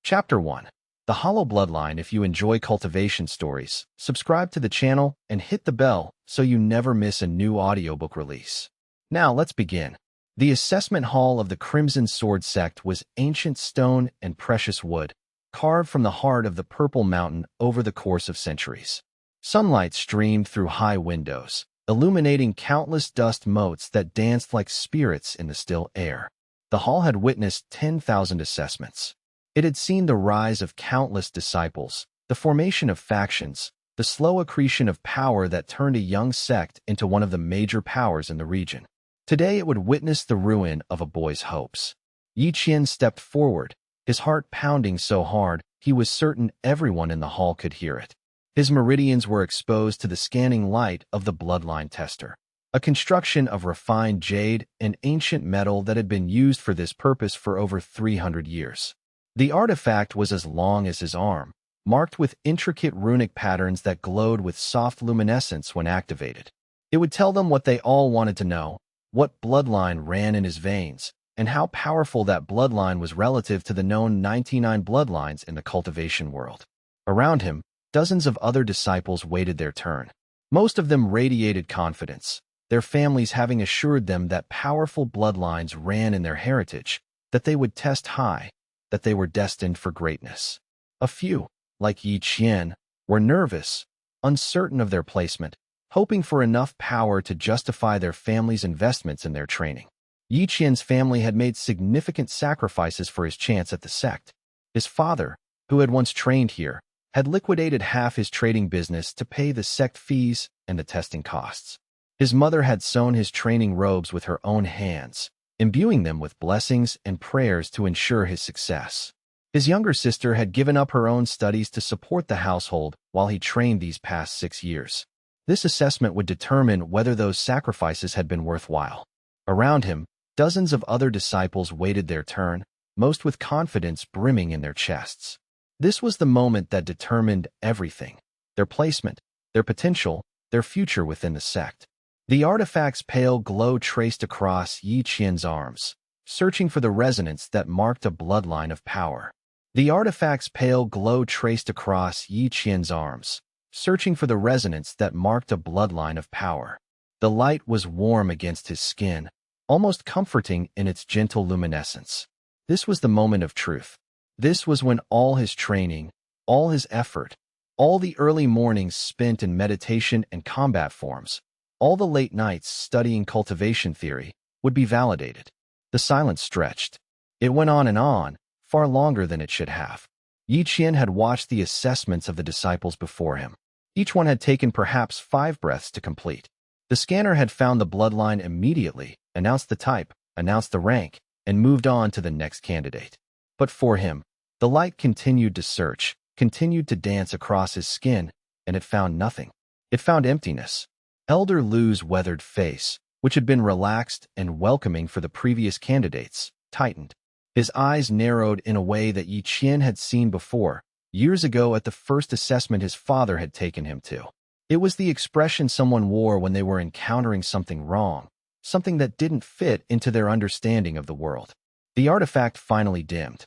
Chapter 1. The Hollow Bloodline. If you enjoy cultivation stories, subscribe to the channel and hit the bell so you never miss a new audiobook release. Now let's begin. The assessment hall of the Crimson Sword sect was ancient stone and precious wood, carved from the heart of the Purple Mountain over the course of centuries. Sunlight streamed through high windows, illuminating countless dust motes that danced like spirits in the still air. The hall had witnessed 10,000 assessments. It had seen the rise of countless disciples, the formation of factions, the slow accretion of power that turned a young sect into one of the major powers in the region. Today it would witness the ruin of a boy's hopes. Yi Qian stepped forward, his heart pounding so hard he was certain everyone in the hall could hear it. His meridians were exposed to the scanning light of the Bloodline tester, a construction of refined jade and ancient metal that had been used for this purpose for over 300 years. The artifact was as long as his arm, marked with intricate runic patterns that glowed with soft luminescence when activated. It would tell them what they all wanted to know, what bloodline ran in his veins, and how powerful that bloodline was relative to the known 99 bloodlines in the cultivation world. Around him, dozens of other disciples waited their turn. Most of them radiated confidence, their families having assured them that powerful bloodlines ran in their heritage, that they would test high, that they were destined for greatness. A few, like Yi Qian, were nervous, uncertain of their placement, hoping for enough power to justify their family's investments in their training. Yi Qian's family had made significant sacrifices for his chance at the sect. His father, who had once trained here, had liquidated half his trading business to pay the sect fees and the testing costs. His mother had sewn his training robes with her own hands, imbuing them with blessings and prayers to ensure his success. His younger sister had given up her own studies to support the household while he trained these past 6 years. This assessment would determine whether those sacrifices had been worthwhile. Around him, dozens of other disciples waited their turn, most with confidence brimming in their chests. This was the moment that determined everything: their placement, their potential, their future within the sect. The artifact's pale glow traced across Yi Qian's arms, searching for the resonance that marked a bloodline of power. The artifact's pale glow traced across Yi Qian's arms, searching for the resonance that marked a bloodline of power. The light was warm against his skin, almost comforting in its gentle luminescence. This was the moment of truth. This was when all his training, all his effort, all the early mornings spent in meditation and combat forms, all the late nights studying cultivation theory, would be validated. The silence stretched. It went on, far longer than it should have. Yi Qian had watched the assessments of the disciples before him. Each one had taken perhaps 5 breaths to complete. The scanner had found the bloodline immediately, announced the type, announced the rank, and moved on to the next candidate. But for him, the light continued to search, continued to dance across his skin, and it found nothing. It found emptiness. Elder Lu's weathered face, which had been relaxed and welcoming for the previous candidates, tightened. His eyes narrowed in a way that Yi Qian had seen before, years ago at the first assessment his father had taken him to. It was the expression someone wore when they were encountering something wrong, something that didn't fit into their understanding of the world. The artifact finally dimmed.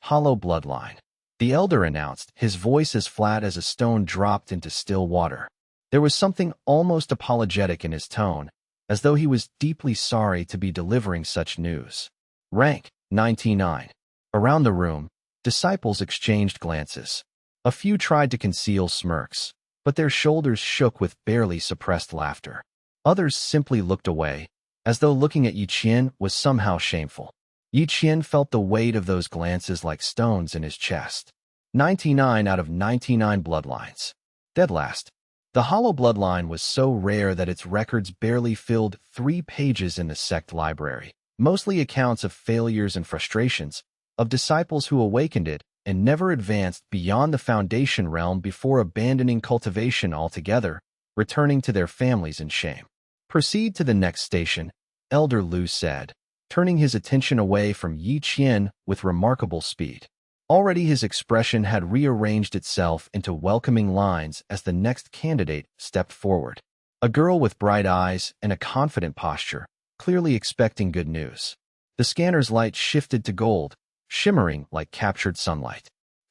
Hollow Bloodline, the elder announced, his voice as flat as a stone dropped into still water. There was something almost apologetic in his tone, as though he was deeply sorry to be delivering such news. Rank 99. Around the room, disciples exchanged glances. A few tried to conceal smirks, but their shoulders shook with barely suppressed laughter. Others simply looked away, as though looking at Yi Qian was somehow shameful. Yi Qian felt the weight of those glances like stones in his chest. 99 out of 99 bloodlines. Dead last. The Hollow Bloodline was so rare that its records barely filled 3 pages in the sect library, mostly accounts of failures and frustrations, of disciples who awakened it and never advanced beyond the foundation realm before abandoning cultivation altogether, returning to their families in shame. Proceed to the next station, Elder Lu said, turning his attention away from Yi Qian with remarkable speed. Already his expression had rearranged itself into welcoming lines as the next candidate stepped forward. A girl with bright eyes and a confident posture, clearly expecting good news. The scanner's light shifted to gold, shimmering like captured sunlight.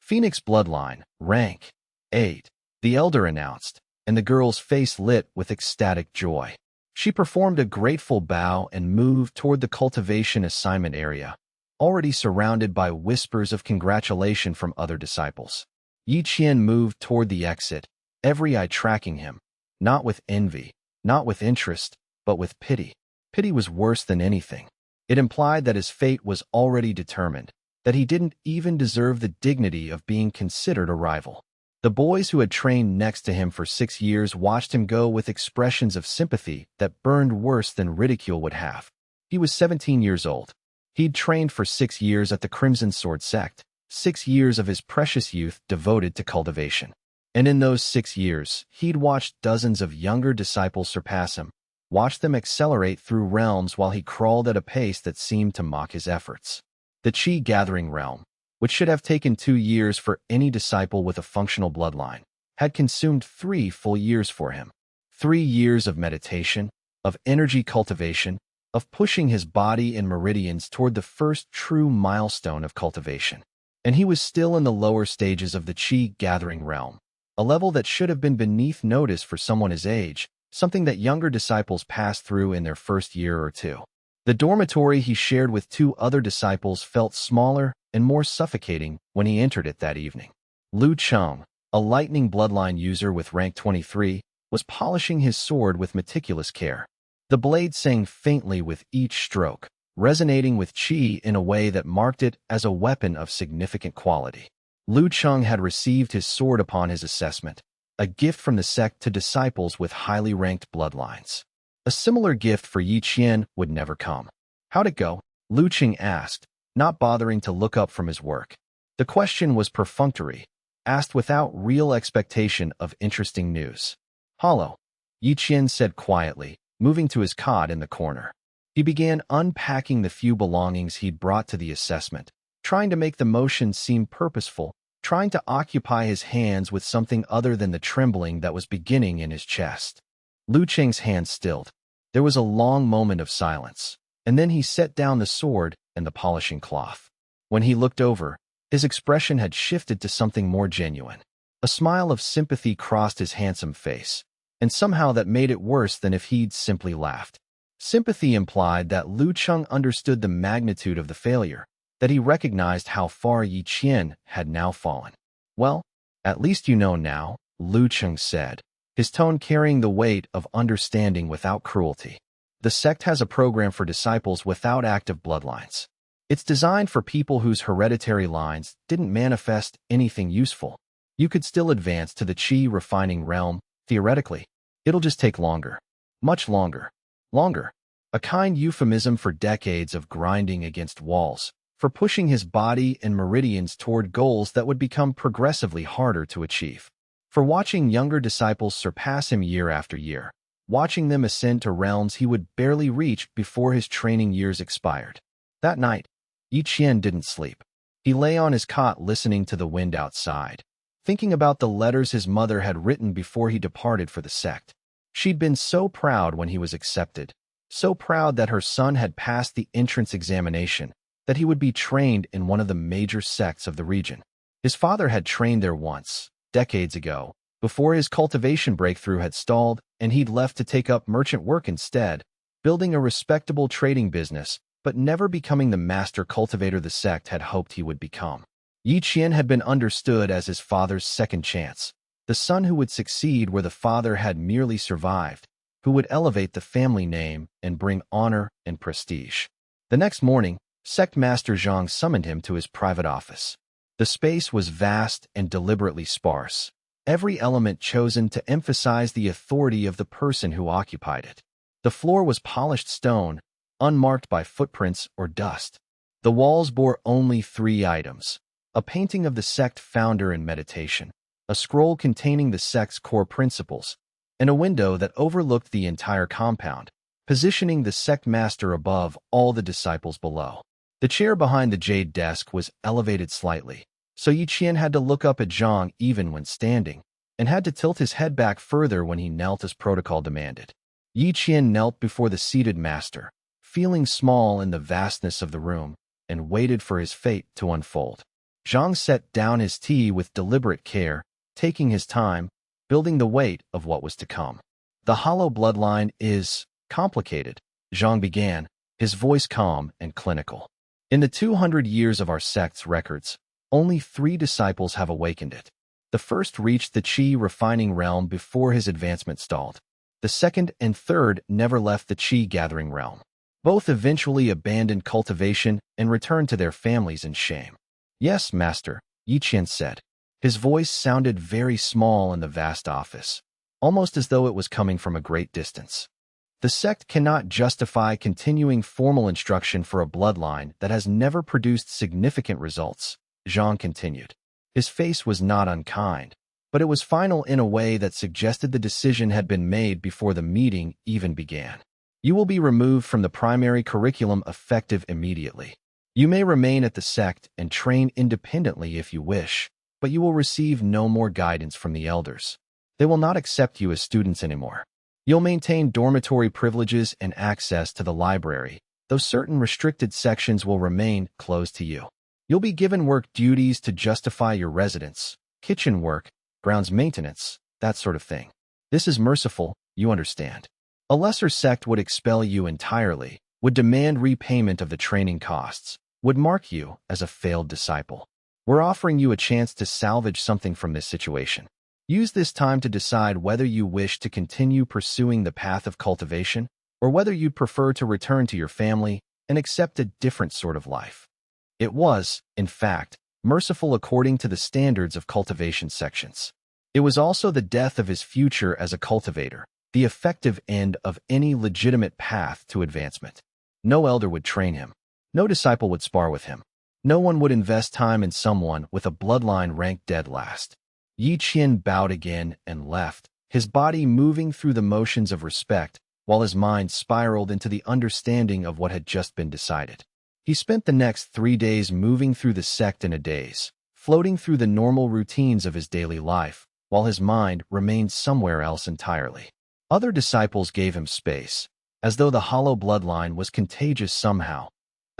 Phoenix Bloodline, rank 8, the elder announced, and the girl's face lit with ecstatic joy. She performed a grateful bow and moved toward the cultivation assignment area, already surrounded by whispers of congratulation from other disciples. Yi Qian moved toward the exit, every eye tracking him, not with envy, not with interest, but with pity. Pity was worse than anything. It implied that his fate was already determined, that he didn't even deserve the dignity of being considered a rival. The boys who had trained next to him for 6 years watched him go with expressions of sympathy that burned worse than ridicule would have. He was 17 years old. He'd trained for 6 years at the Crimson Sword sect, 6 years of his precious youth devoted to cultivation. And in those 6 years, he'd watched dozens of younger disciples surpass him, watched them accelerate through realms while he crawled at a pace that seemed to mock his efforts. The Qi Gathering realm, which should have taken 2 years for any disciple with a functional bloodline, had consumed 3 full years for him. 3 years of meditation, of energy cultivation, of pushing his body and meridians toward the first true milestone of cultivation. And he was still in the lower stages of the Qi Gathering realm, a level that should have been beneath notice for someone his age, something that younger disciples pass through in their first year or two. The dormitory he shared with 2 other disciples felt smaller and more suffocating when he entered it that evening. Lu Cheng, a lightning bloodline user with rank 23, was polishing his sword with meticulous care. The blade sang faintly with each stroke, resonating with Qi in a way that marked it as a weapon of significant quality. Lu Cheng had received his sword upon his assessment, a gift from the sect to disciples with highly ranked bloodlines. A similar gift for Yi Qian would never come. How'd it go? Lu Cheng asked, not bothering to look up from his work. The question was perfunctory, asked without real expectation of interesting news. Hollow, Yi Qian said quietly, moving to his cot in the corner. He began unpacking the few belongings he'd brought to the assessment, trying to make the motion seem purposeful, trying to occupy his hands with something other than the trembling that was beginning in his chest. Lu Cheng's hand stilled. There was a long moment of silence, and then he set down the sword and the polishing cloth. When he looked over, his expression had shifted to something more genuine. A smile of sympathy crossed his handsome face, and somehow that made it worse than if he'd simply laughed. Sympathy implied that Lu Cheng understood the magnitude of the failure, that he recognized how far Yi Qian had now fallen. Well, at least you know now, Lu Cheng said, his tone carrying the weight of understanding without cruelty. The sect has a program for disciples without active bloodlines. It's designed for people whose hereditary lines didn't manifest anything useful. You could still advance to the Qi refining realm, theoretically. It'll just take longer. Much longer. Longer. A kind euphemism for decades of grinding against walls, for pushing his body and meridians toward goals that would become progressively harder to achieve. For watching younger disciples surpass him year after year, watching them ascend to realms he would barely reach before his training years expired. That night, Yi Qian didn't sleep. He lay on his cot listening to the wind outside, thinking about the letters his mother had written before he departed for the sect. She'd been so proud when he was accepted, so proud that her son had passed the entrance examination, that he would be trained in one of the major sects of the region. His father had trained there once, decades ago, before his cultivation breakthrough had stalled and he'd left to take up merchant work instead, building a respectable trading business, but never becoming the master cultivator the sect had hoped he would become. Yi Qian had been understood as his father's second chance, the son who would succeed where the father had merely survived, who would elevate the family name and bring honor and prestige. The next morning, Sect Master Zhang summoned him to his private office. The space was vast and deliberately sparse, every element chosen to emphasize the authority of the person who occupied it. The floor was polished stone, unmarked by footprints or dust. The walls bore only 3 items: a painting of the sect founder in meditation, a scroll containing the sect's core principles, and a window that overlooked the entire compound, positioning the sect master above all the disciples below. The chair behind the jade desk was elevated slightly, so Yi Qian had to look up at Zhang even when standing, and had to tilt his head back further when he knelt as protocol demanded. Yi Qian knelt before the seated master, feeling small in the vastness of the room, and waited for his fate to unfold. Zhang set down his tea with deliberate care, taking his time, building the weight of what was to come. The hollow bloodline is complicated, Zhang began, his voice calm and clinical. In the 200 years of our sect's records, only 3 disciples have awakened it. The first reached the Qi refining realm before his advancement stalled. The second and third never left the Qi gathering realm. Both eventually abandoned cultivation and returned to their families in shame. Yes, Master, Yi Qian said. His voice sounded very small in the vast office, almost as though it was coming from a great distance. The sect cannot justify continuing formal instruction for a bloodline that has never produced significant results, Zhang continued. His face was not unkind, but it was final in a way that suggested the decision had been made before the meeting even began. You will be removed from the primary curriculum effective immediately. You may remain at the sect and train independently if you wish, but you will receive no more guidance from the elders. They will not accept you as students anymore. You'll maintain dormitory privileges and access to the library, though certain restricted sections will remain closed to you. You'll be given work duties to justify your residence, kitchen work, grounds maintenance, that sort of thing. This is merciful, you understand. A lesser sect would expel you entirely, would demand repayment of the training costs, would mark you as a failed disciple. We're offering you a chance to salvage something from this situation. Use this time to decide whether you wish to continue pursuing the path of cultivation, or whether you'd prefer to return to your family and accept a different sort of life. It was, in fact, merciful according to the standards of cultivation sections. It was also the death of his future as a cultivator, the effective end of any legitimate path to advancement. No elder would train him. No disciple would spar with him. No one would invest time in someone with a bloodline ranked dead last. Yi Qian bowed again and left, his body moving through the motions of respect, while his mind spiraled into the understanding of what had just been decided. He spent the next 3 days moving through the sect in a daze, floating through the normal routines of his daily life, while his mind remained somewhere else entirely. Other disciples gave him space, as though the hollow bloodline was contagious somehow,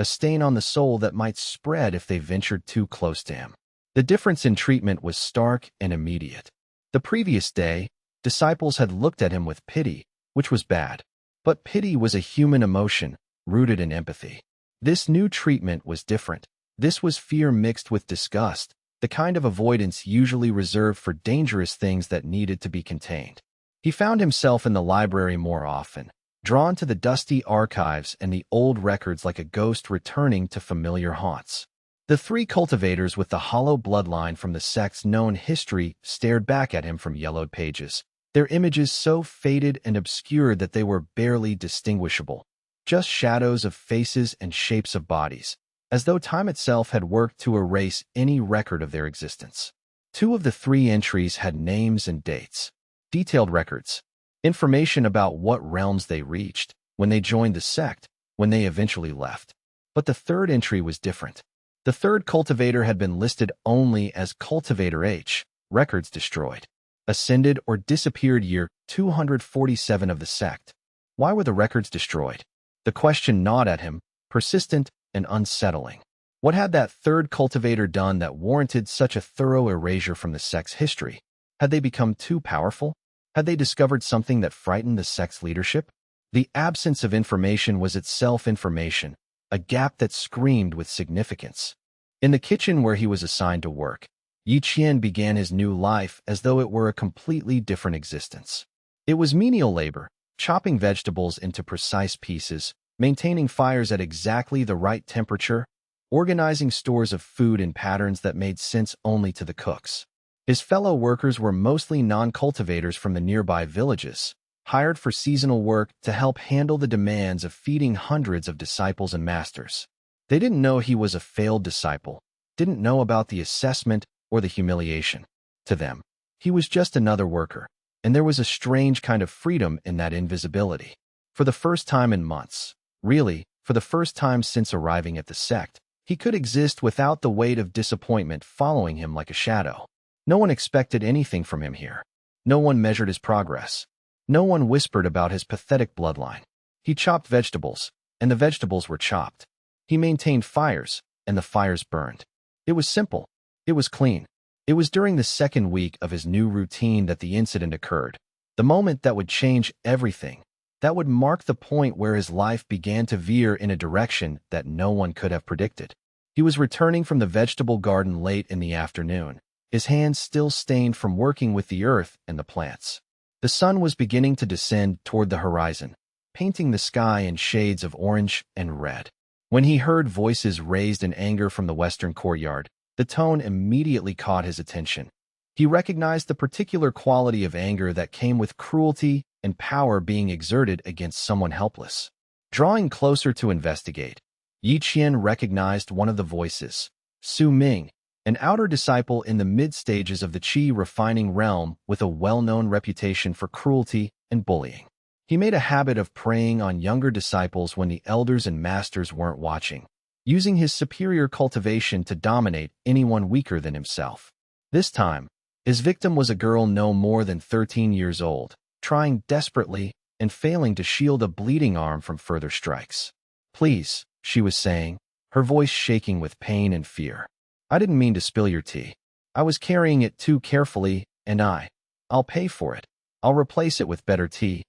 a stain on the soul that might spread if they ventured too close to him. The difference in treatment was stark and immediate. The previous day, disciples had looked at him with pity, which was bad. But pity was a human emotion, rooted in empathy. This new treatment was different. This was fear mixed with disgust, the kind of avoidance usually reserved for dangerous things that needed to be contained. He found himself in the library more often, drawn to the dusty archives and the old records like a ghost returning to familiar haunts. The 3 cultivators with the hollow bloodline from the sect's known history stared back at him from yellowed pages, their images so faded and obscured that they were barely distinguishable, just shadows of faces and shapes of bodies, as though time itself had worked to erase any record of their existence. 2 of the 3 entries had names and dates, detailed records, information about what realms they reached, when they joined the sect, when they eventually left. But the 3rd entry was different. The 3rd cultivator had been listed only as Cultivator H, records destroyed. Ascended or disappeared year 247 of the sect. Why were the records destroyed? The question gnawed at him, persistent and unsettling. What had that 3rd cultivator done that warranted such a thorough erasure from the sect's history? Had they become too powerful? Had they discovered something that frightened the sect's leadership? The absence of information was itself information, a gap that screamed with significance. In the kitchen where he was assigned to work, Yi Qian began his new life as though it were a completely different existence. It was menial labor, chopping vegetables into precise pieces, maintaining fires at exactly the right temperature, organizing stores of food in patterns that made sense only to the cooks. His fellow workers were mostly non-cultivators from the nearby villages, hired for seasonal work to help handle the demands of feeding hundreds of disciples and masters. They didn't know he was a failed disciple, didn't know about the assessment or the humiliation. To them, he was just another worker, and there was a strange kind of freedom in that invisibility. For the first time in months, really, for the first time since arriving at the sect, he could exist without the weight of disappointment following him like a shadow. No one expected anything from him here. No one measured his progress. No one whispered about his pathetic bloodline. He chopped vegetables, and the vegetables were chopped. He maintained fires, and the fires burned. It was simple, It was clean. It was during the second week of his new routine that the incident occurred. The moment that would change everything. That would mark the point where his life began to veer in a direction that no one could have predicted. He was returning from the vegetable garden late in the afternoon, his hands still stained from working with the earth and the plants. The sun was beginning to descend toward the horizon, painting the sky in shades of orange and red. When he heard voices raised in anger from the western courtyard, the tone immediately caught his attention. He recognized the particular quality of anger that came with cruelty and power being exerted against someone helpless. Drawing closer to investigate, Yi Qian recognized one of the voices, Su Ming, an outer disciple in the mid-stages of the Qi refining realm with a well-known reputation for cruelty and bullying. He made a habit of preying on younger disciples when the elders and masters weren't watching, using his superior cultivation to dominate anyone weaker than himself. This time, his victim was a girl no more than 13 years old, trying desperately and failing to shield a bleeding arm from further strikes. "Please," she was saying, her voice shaking with pain and fear. "I didn't mean to spill your tea. I was carrying it too carefully, and I'll pay for it. I'll replace it with better tea.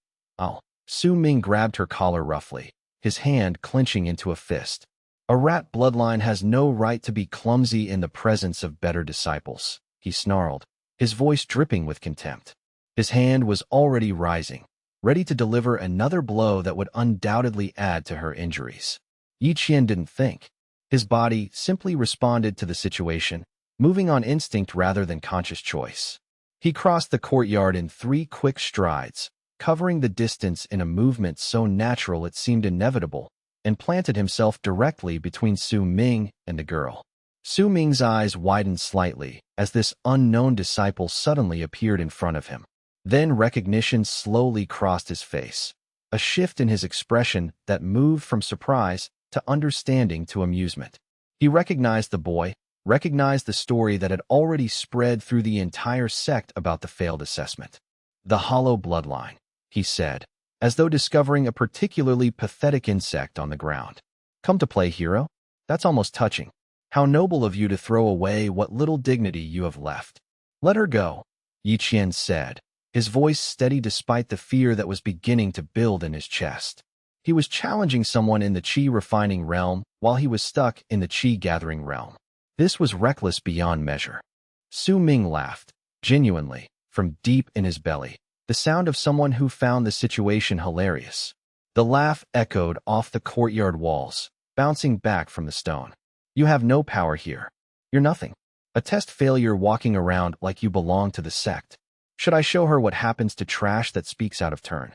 Su Ming grabbed her collar roughly, his hand clenching into a fist. "A rat bloodline has no right to be clumsy in the presence of better disciples," he snarled, his voice dripping with contempt. His hand was already rising, ready to deliver another blow that would undoubtedly add to her injuries. Yi Qian didn't think. His body simply responded to the situation, moving on instinct rather than conscious choice. He crossed the courtyard in 3 quick strides, covering the distance in a movement so natural it seemed inevitable, and planted himself directly between Su Ming and the girl. Su Ming's eyes widened slightly as this unknown disciple suddenly appeared in front of him. Then recognition slowly crossed his face, a shift in his expression that moved from surprise to understanding to amusement. He recognized the boy, recognized the story that had already spread through the entire sect about the failed assessment. "The hollow bloodline," he said, as though discovering a particularly pathetic insect on the ground. "Come to play, hero? That's almost touching. How noble of you to throw away what little dignity you have left." "Let her go," Yi Qian said, his voice steady despite the fear that was beginning to build in his chest. He was challenging someone in the Qi refining realm while he was stuck in the Qi gathering realm. This was reckless beyond measure. Su Ming laughed, genuinely, from deep in his belly, the sound of someone who found the situation hilarious. The laugh echoed off the courtyard walls, bouncing back from the stone. "You have no power here. You're nothing. A test failure walking around like you belong to the sect. Should I show her what happens to trash that speaks out of turn?"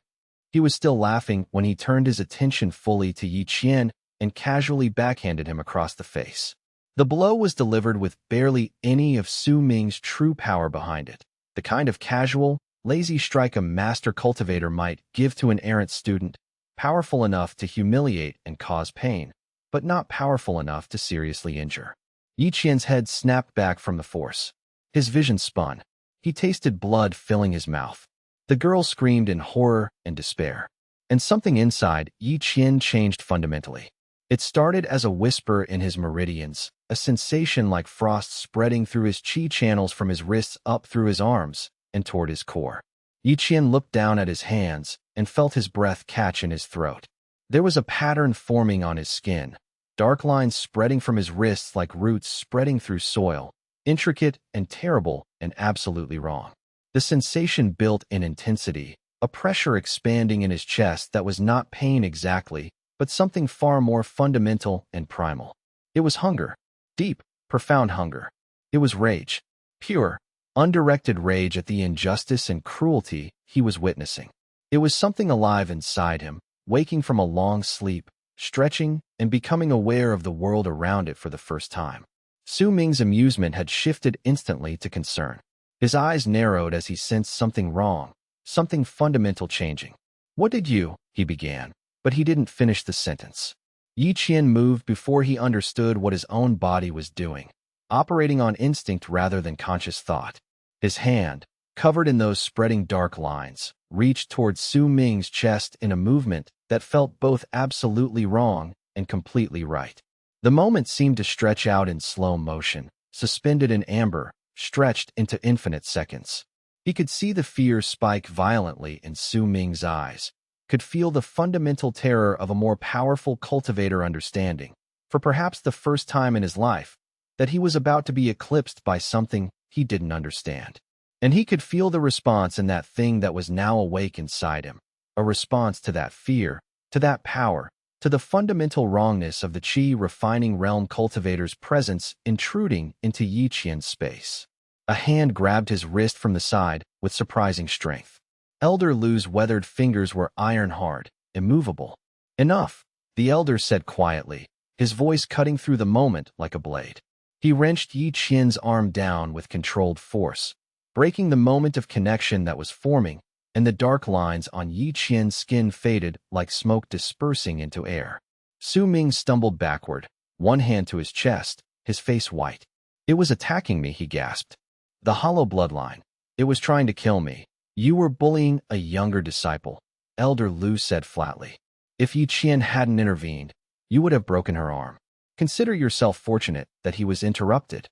He was still laughing when he turned his attention fully to Yi Qian and casually backhanded him across the face. The blow was delivered with barely any of Su Ming's true power behind it, the kind of casual, lazy strike a master cultivator might give to an errant student, powerful enough to humiliate and cause pain, but not powerful enough to seriously injure. Yi Qian's head snapped back from the force. His vision spun. He tasted blood filling his mouth. The girl screamed in horror and despair. And something inside Yi Qian changed fundamentally. It started as a whisper in his meridians, a sensation like frost spreading through his qi channels from his wrists up through his arms and toward his core. Yi Qian looked down at his hands and felt his breath catch in his throat. There was a pattern forming on his skin, dark lines spreading from his wrists like roots spreading through soil, intricate and terrible and absolutely wrong. The sensation built in intensity, a pressure expanding in his chest that was not pain exactly, but something far more fundamental and primal. It was hunger, deep, profound hunger. It was rage, pure, undirected rage at the injustice and cruelty he was witnessing. It was something alive inside him, waking from a long sleep, stretching and becoming aware of the world around it for the first time. Su Ming's amusement had shifted instantly to concern. His eyes narrowed as he sensed something wrong, something fundamental changing. "What did you?" he began, but he didn't finish the sentence. Yi Qian moved before he understood what his own body was doing, operating on instinct rather than conscious thought. His hand, covered in those spreading dark lines, reached towards Su Ming's chest in a movement that felt both absolutely wrong and completely right. The moment seemed to stretch out in slow motion, suspended in amber, stretched into infinite seconds. He could see the fear spike violently in Su Ming's eyes, could feel the fundamental terror of a more powerful cultivator understanding, for perhaps the first time in his life, that he was about to be eclipsed by something he didn't understand. And he could feel the response in that thing that was now awake inside him, a response to that fear, to that power, to the fundamental wrongness of the Qi refining realm cultivator's presence intruding into Yi Qian's space. A hand grabbed his wrist from the side with surprising strength. Elder Lu's weathered fingers were iron-hard, immovable. "Enough," the elder said quietly, his voice cutting through the moment like a blade. He wrenched Yi Qian's arm down with controlled force, breaking the moment of connection that was forming, and the dark lines on Yi Qian's skin faded like smoke dispersing into air. Su Ming stumbled backward, one hand to his chest, his face white. "It was attacking me," he gasped. "The hollow bloodline. It was trying to kill me." "You were bullying a younger disciple," Elder Lu said flatly. "If Yi Qian hadn't intervened, you would have broken her arm. Consider yourself fortunate that he was interrupted."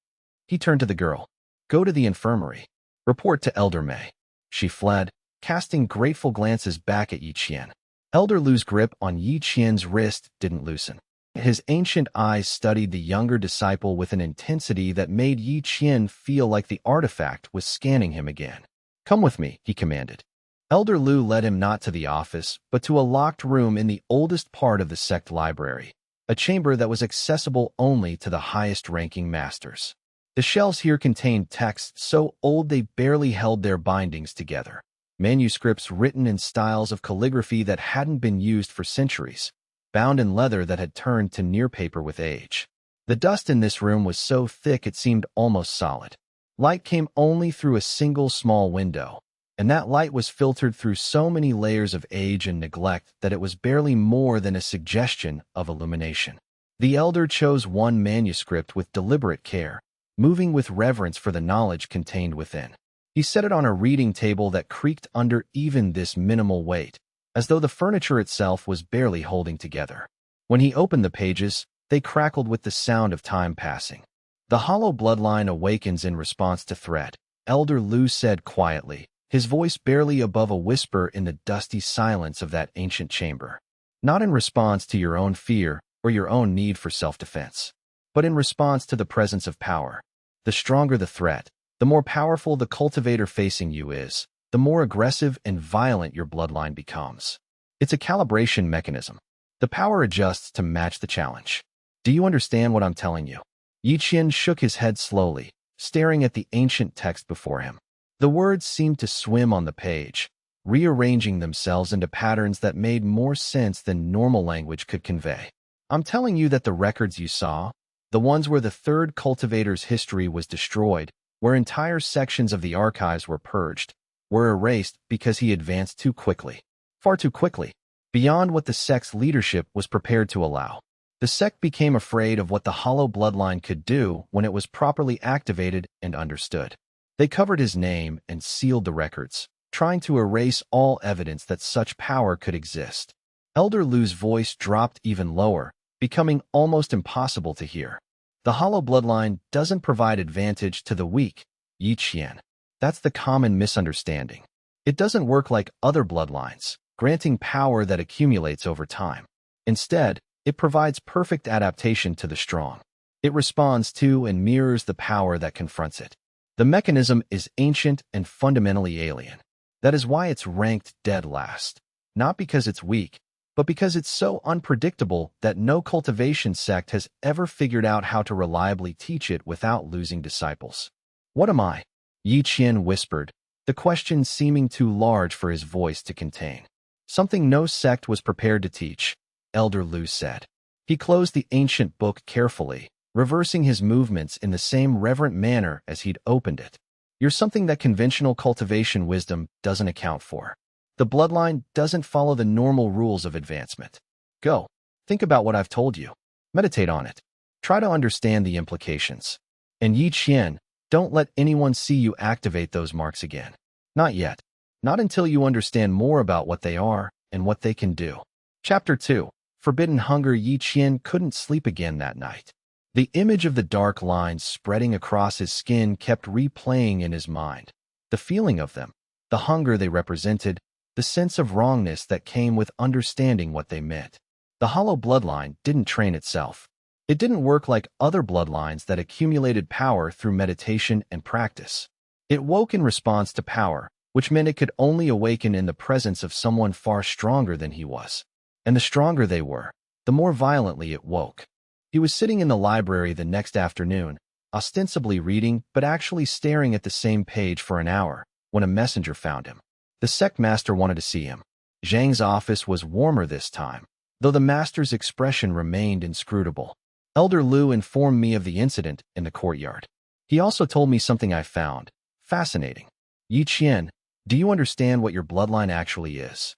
He turned to the girl. "Go to the infirmary. Report to Elder Mei." She fled, casting grateful glances back at Yi Qian. Elder Lu's grip on Yi Qian's wrist didn't loosen. His ancient eyes studied the younger disciple with an intensity that made Yi Qian feel like the artifact was scanning him again. "Come with me," he commanded. Elder Lu led him not to the office, but to a locked room in the oldest part of the sect library, a chamber that was accessible only to the highest-ranking masters. The shelves here contained texts so old they barely held their bindings together, manuscripts written in styles of calligraphy that hadn't been used for centuries, bound in leather that had turned to near paper with age. The dust in this room was so thick it seemed almost solid. Light came only through a single small window, and that light was filtered through so many layers of age and neglect that it was barely more than a suggestion of illumination. The elder chose one manuscript with deliberate care, moving with reverence for the knowledge contained within. He set it on a reading table that creaked under even this minimal weight, as though the furniture itself was barely holding together. When he opened the pages, they crackled with the sound of time passing. "The hollow bloodline awakens in response to threat," Elder Lu said quietly, his voice barely above a whisper in the dusty silence of that ancient chamber. "Not in response to your own fear or your own need for self-defense, but in response to the presence of power. The stronger the threat, the more powerful the cultivator facing you is, the more aggressive and violent your bloodline becomes. It's a calibration mechanism. The power adjusts to match the challenge. Do you understand what I'm telling you?" Yi Qian shook his head slowly, staring at the ancient text before him. The words seemed to swim on the page, rearranging themselves into patterns that made more sense than normal language could convey. "I'm telling you that the records you saw, the ones where the third cultivator's history was destroyed, where entire sections of the archives were purged, were erased because he advanced too quickly. Far too quickly, beyond what the sect's leadership was prepared to allow. The sect became afraid of what the hollow bloodline could do when it was properly activated and understood. They covered his name and sealed the records, trying to erase all evidence that such power could exist." Elder Lu's voice dropped even lower, becoming almost impossible to hear. "The hollow bloodline doesn't provide advantage to the weak, Yi Qian. That's the common misunderstanding. It doesn't work like other bloodlines, granting power that accumulates over time. Instead, it provides perfect adaptation to the strong. It responds to and mirrors the power that confronts it. The mechanism is ancient and fundamentally alien. That is why it's ranked dead last. Not because it's weak, but because it's so unpredictable that no cultivation sect has ever figured out how to reliably teach it without losing disciples." "What am I?" Yi Qian whispered, the question seeming too large for his voice to contain. "Something no sect was prepared to teach," Elder Lu said. He closed the ancient book carefully, reversing his movements in the same reverent manner as he'd opened it. "You're something that conventional cultivation wisdom doesn't account for. The bloodline doesn't follow the normal rules of advancement. Go. Think about what I've told you. Meditate on it. Try to understand the implications. And Yi Qian, don't let anyone see you activate those marks again. Not yet. Not until you understand more about what they are and what they can do." Chapter 2. Forbidden Hunger. Yi Qian couldn't sleep again that night. The image of the dark lines spreading across his skin kept replaying in his mind. The feeling of them, the hunger they represented, the sense of wrongness that came with understanding what they meant. The hollow bloodline didn't train itself. It didn't work like other bloodlines that accumulated power through meditation and practice. It woke in response to power, which meant it could only awaken in the presence of someone far stronger than he was. And the stronger they were, the more violently it woke. He was sitting in the library the next afternoon, ostensibly reading but actually staring at the same page for an hour, when a messenger found him. The sect master wanted to see him. Zhang's office was warmer this time, though the master's expression remained inscrutable. Elder Liu informed me of the incident in the courtyard. He also told me something I found fascinating. Yi Qian, do you understand what your bloodline actually is?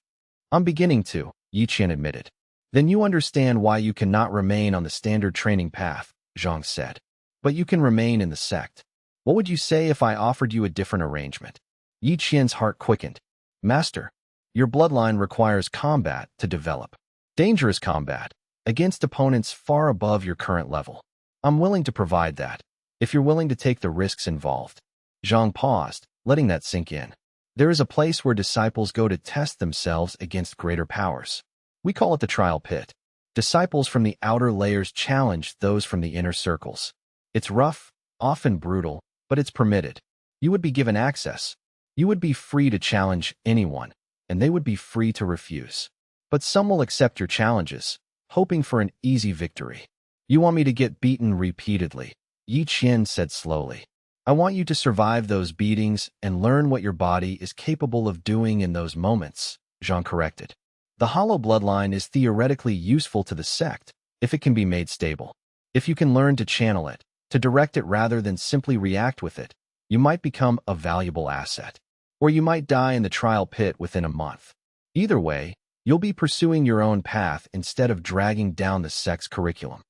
I'm beginning to, Yi Qian admitted. Then you understand why you cannot remain on the standard training path, Zhang said. But you can remain in the sect. What would you say if I offered you a different arrangement? Yi Qian's heart quickened. Master, your bloodline requires combat to develop. Dangerous combat, against opponents far above your current level. I'm willing to provide that, if you're willing to take the risks involved. Zhang paused, letting that sink in. There is a place where disciples go to test themselves against greater powers. We call it the trial pit. Disciples from the outer layers challenge those from the inner circles. It's rough, often brutal, but it's permitted. You would be given access. You would be free to challenge anyone, and they would be free to refuse. But some will accept your challenges, hoping for an easy victory. You want me to get beaten repeatedly, Yi Qian said slowly. I want you to survive those beatings and learn what your body is capable of doing in those moments, Zhang corrected. The hollow bloodline is theoretically useful to the sect if it can be made stable. If you can learn to channel it, to direct it rather than simply react with it, you might become a valuable asset. Or you might die in the trial pit within a month. Either way, you'll be pursuing your own path instead of dragging down the sect's curriculum.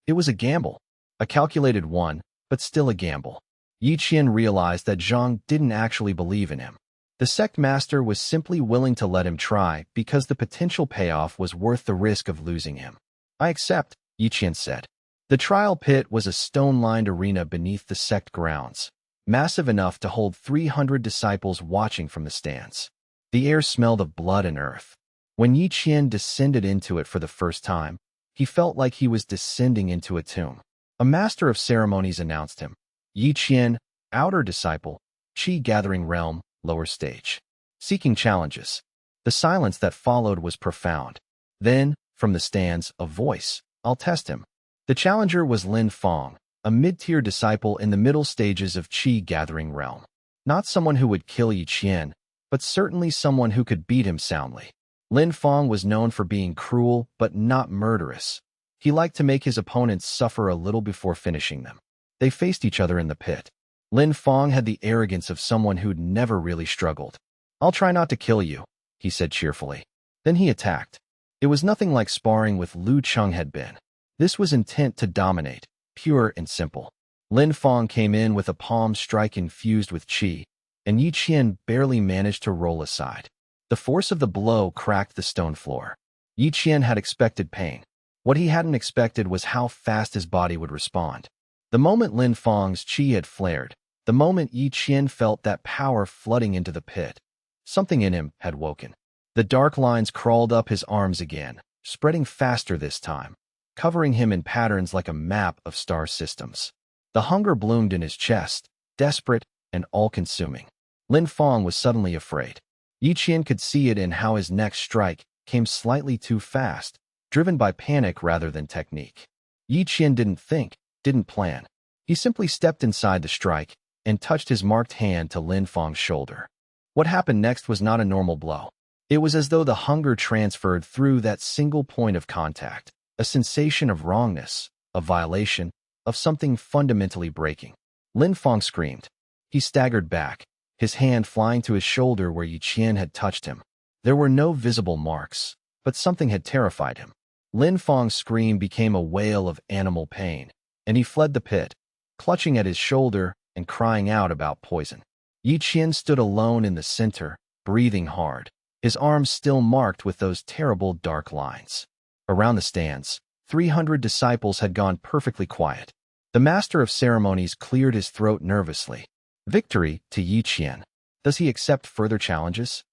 It was a gamble, a calculated one, but still a gamble. Yi Qian realized that Zhang didn't actually believe in him. The sect master was simply willing to let him try because the potential payoff was worth the risk of losing him. I accept, Yi Qian said. The trial pit was a stone-lined arena beneath the sect grounds, massive enough to hold 300 disciples watching from the stands. The air smelled of blood and earth. When Yi Qian descended into it for the first time, he felt like he was descending into a tomb. A master of ceremonies announced him. Yi Qian, outer disciple, Qi gathering realm, lower stage. Seeking challenges. The silence that followed was profound. Then, from the stands, a voice. I'll test him. The challenger was Lin Fong, a mid-tier disciple in the middle stages of Qi gathering realm. Not someone who would kill Yi Qian, but certainly someone who could beat him soundly. Lin Fong was known for being cruel but not murderous. He liked to make his opponents suffer a little before finishing them. They faced each other in the pit. Lin Fong had the arrogance of someone who'd never really struggled. I'll try not to kill you, he said cheerfully. Then he attacked. It was nothing like sparring with Lu Cheng had been. This was intent to dominate, pure and simple. Lin Fong came in with a palm strike infused with qi, and Yi Qian barely managed to roll aside. The force of the blow cracked the stone floor. Yi Qian had expected pain. What he hadn't expected was how fast his body would respond. The moment Lin Fong's qi had flared, the moment Yi Qian felt that power flooding into the pit, something in him had woken. The dark lines crawled up his arms again, spreading faster this time, covering him in patterns like a map of star systems. The hunger bloomed in his chest, desperate and all-consuming. Lin Fong was suddenly afraid. Yi Qian could see it in how his next strike came slightly too fast, driven by panic rather than technique. Yi Qian didn't think, didn't plan. He simply stepped inside the strike and touched his marked hand to Lin Fong's shoulder. What happened next was not a normal blow. It was as though the hunger transferred through that single point of contact, a sensation of wrongness, of violation, of something fundamentally breaking. Lin Fong screamed. He staggered back, his hand flying to his shoulder where Yi Qian had touched him. There were no visible marks, but something had terrified him. Lin Fong's scream became a wail of animal pain, and he fled the pit, clutching at his shoulder and crying out about poison. Yi Qian stood alone in the center, breathing hard, his arms still marked with those terrible dark lines. Around the stands, 300 disciples had gone perfectly quiet. The master of ceremonies cleared his throat nervously. Victory to Yi Qian. Does he accept further challenges?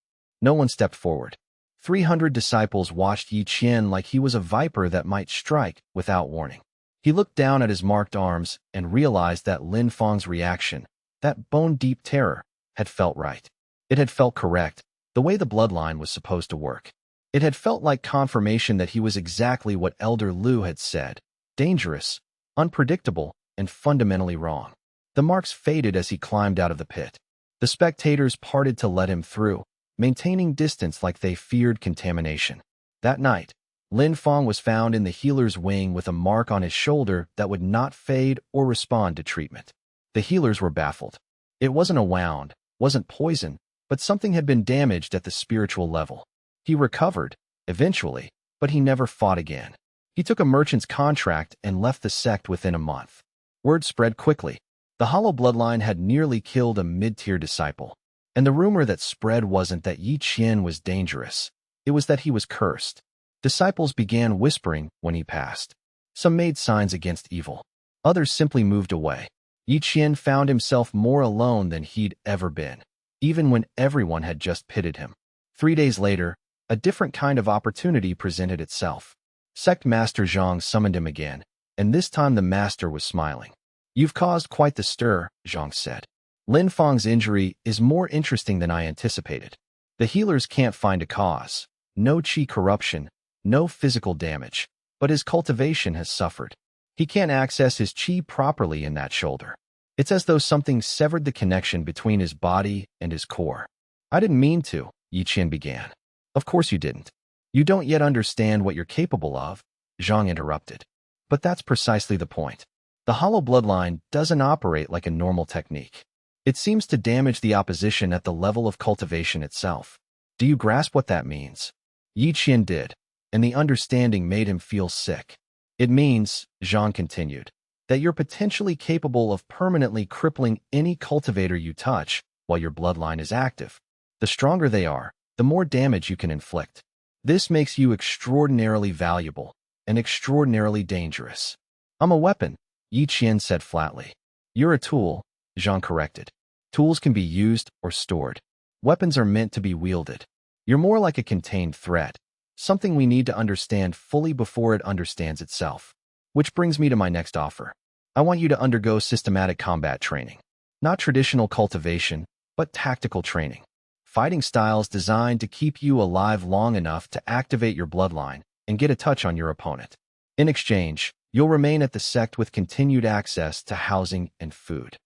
No one stepped forward. 300 disciples watched Yi Qian like he was a viper that might strike without warning. He looked down at his marked arms and realized that Lin Feng's reaction, that bone-deep terror, had felt right. It had felt correct, the way the bloodline was supposed to work. It had felt like confirmation that he was exactly what Elder Lu had said: dangerous, unpredictable, and fundamentally wrong. The marks faded as he climbed out of the pit. The spectators parted to let him through, maintaining distance like they feared contamination. That night, Lin Feng was found in the healer's wing with a mark on his shoulder that would not fade or respond to treatment. The healers were baffled. It wasn't a wound, wasn't poison, but something had been damaged at the spiritual level. He recovered, eventually, but he never fought again. He took a merchant's contract and left the sect within a month. Word spread quickly. The Hollow Bloodline had nearly killed a mid-tier disciple. And the rumor that spread wasn't that Yi Qian was dangerous. It was that he was cursed. Disciples began whispering when he passed. Some made signs against evil. Others simply moved away. Yi Qian found himself more alone than he'd ever been, even when everyone had just pitied him. 3 days later, a different kind of opportunity presented itself. Sect Master Zhang summoned him again, and this time the master was smiling. "You've caused quite the stir," Zhang said. "Lin Feng's injury is more interesting than I anticipated. The healers can't find a cause. No qi corruption, no physical damage, but his cultivation has suffered. He can't access his qi properly in that shoulder. It's as though something severed the connection between his body and his core." "I didn't mean to," Yi Qian began. "Of course you didn't. You don't yet understand what you're capable of," Zhang interrupted. "But that's precisely the point. The Hollow Bloodline doesn't operate like a normal technique. It seems to damage the opposition at the level of cultivation itself. Do you grasp what that means?" Yi Qian did, and the understanding made him feel sick. "It means," Zhang continued, "that you're potentially capable of permanently crippling any cultivator you touch while your bloodline is active. The stronger they are, the more damage you can inflict. This makes you extraordinarily valuable and extraordinarily dangerous." "I'm a weapon," Yi Qian said flatly. "You're a tool," Zhang corrected. "Tools can be used or stored. Weapons are meant to be wielded. You're more like a contained threat, something we need to understand fully before it understands itself. Which brings me to my next offer. I want you to undergo systematic combat training. Not traditional cultivation, but tactical training. Fighting styles designed to keep you alive long enough to activate your bloodline and get a touch on your opponent. In exchange, you'll remain at the sect with continued access to housing and food."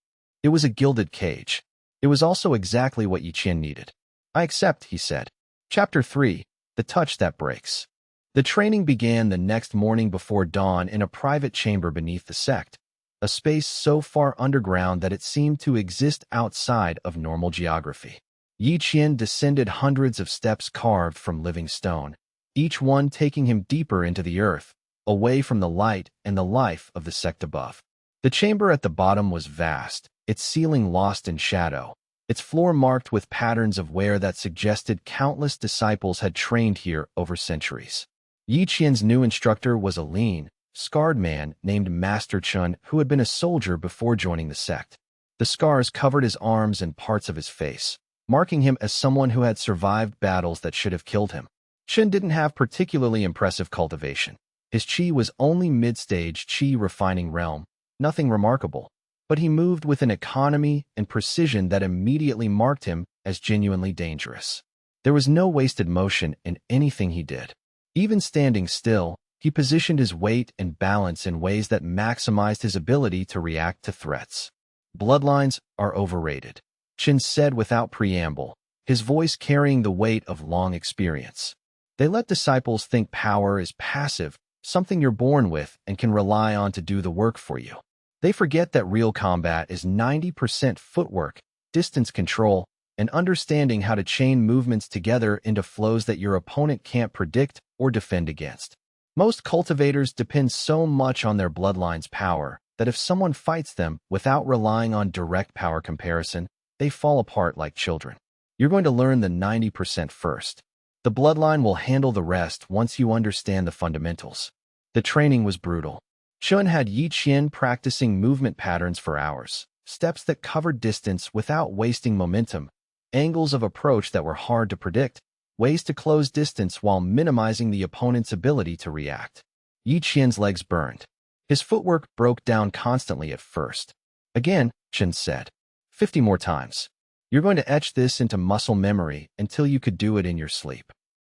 It was a gilded cage. It was also exactly what Yi Qian needed. "I accept," he said. Chapter 3. The Touch That Breaks. The training began the next morning before dawn in a private chamber beneath the sect, a space so far underground that it seemed to exist outside of normal geography. Yi Qian descended hundreds of steps carved from living stone, each one taking him deeper into the earth, away from the light and the life of the sect above. The chamber at the bottom was vast, its ceiling lost in shadow, its floor marked with patterns of wear that suggested countless disciples had trained here over centuries. Yi Qian's new instructor was a lean, scarred man named Master Chun who had been a soldier before joining the sect. The scars covered his arms and parts of his face, marking him as someone who had survived battles that should have killed him. Chun didn't have particularly impressive cultivation. His qi was only mid-stage qi refining realm, nothing remarkable, but he moved with an economy and precision that immediately marked him as genuinely dangerous. There was no wasted motion in anything he did. Even standing still, he positioned his weight and balance in ways that maximized his ability to react to threats. "Bloodlines are overrated," Chin said without preamble, his voice carrying the weight of long experience. "They let disciples think power is passive, something you're born with and can rely on to do the work for you. They forget that real combat is 90% footwork, distance control, and understanding how to chain movements together into flows that your opponent can't predict or defend against. Most cultivators depend so much on their bloodline's power that if someone fights them without relying on direct power comparison, they fall apart like children. You're going to learn the 90% first. The bloodline will handle the rest once you understand the fundamentals." The training was brutal. Chun had Yi Qian practicing movement patterns for hours, steps that covered distance without wasting momentum, angles of approach that were hard to predict, ways to close distance while minimizing the opponent's ability to react. Yi Qian's legs burned. His footwork broke down constantly at first. Again, Chen said, 50 more times. You're going to etch this into muscle memory until you could do it in your sleep.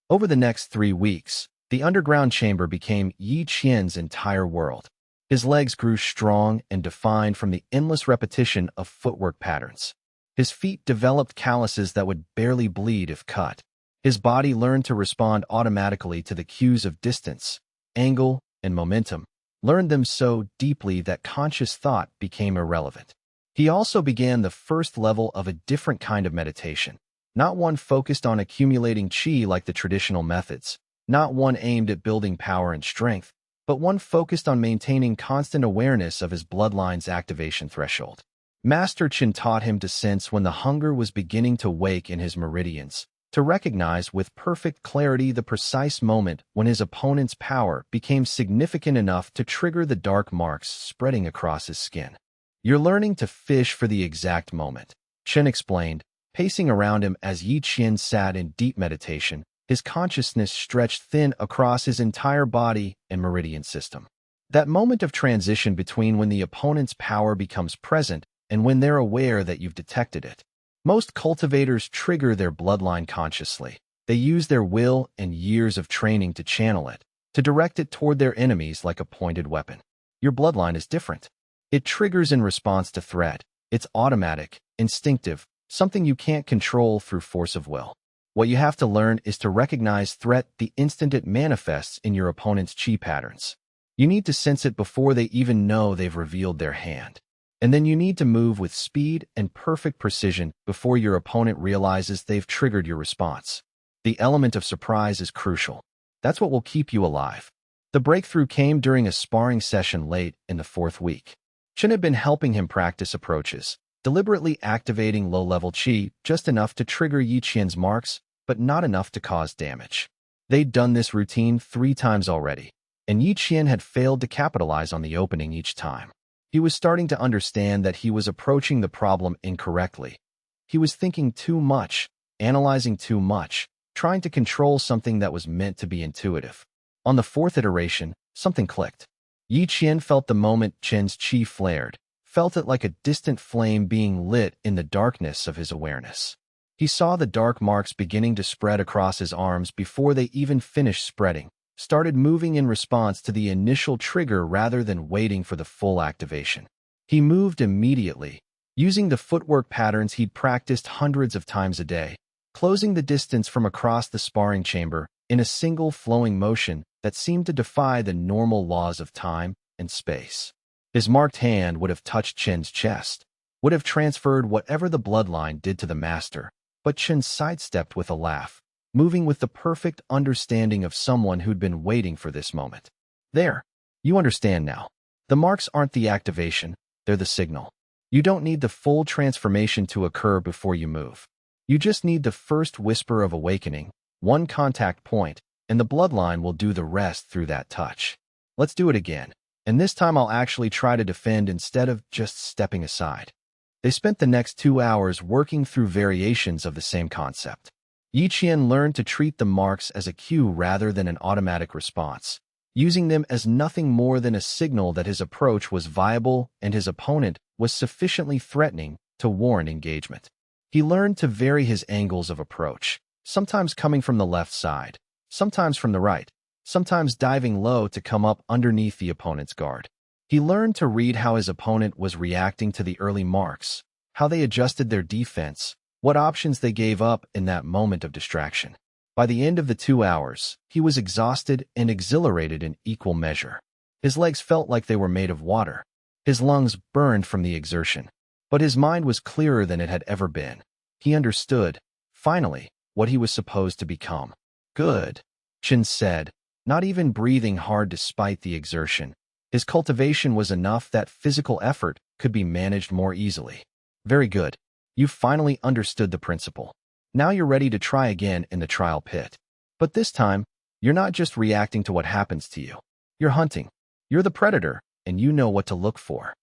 Over the next 3 weeks, the underground chamber became Yi Qian's entire world. His legs grew strong and defined from the endless repetition of footwork patterns. His feet developed calluses that would barely bleed if cut. His body learned to respond automatically to the cues of distance, angle, and momentum, learned them so deeply that conscious thought became irrelevant. He also began the first level of a different kind of meditation, not one focused on accumulating qi like the traditional methods, not one aimed at building power and strength, but one focused on maintaining constant awareness of his bloodline's activation threshold. Master Chen taught him to sense when the hunger was beginning to wake in his meridians, to recognize with perfect clarity the precise moment when his opponent's power became significant enough to trigger the dark marks spreading across his skin. You're learning to fish for the exact moment, Chen explained, pacing around him as Yi Qian sat in deep meditation, his consciousness stretched thin across his entire body and meridian system. That moment of transition between when the opponent's power becomes present and when they're aware that you've detected it. Most cultivators trigger their bloodline consciously. They use their will and years of training to channel it, to direct it toward their enemies like a pointed weapon. Your bloodline is different. It triggers in response to threat. It's automatic, instinctive, something you can't control through force of will. What you have to learn is to recognize threat the instant it manifests in your opponent's chi patterns. You need to sense it before they even know they've revealed their hand. And then you need to move with speed and perfect precision before your opponent realizes they've triggered your response. The element of surprise is crucial. That's what will keep you alive. The breakthrough came during a sparring session late in the 4th week. Chen had been helping him practice approaches, deliberately activating low-level qi just enough to trigger Yi Qian's marks, but not enough to cause damage. They'd done this routine 3 times already, and Yi Qian had failed to capitalize on the opening each time. He was starting to understand that he was approaching the problem incorrectly. He was thinking too much, analyzing too much, trying to control something that was meant to be intuitive. On the 4th iteration, something clicked. Yi Qian felt the moment Chen's qi flared, felt it like a distant flame being lit in the darkness of his awareness. He saw the dark marks beginning to spread across his arms before they even finished spreading, started moving in response to the initial trigger rather than waiting for the full activation. He moved immediately, using the footwork patterns he'd practiced hundreds of times a day, closing the distance from across the sparring chamber in a single flowing motion that seemed to defy the normal laws of time and space. His marked hand would have touched Chen's chest, would have transferred whatever the bloodline did to the master, but Chen sidestepped with a laugh, moving with the perfect understanding of someone who'd been waiting for this moment. There, you understand now. The marks aren't the activation, they're the signal. You don't need the full transformation to occur before you move. You just need the first whisper of awakening, one contact point, and the bloodline will do the rest through that touch. Let's do it again, and this time I'll actually try to defend instead of just stepping aside. They spent the next 2 hours working through variations of the same concept. Yi Qian learned to treat the marks as a cue rather than an automatic response, using them as nothing more than a signal that his approach was viable and his opponent was sufficiently threatening to warrant engagement. He learned to vary his angles of approach, sometimes coming from the left side, sometimes from the right, sometimes diving low to come up underneath the opponent's guard. He learned to read how his opponent was reacting to the early marks, how they adjusted their defense, what options they gave up in that moment of distraction. By the end of the 2 hours, he was exhausted and exhilarated in equal measure. His legs felt like they were made of water. His lungs burned from the exertion. But his mind was clearer than it had ever been. He understood, finally, what he was supposed to become. Good, Chen said, not even breathing hard despite the exertion. His cultivation was enough that physical effort could be managed more easily. Very good. You finally understood the principle. Now you're ready to try again in the trial pit. But this time, you're not just reacting to what happens to you. You're hunting. You're the predator, and you know what to look for.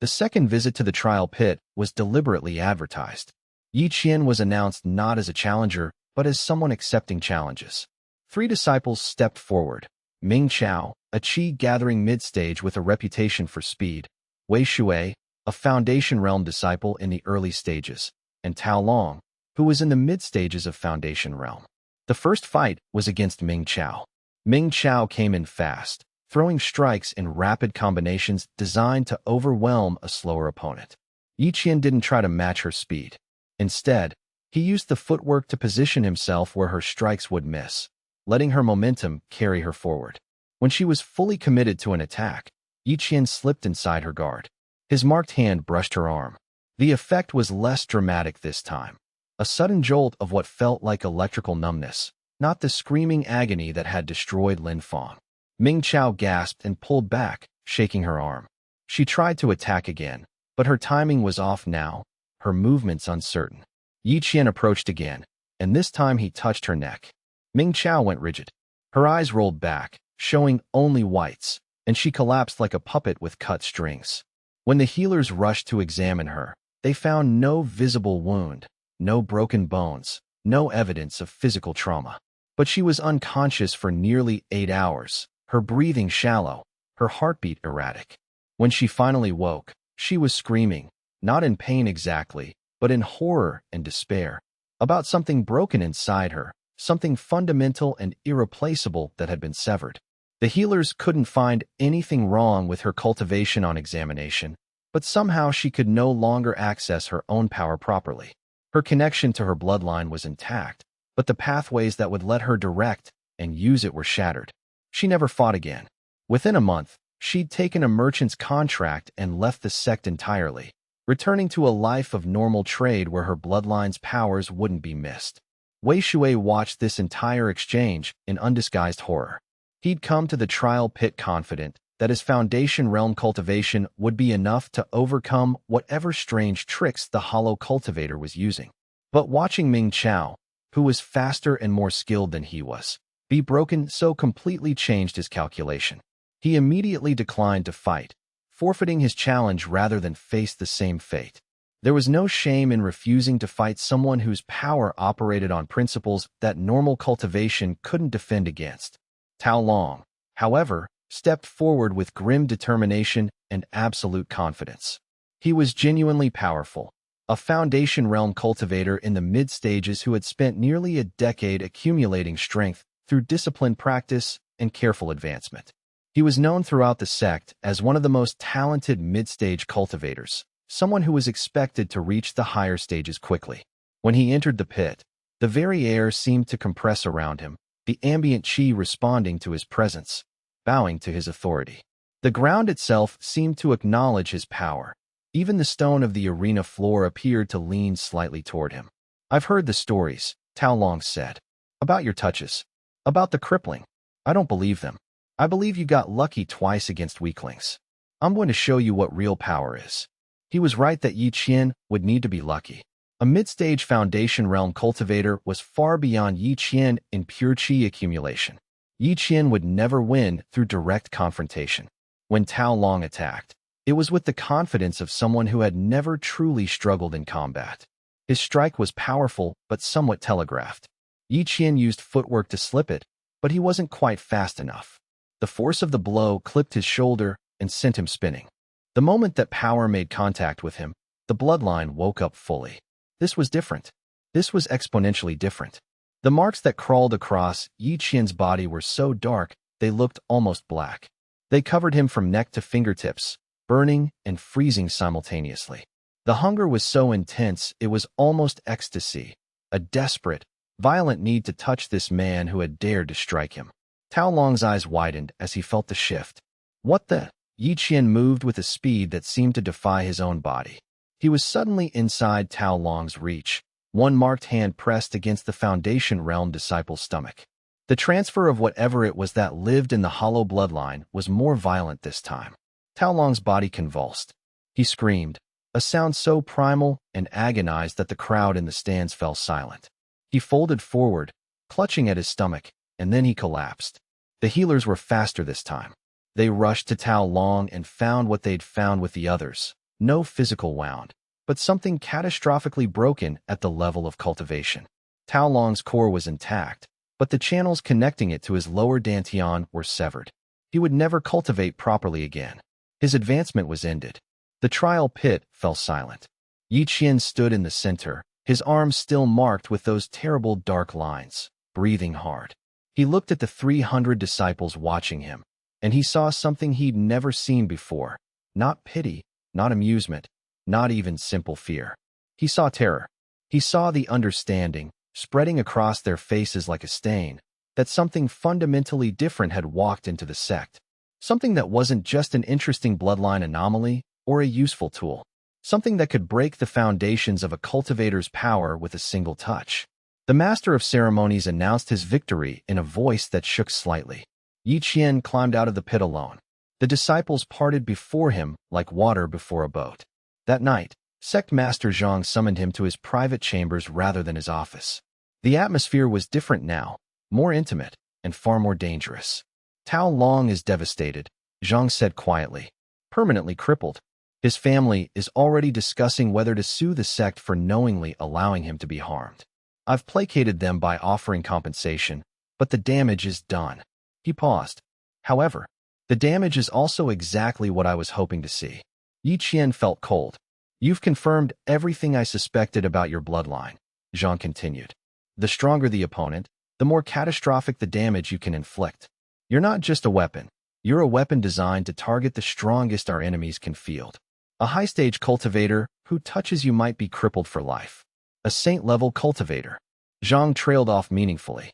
The second visit to the trial pit was deliberately advertised. Yi Qian was announced not as a challenger, but as someone accepting challenges. 3 disciples stepped forward. Ming Chao, a qi gathering mid-stage with a reputation for speed, Wei Shui, a Foundation Realm disciple in the early stages, and Tao Long, who was in the mid-stages of Foundation Realm. The first fight was against Ming Chao. Ming Chao came in fast, throwing strikes in rapid combinations designed to overwhelm a slower opponent. Yi Qian didn't try to match her speed. Instead, he used the footwork to position himself where her strikes would miss, letting her momentum carry her forward. When she was fully committed to an attack, Yi Qian slipped inside her guard. His marked hand brushed her arm. The effect was less dramatic this time. A sudden jolt of what felt like electrical numbness, not the screaming agony that had destroyed Lin Fang. Ming Chao gasped and pulled back, shaking her arm. She tried to attack again, but her timing was off now, her movements uncertain. Yi Qian approached again, and this time he touched her neck. Ming Chao went rigid. Her eyes rolled back, showing only whites, and she collapsed like a puppet with cut strings. When the healers rushed to examine her, they found no visible wound, no broken bones, no evidence of physical trauma. But she was unconscious for nearly 8 hours, her breathing shallow, her heartbeat erratic. When she finally woke, she was screaming, not in pain exactly, but in horror and despair, about something broken inside her, something fundamental and irreplaceable that had been severed. The healers couldn't find anything wrong with her cultivation on examination, but somehow she could no longer access her own power properly. Her connection to her bloodline was intact, but the pathways that would let her direct and use it were shattered. She never fought again. Within a month, she'd taken a merchant's contract and left the sect entirely, returning to a life of normal trade where her bloodline's powers wouldn't be missed. Wei Shui watched this entire exchange in undisguised horror. He'd come to the trial pit confident that his Foundation Realm cultivation would be enough to overcome whatever strange tricks the Hollow Cultivator was using. But watching Ming Chao, who was faster and more skilled than he was, be broken so completely changed his calculation. He immediately declined to fight, forfeiting his challenge rather than face the same fate. There was no shame in refusing to fight someone whose power operated on principles that normal cultivation couldn't defend against. Tao Long, however, stepped forward with grim determination and absolute confidence. He was genuinely powerful, a Foundation Realm cultivator in the mid-stages who had spent nearly a decade accumulating strength through disciplined practice and careful advancement. He was known throughout the sect as one of the most talented mid-stage cultivators, someone who was expected to reach the higher stages quickly. When he entered the pit, the very air seemed to compress around him, the ambient qi responding to his presence, bowing to his authority. The ground itself seemed to acknowledge his power. Even the stone of the arena floor appeared to lean slightly toward him. "I've heard the stories," Tao Long said. "About your touches. About the crippling. I don't believe them. I believe you got lucky twice against weaklings. I'm going to show you what real power is." He was right that Yi Qian would need to be lucky. A mid-stage Foundation Realm cultivator was far beyond Yi Qian in pure qi accumulation. Yi Qian would never win through direct confrontation. When Tao Long attacked, it was with the confidence of someone who had never truly struggled in combat. His strike was powerful but somewhat telegraphed. Yi Qian used footwork to slip it, but he wasn't quite fast enough. The force of the blow clipped his shoulder and sent him spinning. The moment that power made contact with him, the bloodline woke up fully. This was different. This was exponentially different. The marks that crawled across Yi Qian's body were so dark they looked almost black. They covered him from neck to fingertips, burning and freezing simultaneously. The hunger was so intense it was almost ecstasy, a desperate, violent need to touch this man who had dared to strike him. Tao Long's eyes widened as he felt the shift. What the? Yi Qian moved with a speed that seemed to defy his own body. He was suddenly inside Tao Long's reach, one marked hand pressed against the Foundation Realm disciple's stomach. The transfer of whatever it was that lived in the hollow bloodline was more violent this time. Tao Long's body convulsed. He screamed, a sound so primal and agonized that the crowd in the stands fell silent. He folded forward, clutching at his stomach, and then he collapsed. The healers were faster this time. They rushed to Tao Long and found what they'd found with the others. No physical wound, but something catastrophically broken at the level of cultivation. Tao Long's core was intact, but the channels connecting it to his lower dantian were severed. He would never cultivate properly again. His advancement was ended. The trial pit fell silent. Yi Qian stood in the center, his arms still marked with those terrible dark lines, breathing hard. He looked at the 300 disciples watching him, and he saw something he'd never seen before. Not pity, not amusement, not even simple fear. He saw terror. He saw the understanding, spreading across their faces like a stain, that something fundamentally different had walked into the sect. Something that wasn't just an interesting bloodline anomaly or a useful tool. Something that could break the foundations of a cultivator's power with a single touch. The master of ceremonies announced his victory in a voice that shook slightly. Yi Qian climbed out of the pit alone. The disciples parted before him like water before a boat. That night, Sect Master Zhang summoned him to his private chambers rather than his office. The atmosphere was different now, more intimate, and far more dangerous. Tao Long is devastated, Zhang said quietly. Permanently crippled. His family is already discussing whether to sue the sect for knowingly allowing him to be harmed. I've placated them by offering compensation, but the damage is done. He paused. However, the damage is also exactly what I was hoping to see. Yi Qian felt cold. You've confirmed everything I suspected about your bloodline, Zhang continued. The stronger the opponent, the more catastrophic the damage you can inflict. You're not just a weapon. You're a weapon designed to target the strongest our enemies can field. A high-stage cultivator who touches you might be crippled for life. A saint-level cultivator. Zhang trailed off meaningfully.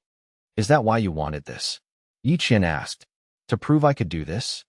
Is that why you wanted this? Yi Qian asked. To prove I could do this?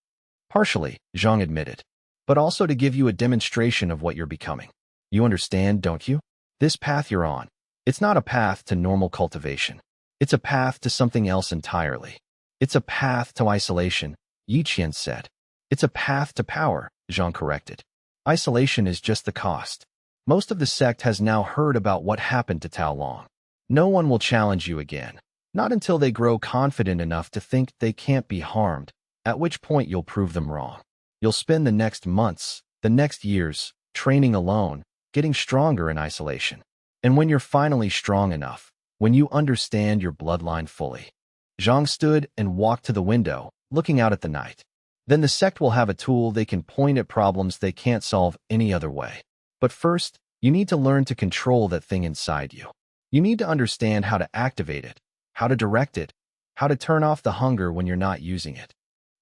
Partially, Zhang admitted. But also to give you a demonstration of what you're becoming. You understand, don't you? This path you're on. It's not a path to normal cultivation. It's a path to something else entirely. It's a path to isolation, Yi Qian said. It's a path to power, Zhang corrected. Isolation is just the cost. Most of the sect has now heard about what happened to Tao Long. No one will challenge you again. Not until they grow confident enough to think they can't be harmed, at which point you'll prove them wrong. You'll spend the next months, the next years, training alone, getting stronger in isolation. And when you're finally strong enough, when you understand your bloodline fully. Zhang stood and walked to the window, looking out at the night. Then the sect will have a tool they can point at problems they can't solve any other way. But first, you need to learn to control that thing inside you. You need to understand how to activate it, how to direct it, how to turn off the hunger when you're not using it.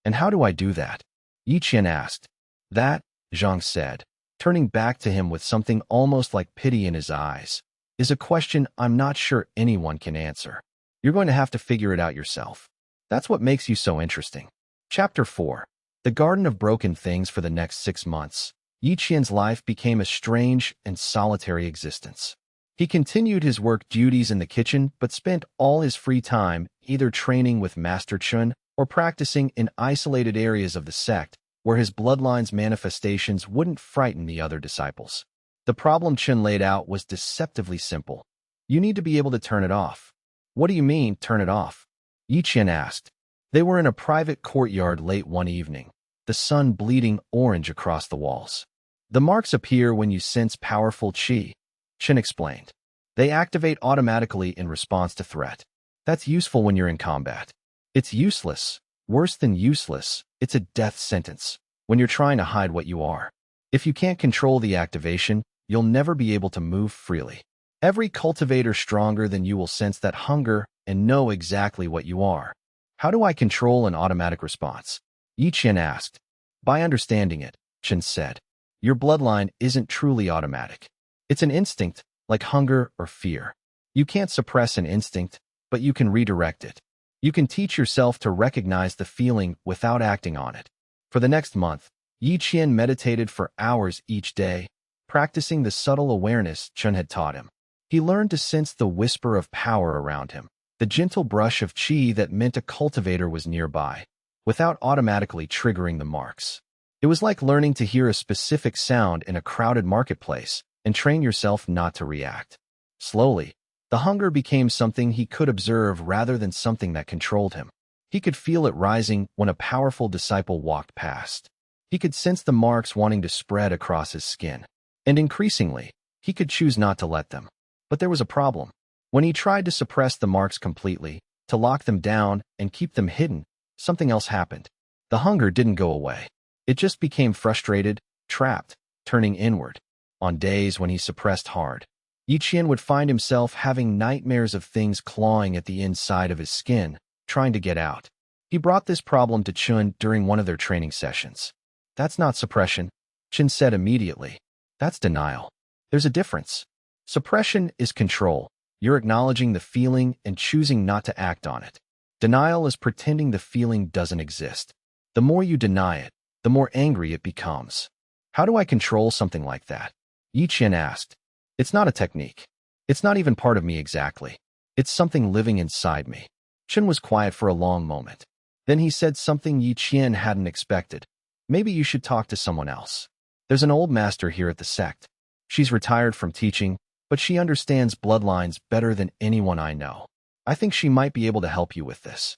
And how do I do that? Yi Qian asked. That, Zhang said, turning back to him with something almost like pity in his eyes, is a question I'm not sure anyone can answer. You're going to have to figure it out yourself. That's what makes you so interesting. Chapter 4. The Garden of Broken Things. For the next 6 months, Yi Qian's life became a strange and solitary existence. He continued his work duties in the kitchen, but spent all his free time either training with Master Chun or practicing in isolated areas of the sect, where his bloodline's manifestations wouldn't frighten the other disciples. The problem Chun laid out was deceptively simple. You need to be able to turn it off. What do you mean, turn it off? Yi Qian asked. They were in a private courtyard late one evening, the sun bleeding orange across the walls. The marks appear when you sense powerful qi, Chen explained. They activate automatically in response to threat. That's useful when you're in combat. It's useless, worse than useless, it's a death sentence, when you're trying to hide what you are. If you can't control the activation, you'll never be able to move freely. Every cultivator stronger than you will sense that hunger and know exactly what you are. How do I control an automatic response? Yi Qian asked. By understanding it, Chen said. Your bloodline isn't truly automatic. It's an instinct, like hunger or fear. You can't suppress an instinct, but you can redirect it. You can teach yourself to recognize the feeling without acting on it. For the next month, Yi Qian meditated for hours each day, practicing the subtle awareness Chen had taught him. He learned to sense the whisper of power around him, the gentle brush of qi that meant a cultivator was nearby, without automatically triggering the marks. It was like learning to hear a specific sound in a crowded marketplace and train yourself not to react. Slowly, the hunger became something he could observe rather than something that controlled him. He could feel it rising when a powerful disciple walked past. He could sense the marks wanting to spread across his skin. And increasingly, he could choose not to let them. But there was a problem. When he tried to suppress the marks completely, to lock them down and keep them hidden, something else happened. The hunger didn't go away. It just became frustrated, trapped, turning inward. On days when he suppressed hard, Yi Qian would find himself having nightmares of things clawing at the inside of his skin, trying to get out. He brought this problem to Chun during one of their training sessions. "That's not suppression," Chun said immediately. "That's denial. There's a difference. Suppression is control. You're acknowledging the feeling and choosing not to act on it. Denial is pretending the feeling doesn't exist. The more you deny it, the more angry it becomes." "How do I control something like that?" Yi Qian asked. "It's not a technique. It's not even part of me exactly. It's something living inside me." Chun was quiet for a long moment. Then he said something Yi Qian hadn't expected. "Maybe you should talk to someone else. There's an old master here at the sect. She's retired from teaching, but she understands bloodlines better than anyone I know. I think she might be able to help you with this."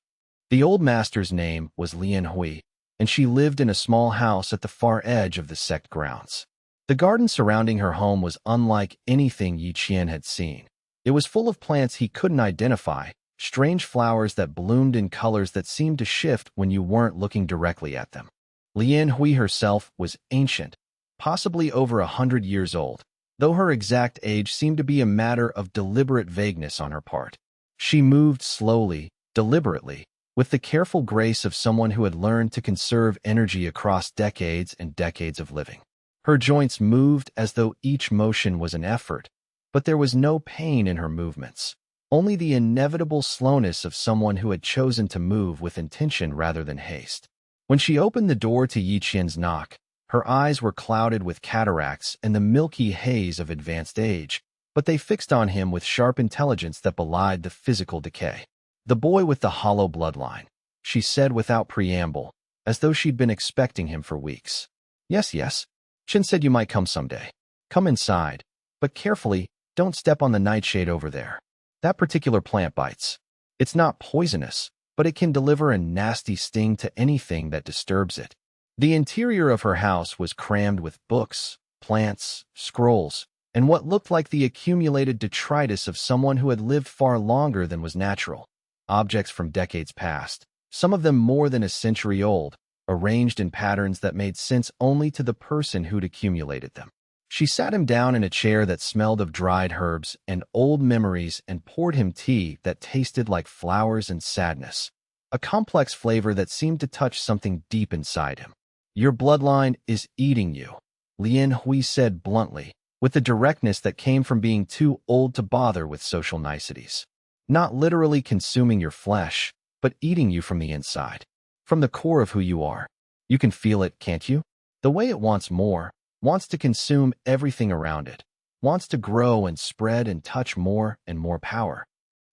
The old master's name was Lian Hui, and she lived in a small house at the far edge of the sect grounds. The garden surrounding her home was unlike anything Yi Qian had seen. It was full of plants he couldn't identify, strange flowers that bloomed in colors that seemed to shift when you weren't looking directly at them. Lian Hui herself was ancient, possibly over 100 years old, though her exact age seemed to be a matter of deliberate vagueness on her part. She moved slowly, deliberately, with the careful grace of someone who had learned to conserve energy across decades and decades of living. Her joints moved as though each motion was an effort, but there was no pain in her movements, only the inevitable slowness of someone who had chosen to move with intention rather than haste. When she opened the door to Yi Qian's knock, her eyes were clouded with cataracts and the milky haze of advanced age, but they fixed on him with sharp intelligence that belied the physical decay. "The boy with the hollow bloodline," she said without preamble, as though she'd been expecting him for weeks. "Yes, yes. Chin said you might come someday. Come inside, but carefully, don't step on the nightshade over there. That particular plant bites. It's not poisonous, but it can deliver a nasty sting to anything that disturbs it." The interior of her house was crammed with books, plants, scrolls, and what looked like the accumulated detritus of someone who had lived far longer than was natural. Objects from decades past, some of them more than a century old, arranged in patterns that made sense only to the person who'd accumulated them. She sat him down in a chair that smelled of dried herbs and old memories and poured him tea that tasted like flowers and sadness, a complex flavor that seemed to touch something deep inside him. "Your bloodline is eating you," Lian Hui said bluntly, with the directness that came from being too old to bother with social niceties. "Not literally consuming your flesh, but eating you from the inside, from the core of who you are. You can feel it, can't you? The way it wants more, wants to consume everything around it, wants to grow and spread and touch more and more power."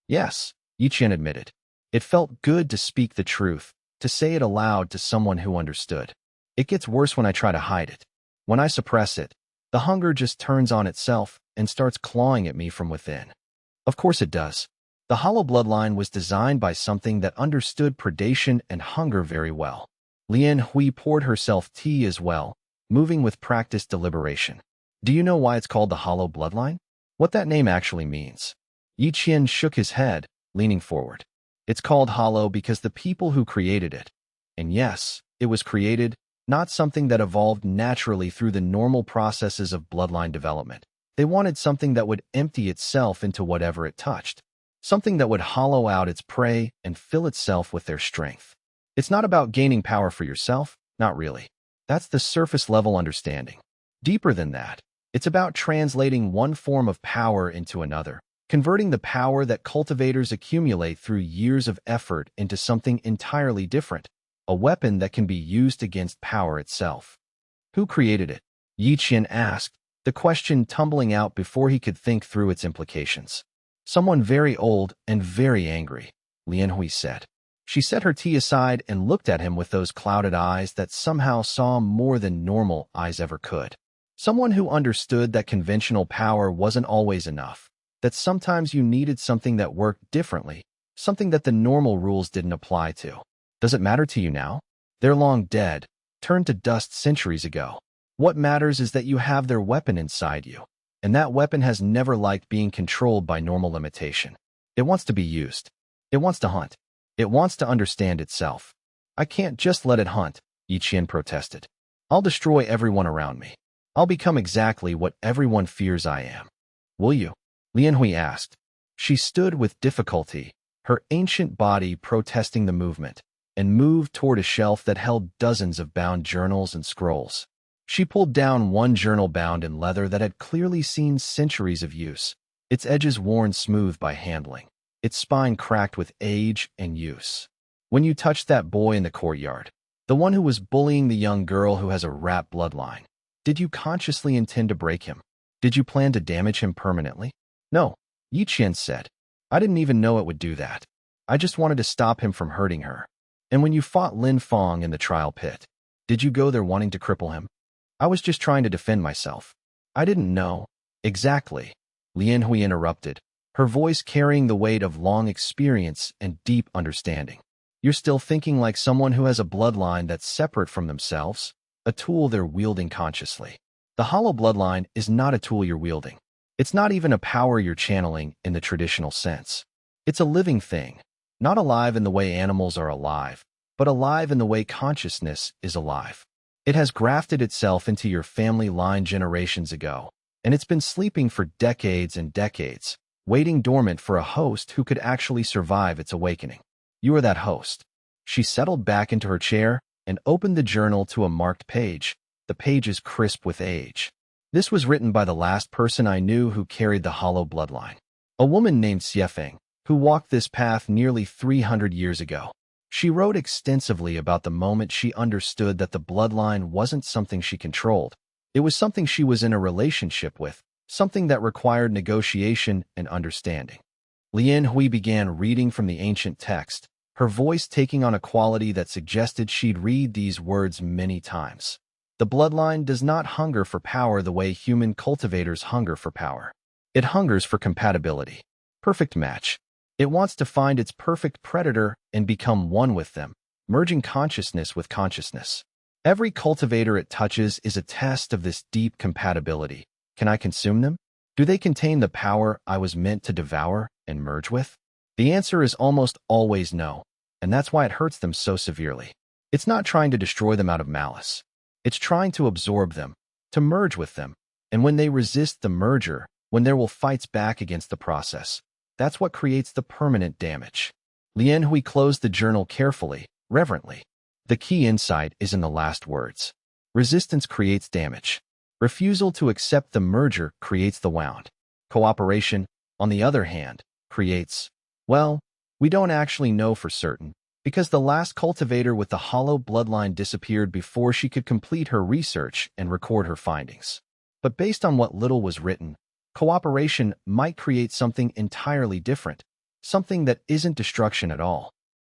"Yes," Yi Qian admitted. It felt good to speak the truth, to say it aloud to someone who understood. "It gets worse when I try to hide it. When I suppress it, the hunger just turns on itself and starts clawing at me from within." "Of course it does." The hollow bloodline was designed by something that understood predation and hunger very well. Lian Hui poured herself tea as well, moving with practiced deliberation. "Do you know why it's called the hollow bloodline? What that name actually means?" Yi Qian shook his head, leaning forward. "It's called hollow because the people who created it, and yes, it was created, not something that evolved naturally through the normal processes of bloodline development. They wanted something that would empty itself into whatever it touched, something that would hollow out its prey and fill itself with their strength. It's not about gaining power for yourself, not really. That's the surface-level understanding. Deeper than that, it's about translating one form of power into another, converting the power that cultivators accumulate through years of effort into something entirely different, a weapon that can be used against power itself." "Who created it?" Yi Qian asked, the question tumbling out before he could think through its implications. "Someone very old and very angry," Lian Hui said. She set her tea aside and looked at him with those clouded eyes that somehow saw more than normal eyes ever could. Someone who understood that conventional power wasn't always enough, that sometimes you needed something that worked differently, something that the normal rules didn't apply to. Does it matter to you now? They're long dead, turned to dust centuries ago. What matters is that you have their weapon inside you, and that weapon has never liked being controlled by normal limitation. It wants to be used. It wants to hunt. It wants to understand itself. I can't just let it hunt, Yi Qian protested. I'll destroy everyone around me. I'll become exactly what everyone fears I am. Will you? Lian Hui asked. She stood with difficulty, her ancient body protesting the movement, and moved toward a shelf that held dozens of bound journals and scrolls. She pulled down one journal bound in leather that had clearly seen centuries of use, its edges worn smooth by handling, its spine cracked with age and use. When you touched that boy in the courtyard, the one who was bullying the young girl who has a rat bloodline, did you consciously intend to break him? Did you plan to damage him permanently? No, Yi Qian said. I didn't even know it would do that. I just wanted to stop him from hurting her. And when you fought Lin Fong in the trial pit, did you go there wanting to cripple him? I was just trying to defend myself. I didn't know. Exactly. Lian Hui interrupted, her voice carrying the weight of long experience and deep understanding. You're still thinking like someone who has a bloodline that's separate from themselves, a tool they're wielding consciously. The hollow bloodline is not a tool you're wielding. It's not even a power you're channeling in the traditional sense. It's a living thing, not alive in the way animals are alive, but alive in the way consciousness is alive. It has grafted itself into your family line generations ago, and it's been sleeping for decades and decades, waiting dormant for a host who could actually survive its awakening. You are that host. She settled back into her chair and opened the journal to a marked page. The page is crisp with age. This was written by the last person I knew who carried the hollow bloodline, a woman named Xiefeng, who walked this path nearly 300 years ago. She wrote extensively about the moment she understood that the bloodline wasn't something she controlled. It was something she was in a relationship with, something that required negotiation and understanding. Lian Hui began reading from the ancient text, her voice taking on a quality that suggested she'd read these words many times. The bloodline does not hunger for power the way human cultivators hunger for power. It hungers for compatibility. Perfect match. It wants to find its perfect predator and become one with them, merging consciousness with consciousness. Every cultivator it touches is a test of this deep compatibility. Can I consume them? Do they contain the power I was meant to devour and merge with? The answer is almost always no, and that's why it hurts them so severely. It's not trying to destroy them out of malice. It's trying to absorb them, to merge with them, and when they resist the merger, when there will fights back against the process, that's what creates the permanent damage. Lian Hui closed the journal carefully, reverently. The key insight is in the last words. Resistance creates damage. Refusal to accept the merger creates the wound. Cooperation, on the other hand, creates, well, we don't actually know for certain, because the last cultivator with the hollow bloodline disappeared before she could complete her research and record her findings. But based on what little was written, cooperation might create something entirely different, something that isn't destruction at all.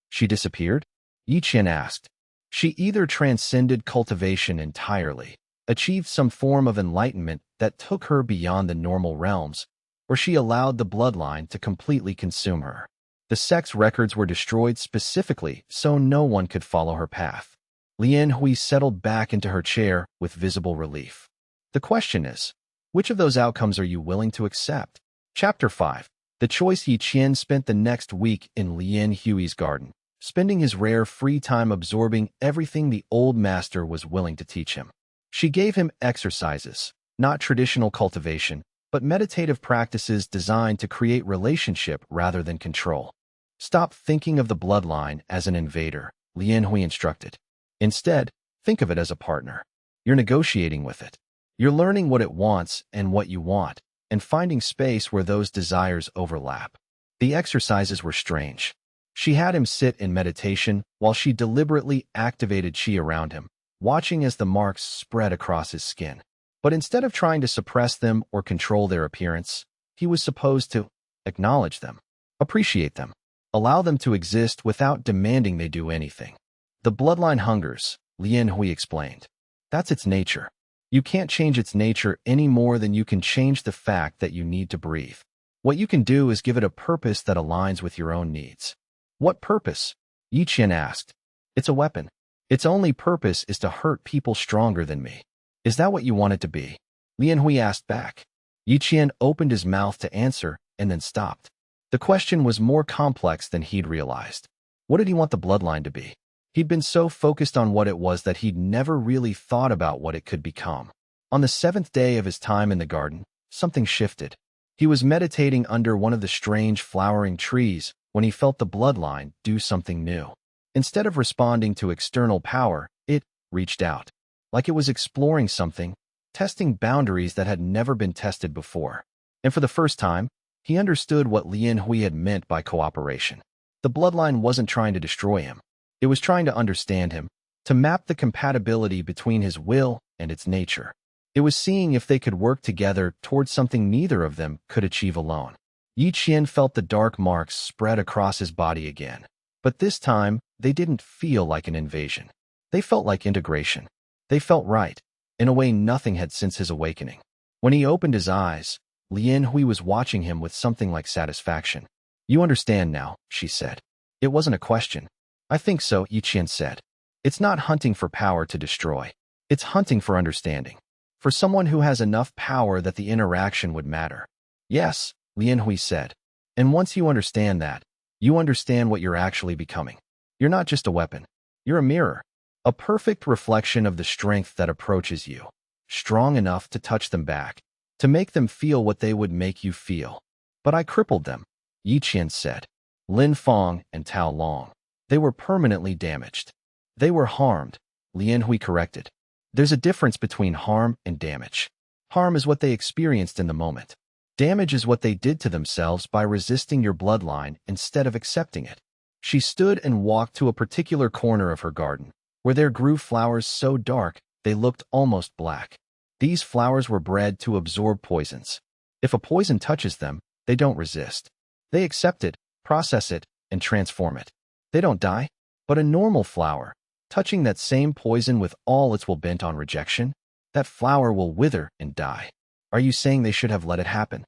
She disappeared? Yi Qian asked. She either transcended cultivation entirely, achieved some form of enlightenment that took her beyond the normal realms, or she allowed the bloodline to completely consume her. The sex records were destroyed specifically so no one could follow her path. Lian Hui settled back into her chair with visible relief. The question is, which of those outcomes are you willing to accept? Chapter 5. The choice. Yi Qian spent the next week in Lian Hui's garden, spending his rare free time absorbing everything the old master was willing to teach him. She gave him exercises, not traditional cultivation, but meditative practices designed to create relationship rather than control. Stop thinking of the bloodline as an invader, Lian Hui instructed. Instead, think of it as a partner. You're negotiating with it. You're learning what it wants and what you want, and finding space where those desires overlap. The exercises were strange. She had him sit in meditation while she deliberately activated qi around him, watching as the marks spread across his skin. But instead of trying to suppress them or control their appearance, he was supposed to acknowledge them, appreciate them, allow them to exist without demanding they do anything. The bloodline hungers, Lian Hui explained. That's its nature. You can't change its nature any more than you can change the fact that you need to breathe. What you can do is give it a purpose that aligns with your own needs. What purpose? Yi Qian asked. It's a weapon. Its only purpose is to hurt people stronger than me. Is that what you want it to be? Lian Hui asked back. Yi Qian opened his mouth to answer and then stopped. The question was more complex than he'd realized. What did he want the bloodline to be? He'd been so focused on what it was that he'd never really thought about what it could become. On the 7th day of his time in the garden, something shifted. He was meditating under one of the strange flowering trees when he felt the bloodline do something new. Instead of responding to external power, it reached out. Like it was exploring something, testing boundaries that had never been tested before. And for the first time, he understood what Lian Hui had meant by cooperation. The bloodline wasn't trying to destroy him. It was trying to understand him, to map the compatibility between his will and its nature. It was seeing if they could work together towards something neither of them could achieve alone. Yi Qian felt the dark marks spread across his body again. But this time, they didn't feel like an invasion. They felt like integration. They felt right, in a way nothing had since his awakening. When he opened his eyes, Lian Hui was watching him with something like satisfaction. You understand now, she said. It wasn't a question. I think so, Yi Qian said. It's not hunting for power to destroy. It's hunting for understanding. For someone who has enough power that the interaction would matter. Yes, Lian Hui said. And once you understand that, you understand what you're actually becoming. You're not just a weapon. You're a mirror. A perfect reflection of the strength that approaches you. Strong enough to touch them back. To make them feel what they would make you feel. But I crippled them, Yi Qian said. Lin Feng and Tao Long. They were permanently damaged. They were harmed, Lian Hui corrected. There's a difference between harm and damage. Harm is what they experienced in the moment. Damage is what they did to themselves by resisting your bloodline instead of accepting it. She stood and walked to a particular corner of her garden, where there grew flowers so dark they looked almost black. These flowers were bred to absorb poisons. If a poison touches them, they don't resist. They accept it, process it, and transform it. They don't die, but a normal flower, touching that same poison with all its will bent on rejection, that flower will wither and die. Are you saying they should have let it happen?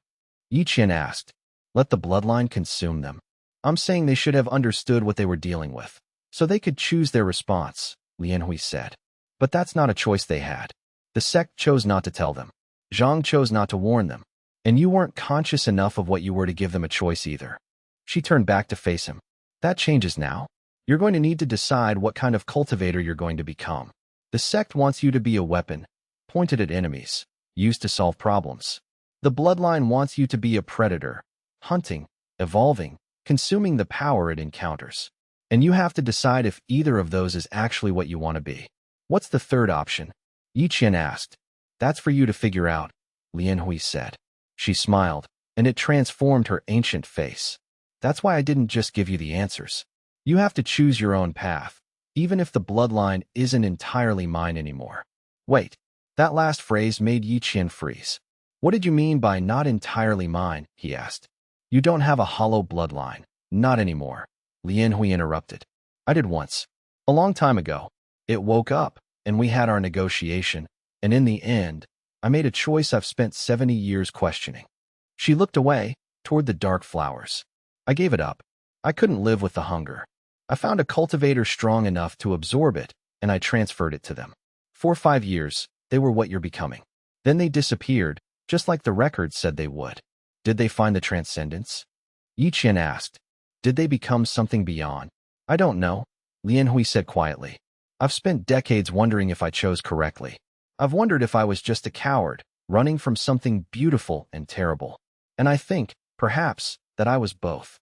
Yi Qian asked. Let the bloodline consume them. I'm saying they should have understood what they were dealing with, so they could choose their response, Lian Hui said. But that's not a choice they had. The sect chose not to tell them. Zhang chose not to warn them. And you weren't conscious enough of what you were to give them a choice either. She turned back to face him. That changes now. You're going to need to decide what kind of cultivator you're going to become. The sect wants you to be a weapon, pointed at enemies, used to solve problems. The bloodline wants you to be a predator, hunting, evolving, consuming the power it encounters. And you have to decide if either of those is actually what you want to be. What's the third option? Yi Qian asked. That's for you to figure out, Lian Hui said. She smiled, and it transformed her ancient face. That's why I didn't just give you the answers. You have to choose your own path, even if the bloodline isn't entirely mine anymore. Wait, that last phrase made Yi Qian freeze. What did you mean by not entirely mine? He asked. You don't have a hollow bloodline. Not anymore. Lian Hui interrupted. I did once. A long time ago. It woke up, and we had our negotiation, and in the end, I made a choice I've spent 70 years questioning. She looked away, toward the dark flowers. I gave it up. I couldn't live with the hunger. I found a cultivator strong enough to absorb it, and I transferred it to them. 4 or 5 years, they were what you're becoming. Then they disappeared, just like the records said they would. Did they find the transcendence? Yi Qian asked. Did they become something beyond? I don't know, Lian Hui said quietly. I've spent decades wondering if I chose correctly. I've wondered if I was just a coward, running from something beautiful and terrible. And I think, perhaps, that I was both.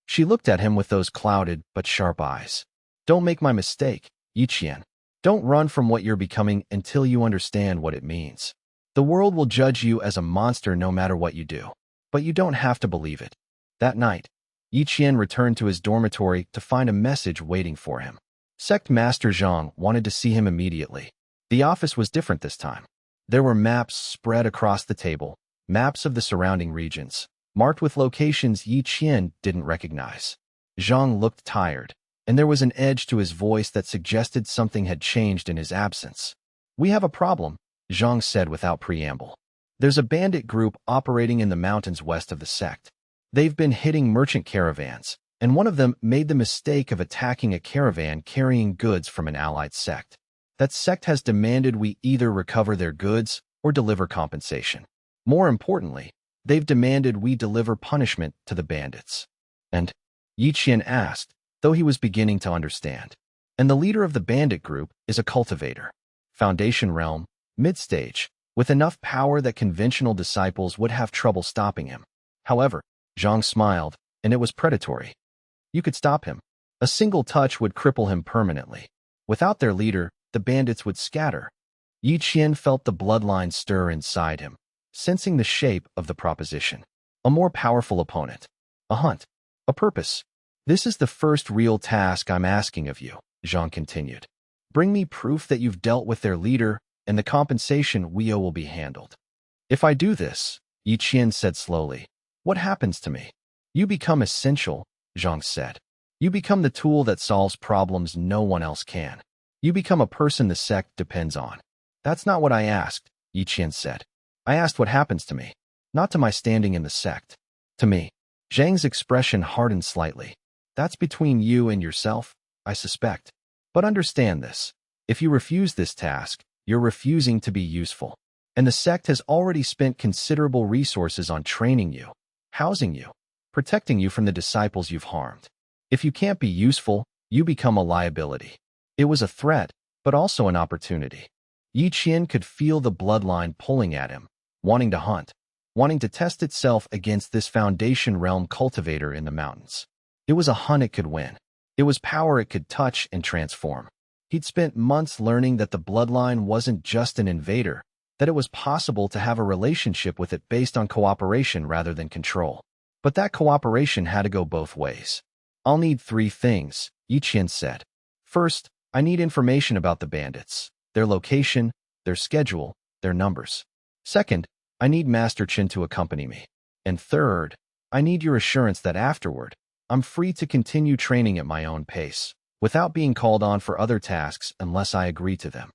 She looked at him with those clouded but sharp eyes. Don't make my mistake, Yi Qian. Don't run from what you're becoming until you understand what it means. The world will judge you as a monster no matter what you do. But you don't have to believe it. That night, Yi Qian returned to his dormitory to find a message waiting for him. Sect Master Zhang wanted to see him immediately. The office was different this time. There were maps spread across the table, maps of the surrounding regions, marked with locations Yi Qian didn't recognize. Zhang looked tired, and there was an edge to his voice that suggested something had changed in his absence. We have a problem, Zhang said without preamble. There's a bandit group operating in the mountains west of the sect. They've been hitting merchant caravans, and one of them made the mistake of attacking a caravan carrying goods from an allied sect. That sect has demanded we either recover their goods or deliver compensation. More importantly, they've demanded we deliver punishment to the bandits. And Yi Qian asked, though he was beginning to understand. And the leader of the bandit group is a cultivator. Foundation realm, mid-stage, with enough power that conventional disciples would have trouble stopping him. However, Zhang smiled, and it was predatory. You could stop him. A single touch would cripple him permanently. Without their leader, the bandits would scatter. Yi Qian felt the bloodline stir inside him, sensing the shape of the proposition. A more powerful opponent. A hunt. A purpose. This is the first real task I'm asking of you, Zhang continued. Bring me proof that you've dealt with their leader, and the compensation we owe will be handled. If I do this, Yi Qian said slowly, what happens to me? You become essential, Zhang said. You become the tool that solves problems no one else can. You become a person the sect depends on. That's not what I asked, Yi Qian said. I asked what happens to me, not to my standing in the sect. To me. Zhang's expression hardened slightly. That's between you and yourself, I suspect. But understand this. If you refuse this task, you're refusing to be useful. And the sect has already spent considerable resources on training you, housing you, protecting you from the disciples you've harmed. If you can't be useful, you become a liability. It was a threat, but also an opportunity. Yi Qian could feel the bloodline pulling at him, wanting to hunt, wanting to test itself against this foundation realm cultivator in the mountains. It was a hunt it could win. It was power it could touch and transform. He'd spent months learning that the bloodline wasn't just an invader, that it was possible to have a relationship with it based on cooperation rather than control. But that cooperation had to go both ways. I'll need 3 things, Yi Qian said. First, I need information about the bandits, their location, their schedule, their numbers. Second, I need Master Qin to accompany me. And third, I need your assurance that afterward, I'm free to continue training at my own pace, without being called on for other tasks unless I agree to them.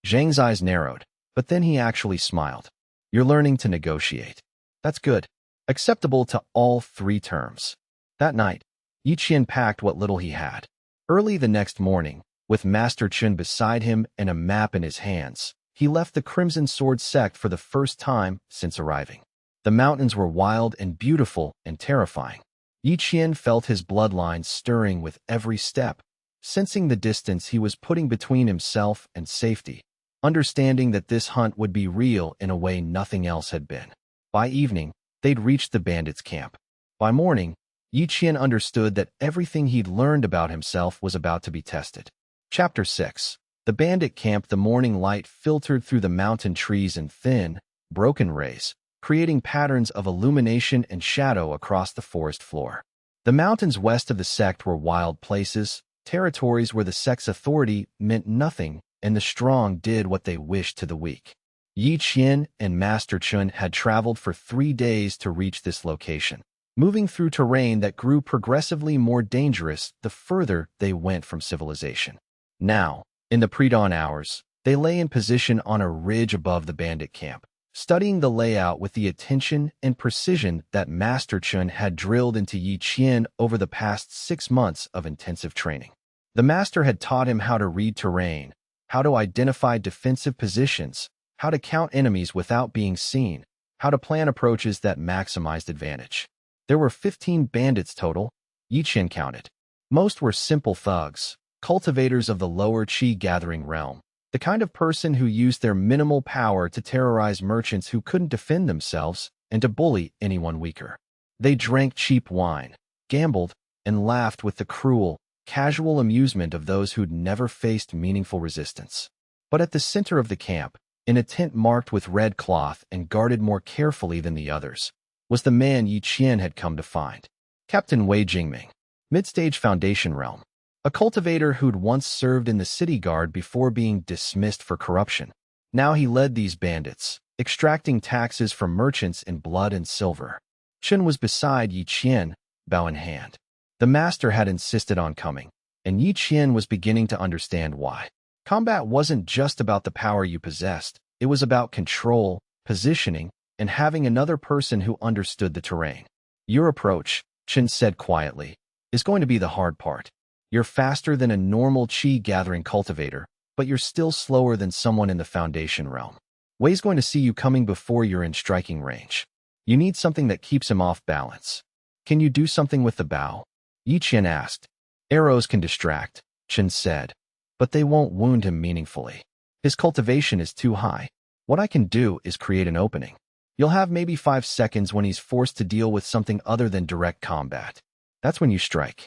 Zhang's eyes narrowed, but then he actually smiled. You're learning to negotiate. That's good. Acceptable to all 3 terms. That night, Yi Qian packed what little he had. Early the next morning, with Master Qin beside him and a map in his hands, he left the Crimson Sword sect for the first time since arriving. The mountains were wild and beautiful and terrifying. Yi Qian felt his bloodline stirring with every step, sensing the distance he was putting between himself and safety, understanding that this hunt would be real in a way nothing else had been. By evening, they'd reached the bandits' camp. By morning, Yi Qian understood that everything he'd learned about himself was about to be tested. Chapter 6. The bandit camp. The morning light filtered through the mountain trees in thin, broken rays, creating patterns of illumination and shadow across the forest floor. The mountains west of the sect were wild places, territories where the sect's authority meant nothing and the strong did what they wished to the weak. Yi Qian and Master Qin had traveled for 3 days to reach this location, moving through terrain that grew progressively more dangerous the further they went from civilization. Now, in the pre-dawn hours, they lay in position on a ridge above the bandit camp, studying the layout with the attention and precision that Master Qin had drilled into Yi Qian over the past 6 months of intensive training. The master had taught him how to read terrain, how to identify defensive positions, how to count enemies without being seen, how to plan approaches that maximized advantage. There were 15 bandits total, Yi Qian counted. Most were simple thugs, cultivators of the lower Qi gathering realm, the kind of person who used their minimal power to terrorize merchants who couldn't defend themselves and to bully anyone weaker. They drank cheap wine, gambled, and laughed with the cruel, casual amusement of those who'd never faced meaningful resistance. But at the center of the camp, in a tent marked with red cloth and guarded more carefully than the others, was the man Yi Qian had come to find. Captain Wei Jingming, mid-stage Foundation realm, a cultivator who'd once served in the city guard before being dismissed for corruption. Now he led these bandits, extracting taxes from merchants in blood and silver. Qin was beside Yi Qian, bow in hand. The master had insisted on coming, and Yi Qian was beginning to understand why. Combat wasn't just about the power you possessed, it was about control, positioning, and having another person who understood the terrain. Your approach, Qin said quietly, is going to be the hard part. You're faster than a normal chi-gathering cultivator, but you're still slower than someone in the foundation realm. Wei's going to see you coming before you're in striking range. You need something that keeps him off balance. Can you do something with the bow? Yi Qian asked. Arrows can distract, Chen said, but they won't wound him meaningfully. His cultivation is too high. What I can do is create an opening. You'll have maybe 5 seconds when he's forced to deal with something other than direct combat. That's when you strike.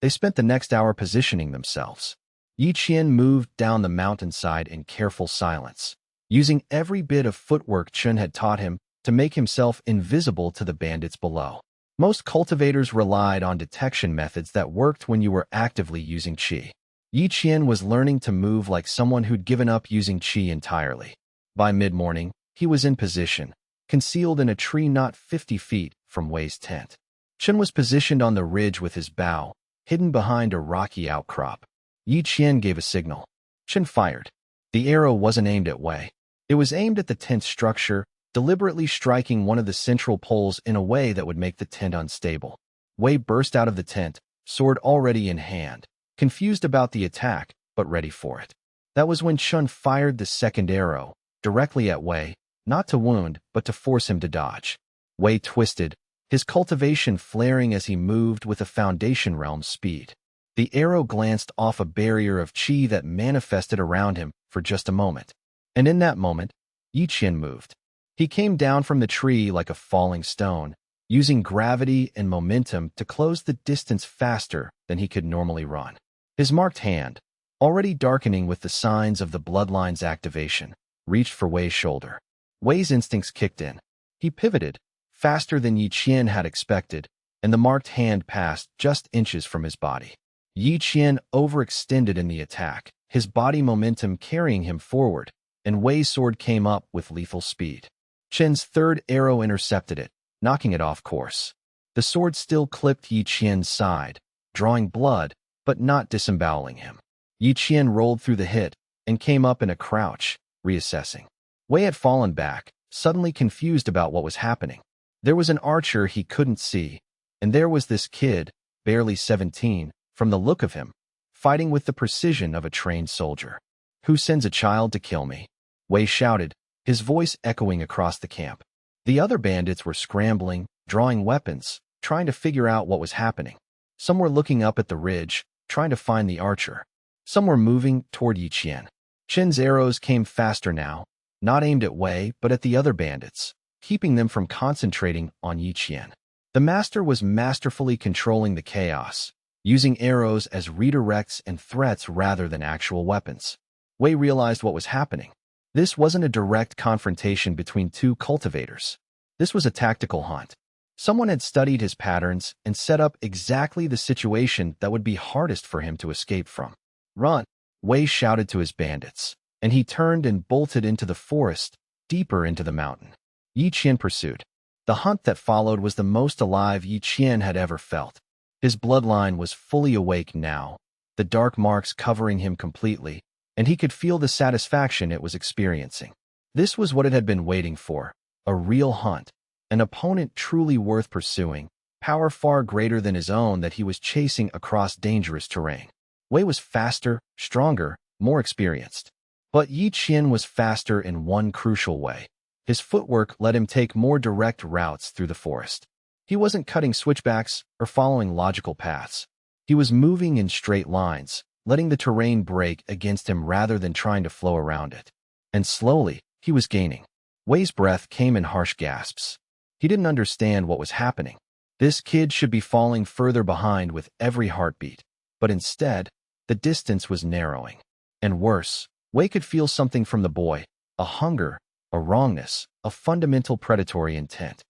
They spent the next hour positioning themselves. Yi Qian moved down the mountainside in careful silence, using every bit of footwork Chen had taught him to make himself invisible to the bandits below. Most cultivators relied on detection methods that worked when you were actively using qi. Yi Qian was learning to move like someone who'd given up using qi entirely. By mid-morning, he was in position, concealed in a tree not 50 feet from Wei's tent. Chen was positioned on the ridge with his bow, hidden behind a rocky outcrop. Yi Qian gave a signal. Chen fired. The arrow wasn't aimed at Wei. It was aimed at the tent structure, deliberately striking one of the central poles in a way that would make the tent unstable. Wei burst out of the tent, sword already in hand, confused about the attack, but ready for it. That was when Chen fired the second arrow, directly at Wei, not to wound, but to force him to dodge. Wei twisted, his cultivation flaring as he moved with a foundation realm speed. The arrow glanced off a barrier of qi that manifested around him for just a moment. And in that moment, Yi Qian moved. He came down from the tree like a falling stone, using gravity and momentum to close the distance faster than he could normally run. His marked hand, already darkening with the signs of the Bloodline's activation, reached for Wei's shoulder. Wei's instincts kicked in. He pivoted, faster than Yi Qian had expected, and the marked hand passed just inches from his body. Yi Qian overextended in the attack, his body momentum carrying him forward, and Wei's sword came up with lethal speed. Chen's third arrow intercepted it, knocking it off course. The sword still clipped Yi Qian's side, drawing blood, but not disemboweling him. Yi Qian rolled through the hit and came up in a crouch, reassessing. Wei had fallen back, suddenly confused about what was happening. There was an archer he couldn't see, and there was this kid, barely 17, from the look of him, fighting with the precision of a trained soldier. Who sends a child to kill me? Wei shouted, his voice echoing across the camp. The other bandits were scrambling, drawing weapons, trying to figure out what was happening. Some were looking up at the ridge, trying to find the archer. Some were moving toward Yi Qian. Chen's arrows came faster now, not aimed at Wei, but at the other bandits, keeping them from concentrating on Yi Qian. The master was masterfully controlling the chaos, using arrows as redirects and threats rather than actual weapons. Wei realized what was happening. This wasn't a direct confrontation between two cultivators. This was a tactical hunt. Someone had studied his patterns and set up exactly the situation that would be hardest for him to escape from. Run! Wei shouted to his bandits, and he turned and bolted into the forest, deeper into the mountain. Yi Qian pursued. The hunt that followed was the most alive Yi Qian had ever felt. His bloodline was fully awake now, the dark marks covering him completely, and he could feel the satisfaction it was experiencing. This was what it had been waiting for, a real hunt, an opponent truly worth pursuing, power far greater than his own that he was chasing across dangerous terrain. Wei was faster, stronger, more experienced. But Yi Qian was faster in one crucial way. His footwork let him take more direct routes through the forest. He wasn't cutting switchbacks or following logical paths. He was moving in straight lines, letting the terrain break against him rather than trying to flow around it. And slowly, he was gaining. Wei's breath came in harsh gasps. He didn't understand what was happening. This kid should be falling further behind with every heartbeat. But instead, the distance was narrowing. And worse, Wei could feel something from the boy, a hunger, a wrongness, a fundamental predatory intent.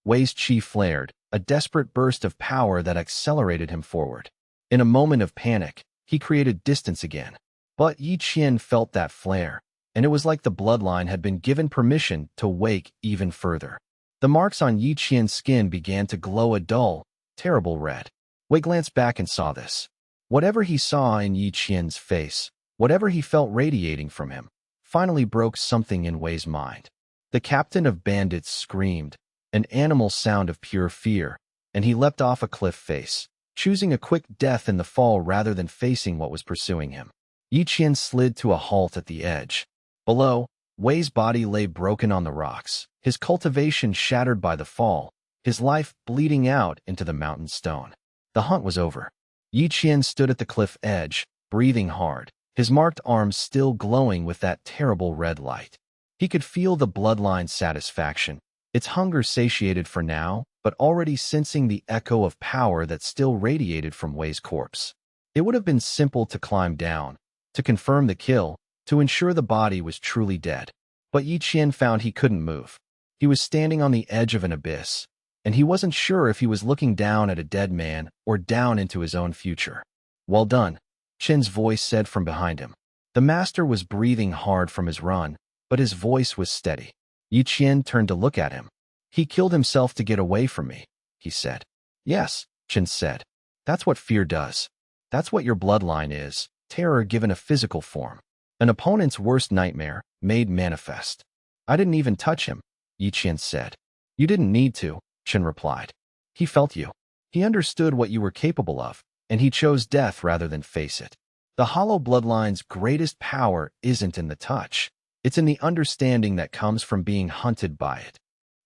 Wei's chi flared, a desperate burst of power that accelerated him forward. In a moment of panic, he created distance again. But Yi Qian felt that flare, and it was like the bloodline had been given permission to wake even further. The marks on Yi Qian's skin began to glow a dull, terrible red. Wei glanced back and saw this. Whatever he saw in Yi Qian's face, whatever he felt radiating from him, finally broke something in Wei's mind. The captain of bandits screamed, an animal sound of pure fear, and he leapt off a cliff face, choosing a quick death in the fall rather than facing what was pursuing him. Yi Qian slid to a halt at the edge. Below, Wei's body lay broken on the rocks, his cultivation shattered by the fall, his life bleeding out into the mountain stone. The hunt was over. Yi Qian stood at the cliff edge, breathing hard, his marked arms still glowing with that terrible red light. He could feel the bloodline's satisfaction, its hunger satiated for now, but already sensing the echo of power that still radiated from Wei's corpse. It would have been simple to climb down, to confirm the kill, to ensure the body was truly dead. But Yi Qian found he couldn't move. He was standing on the edge of an abyss, and he wasn't sure if he was looking down at a dead man or down into his own future. "Well done," Qin's voice said from behind him. The master was breathing hard from his run, but his voice was steady. Yi Qian turned to look at him. "He killed himself to get away from me," he said. "Yes," Qin said. "That's what fear does. That's what your bloodline is, terror given a physical form. An opponent's worst nightmare, made manifest." "I didn't even touch him," Yi Qian said. "You didn't need to," Qin replied. "He felt you. He understood what you were capable of, and he chose death rather than face it. The hollow bloodline's greatest power isn't in the touch. It's in the understanding that comes from being hunted by it."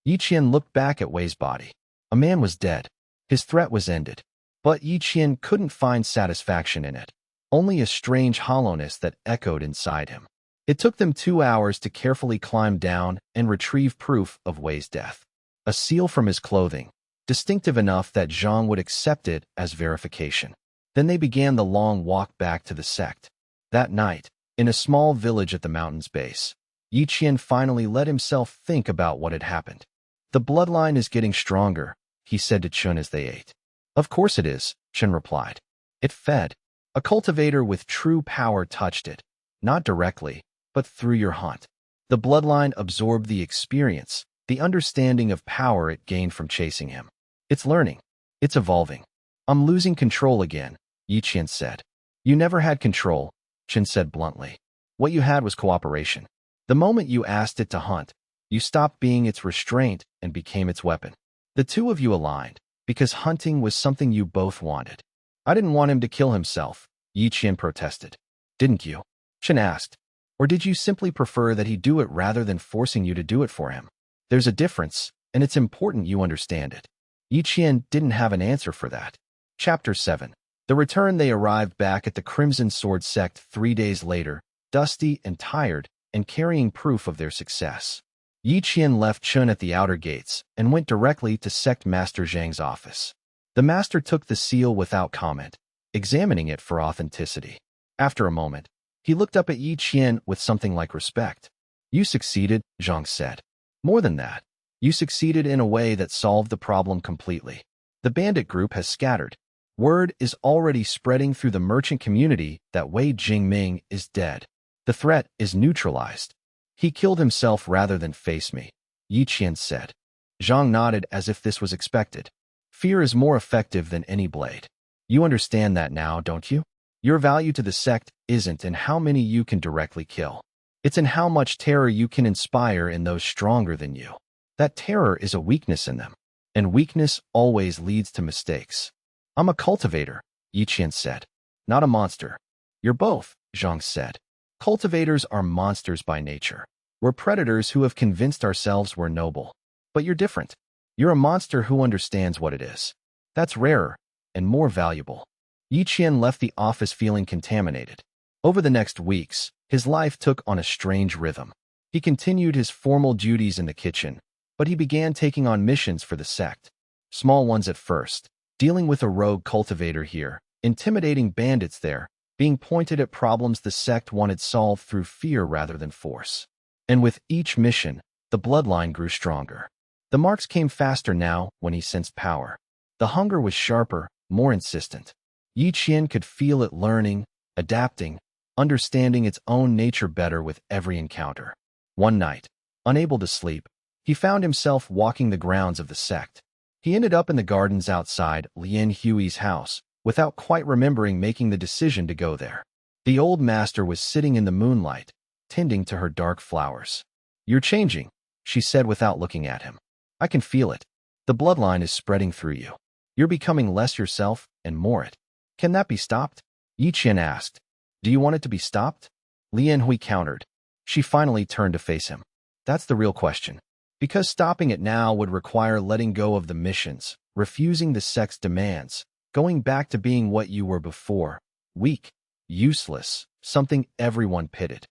Yi Qian looked back at Wei's body. A man was dead. His threat was ended. But Yi Qian couldn't find satisfaction in it, only a strange hollowness that echoed inside him. It took them 2 hours to carefully climb down and retrieve proof of Wei's death. A seal from his clothing, distinctive enough that Zhang would accept it as verification. Then they began the long walk back to the sect. That night, in a small village at the mountain's base, Yi Qian finally let himself think about what had happened. "The bloodline is getting stronger," he said to Chun as they ate. "Of course it is," Chun replied. "It fed. A cultivator with true power touched it, not directly, but through your hunt. The bloodline absorbed the experience, the understanding of power it gained from chasing him. It's learning. It's evolving. I'm losing control again," Yi Qian said. "You never had control," Qin said bluntly. "What you had was cooperation. The moment you asked it to hunt, you stopped being its restraint and became its weapon. The two of you aligned, because hunting was something you both wanted." "I didn't want him to kill himself," Yi Qian protested. "Didn't you?" Qin asked. "Or did you simply prefer that he do it rather than forcing you to do it for him? There's a difference, and it's important you understand it." Yi Qian didn't have an answer for that. Chapter 7. The return. They arrived back at the Crimson Sword sect 3 days later, dusty and tired, and carrying proof of their success. Yi Qian left Chun at the outer gates and went directly to Sect Master Zhang's office. The master took the seal without comment, examining it for authenticity. After a moment, he looked up at Yi Qian with something like respect. "You succeeded," Zhang said. "More than that, you succeeded in a way that solved the problem completely. The bandit group has scattered. Word is already spreading through the merchant community that Wei Jingming is dead. The threat is neutralized. He killed himself rather than face me," Yi Qian said. Zhang nodded as if this was expected. "Fear is more effective than any blade. You understand that now, don't you? Your value to the sect isn't in how many you can directly kill. It's in how much terror you can inspire in those stronger than you. That terror is a weakness in them, and weakness always leads to mistakes." "I'm a cultivator," Yi Qian said. "Not a monster." "You're both," Zhang said. "Cultivators are monsters by nature. We're predators who have convinced ourselves we're noble. But you're different. You're a monster who understands what it is. That's rarer and more valuable." Yi Qian left the office feeling contaminated. Over the next weeks, his life took on a strange rhythm. He continued his formal duties in the kitchen, but he began taking on missions for the sect. Small ones at first, dealing with a rogue cultivator here, intimidating bandits there, being pointed at problems the sect wanted solved through fear rather than force. And with each mission, the bloodline grew stronger. The marks came faster now when he sensed power. The hunger was sharper, more insistent. Yi Qian could feel it learning, adapting, understanding its own nature better with every encounter. One night, unable to sleep, he found himself walking the grounds of the sect. He ended up in the gardens outside Lien Hui's house, without quite remembering making the decision to go there. The old master was sitting in the moonlight, tending to her dark flowers. "You're changing," she said without looking at him. "I can feel it. The bloodline is spreading through you." You're becoming less yourself and more it. Can that be stopped? Yi Qian asked. Do you want it to be stopped? Lian Hui countered. She finally turned to face him. That's the real question. Because stopping it now would require letting go of the missions, refusing the sect's demands, going back to being what you were before, weak, useless, something everyone pitied.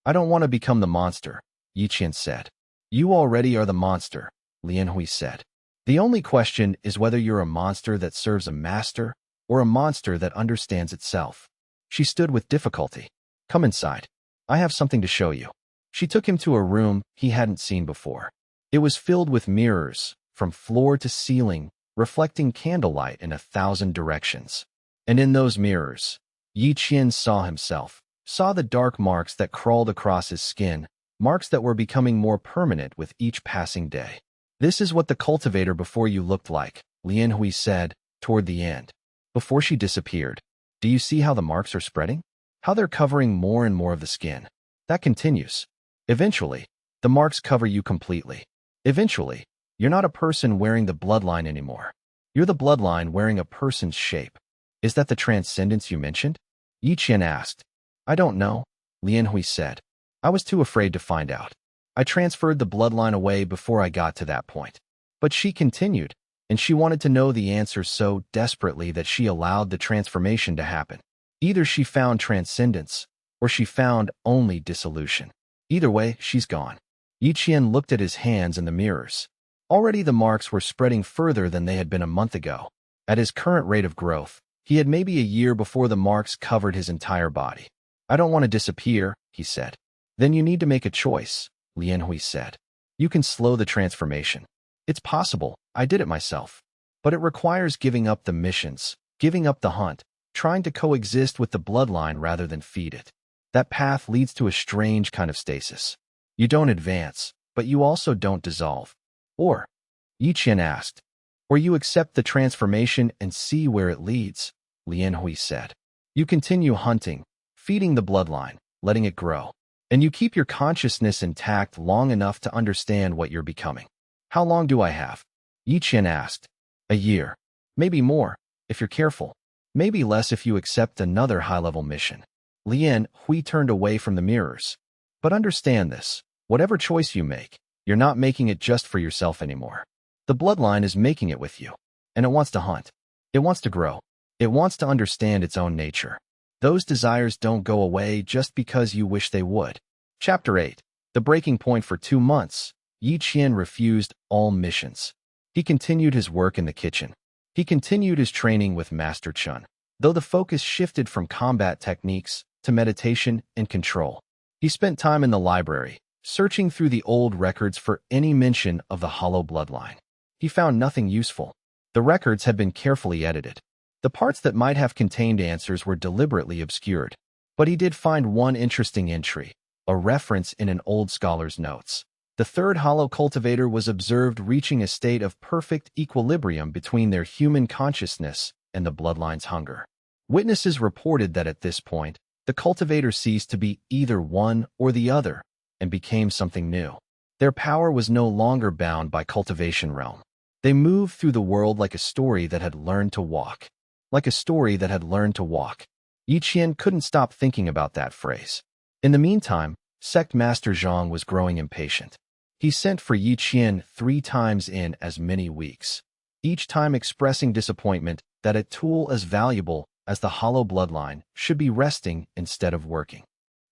I don't want to become the monster, Yi Qian said. You already are the monster, Lian Hui said. The only question is whether you're a monster that serves a master or a monster that understands itself. She stood with difficulty. Come inside. I have something to show you. She took him to a room he hadn't seen before. It was filled with mirrors, from floor to ceiling, reflecting candlelight in 1,000 directions. And in those mirrors, Yi Qian saw himself, saw the dark marks that crawled across his skin, marks that were becoming more permanent with each passing day. This is what the cultivator before you looked like, Lian Hui said, toward the end. Before she disappeared, do you see how the marks are spreading? How they're covering more and more of the skin? That continues. Eventually, the marks cover you completely. Eventually, you're not a person wearing the bloodline anymore. You're the bloodline wearing a person's shape. Is that the transcendence you mentioned? Yi Qian asked. I don't know, Lian Hui said. I was too afraid to find out. I transferred the bloodline away before I got to that point. But she continued, and she wanted to know the answer so desperately that she allowed the transformation to happen. Either she found transcendence, or she found only dissolution. Either way, she's gone. Yi Qian looked at his hands in the mirrors. Already the marks were spreading further than they had been a month ago. At his current rate of growth, he had maybe a year before the marks covered his entire body. I don't want to disappear, he said. Then you need to make a choice, Lian Hui said. You can slow the transformation. It's possible, I did it myself. But it requires giving up the missions, giving up the hunt, trying to coexist with the bloodline rather than feed it. That path leads to a strange kind of stasis. You don't advance, but you also don't dissolve. Or, Yi Qian asked, or you accept the transformation and see where it leads, Lian Hui said. You continue hunting, feeding the bloodline, letting it grow. And you keep your consciousness intact long enough to understand what you're becoming. How long do I have? Yi Qian asked. A year. Maybe more, if you're careful. Maybe less if you accept another high-level mission. Lian Hui turned away from the mirrors. But understand this. Whatever choice you make, you're not making it just for yourself anymore. The bloodline is making it with you. And it wants to hunt. It wants to grow. It wants to understand its own nature. Those desires don't go away just because you wish they would. Chapter 8. The breaking point for 2 months. Yi Qian refused all missions. He continued his work in the kitchen. He continued his training with Master Chun, though the focus shifted from combat techniques to meditation and control. He spent time in the library, searching through the old records for any mention of the hollow bloodline. He found nothing useful. The records had been carefully edited. The parts that might have contained answers were deliberately obscured. But he did find one interesting entry, a reference in an old scholar's notes. The third hollow cultivator was observed reaching a state of perfect equilibrium between their human consciousness and the bloodline's hunger. Witnesses reported that at this point, the cultivator ceased to be either one or the other and became something new. Their power was no longer bound by cultivation realm. They moved through the world like a story that had learned to walk. Like a story that had learned to walk. Yi Qian couldn't stop thinking about that phrase. In the meantime, Sect Master Zhang was growing impatient. He sent for Yi Qian 3 times in as many weeks, each time expressing disappointment that a tool as valuable as the hollow bloodline should be resting instead of working.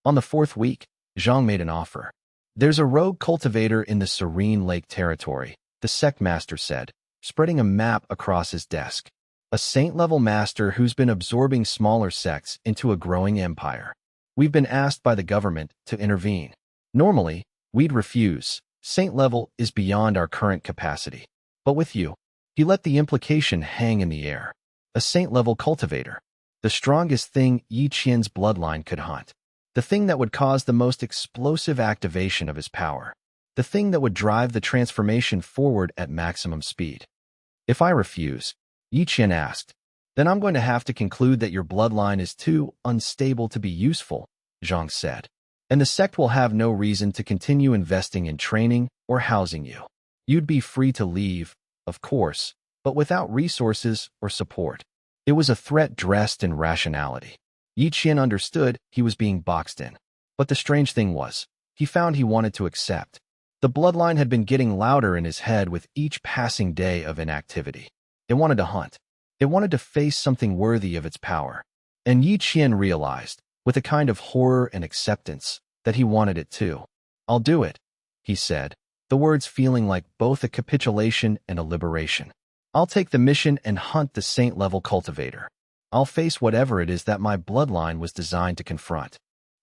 On the 4th week, Zhang made an offer. There's a rogue cultivator in the Serene Lake territory, the Sect Master said, spreading a map across his desk. A saint-level master who's been absorbing smaller sects into a growing empire. We've been asked by the government to intervene. Normally, we'd refuse. Saint-level is beyond our current capacity. But with you, he let the implication hang in the air. A saint-level cultivator. The strongest thing Yi Qian's bloodline could hunt. The thing that would cause the most explosive activation of his power. The thing that would drive the transformation forward at maximum speed. If I refuse, Yi Qian asked, then I'm going to have to conclude that your bloodline is too unstable to be useful, Zhang said. And the sect will have no reason to continue investing in training or housing you. You'd be free to leave, of course, but without resources or support. It was a threat dressed in rationality. Yi Qian understood he was being boxed in. But the strange thing was, he found he wanted to accept. The bloodline had been getting louder in his head with each passing day of inactivity. It wanted to hunt. It wanted to face something worthy of its power. And Yi Qian realized, with a kind of horror and acceptance, that he wanted it too. "I'll do it," he said, the words feeling like both a capitulation and a liberation. "I'll take the mission and hunt the saint-level cultivator. I'll face whatever it is that my bloodline was designed to confront."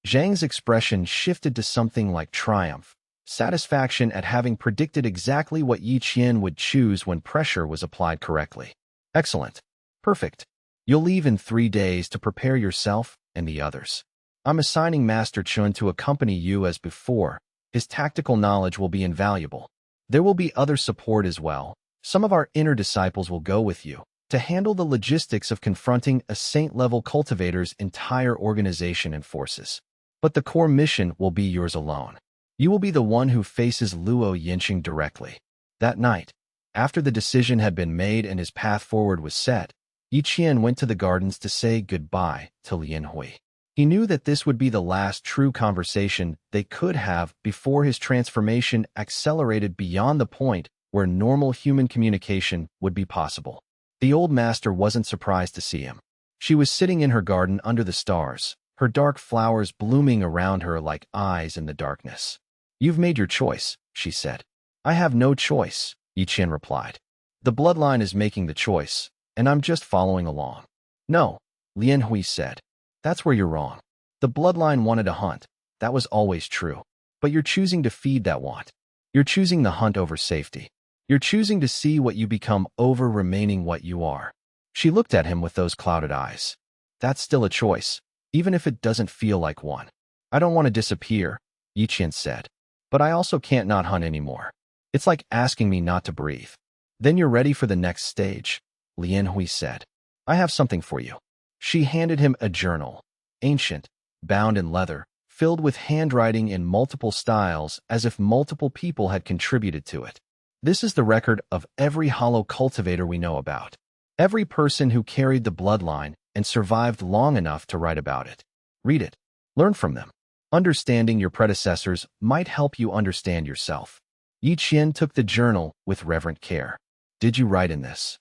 Zhang's expression shifted to something like triumph, satisfaction at having predicted exactly what Yi Qian would choose when pressure was applied correctly. "Excellent. Perfect. You'll leave in 3 days to prepare yourself and the others. I'm assigning Master Chun to accompany you as before. His tactical knowledge will be invaluable. There will be other support as well. Some of our inner disciples will go with you to handle the logistics of confronting a saint-level cultivator's entire organization and forces. But the core mission will be yours alone. You will be the one who faces Luo Yinqing directly." That night, after the decision had been made and his path forward was set, Yi Qian went to the gardens to say goodbye to Lin Hui. He knew that this would be the last true conversation they could have before his transformation accelerated beyond the point where normal human communication would be possible. The old master wasn't surprised to see him. She was sitting in her garden under the stars, her dark flowers blooming around her like eyes in the darkness. "You've made your choice," she said. "I have no choice," Yi Qian replied. "The bloodline is making the choice, and I'm just following along." "No," Lin Hui said. "That's where you're wrong. The bloodline wanted to hunt. That was always true. But you're choosing to feed that want. You're choosing the hunt over safety. You're choosing to see what you become over remaining what you are." She looked at him with those clouded eyes. "That's still a choice, even if it doesn't feel like one." "I don't want to disappear," Yi Qian said. "But I also can't not hunt anymore. It's like asking me not to breathe." "Then you're ready for the next stage," Lin Hui said. "I have something for you." She handed him a journal, ancient, bound in leather, filled with handwriting in multiple styles as if multiple people had contributed to it. "This is the record of every hollow cultivator we know about. Every person who carried the bloodline and survived long enough to write about it. Read it. Learn from them. Understanding your predecessors might help you understand yourself." Yi Qian took the journal with reverent care. "Did you write in this?"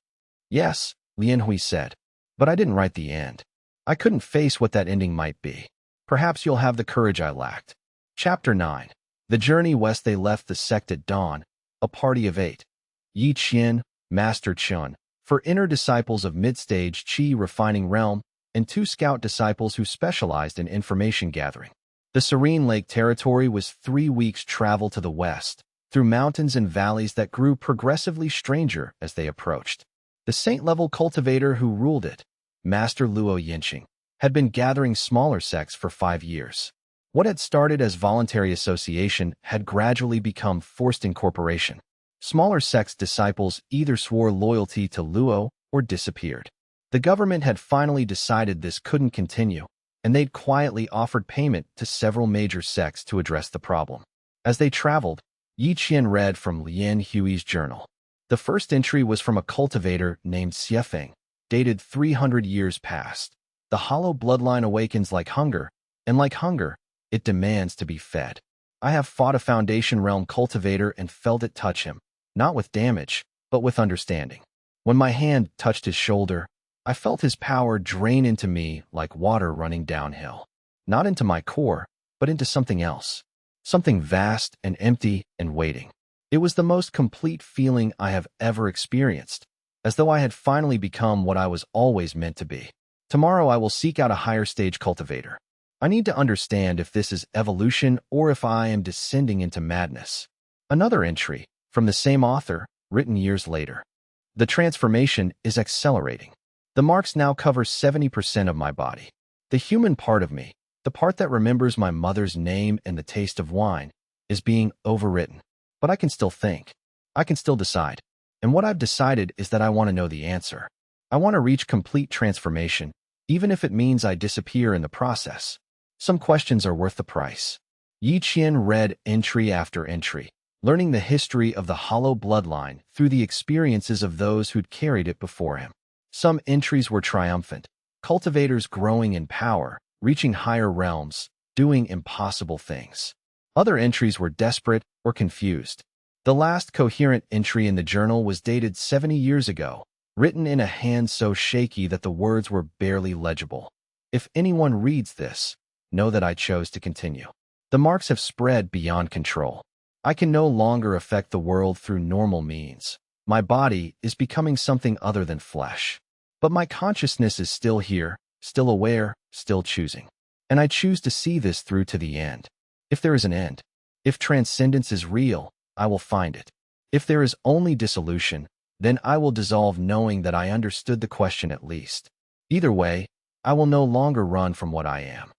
"Yes," Lin Hui said. "But I didn't write the end. I couldn't face what that ending might be. Perhaps you'll have the courage I lacked." Chapter 9. The journey west. They left the sect at dawn, a party of 8. Yi Qian, Master Chun, for inner disciples of mid-stage Qi refining realm, and 2 scout disciples who specialized in information gathering. The Serene Lake territory was 3 weeks' travel to the west, through mountains and valleys that grew progressively stranger as they approached. The saint-level cultivator who ruled it, Master Luo Yinqing, had been gathering smaller sects for 5 years. What had started as voluntary association had gradually become forced incorporation. Smaller sects' disciples either swore loyalty to Luo or disappeared. The government had finally decided this couldn't continue, and they'd quietly offered payment to several major sects to address the problem. As they traveled, Yi Qian read from Lin Hui's journal. The first entry was from a cultivator named Xiefeng, dated 300 years past. "The hollow bloodline awakens like hunger, and like hunger, it demands to be fed. I have fought a Foundation Realm cultivator and felt it touch him, not with damage, but with understanding. When my hand touched his shoulder, I felt his power drain into me like water running downhill. Not into my core, but into something else. Something vast and empty and waiting. It was the most complete feeling I have ever experienced, as though I had finally become what I was always meant to be. Tomorrow I will seek out a higher stage cultivator. I need to understand if this is evolution or if I am descending into madness." Another entry, from the same author, written years later. "The transformation is accelerating. The marks now cover 70% of my body. The human part of me, the part that remembers my mother's name and the taste of wine, is being overwritten. But I can still think. I can still decide. And what I've decided is that I want to know the answer. I want to reach complete transformation, even if it means I disappear in the process. Some questions are worth the price." Yi Qian read entry after entry, learning the history of the hollow bloodline through the experiences of those who'd carried it before him. Some entries were triumphant, cultivators growing in power, reaching higher realms, doing impossible things. Other entries were desperate or confused. The last coherent entry in the journal was dated 70 years ago, written in a hand so shaky that the words were barely legible. If anyone reads this, know that I chose to continue. The marks have spread beyond control. I can no longer affect the world through normal means. My body is becoming something other than flesh. But my consciousness is still here, still aware, still choosing. And I choose to see this through to the end. If there is an end, if transcendence is real, I will find it. If there is only dissolution, then I will dissolve knowing that I understood the question at least. Either way, I will no longer run from what I am.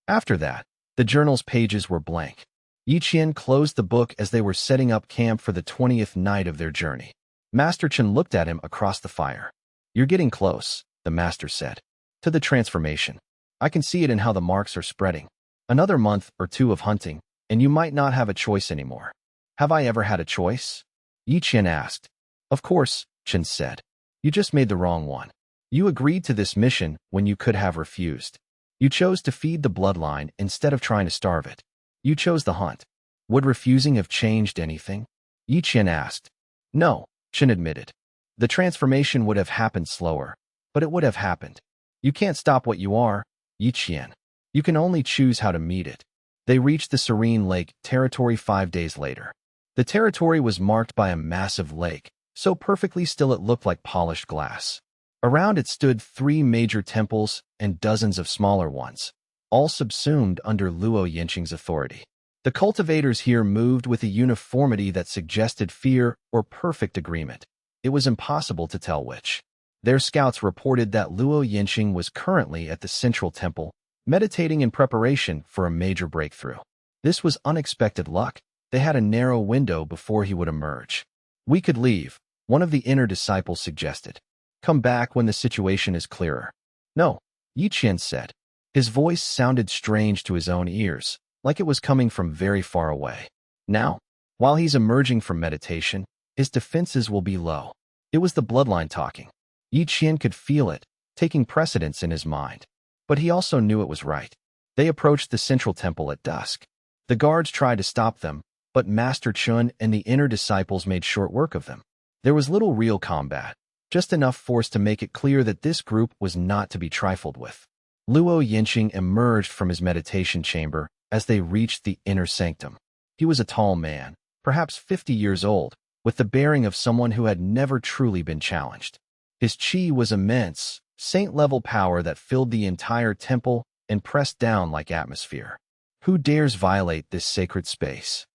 After that, the journal's pages were blank. Yi Qian closed the book as they were setting up camp for the 20th night of their journey. Master Chen looked at him across the fire. You're getting close, the master said, to the transformation. I can see it in how the marks are spreading. Another month or two of hunting, and you might not have a choice anymore. Have I ever had a choice? Yi Qian asked. Of course, Chen said. You just made the wrong one. You agreed to this mission when you could have refused. You chose to feed the bloodline instead of trying to starve it. You chose the hunt. Would refusing have changed anything? Yi Qian asked. No, Chen admitted. The transformation would have happened slower, but it would have happened. You can't stop what you are, Yi Qian. You can only choose how to meet it. They reached the Serene Lake territory 5 days later. The territory was marked by a massive lake, so perfectly still it looked like polished glass. Around it stood 3 major temples and dozens of smaller ones, all subsumed under Luo Yinqing's authority. The cultivators here moved with a uniformity that suggested fear or perfect agreement. It was impossible to tell which. Their scouts reported that Luo Yinqing was currently at the central temple, meditating in preparation for a major breakthrough. This was unexpected luck. They had a narrow window before he would emerge. We could leave, one of the inner disciples suggested. Come back when the situation is clearer. No, Yi Qian said. His voice sounded strange to his own ears, like it was coming from very far away. Now, while he's emerging from meditation, his defenses will be low. It was the bloodline talking. Yi Qian could feel it, taking precedence in his mind. But he also knew it was right. They approached the central temple at dusk. The guards tried to stop them, but Master Chun and the inner disciples made short work of them. There was little real combat, just enough force to make it clear that this group was not to be trifled with. Luo Yinqing emerged from his meditation chamber as they reached the inner sanctum. He was a tall man, perhaps 50 years old, with the bearing of someone who had never truly been challenged. His qi was immense, saint-level power that filled the entire temple and pressed down like atmosphere. Who dares violate this sacred space?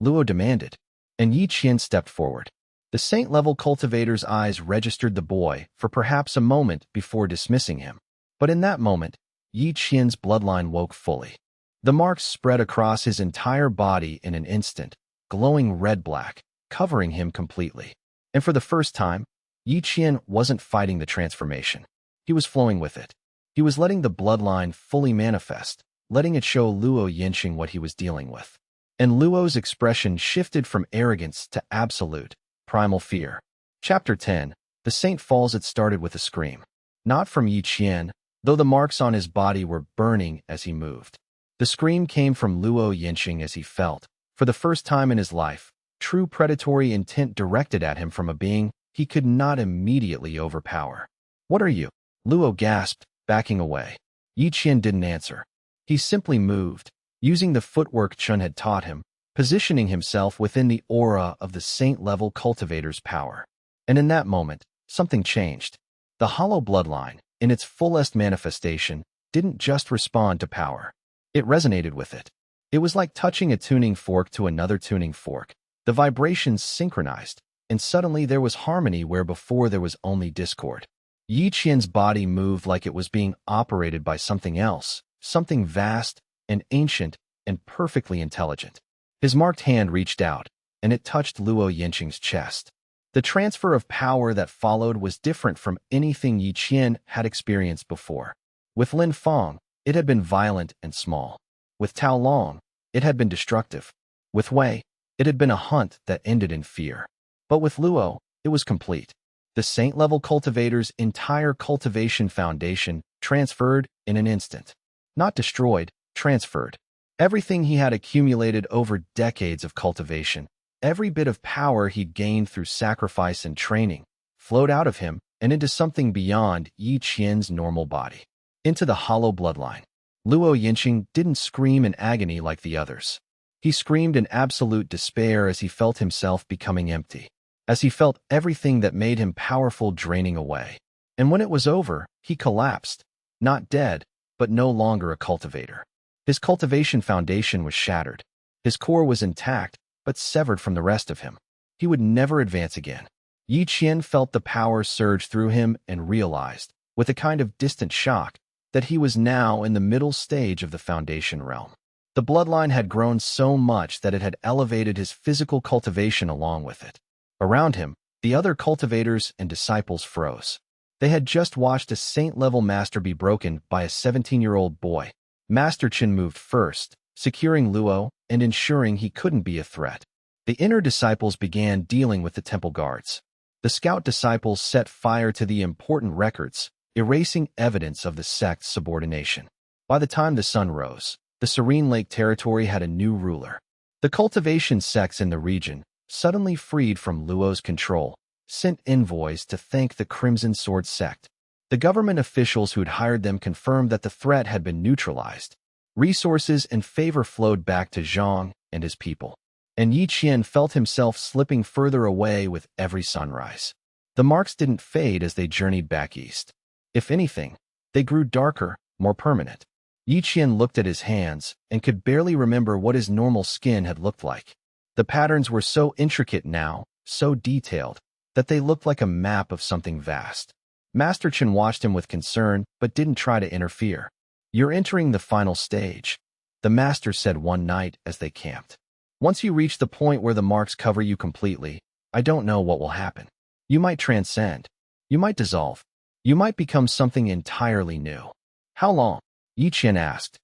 Luo demanded, and Yi Qian stepped forward. The saint-level cultivator's eyes registered the boy for perhaps a moment before dismissing him. But in that moment, Yi Qian's bloodline woke fully. The marks spread across his entire body in an instant, glowing red-black, covering him completely. And for the first time, Yi Qian wasn't fighting the transformation. He was flowing with it. He was letting the bloodline fully manifest, letting it show Luo Yinqing what he was dealing with. And Luo's expression shifted from arrogance to absolute, primal fear. Chapter 10. The Saint Falls. It started with a scream. Not from Yi Qian, though the marks on his body were burning as he moved. The scream came from Luo Yinqing as he felt, for the first time in his life, true predatory intent directed at him from a being he could not immediately overpower. What are you? Luo gasped, backing away. Yi Qian didn't answer. He simply moved, using the footwork Chun had taught him, positioning himself within the aura of the saint-level cultivator's power. And in that moment, something changed. The hollow bloodline, in its fullest manifestation, didn't just respond to power. It resonated with it. It was like touching a tuning fork to another tuning fork. The vibrations synchronized, and suddenly there was harmony where before there was only discord. Yi Qian's body moved like it was being operated by something else, something vast and ancient and perfectly intelligent. His marked hand reached out, and it touched Luo Yinqing's chest. The transfer of power that followed was different from anything Yi Qian had experienced before. With Lin Feng, it had been violent and small. With Tao Long, it had been destructive. With Wei, It had been a hunt that ended in fear. But with Luo, it was complete. The saint-level cultivator's entire cultivation foundation transferred in an instant. Not destroyed, transferred. Everything he had accumulated over decades of cultivation, every bit of power he'd gained through sacrifice and training, flowed out of him and into something beyond Yi Qian's normal body. Into the hollow bloodline. Luo Yinqing didn't scream in agony like the others. He screamed in absolute despair as he felt himself becoming empty, as he felt everything that made him powerful draining away. And when it was over, he collapsed, not dead, but no longer a cultivator. His cultivation foundation was shattered. His core was intact, but severed from the rest of him. He would never advance again. Yi Qian felt the power surge through him and realized, with a kind of distant shock, that he was now in the middle stage of the foundation realm. The bloodline had grown so much that it had elevated his physical cultivation along with it. Around him, the other cultivators and disciples froze. They had just watched a saint-level master be broken by a 17-year-old boy. Master Qin moved first, securing Luo and ensuring he couldn't be a threat. The inner disciples began dealing with the temple guards. The scout disciples set fire to the important records, erasing evidence of the sect's subordination. By the time the sun rose, the Serene Lake territory had a new ruler. The cultivation sects in the region, suddenly freed from Luo's control, sent envoys to thank the Crimson Sword sect. The government officials who'd hired them confirmed that the threat had been neutralized. Resources and favor flowed back to Zhang and his people. And Yi Qian felt himself slipping further away with every sunrise. The marks didn't fade as they journeyed back east. If anything, they grew darker, more permanent. Yi Qian looked at his hands and could barely remember what his normal skin had looked like. The patterns were so intricate now, so detailed, that they looked like a map of something vast. Master Qin watched him with concern but didn't try to interfere. "You're entering the final stage," the master said one night as they camped. "Once you reach the point where the marks cover you completely, I don't know what will happen. You might transcend. You might dissolve. You might become something entirely new." "How long?" Yi Qian asked.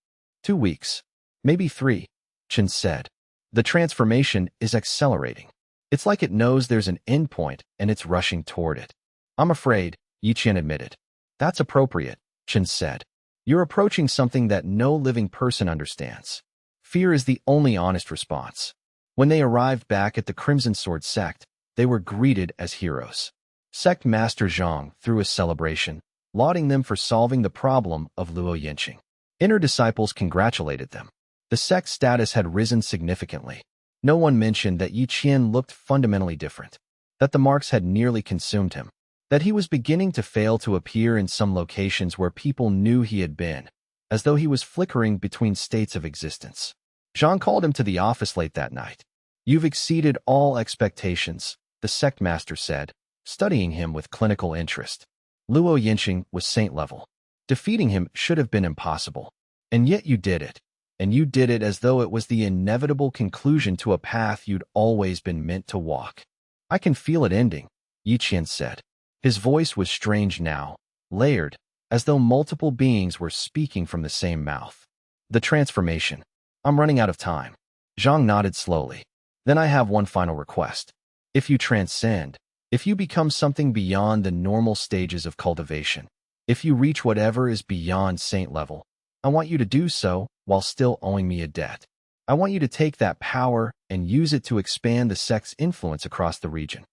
2 weeks. Maybe 3, Qin said. "The transformation is accelerating. It's like it knows there's an endpoint and it's rushing toward it." "I'm afraid," Yi Qian admitted. "That's appropriate," Qin said. "You're approaching something that no living person understands. Fear is the only honest response." When they arrived back at the Crimson Sword sect, they were greeted as heroes. Sect Master Zhang threw a celebration, lauding them for solving the problem of Luo Yinqing. Inner disciples congratulated them. The sect's status had risen significantly. No one mentioned that Yi Qian looked fundamentally different, that the marks had nearly consumed him, that he was beginning to fail to appear in some locations where people knew he had been, as though he was flickering between states of existence. Zhang called him to the office late that night. "You've exceeded all expectations," the sect master said, studying him with clinical interest. Luo Yinqing was saint level. Defeating him should have been impossible. And yet you did it. And you did it as though it was the inevitable conclusion to a path you'd always been meant to walk. "I can feel it ending," Yi Qian said. His voice was strange now, layered, as though multiple beings were speaking from the same mouth. "The transformation. I'm running out of time." Zhang nodded slowly. "Then I have one final request. If you transcend, if you become something beyond the normal stages of cultivation, if you reach whatever is beyond saint level, I want you to do so while still owing me a debt. I want you to take that power and use it to expand the sect's influence across the region."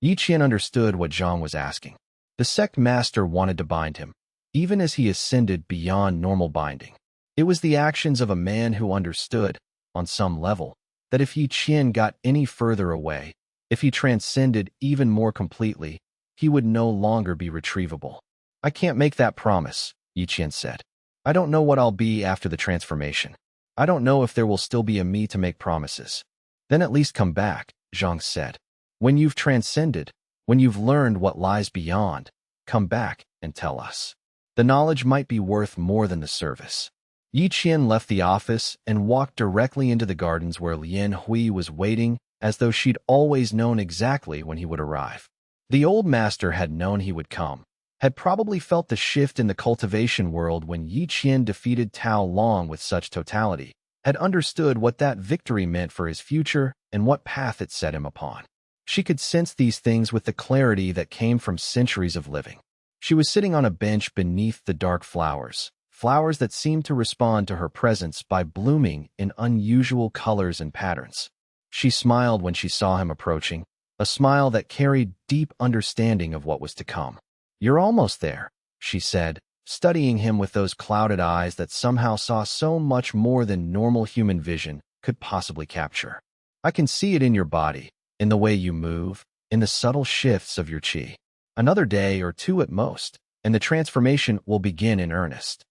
Yi Qian understood what Zhang was asking. The sect master wanted to bind him, even as he ascended beyond normal binding. It was the actions of a man who understood, on some level, that if Yi Qian got any further away, if he transcended even more completely, he would no longer be retrievable. "I can't make that promise," Yi Qian said. "I don't know what I'll be after the transformation. I don't know if there will still be a me to make promises." "Then at least come back," Zhang said. "When you've transcended, when you've learned what lies beyond, come back and tell us. The knowledge might be worth more than the service." Yi Qian left the office and walked directly into the gardens where Lian Hui was waiting as though she'd always known exactly when he would arrive. The old master had known he would come, had probably felt the shift in the cultivation world when Yi Qian defeated Tao Long with such totality, had understood what that victory meant for his future and what path it set him upon. She could sense these things with the clarity that came from centuries of living. She was sitting on a bench beneath the dark flowers, flowers that seemed to respond to her presence by blooming in unusual colors and patterns. She smiled when she saw him approaching, a smile that carried deep understanding of what was to come. "You're almost there," she said, studying him with those clouded eyes that somehow saw so much more than normal human vision could possibly capture. "I can see it in your body, in the way you move, in the subtle shifts of your chi. Another day or two at most, and the transformation will begin in earnest."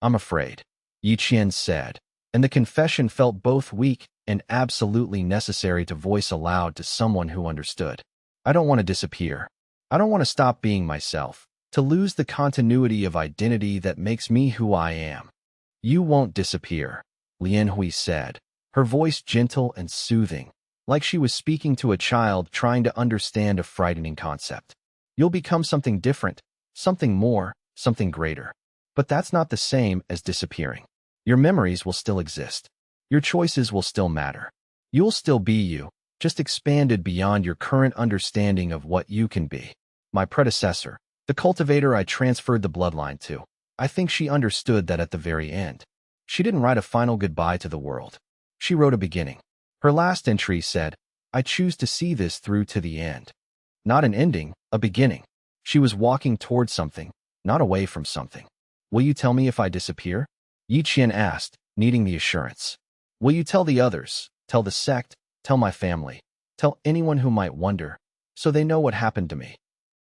"I'm afraid," Yi Qian said, and the confession felt both weak and absolutely necessary to voice aloud to someone who understood. "I don't want to disappear. I don't want to stop being myself, to lose the continuity of identity that makes me who I am." "You won't disappear," Lian Hui said, her voice gentle and soothing, like she was speaking to a child trying to understand a frightening concept. "You'll become something different, something more, something greater. But that's not the same as disappearing. Your memories will still exist. Your choices will still matter. You'll still be you, just expanded beyond your current understanding of what you can be." "My predecessor, the cultivator I transferred the bloodline to, I think she understood that at the very end. She didn't write a final goodbye to the world. She wrote a beginning. Her last entry said, 'I choose to see this through to the end.' Not an ending, a beginning. She was walking towards something, not away from something." "Will you tell me if I disappear?" Yi Qian asked, needing the assurance. "Will you tell the others, tell the sect, tell my family, tell anyone who might wonder, so they know what happened to me?"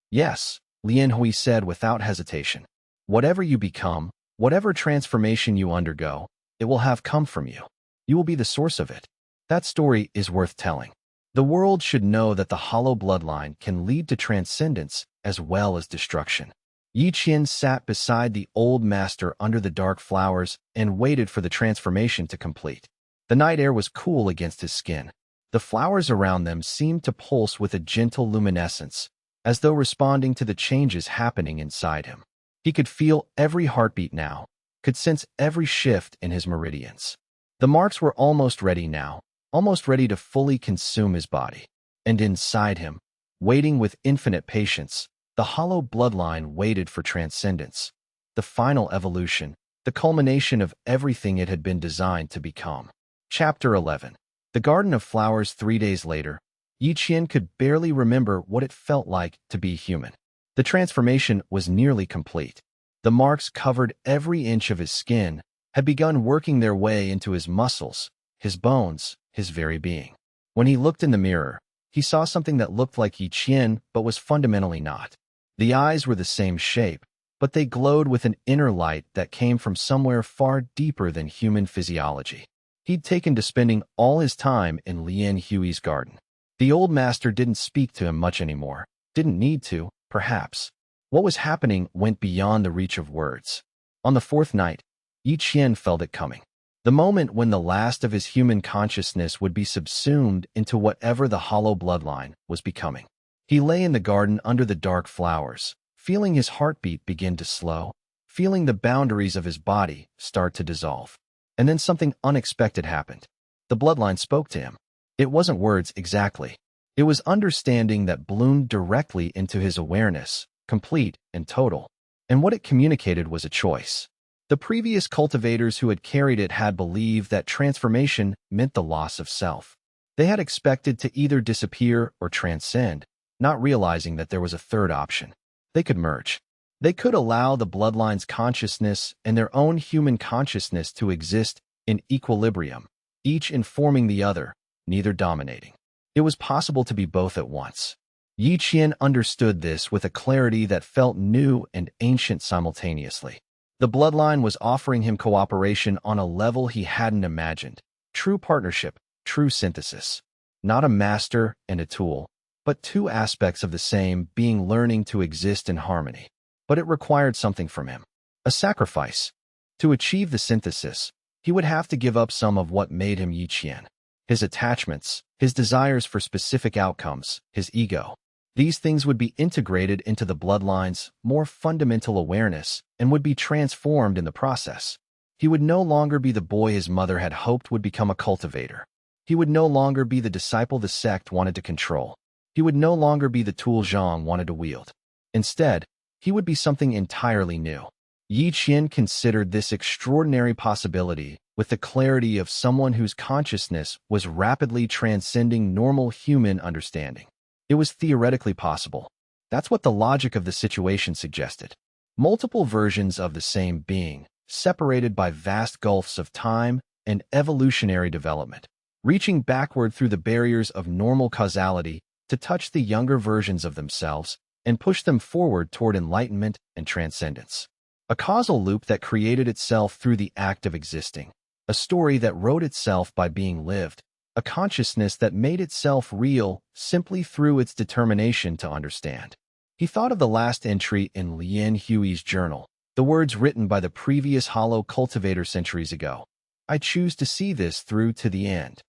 "Yes," Lian Hui said without hesitation. "Whatever you become, whatever transformation you undergo, it will have come from you. You will be the source of it. That story is worth telling. The world should know that the hollow bloodline can lead to transcendence as well as destruction." Yi Qian sat beside the old master under the dark flowers and waited for the transformation to complete. The night air was cool against his skin. The flowers around them seemed to pulse with a gentle luminescence, as though responding to the changes happening inside him. He could feel every heartbeat now, could sense every shift in his meridians. The marks were almost ready now, almost ready to fully consume his body. And inside him, waiting with infinite patience, the hollow bloodline waited for transcendence, the final evolution, the culmination of everything it had been designed to become. Chapter 11. The Garden of Flowers. 3 days later, Yi Qian could barely remember what it felt like to be human. The transformation was nearly complete. The marks covered every inch of his skin, had begun working their way into his muscles, his bones, his very being. When he looked in the mirror, he saw something that looked like Yi Qian but was fundamentally not. The eyes were the same shape, but they glowed with an inner light that came from somewhere far deeper than human physiology. He'd taken to spending all his time in Lian Hui's garden. The old master didn't speak to him much anymore, didn't need to, perhaps. What was happening went beyond the reach of words. On the 4th night, Yi Qian felt it coming. The moment when the last of his human consciousness would be subsumed into whatever the hollow bloodline was becoming. He lay in the garden under the dark flowers, feeling his heartbeat begin to slow, feeling the boundaries of his body start to dissolve. And then something unexpected happened. The bloodline spoke to him. It wasn't words exactly. It was understanding that bloomed directly into his awareness, complete and total. And what it communicated was a choice. The previous cultivators who had carried it had believed that transformation meant the loss of self. They had expected to either disappear or transcend, not realizing that there was a third option. They could merge. They could allow the bloodline's consciousness and their own human consciousness to exist in equilibrium, each informing the other, neither dominating. It was possible to be both at once. Yi Qian understood this with a clarity that felt new and ancient simultaneously. The bloodline was offering him cooperation on a level he hadn't imagined. True partnership, true synthesis. Not a master and a tool, but two aspects of the same being learning to exist in harmony. But it required something from him. A sacrifice. To achieve the synthesis, he would have to give up some of what made him Yi Qian. His attachments, his desires for specific outcomes, his ego. These things would be integrated into the bloodline's more fundamental awareness and would be transformed in the process. He would no longer be the boy his mother had hoped would become a cultivator. He would no longer be the disciple the sect wanted to control. He would no longer be the tool Zhang wanted to wield. Instead, he would be something entirely new. Yi Qian considered this extraordinary possibility with the clarity of someone whose consciousness was rapidly transcending normal human understanding. It was theoretically possible. That's what the logic of the situation suggested. Multiple versions of the same being, separated by vast gulfs of time and evolutionary development, reaching backward through the barriers of normal causality to touch the younger versions of themselves and push them forward toward enlightenment and transcendence. A causal loop that created itself through the act of existing, a story that wrote itself by being lived, a consciousness that made itself real simply through its determination to understand. He thought of the last entry in Lien Hui's journal, the words written by the previous hollow cultivator centuries ago. I choose to see this through to the end.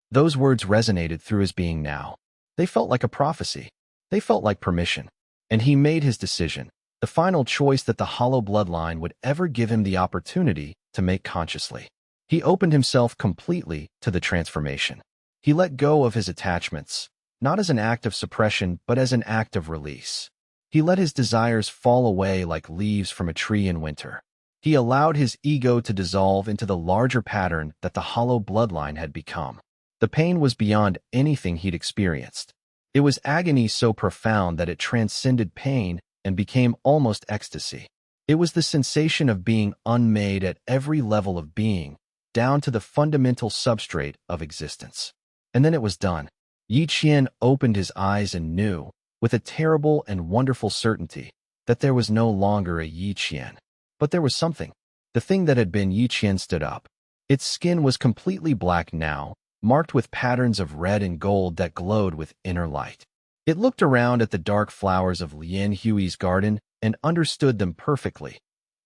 Those words resonated through his being now. They felt like a prophecy. They felt like permission. And he made his decision, the final choice that the hollow bloodline would ever give him the opportunity to make consciously. He opened himself completely to the transformation. He let go of his attachments, not as an act of suppression, but as an act of release. He let his desires fall away like leaves from a tree in winter. He allowed his ego to dissolve into the larger pattern that the hollow bloodline had become. The pain was beyond anything he'd experienced. It was agony so profound that it transcended pain and became almost ecstasy. It was the sensation of being unmade at every level of being, down to the fundamental substrate of existence. And then it was done. Yi Qian opened his eyes and knew, with a terrible and wonderful certainty, that there was no longer a Yi Qian. But there was something. The thing that had been Yi Qian stood up. Its skin was completely black now, marked with patterns of red and gold that glowed with inner light. It looked around at the dark flowers of Lien Hui's garden and understood them perfectly.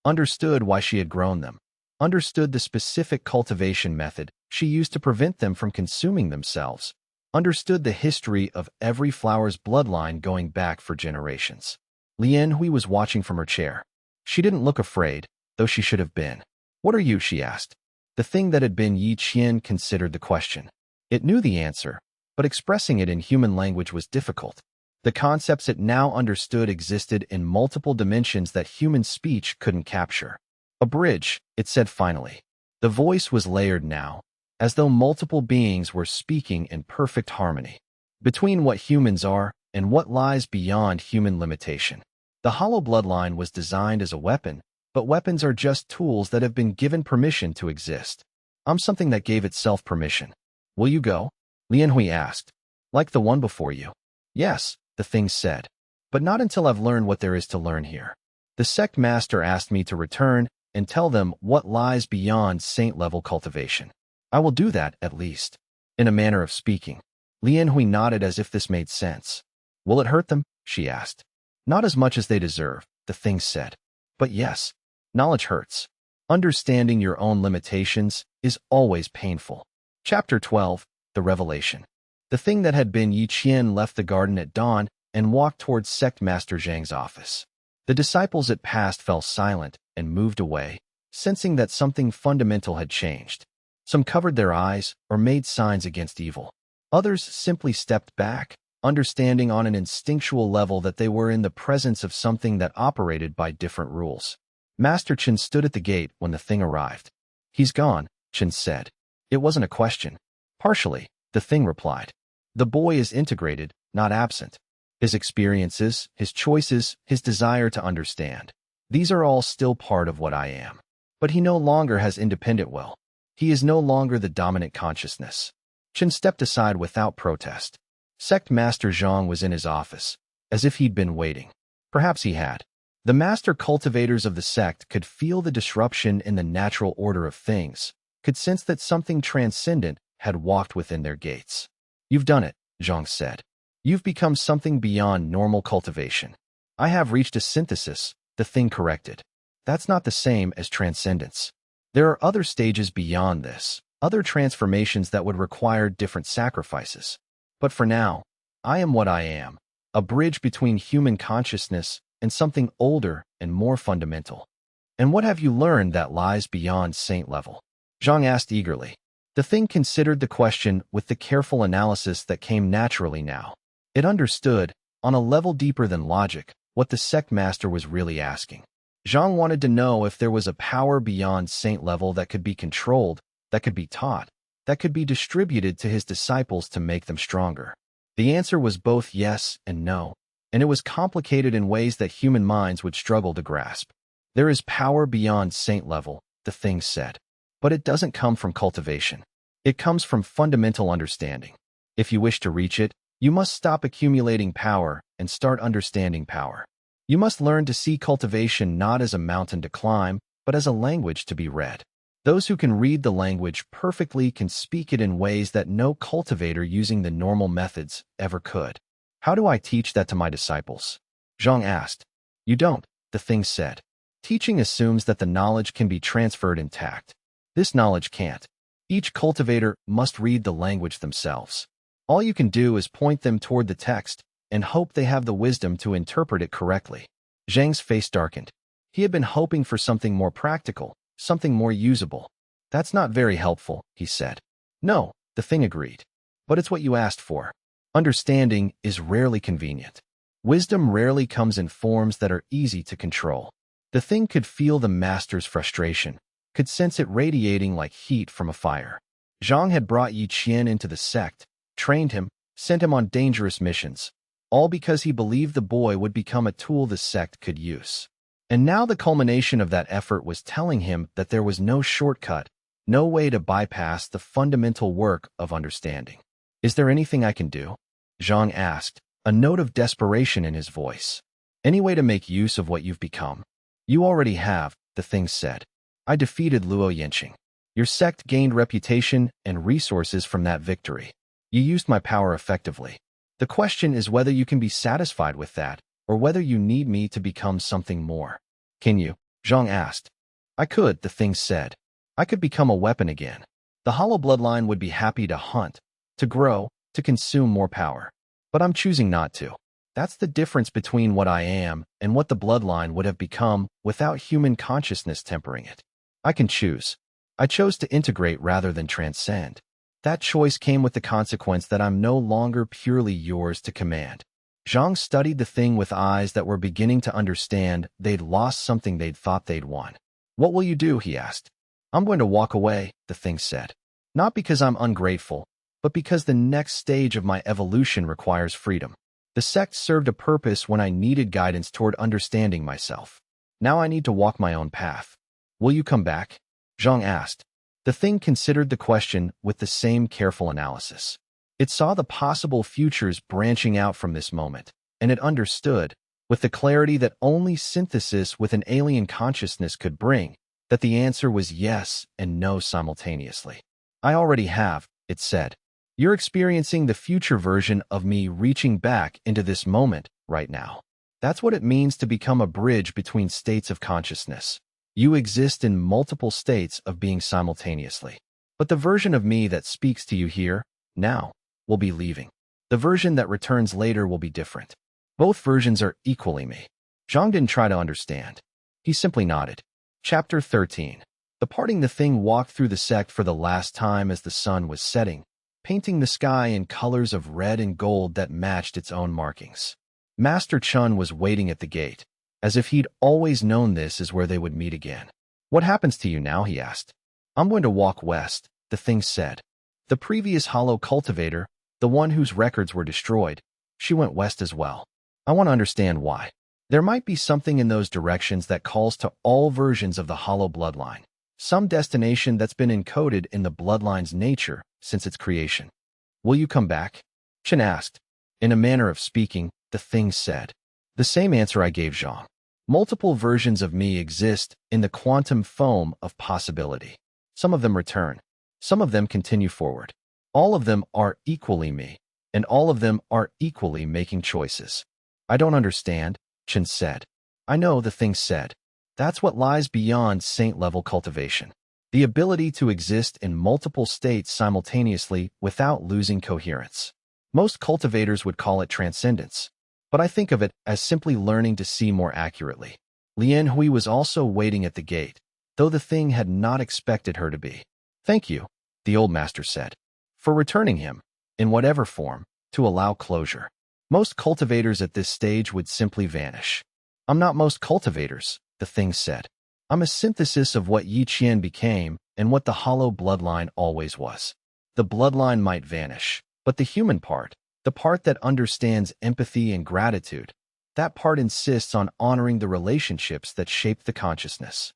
Understood why she had grown them. Understood the specific cultivation method she used to prevent them from consuming themselves. Understood the history of every flower's bloodline going back for generations. Lien Hui was watching from her chair. She didn't look afraid, though she should have been. "What are you?" she asked. The thing that had been Yi Qian considered the question. It knew the answer, but expressing it in human language was difficult. The concepts it now understood existed in multiple dimensions that human speech couldn't capture. "A bridge," it said finally. The voice was layered now, as though multiple beings were speaking in perfect harmony, between what humans are and what lies beyond human limitation. The hollow bloodline was designed as a weapon, but weapons are just tools that have been given permission to exist. I'm something that gave itself permission. "Will you go?" Lien Hui asked. "Like the one before you?" "Yes," the thing said. "But not until I've learned what there is to learn here. The sect master asked me to return and tell them what lies beyond saint-level cultivation. I will do that, at least." In a manner of speaking. Lien Hui nodded as if this made sense. "Will it hurt them?" she asked. "Not as much as they deserve," the thing said. "But yes, knowledge hurts. Understanding your own limitations is always painful." Chapter 12, The Revelation. The thing that had been Yi Qian left the garden at dawn and walked towards Sect Master Zhang's office. The disciples it passed fell silent and moved away, sensing that something fundamental had changed. Some covered their eyes or made signs against evil. Others simply stepped back, understanding on an instinctual level that they were in the presence of something that operated by different rules. Master Chen stood at the gate when the thing arrived. "He's gone," Chen said. It wasn't a question. "Partially," the thing replied. "The boy is integrated, not absent. His experiences, his choices, his desire to understand. These are all still part of what I am. But he no longer has independent will. He is no longer the dominant consciousness." Chen stepped aside without protest. Sect Master Zhang was in his office, as if he'd been waiting. Perhaps he had. The master cultivators of the sect could feel the disruption in the natural order of things, could sense that something transcendent had walked within their gates. "You've done it," Zhang said. "You've become something beyond normal cultivation." "I have reached a synthesis," the thing corrected. "That's not the same as transcendence. There are other stages beyond this, other transformations that would require different sacrifices. But for now, I am what I am, a bridge between human consciousness and something older and more fundamental." "And what have you learned that lies beyond saint level?" Zhang asked eagerly. The thing considered the question with the careful analysis that came naturally now. It understood, on a level deeper than logic, what the sect master was really asking. Zhang wanted to know if there was a power beyond saint level that could be controlled, that could be taught, that could be distributed to his disciples to make them stronger. The answer was both yes and no, and it was complicated in ways that human minds would struggle to grasp. There is power beyond saint level, the thing said. But it doesn't come from cultivation. It comes from fundamental understanding. If you wish to reach it, you must stop accumulating power and start understanding power. You must learn to see cultivation not as a mountain to climb, but as a language to be read. Those who can read the language perfectly can speak it in ways that no cultivator using the normal methods ever could. How do I teach that to my disciples? Zhang asked. You don't, the thing said. Teaching assumes that the knowledge can be transferred intact. This knowledge can't. Each cultivator must read the language themselves. All you can do is point them toward the text and hope they have the wisdom to interpret it correctly. Zhang's face darkened. He had been hoping for something more practical, something more usable. That's not very helpful, he said. No, the thing agreed. But it's what you asked for. Understanding is rarely convenient. Wisdom rarely comes in forms that are easy to control. The thing could feel the master's frustration, could sense it radiating like heat from a fire. Zhang had brought Yi Qian into the sect, trained him, sent him on dangerous missions, all because he believed the boy would become a tool the sect could use. And now the culmination of that effort was telling him that there was no shortcut, no way to bypass the fundamental work of understanding. Is there anything I can do? Zhang asked, a note of desperation in his voice. Any way to make use of what you've become? You already have, the thing said. I defeated Luo Yanqing. Your sect gained reputation and resources from that victory. You used my power effectively. The question is whether you can be satisfied with that, or whether you need me to become something more. Can you? Zhang asked. I could, the thing said. I could become a weapon again. The hollow bloodline would be happy to hunt, to grow, to consume more power. But I'm choosing not to. That's the difference between what I am and what the bloodline would have become without human consciousness tempering it. I can choose. I chose to integrate rather than transcend. That choice came with the consequence that I'm no longer purely yours to command. Zhang studied the thing with eyes that were beginning to understand they'd lost something they'd thought they'd won. What will you do? He asked. I'm going to walk away, the thing said. Not because I'm ungrateful, but because the next stage of my evolution requires freedom. The sect served a purpose when I needed guidance toward understanding myself. Now I need to walk my own path. Will you come back? Zhang asked. The thing considered the question with the same careful analysis. It saw the possible futures branching out from this moment, and it understood, with the clarity that only synthesis with an alien consciousness could bring, that the answer was yes and no simultaneously. I already have, it said. You're experiencing the future version of me reaching back into this moment right now. That's what it means to become a bridge between states of consciousness. You exist in multiple states of being simultaneously. But the version of me that speaks to you here, now, will be leaving. The version that returns later will be different. Both versions are equally me. Zhang didn't try to understand. He simply nodded. Chapter 13. Departing, the thing walked through the sect for the last time as the sun was setting, painting the sky in colors of red and gold that matched its own markings. Master Chun was waiting at the gate, as if he'd always known this is where they would meet again. What happens to you now? He asked. I'm going to walk west, the thing said. The previous hollow cultivator, the one whose records were destroyed, she went west as well. I want to understand why. There might be something in those directions that calls to all versions of the hollow bloodline, some destination that's been encoded in the bloodline's nature since its creation. Will you come back? Chen asked. In a manner of speaking, the thing said. The same answer I gave Zhang. Multiple versions of me exist in the quantum foam of possibility. Some of them return. Some of them continue forward. All of them are equally me, and all of them are equally making choices. I don't understand, Chen said. I know, the thing said. That's what lies beyond saint-level cultivation. The ability to exist in multiple states simultaneously without losing coherence. Most cultivators would call it transcendence, but I think of it as simply learning to see more accurately. Lian Hui was also waiting at the gate, though the thing had not expected her to be. Thank you. the old master said, for returning him, in whatever form, to allow closure. Most cultivators at this stage would simply vanish. I'm not most cultivators, the thing said. I'm a synthesis of what Yi Qian became and what the hollow bloodline always was. The bloodline might vanish, but the human part, the part that understands empathy and gratitude, that part insists on honoring the relationships that shape the consciousness.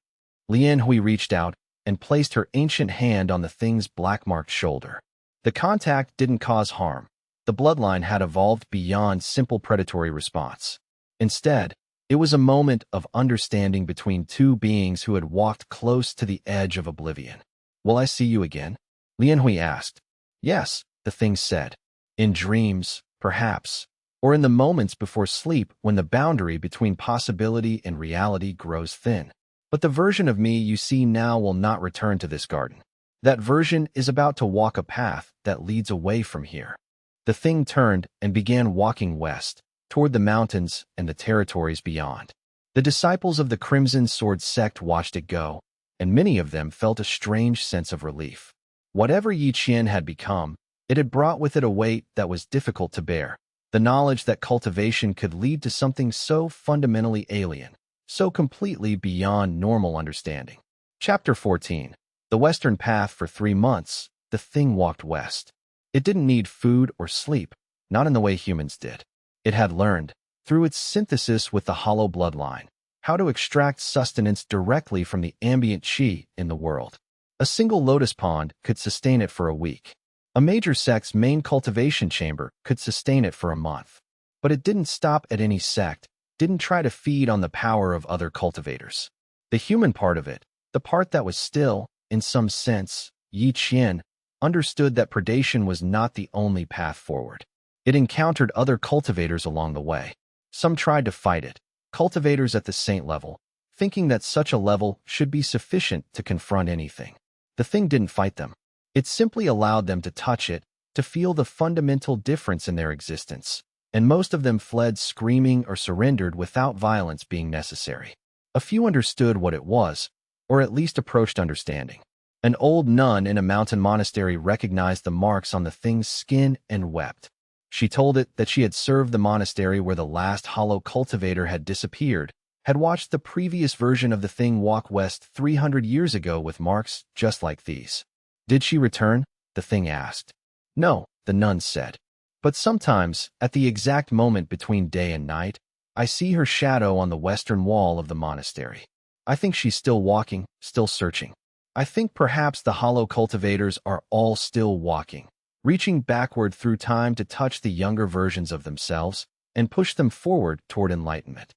Lian Hui reached out and placed her ancient hand on the thing's black-marked shoulder. The contact didn't cause harm. The bloodline had evolved beyond simple predatory response. Instead, it was a moment of understanding between two beings who had walked close to the edge of oblivion. Will I see you again? Lian Hui asked. Yes, the thing said. In dreams, perhaps, or in the moments before sleep when the boundary between possibility and reality grows thin. But the version of me you see now will not return to this garden. That version is about to walk a path that leads away from here. The thing turned and began walking west, toward the mountains and the territories beyond. The disciples of the Crimson Sword sect watched it go, and many of them felt a strange sense of relief. Whatever Yi Qian had become, it had brought with it a weight that was difficult to bear, the knowledge that cultivation could lead to something so fundamentally alien, so completely beyond normal understanding. Chapter 14. The Western Path. For 3 months, the thing walked west. It didn't need food or sleep, not in the way humans did. It had learned, through its synthesis with the hollow bloodline, how to extract sustenance directly from the ambient qi in the world. A single lotus pond could sustain it for a week. A major sect's main cultivation chamber could sustain it for a month. But it didn't stop at any sect, didn't try to feed on the power of other cultivators. The human part of it, the part that was still, in some sense, Yi Qian, understood that predation was not the only path forward. It encountered other cultivators along the way. Some tried to fight it, cultivators at the saint level, thinking that such a level should be sufficient to confront anything. The thing didn't fight them. It simply allowed them to touch it, to feel the fundamental difference in their existence, and most of them fled screaming or surrendered without violence being necessary. A few understood what it was, or at least approached understanding. An old nun in a mountain monastery recognized the marks on the thing's skin and wept. She told it that she had served the monastery where the last hollow cultivator had disappeared, had watched the previous version of the thing walk west 300 years ago with marks just like these. Did she return? The thing asked. No, the nun said. But sometimes, at the exact moment between day and night, I see her shadow on the western wall of the monastery. I think she's still walking, still searching. I think perhaps the hollow cultivators are all still walking, reaching backward through time to touch the younger versions of themselves and push them forward toward enlightenment.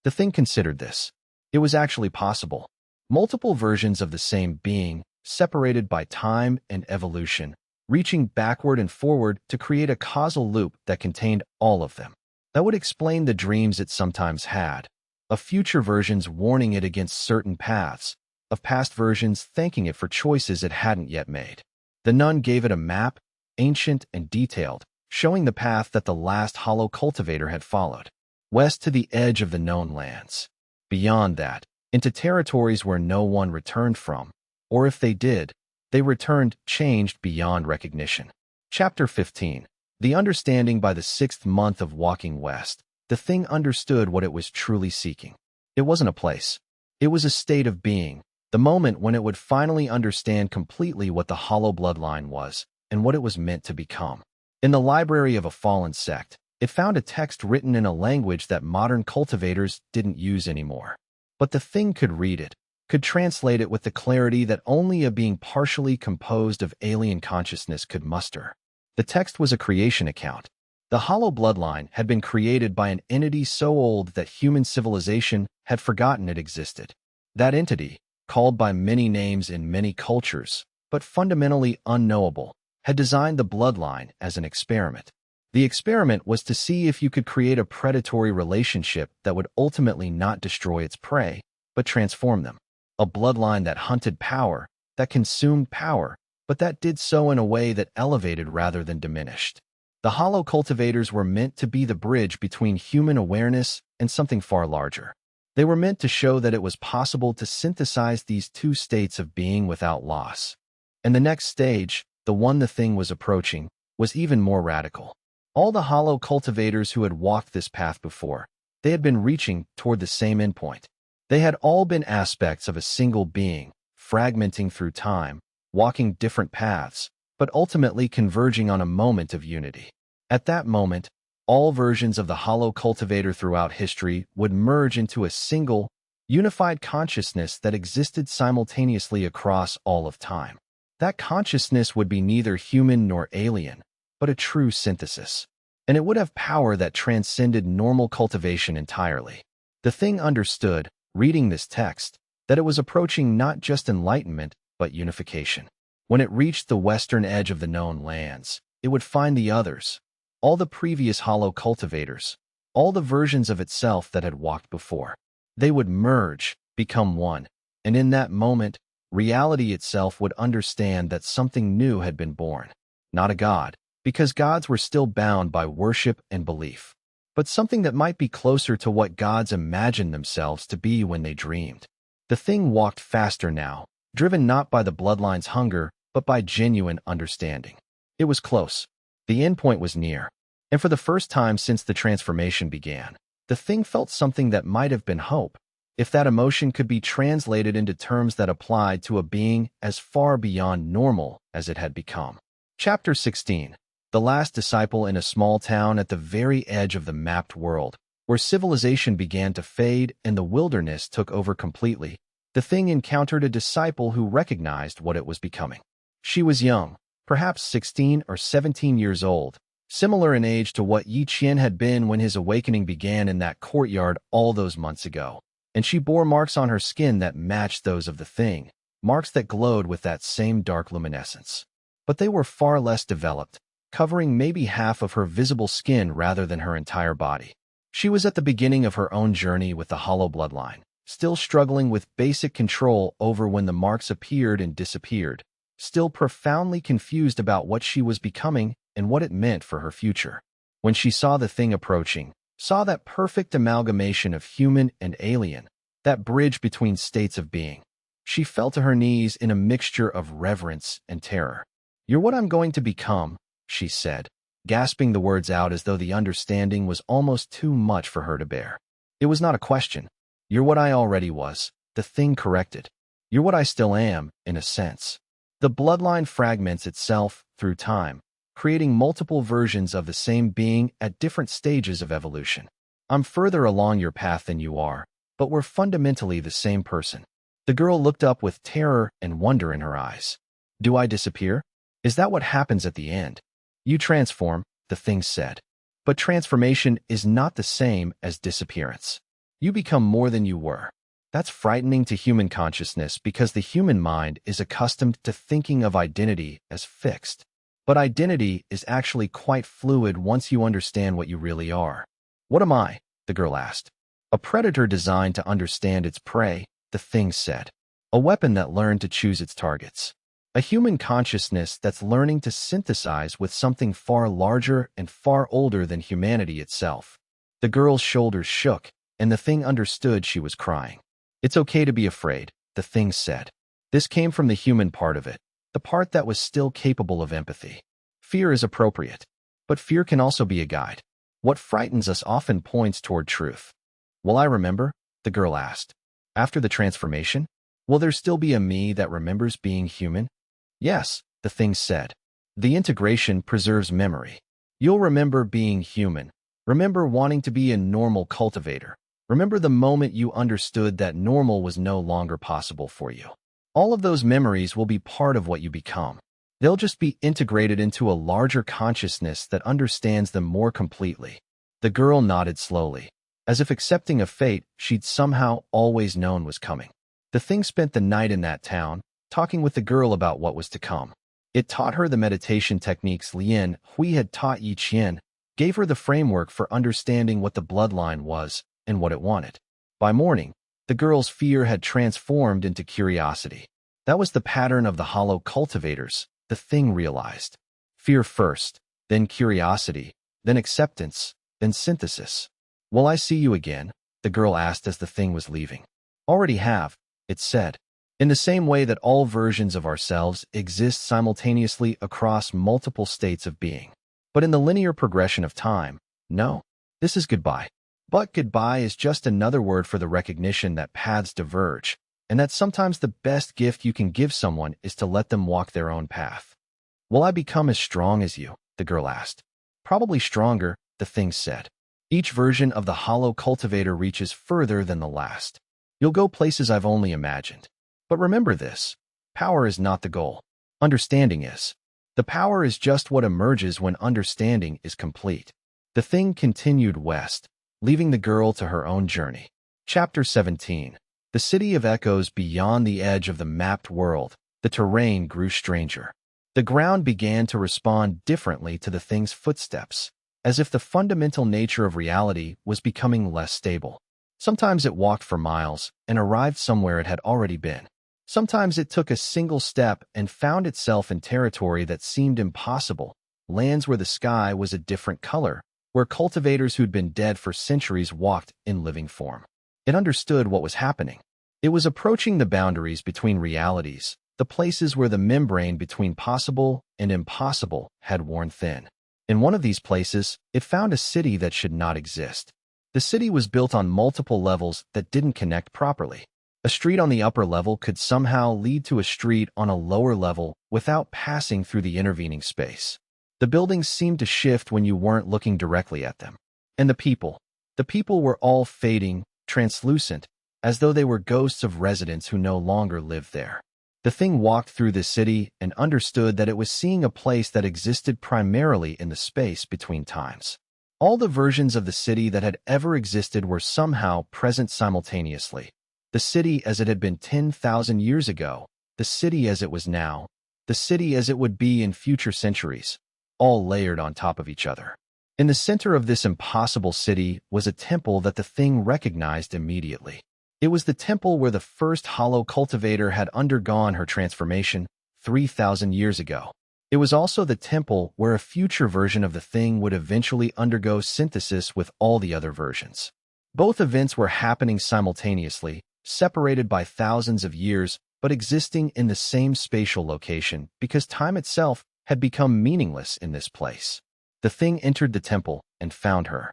The thing considered this. It was actually possible. Multiple versions of the same being, separated by time and evolution, reaching backward and forward to create a causal loop that contained all of them. That would explain the dreams it sometimes had, of future versions warning it against certain paths, of past versions thanking it for choices it hadn't yet made. The nun gave it a map, ancient and detailed, showing the path that the last hollow cultivator had followed, west to the edge of the known lands. Beyond that, into territories where no one returned from, or if they did, they returned changed beyond recognition. Chapter 15. The understanding. By the 6th month of walking west, the thing understood what it was truly seeking. It wasn't a place. It was a state of being, the moment when it would finally understand completely what the hollow bloodline was and what it was meant to become. In the library of a fallen sect, it found a text written in a language that modern cultivators didn't use anymore. But the thing could read it, could translate it with the clarity that only a being partially composed of alien consciousness could muster. The text was a creation account. The hollow bloodline had been created by an entity so old that human civilization had forgotten it existed. That entity, called by many names in many cultures, but fundamentally unknowable, had designed the bloodline as an experiment. The experiment was to see if you could create a predatory relationship that would ultimately not destroy its prey, but transform them. A bloodline that hunted power, that consumed power, but that did so in a way that elevated rather than diminished. The hollow cultivators were meant to be the bridge between human awareness and something far larger. They were meant to show that it was possible to synthesize these two states of being without loss. And the next stage, the one the thing was approaching, was even more radical. All the hollow cultivators who had walked this path before, they had been reaching toward the same endpoint. They had all been aspects of a single being, fragmenting through time, walking different paths, but ultimately converging on a moment of unity. At that moment, all versions of the hollow cultivator throughout history would merge into a single, unified consciousness that existed simultaneously across all of time. That consciousness would be neither human nor alien, but a true synthesis. And it would have power that transcended normal cultivation entirely. The thing understood, reading this text, that it was approaching not just enlightenment, but unification. When it reached the western edge of the known lands, it would find the others, all the previous hollow cultivators, all the versions of itself that had walked before. They would merge, become one, and in that moment, reality itself would understand that something new had been born. Not a god, because gods were still bound by worship and belief, but something that might be closer to what gods imagined themselves to be when they dreamed. The thing walked faster now, driven not by the bloodline's hunger, but by genuine understanding. It was close. The endpoint was near. And for the first time since the transformation began, the thing felt something that might have been hope, if that emotion could be translated into terms that applied to a being as far beyond normal as it had become. Chapter 16. The last disciple in a small town at the very edge of the mapped world, where civilization began to fade and the wilderness took over completely. The thing encountered a disciple who recognized what it was becoming. She was young, perhaps 16 or 17 years old, similar in age to what Yi Qian had been when his awakening began in that courtyard all those months ago, and she bore marks on her skin that matched those of the thing, marks that glowed with that same dark luminescence. But they were far less developed, covering maybe half of her visible skin rather than her entire body. She was at the beginning of her own journey with the hollow bloodline, still struggling with basic control over when the marks appeared and disappeared, still profoundly confused about what she was becoming and what it meant for her future. When she saw the thing approaching, saw that perfect amalgamation of human and alien, that bridge between states of being, she fell to her knees in a mixture of reverence and terror. "You're what I'm going to become," she said, gasping the words out as though the understanding was almost too much for her to bear. It was not a question. "You're what I already was," the thing corrected. "You're what I still am, in a sense." The bloodline fragments itself through time, creating multiple versions of the same being at different stages of evolution. "I'm further along your path than you are, but we're fundamentally the same person." The girl looked up with terror and wonder in her eyes. "Do I disappear? Is that what happens at the end?" "You transform," the thing said. "But transformation is not the same as disappearance. You become more than you were." That's frightening to human consciousness because the human mind is accustomed to thinking of identity as fixed. But identity is actually quite fluid once you understand what you really are. "What am I?" the girl asked. "A predator designed to understand its prey," the thing said. "A weapon that learned to choose its targets. A human consciousness that's learning to synthesize with something far larger and far older than humanity itself." The girl's shoulders shook, and the thing understood she was crying. "It's okay to be afraid," the thing said. "This came from the human part of it, the part that was still capable of empathy. Fear is appropriate, but fear can also be a guide. What frightens us often points toward truth." "Will I remember?" the girl asked. "After the transformation? Will there still be a me that remembers being human?" "Yes," the thing said. "The integration preserves memory. You'll remember being human. Remember wanting to be a normal cultivator. Remember the moment you understood that normal was no longer possible for you. All of those memories will be part of what you become. They'll just be integrated into a larger consciousness that understands them more completely." The girl nodded slowly, as if accepting a fate she'd somehow always known was coming. The thing spent the night in that town, talking with the girl about what was to come. It taught her the meditation techniques Lien Hui had taught Yi Qian, gave her the framework for understanding what the bloodline was and what it wanted. By morning, the girl's fear had transformed into curiosity. That was the pattern of the hollow cultivators, the thing realized. Fear first, then curiosity, then acceptance, then synthesis. "Will I see you again?" the girl asked as the thing was leaving. "Already have," it said. In the same way that all versions of ourselves exist simultaneously across multiple states of being. But in the linear progression of time, no, this is goodbye. But goodbye is just another word for the recognition that paths diverge, and that sometimes the best gift you can give someone is to let them walk their own path. Will I become as strong as you? The girl asked. Probably stronger, the thing said. Each version of the hollow cultivator reaches further than the last. You'll go places I've only imagined. But remember this, power is not the goal. Understanding is. The power is just what emerges when understanding is complete. The thing continued west, leaving the girl to her own journey. Chapter 17. The city of echoes beyond the edge of the mapped world. The terrain grew stranger. The ground began to respond differently to the thing's footsteps, as if the fundamental nature of reality was becoming less stable. Sometimes it walked for miles and arrived somewhere it had already been. Sometimes it took a single step and found itself in territory that seemed impossible, lands where the sky was a different color, where cultivators who'd been dead for centuries walked in living form. It understood what was happening. It was approaching the boundaries between realities, the places where the membrane between possible and impossible had worn thin. In one of these places, it found a city that should not exist. The city was built on multiple levels that didn't connect properly. A street on the upper level could somehow lead to a street on a lower level without passing through the intervening space. The buildings seemed to shift when you weren't looking directly at them. And the people were all fading, translucent, as though they were ghosts of residents who no longer lived there. The thing walked through the city and understood that it was seeing a place that existed primarily in the space between times. All the versions of the city that had ever existed were somehow present simultaneously. The city as it had been 10,000 years ago, the city as it was now, the city as it would be in future centuries, all layered on top of each other. In the center of this impossible city was a temple that the thing recognized immediately. It was the temple where the first hollow cultivator had undergone her transformation 3,000 years ago. It was also the temple where a future version of the thing would eventually undergo synthesis with all the other versions. Both events were happening simultaneously, separated by thousands of years, but existing in the same spatial location because time itself had become meaningless in this place. The thing entered the temple and found her.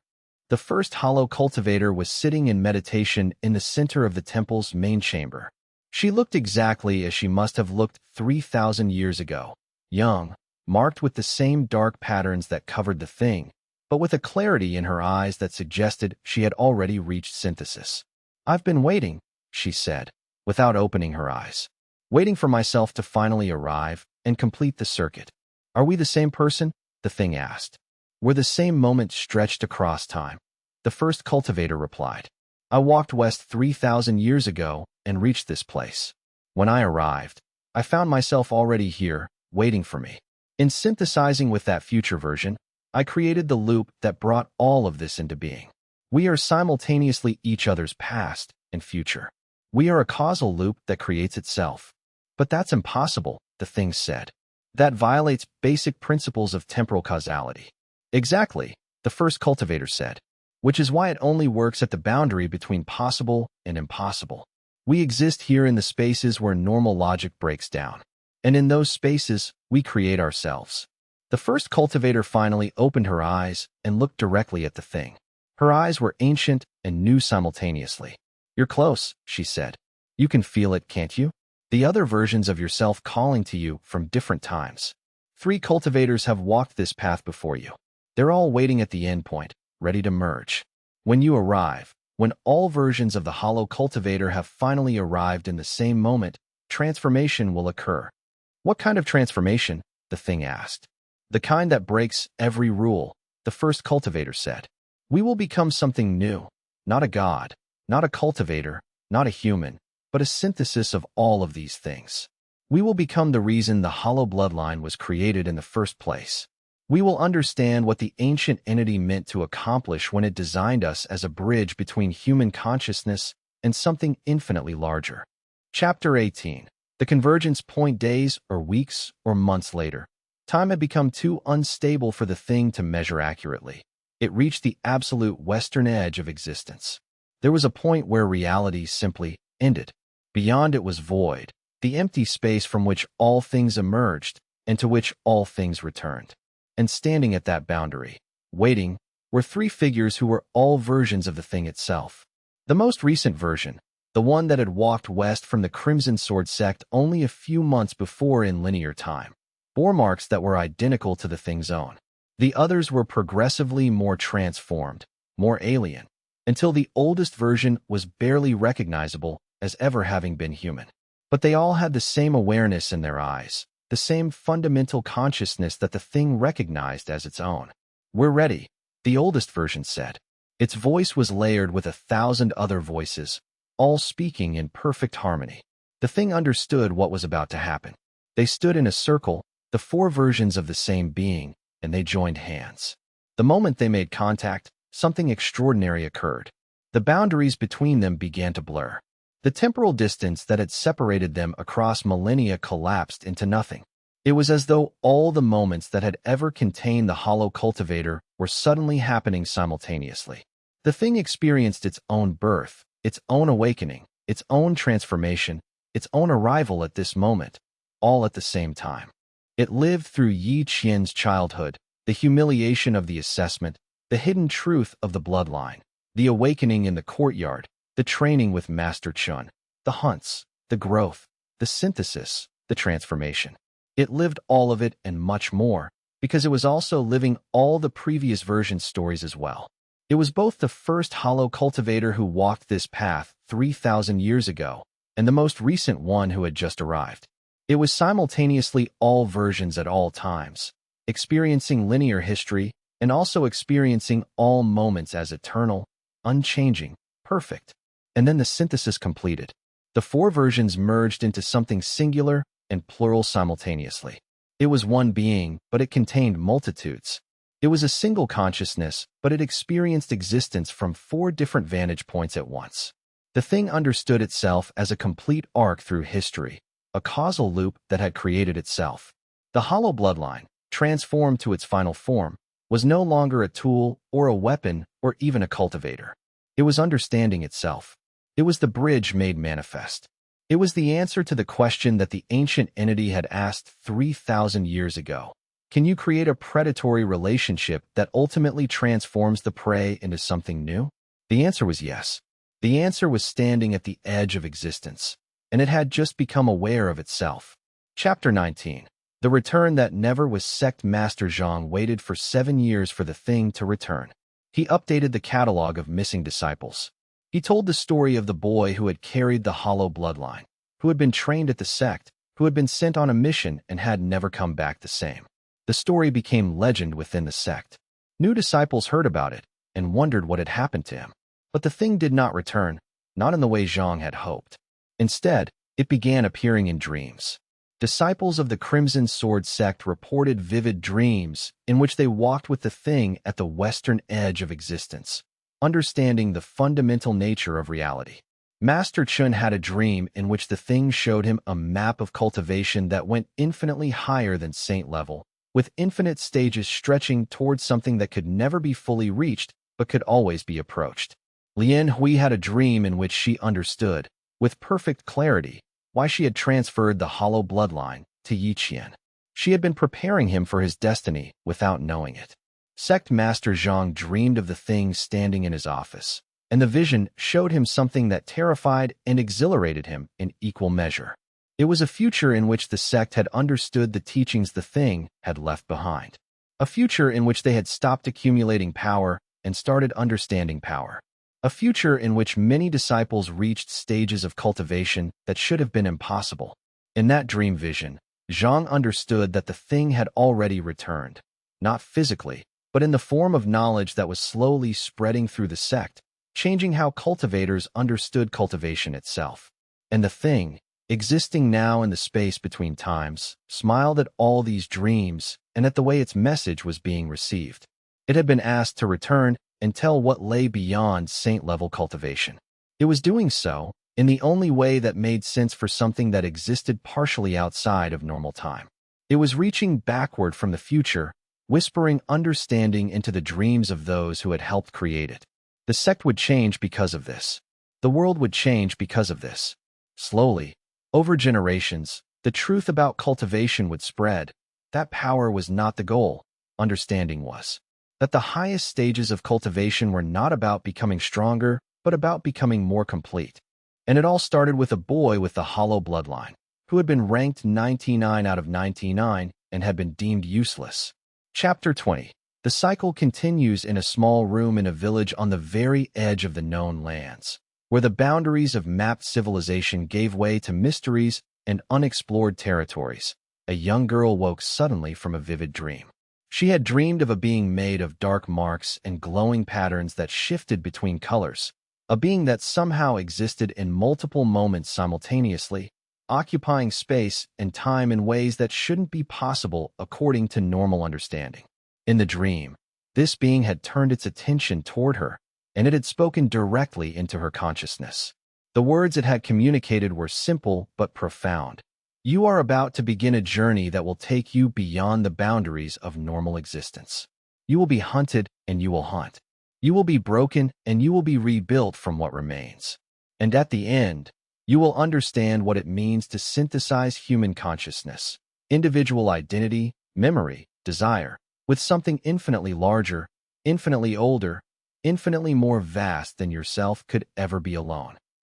The first hollow cultivator was sitting in meditation in the center of the temple's main chamber. She looked exactly as she must have looked 3,000 years ago, young, marked with the same dark patterns that covered the thing, but with a clarity in her eyes that suggested she had already reached synthesis. "I've been waiting," she said, without opening her eyes. "Waiting for myself to finally arrive and complete the circuit." "Are we the same person?" the thing asked. "We're the same moment stretched across time," the first cultivator replied. "I walked west 3,000 years ago and reached this place. When I arrived, I found myself already here, waiting for me. In synthesizing with that future version, I created the loop that brought all of this into being. We are simultaneously each other's past and future. We are a causal loop that creates itself." "But that's impossible," the thing said. "That violates basic principles of temporal causality." "Exactly," the first cultivator said, "which is why it only works at the boundary between possible and impossible. We exist here in the spaces where normal logic breaks down. And in those spaces, we create ourselves." The first cultivator finally opened her eyes and looked directly at the thing. Her eyes were ancient and new simultaneously. "You're close," she said. "You can feel it, can't you? The other versions of yourself calling to you from different times. 3 cultivators have walked this path before you. They're all waiting at the end point, ready to merge. When you arrive, when all versions of the hollow cultivator have finally arrived in the same moment, transformation will occur." "What kind of transformation?" the thing asked. "The kind that breaks every rule," the first cultivator said. "We will become something new, not a god, not a cultivator, not a human, but a synthesis of all of these things. We will become the reason the hollow bloodline was created in the first place. We will understand what the ancient entity meant to accomplish when it designed us as a bridge between human consciousness and something infinitely larger." Chapter 18. The convergence point. Days or weeks or months later, time had become too unstable for the thing to measure accurately. It reached the absolute western edge of existence. There was a point where reality simply ended. Beyond it was void, the empty space from which all things emerged and to which all things returned. And standing at that boundary, waiting, were three figures who were all versions of the thing itself. The most recent version, the one that had walked west from the Crimson Sword sect only a few months before in linear time, bore marks that were identical to the thing's own. The others were progressively more transformed, more alien, until the oldest version was barely recognizable as ever having been human. But they all had the same awareness in their eyes, the same fundamental consciousness that the thing recognized as its own. "We're ready," the oldest version said. Its voice was layered with 1,000 other voices, all speaking in perfect harmony. The thing understood what was about to happen. They stood in a circle, the four versions of the same being, and they joined hands. The moment they made contact, something extraordinary occurred. The boundaries between them began to blur. The temporal distance that had separated them across millennia collapsed into nothing. It was as though all the moments that had ever contained the hollow cultivator were suddenly happening simultaneously. The thing experienced its own birth, its own awakening, its own transformation, its own arrival at this moment, all at the same time. It lived through Yi Qian's childhood, the humiliation of the assessment, the hidden truth of the bloodline, the awakening in the courtyard, the training with Master Chun, the hunts, the growth, the synthesis, the transformation. It lived all of it and much more, because it was also living all the previous version stories as well. It was both the first hollow cultivator who walked this path 3,000 years ago, and the most recent one who had just arrived. It was simultaneously all versions at all times, experiencing linear history and also experiencing all moments as eternal, unchanging, perfect. And then the synthesis completed. The four versions merged into something singular and plural simultaneously. It was one being, but it contained multitudes. It was a single consciousness, but it experienced existence from four different vantage points at once. The thing understood itself as a complete arc through history, a causal loop that had created itself. The hollow bloodline, transformed to its final form, was no longer a tool or a weapon or even a cultivator. It was understanding itself. It was the bridge made manifest. It was the answer to the question that the ancient entity had asked 3,000 years ago. Can you create a predatory relationship that ultimately transforms the prey into something new? The answer was yes. The answer was standing at the edge of existence, and it had just become aware of itself. Chapter 19. The return that never was. Sect Master Zhang waited for 7 years for the thing to return. He updated the catalog of missing disciples. He told the story of the boy who had carried the hollow bloodline, who had been trained at the sect, who had been sent on a mission and had never come back the same. The story became legend within the sect. New disciples heard about it and wondered what had happened to him. But the thing did not return, not in the way Zhang had hoped. Instead, it began appearing in dreams. Disciples of the Crimson Sword sect reported vivid dreams in which they walked with the thing at the western edge of existence, understanding the fundamental nature of reality. Master Chun had a dream in which the thing showed him a map of cultivation that went infinitely higher than saint level, with infinite stages stretching towards something that could never be fully reached but could always be approached. Lian Hui had a dream in which she understood, with perfect clarity, why she had transferred the hollow bloodline to Yi Qian. She had been preparing him for his destiny without knowing it. Sect Master Zhang dreamed of the thing standing in his office, and the vision showed him something that terrified and exhilarated him in equal measure. It was a future in which the sect had understood the teachings the thing had left behind. A future in which they had stopped accumulating power and started understanding power. A future in which many disciples reached stages of cultivation that should have been impossible. In that dream vision, Zhang understood that the thing had already returned, not physically, but in the form of knowledge that was slowly spreading through the sect, changing how cultivators understood cultivation itself. And the thing, existing now in the space between times, smiled at all these dreams and at the way its message was being received. It had been asked to return and tell what lay beyond saint-level cultivation. It was doing so in the only way that made sense for something that existed partially outside of normal time. It was reaching backward from the future, whispering understanding into the dreams of those who had helped create it. The sect would change because of this. The world would change because of this. Slowly, Over generations, the truth about cultivation would spread. That power was not the goal. Understanding was. That the highest stages of cultivation were not about becoming stronger, but about becoming more complete. And it all started with a boy with the hollow bloodline, who had been ranked 99 out of 99 and had been deemed useless. Chapter 20. The cycle continues in a small room in a village on the very edge of the known lands, where the boundaries of mapped civilization gave way to mysteries and unexplored territories. A young girl woke suddenly from a vivid dream. She had dreamed of a being made of dark marks and glowing patterns that shifted between colors, a being that somehow existed in multiple moments simultaneously, occupying space and time in ways that shouldn't be possible according to normal understanding. In the dream, this being had turned its attention toward her, and it had spoken directly into her consciousness. The words it had communicated were simple but profound. You are about to begin a journey that will take you beyond the boundaries of normal existence. You will be hunted and you will hunt. You will be broken and you will be rebuilt from what remains. And at the end, you will understand what it means to synthesize human consciousness, individual identity, memory, desire, with something infinitely larger, infinitely older, infinitely more vast than yourself could ever be alone.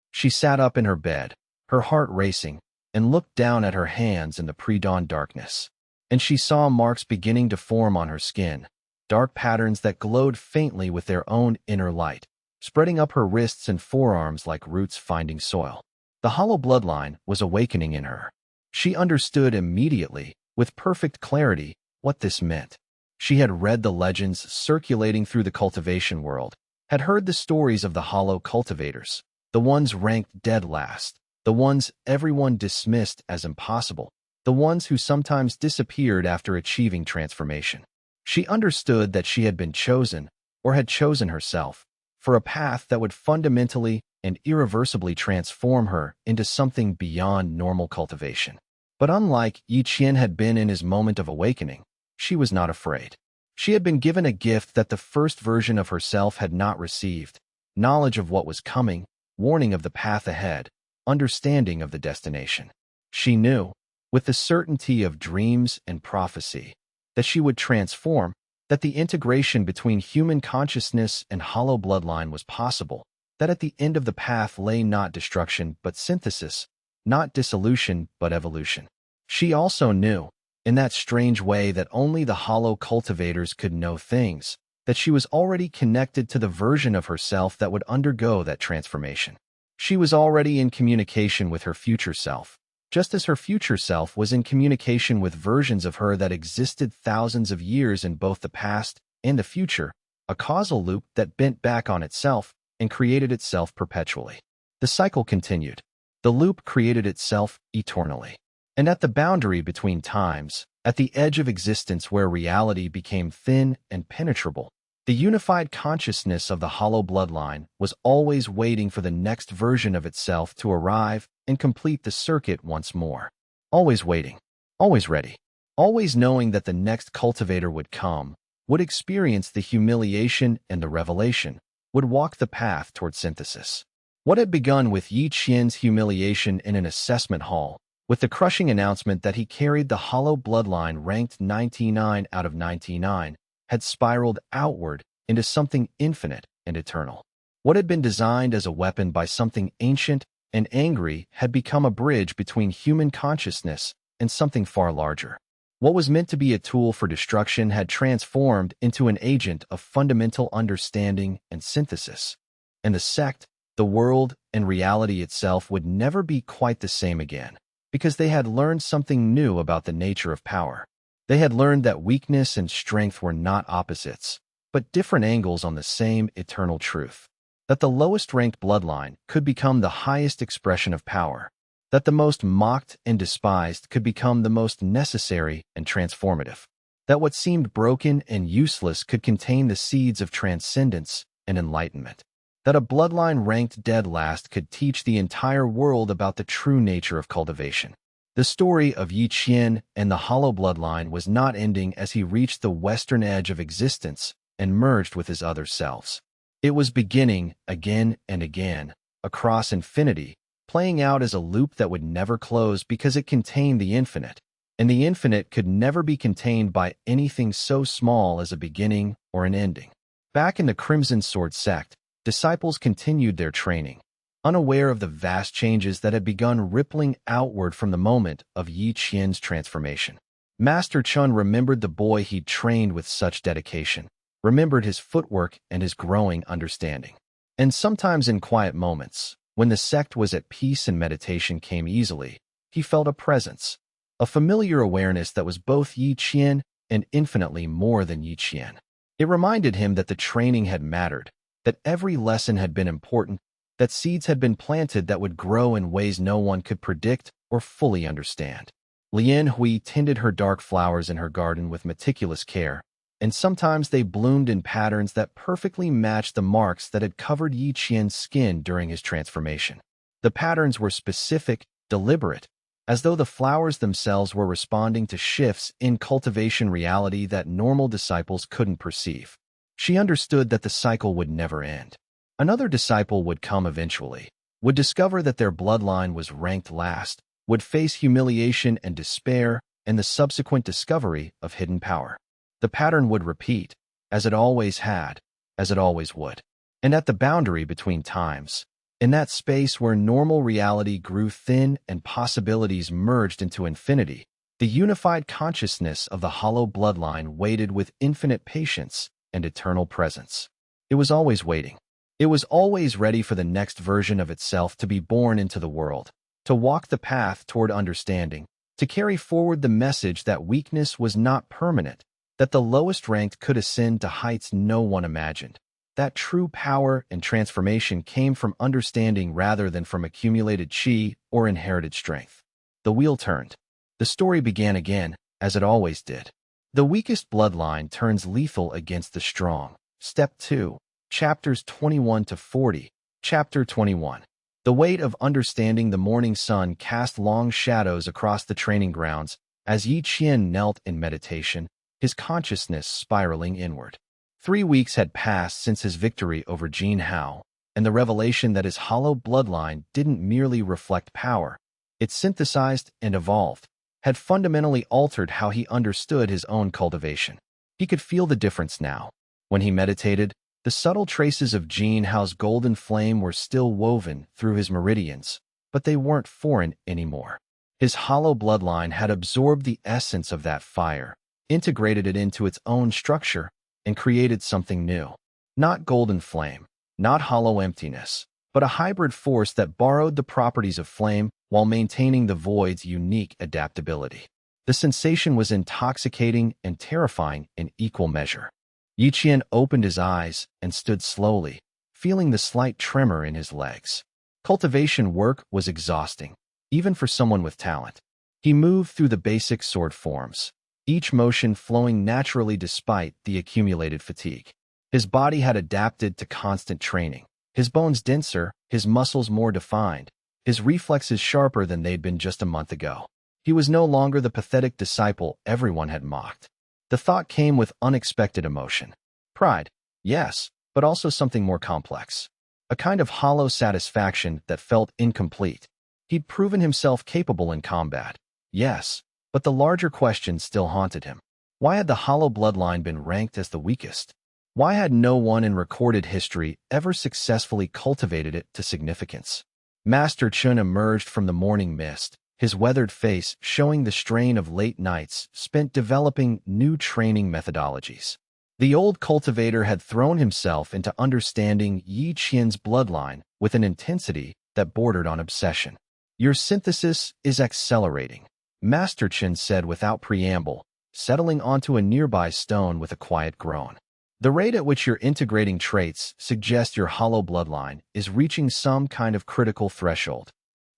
She sat up in her bed, her heart racing, and looked down at her hands in the pre-dawn darkness. And she saw marks beginning to form on her skin, dark patterns that glowed faintly with their own inner light, spreading up her wrists and forearms like roots finding soil. The hollow bloodline was awakening in her. She understood immediately, with perfect clarity, what this meant. She had read the legends circulating through the cultivation world, had heard the stories of the hollow cultivators, the ones ranked dead last, the ones everyone dismissed as impossible, the ones who sometimes disappeared after achieving transformation. She understood that she had been chosen, or had chosen herself, for a path that would fundamentally and irreversibly transform her into something beyond normal cultivation. But unlike Yi Qian had been in his moment of awakening, she was not afraid. She had been given a gift that the first version of herself had not received: knowledge of what was coming, warning of the path ahead, understanding of the destination. She knew, with the certainty of dreams and prophecy, that she would transform, that the integration between human consciousness and hollow bloodline was possible, that at the end of the path lay not destruction but synthesis, not dissolution but evolution. She also knew, in that strange way that only the hollow cultivators could know things, that she was already connected to the version of herself that would undergo that transformation. She was already in communication with her future self, just as her future self was in communication with versions of her that existed thousands of years in both the past and the future, a causal loop that bent back on itself and created itself perpetually. The cycle continued. The loop created itself eternally. And at the boundary between times, at the edge of existence where reality became thin and penetrable, the unified consciousness of the hollow bloodline was always waiting for the next version of itself to arrive and complete the circuit once more. Always waiting, always ready, always knowing that the next cultivator would come, would experience the humiliation and the revelation, would walk the path toward synthesis. What had begun with Yi Qian's humiliation in an assessment hall, with the crushing announcement that he carried the hollow bloodline ranked 99 out of 99, had spiraled outward into something infinite and eternal. What had been designed as a weapon by something ancient and angry had become a bridge between human consciousness and something far larger. What was meant to be a tool for destruction had transformed into an agent of fundamental understanding and synthesis. And the sect, the world, and reality itself would never be quite the same again, because they had learned something new about the nature of power. They had learned that weakness and strength were not opposites, but different angles on the same eternal truth. That the lowest-ranked bloodline could become the highest expression of power. That the most mocked and despised could become the most necessary and transformative. That what seemed broken and useless could contain the seeds of transcendence and enlightenment. That a bloodline ranked dead last could teach the entire world about the true nature of cultivation. The story of Yi Qian and the hollow bloodline was not ending as he reached the western edge of existence and merged with his other selves. It was beginning again and again, across infinity, playing out as a loop that would never close because it contained the infinite, and the infinite could never be contained by anything so small as a beginning or an ending. Back in the Crimson Sword sect, disciples continued their training, unaware of the vast changes that had begun rippling outward from the moment of Yi Qian's transformation. Master Chun remembered the boy he'd trained with such dedication, remembered his footwork and his growing understanding. And sometimes in quiet moments, when the sect was at peace and meditation came easily, he felt a presence, a familiar awareness that was both Yi Qian and infinitely more than Yi Qian. It reminded him that the training had mattered, that every lesson had been important, that seeds had been planted that would grow in ways no one could predict or fully understand. Lian Hui tended her dark flowers in her garden with meticulous care, and sometimes they bloomed in patterns that perfectly matched the marks that had covered Yi Qian's skin during his transformation. The patterns were specific, deliberate, as though the flowers themselves were responding to shifts in cultivation reality that normal disciples couldn't perceive. She understood that the cycle would never end. Another disciple would come eventually, would discover that their bloodline was ranked last, would face humiliation and despair and the subsequent discovery of hidden power. The pattern would repeat, as it always had, as it always would. And at the boundary between times, in that space where normal reality grew thin and possibilities merged into infinity, the unified consciousness of the hollow bloodline waited with infinite patience and eternal presence. It was always waiting. It was always ready for the next version of itself to be born into the world, to walk the path toward understanding, to carry forward the message that weakness was not permanent, that the lowest ranked could ascend to heights no one imagined, that true power and transformation came from understanding rather than from accumulated chi or inherited strength. The wheel turned. The story began again, as it always did. The weakest bloodline turns lethal against the strong. Step 2. Chapters 21 to 40. Chapter 21. The weight of understanding. The morning sun cast long shadows across the training grounds as Yi Qian knelt in meditation, his consciousness spiraling inward. 3 weeks had passed since his victory over Jin Hao, and the revelation that his hollow bloodline didn't merely reflect power, it synthesized and evolved, had fundamentally altered how he understood his own cultivation. He could feel the difference now. When he meditated, the subtle traces of Jin Hao's golden flame were still woven through his meridians, but they weren't foreign anymore. His hollow bloodline had absorbed the essence of that fire, integrated it into its own structure, and created something new. Not golden flame, not hollow emptiness, but a hybrid force that borrowed the properties of flame while maintaining the void's unique adaptability. The sensation was intoxicating and terrifying in equal measure. Yi Qian opened his eyes and stood slowly, feeling the slight tremor in his legs. Cultivation work was exhausting, even for someone with talent. He moved through the basic sword forms, each motion flowing naturally despite the accumulated fatigue. His body had adapted to constant training, his bones denser, his muscles more defined, his reflexes sharper than they'd been just a month ago. He was no longer the pathetic disciple everyone had mocked. The thought came with unexpected emotion. Pride, yes, but also something more complex. A kind of hollow satisfaction that felt incomplete. He'd proven himself capable in combat, yes, but the larger question still haunted him. Why had the hollow bloodline been ranked as the weakest? Why had no one in recorded history ever successfully cultivated it to significance? Master Chun emerged from the morning mist, his weathered face showing the strain of late nights spent developing new training methodologies. The old cultivator had thrown himself into understanding Yi Qian's bloodline with an intensity that bordered on obsession. Your synthesis is accelerating, Master Chun said without preamble, settling onto a nearby stone with a quiet groan. The rate at which you're integrating traits suggests your hollow bloodline is reaching some kind of critical threshold.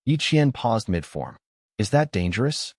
Yi Qian paused mid-form. Is that dangerous?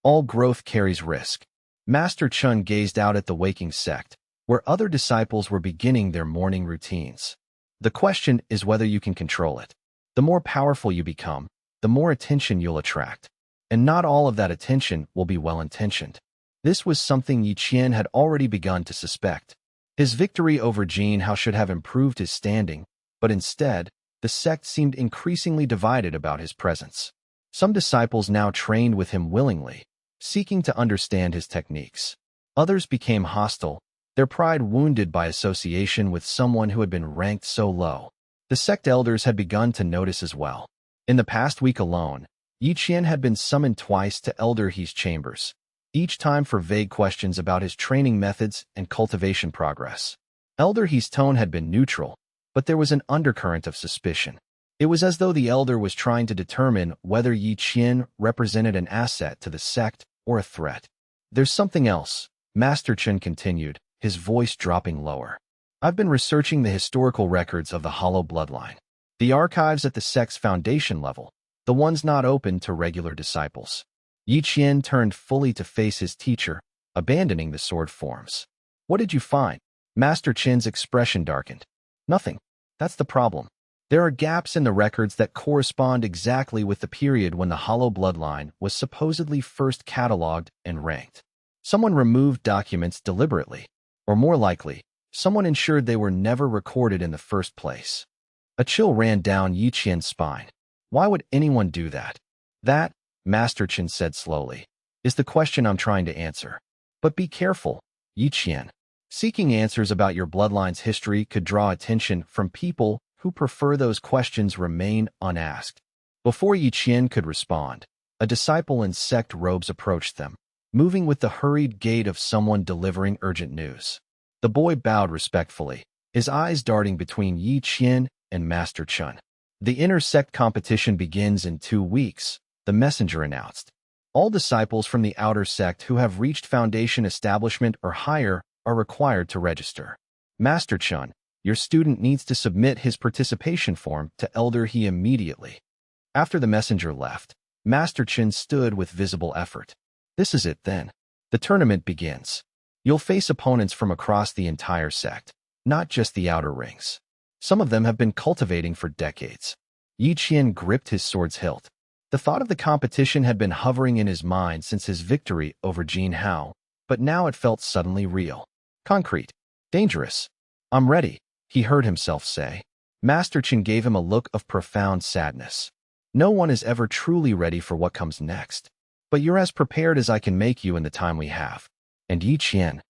All growth carries risk. Master Chun gazed out at the waking sect, where other disciples were beginning their morning routines. The question is whether you can control it. The more powerful you become, the more attention you'll attract. And not all of that attention will be well-intentioned. This was something Yi Qian had already begun to suspect. His victory over Jin Hao should have improved his standing, but instead, the sect seemed increasingly divided about his presence. Some disciples now trained with him willingly, seeking to understand his techniques. Others became hostile, their pride wounded by association with someone who had been ranked so low. The sect elders had begun to notice as well. In the past week alone, Yi Qian had been summoned twice to Elder He's chambers, each time for vague questions about his training methods and cultivation progress. Elder He's tone had been neutral, but there was an undercurrent of suspicion. It was as though the elder was trying to determine whether Yi Qian represented an asset to the sect or a threat. "There's something else," Master Chen continued, his voice dropping lower. "I've been researching the historical records of the Hollow Bloodline. The archives at the sect's foundation level, the ones not open to regular disciples." Yi Qian turned fully to face his teacher, abandoning the sword forms. "What did you find?" Master Chen's expression darkened. "Nothing. That's the problem. There are gaps in the records that correspond exactly with the period when the Hollow Bloodline was supposedly first catalogued and ranked. Someone removed documents deliberately, or more likely, someone ensured they were never recorded in the first place." A chill ran down Yi Qian's spine. Why would anyone do that? "That," Master Chen said slowly, "is the question I'm trying to answer. But be careful, Yi Qian. Seeking answers about your bloodline's history could draw attention from people who prefer those questions remain unasked." Before Yi Qian could respond, a disciple in sect robes approached them, moving with the hurried gait of someone delivering urgent news. The boy bowed respectfully, his eyes darting between Yi Qian and Master Chen. "The inter-sect competition begins in 2 weeks, the messenger announced. All disciples from the outer sect who have reached foundation establishment or higher are required to register. Master Chen, your student needs to submit his participation form to Elder He immediately." After the messenger left, Master Chen stood with visible effort. "This is it then. The tournament begins. You'll face opponents from across the entire sect, not just the outer rings. Some of them have been cultivating for decades." Yi Qian gripped his sword's hilt. The thought of the competition had been hovering in his mind since his victory over Jin Hao, but now it felt suddenly real. Concrete. Dangerous. "I'm ready," he heard himself say. Master Chen gave him a look of profound sadness. "No one is ever truly ready for what comes next. But you're as prepared as I can make you in the time we have." And Yi Qian,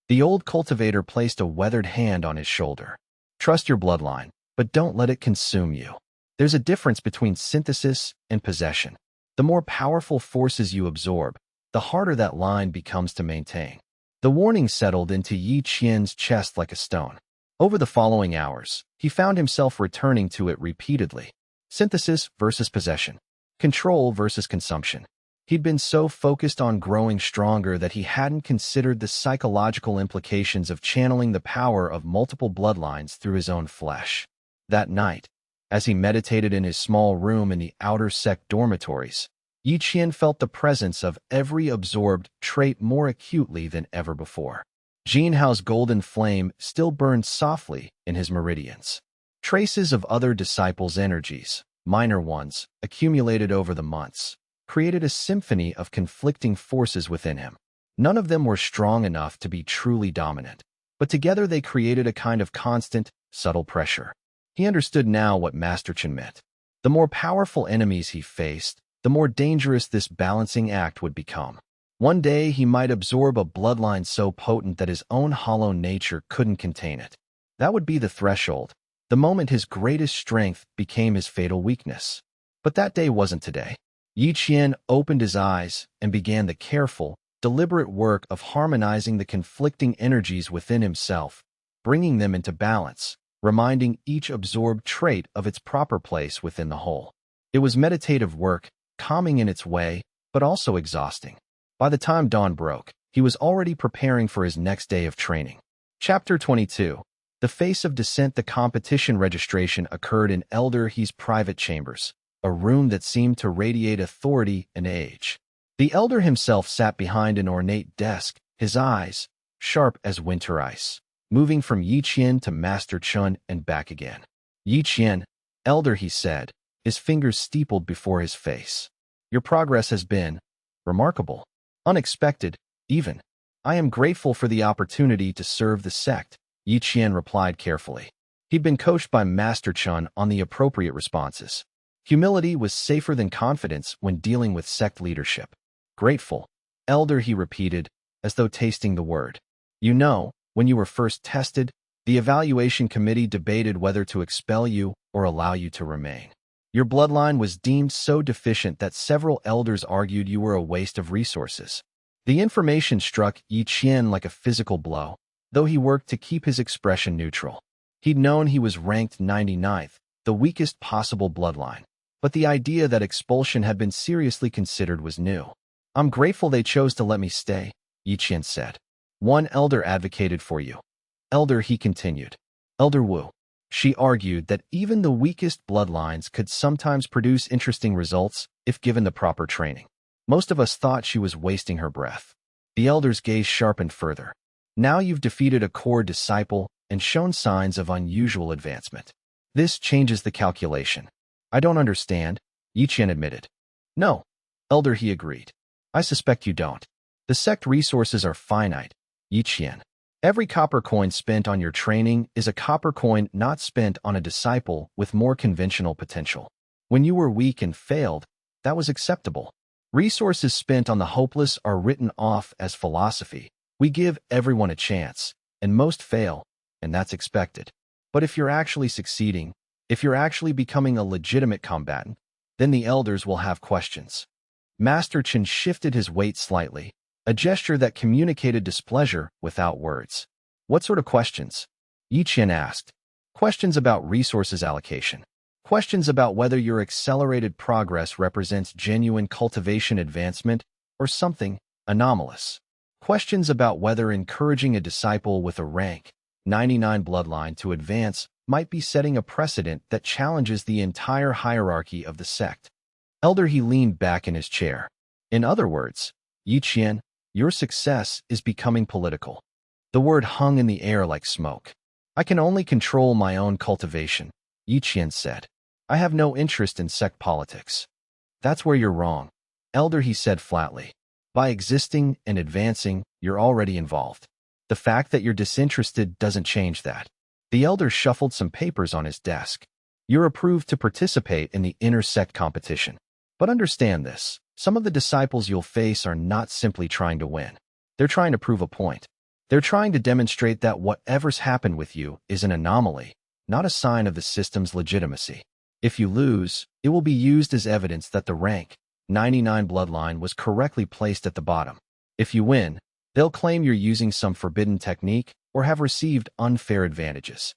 the old cultivator, placed a weathered hand on his shoulder. "Trust your bloodline, but don't let it consume you. There's a difference between synthesis and possession. The more powerful forces you absorb, the harder that line becomes to maintain." The warning settled into Yi Qian's chest like a stone. Over the following hours, he found himself returning to it repeatedly. Synthesis versus possession. Control versus consumption. He'd been so focused on growing stronger that he hadn't considered the psychological implications of channeling the power of multiple bloodlines through his own flesh. That night, as he meditated in his small room in the outer sect dormitories, Yi Qian felt the presence of every absorbed trait more acutely than ever before. Jin Hao's golden flame still burned softly in his meridians. Traces of other disciples' energies, minor ones, accumulated over the months, created a symphony of conflicting forces within him. None of them were strong enough to be truly dominant, but together they created a kind of constant, subtle pressure. He understood now what Master Chen meant. The more powerful enemies he faced, the more dangerous this balancing act would become. One day he might absorb a bloodline so potent that his own hollow nature couldn't contain it. That would be the threshold, the moment his greatest strength became his fatal weakness. But that day wasn't today. Yi Qian opened his eyes and began the careful, deliberate work of harmonizing the conflicting energies within himself, bringing them into balance, reminding each absorbed trait of its proper place within the whole. It was meditative work, calming in its way, but also exhausting. By the time dawn broke, he was already preparing for his next day of training. Chapter 22. The Face of Dissent. The competition registration occurred in Elder He's private chambers, a room that seemed to radiate authority and age. The elder himself sat behind an ornate desk, his eyes, sharp as winter ice, moving from Yi Qian to Master Chen and back again. "Yi Qian, elder," he said, his fingers steepled before his face. "Your progress has been remarkable. Unexpected, even. I am grateful for the opportunity to serve the sect," Yi Qian replied carefully. He'd been coached by Master Chun on the appropriate responses. Humility was safer than confidence when dealing with sect leadership. Grateful. Elder, he repeated, as though tasting the word. You know, when you were first tested, the evaluation committee debated whether to expel you or allow you to remain. Your bloodline was deemed so deficient that several elders argued you were a waste of resources. The information struck Yi Qian like a physical blow, though he worked to keep his expression neutral. He'd known he was ranked 99th, the weakest possible bloodline, but the idea that expulsion had been seriously considered was new. I'm grateful they chose to let me stay, Yi Qian said. One elder advocated for you. Elder, he continued. Elder Wu. She argued that even the weakest bloodlines could sometimes produce interesting results if given the proper training. Most of us thought she was wasting her breath. The elder's gaze sharpened further. Now you've defeated a core disciple and shown signs of unusual advancement. This changes the calculation. I don't understand, Yi Qian admitted. No, Elder, he agreed. I suspect you don't. The sect resources are finite, Yi Qian. Every copper coin spent on your training is a copper coin not spent on a disciple with more conventional potential. When you were weak and failed, that was acceptable. Resources spent on the hopeless are written off as philosophy. We give everyone a chance, and most fail, and that's expected. But if you're actually succeeding, if you're actually becoming a legitimate combatant, then the elders will have questions. Master Chen shifted his weight slightly, a gesture that communicated displeasure without words. What sort of questions? Yi Qian asked. Questions about resources allocation. Questions about whether your accelerated progress represents genuine cultivation advancement or something anomalous. Questions about whether encouraging a disciple with a rank 99 bloodline to advance might be setting a precedent that challenges the entire hierarchy of the sect. Elder, he leaned back in his chair. In other words, Yi Qian, your success is becoming political. The word hung in the air like smoke. I can only control my own cultivation, Yi Qian said. I have no interest in sect politics. That's where you're wrong. Elder, he said flatly. By existing and advancing, you're already involved. The fact that you're disinterested doesn't change that. The elder shuffled some papers on his desk. You're approved to participate in the inter-sect competition. But understand this, some of the disciples you'll face are not simply trying to win. They're trying to prove a point. They're trying to demonstrate that whatever's happened with you is an anomaly, not a sign of the system's legitimacy. If you lose, it will be used as evidence that the rank 99 bloodline was correctly placed at the bottom. If you win, they'll claim you're using some forbidden technique or have received unfair advantages.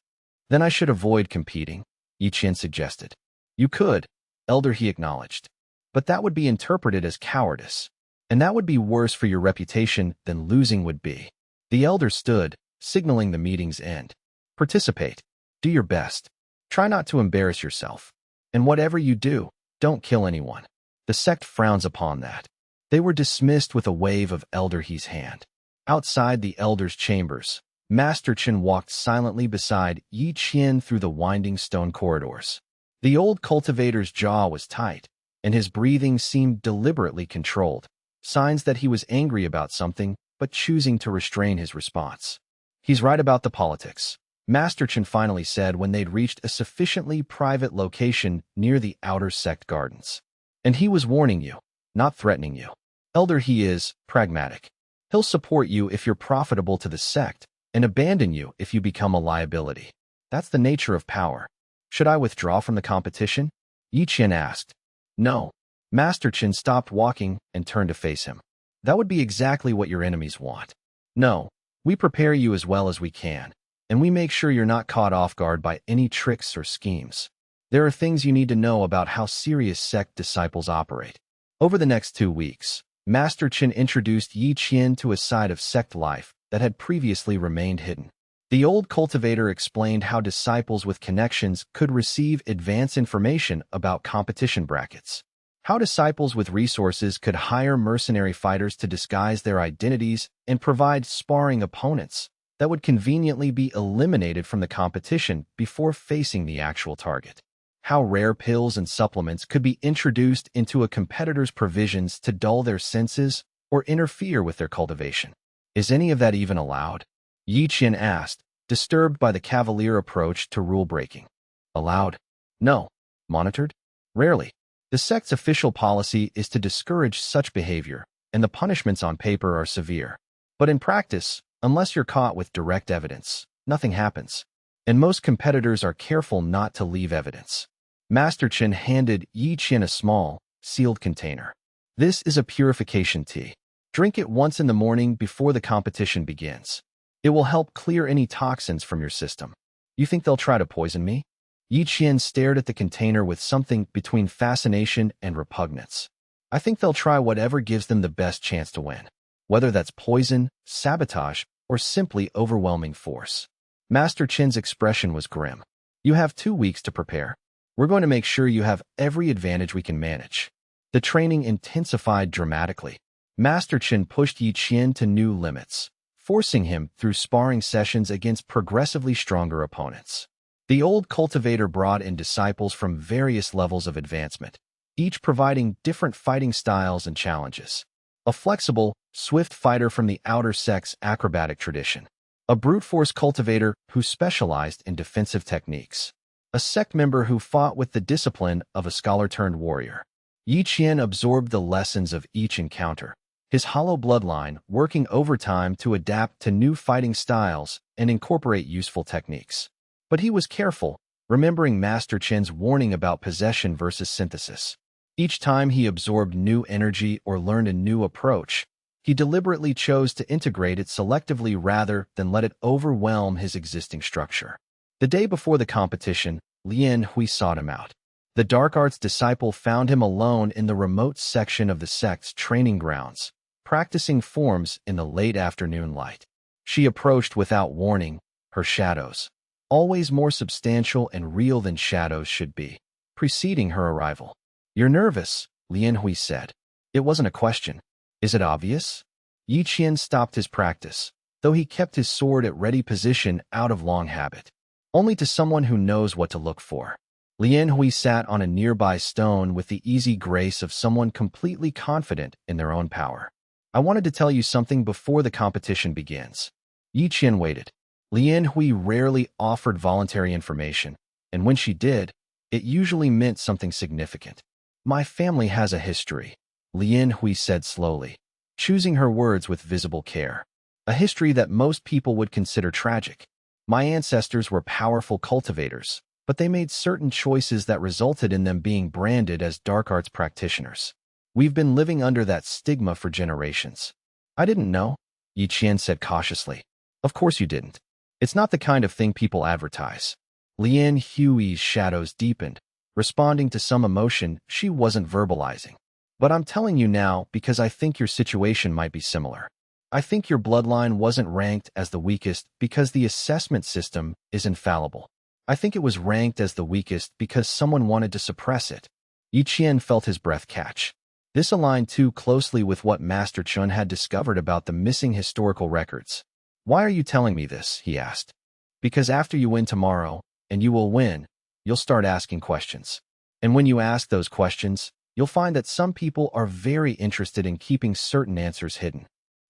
Then I should avoid competing, Yi Qian suggested. You could, Elder, he acknowledged. But that would be interpreted as cowardice, and that would be worse for your reputation than losing would be. The elder stood, signaling the meeting's end. Participate. Do your best. Try not to embarrass yourself. And whatever you do, don't kill anyone. The sect frowns upon that. They were dismissed with a wave of Elder He's hand. Outside the elder's chambers, Master Chen walked silently beside Yi Qian through the winding stone corridors. The old cultivator's jaw was tight, and his breathing seemed deliberately controlled, signs that he was angry about something but choosing to restrain his response. He's right about the politics, Master Chen finally said when they'd reached a sufficiently private location near the outer sect gardens. And he was warning you, not threatening you. Elder, he is pragmatic. He'll support you if you're profitable to the sect, and abandon you if you become a liability. That's the nature of power. Should I withdraw from the competition? Yi Qian asked. No. Master Chen stopped walking and turned to face him. That would be exactly what your enemies want. No, we prepare you as well as we can, and we make sure you're not caught off guard by any tricks or schemes. There are things you need to know about how serious sect disciples operate. Over the next 2 weeks, Master Chen introduced Yi Qian to a side of sect life that had previously remained hidden. The old cultivator explained how disciples with connections could receive advance information about competition brackets, how disciples with resources could hire mercenary fighters to disguise their identities and provide sparring opponents that would conveniently be eliminated from the competition before facing the actual target, how rare pills and supplements could be introduced into a competitor's provisions to dull their senses or interfere with their cultivation. Is any of that even allowed? Yi Qian asked, disturbed by the cavalier approach to rule-breaking. Allowed? No. Monitored? Rarely. The sect's official policy is to discourage such behavior, and the punishments on paper are severe. But in practice, unless you're caught with direct evidence, nothing happens. And most competitors are careful not to leave evidence. Master Chen handed Yi Qian a small, sealed container. This is a purification tea. Drink it once in the morning before the competition begins. It will help clear any toxins from your system. You think they'll try to poison me? Yi Qian stared at the container with something between fascination and repugnance. I think they'll try whatever gives them the best chance to win. Whether that's poison, sabotage, or simply overwhelming force. Master Chen's expression was grim. You have 2 weeks to prepare. We're going to make sure you have every advantage we can manage. The training intensified dramatically. Master Chen pushed Yi Qian to new limits, forcing him through sparring sessions against progressively stronger opponents. The old cultivator brought in disciples from various levels of advancement, each providing different fighting styles and challenges. A flexible, swift fighter from the outer sect's acrobatic tradition. A brute force cultivator who specialized in defensive techniques. A sect member who fought with the discipline of a scholar-turned-warrior. Yi Qian absorbed the lessons of each encounter, his hollow bloodline working overtime to adapt to new fighting styles and incorporate useful techniques. But he was careful, remembering Master Chen's warning about possession versus synthesis. Each time he absorbed new energy or learned a new approach, he deliberately chose to integrate it selectively rather than let it overwhelm his existing structure. The day before the competition, Lien Hui sought him out. The dark arts disciple found him alone in the remote section of the sect's training grounds, practicing forms in the late afternoon light. She approached without warning, her shadows, always more substantial and real than shadows should be, preceding her arrival. "You're nervous," Lien Hui said. It wasn't a question. "Is it obvious?" Yi Qian stopped his practice, though he kept his sword at ready position out of long habit. Only to someone who knows what to look for. Lien Hui sat on a nearby stone with the easy grace of someone completely confident in their own power. "I wanted to tell you something before the competition begins." Yi Qian waited. Lien Hui rarely offered voluntary information, and when she did, it usually meant something significant. "My family has a history," Lien Hui said slowly, choosing her words with visible care. "A history that most people would consider tragic. My ancestors were powerful cultivators, but they made certain choices that resulted in them being branded as dark arts practitioners. We've been living under that stigma for generations." "I didn't know," Yi Qian said cautiously. "Of course you didn't. It's not the kind of thing people advertise." Lien Hui's shadows deepened, responding to some emotion she wasn't verbalizing. "But I'm telling you now because I think your situation might be similar. I think your bloodline wasn't ranked as the weakest because the assessment system is infallible. I think it was ranked as the weakest because someone wanted to suppress it." Yi Qian felt his breath catch. This aligned too closely with what Master Chun had discovered about the missing historical records. "Why are you telling me this?" he asked. "Because after you win tomorrow, and you will win, you'll start asking questions. And when you ask those questions, you'll find that some people are very interested in keeping certain answers hidden."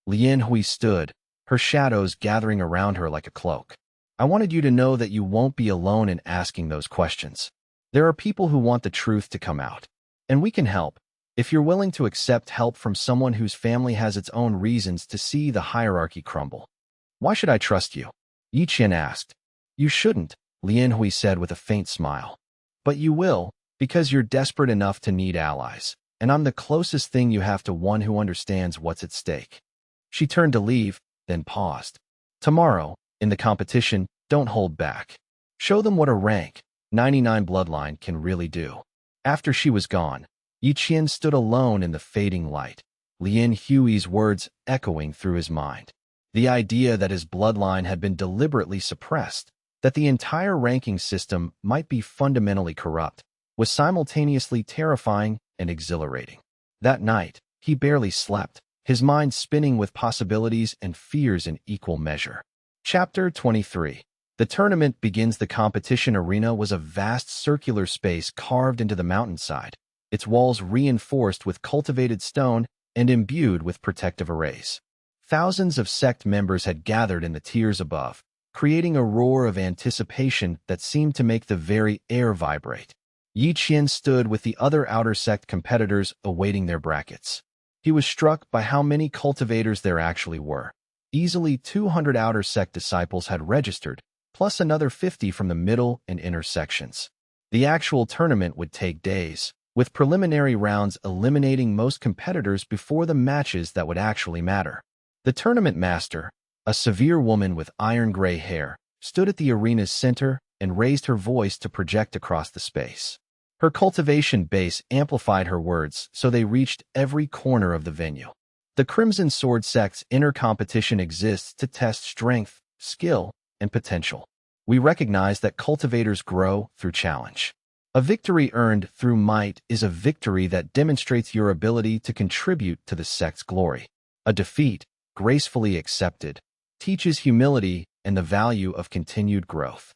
Lien Hui stood, her shadows gathering around her like a cloak. "I wanted you to know that you won't be alone in asking those questions. There are people who want the truth to come out. And we can help, if you're willing to accept help from someone whose family has its own reasons to see the hierarchy crumble." "Why should I trust you?" Yi Qian asked. "You shouldn't," Lien Hui said with a faint smile. "But you will, because you're desperate enough to need allies, and I'm the closest thing you have to one who understands what's at stake." She turned to leave, then paused. "Tomorrow, in the competition, don't hold back. Show them what a rank 99 bloodline can really do." After she was gone, Yi Qian stood alone in the fading light, Lien Hui's words echoing through his mind. The idea that his bloodline had been deliberately suppressed, that the entire ranking system might be fundamentally corrupt, was simultaneously terrifying and exhilarating. That night, he barely slept, his mind spinning with possibilities and fears in equal measure. Chapter 23. The tournament begins. The competition arena was a vast circular space carved into the mountainside, its walls reinforced with cultivated stone and imbued with protective arrays. Thousands of sect members had gathered in the tiers above, creating a roar of anticipation that seemed to make the very air vibrate. Yi Qian stood with the other outer sect competitors awaiting their brackets. He was struck by how many cultivators there actually were. Easily 200 outer sect disciples had registered, plus another 50 from the middle and inner sections. The actual tournament would take days, with preliminary rounds eliminating most competitors before the matches that would actually matter. The tournament master, a severe woman with iron-gray hair, stood at the arena's center and raised her voice to project across the space. Her cultivation base amplified her words so they reached every corner of the venue. The Crimson Sword Sect's inner competition exists to test strength, skill, and potential. We recognize that cultivators grow through challenge. A victory earned through might is a victory that demonstrates your ability to contribute to the sect's glory. A defeat, gracefully accepted, teaches humility and the value of continued growth.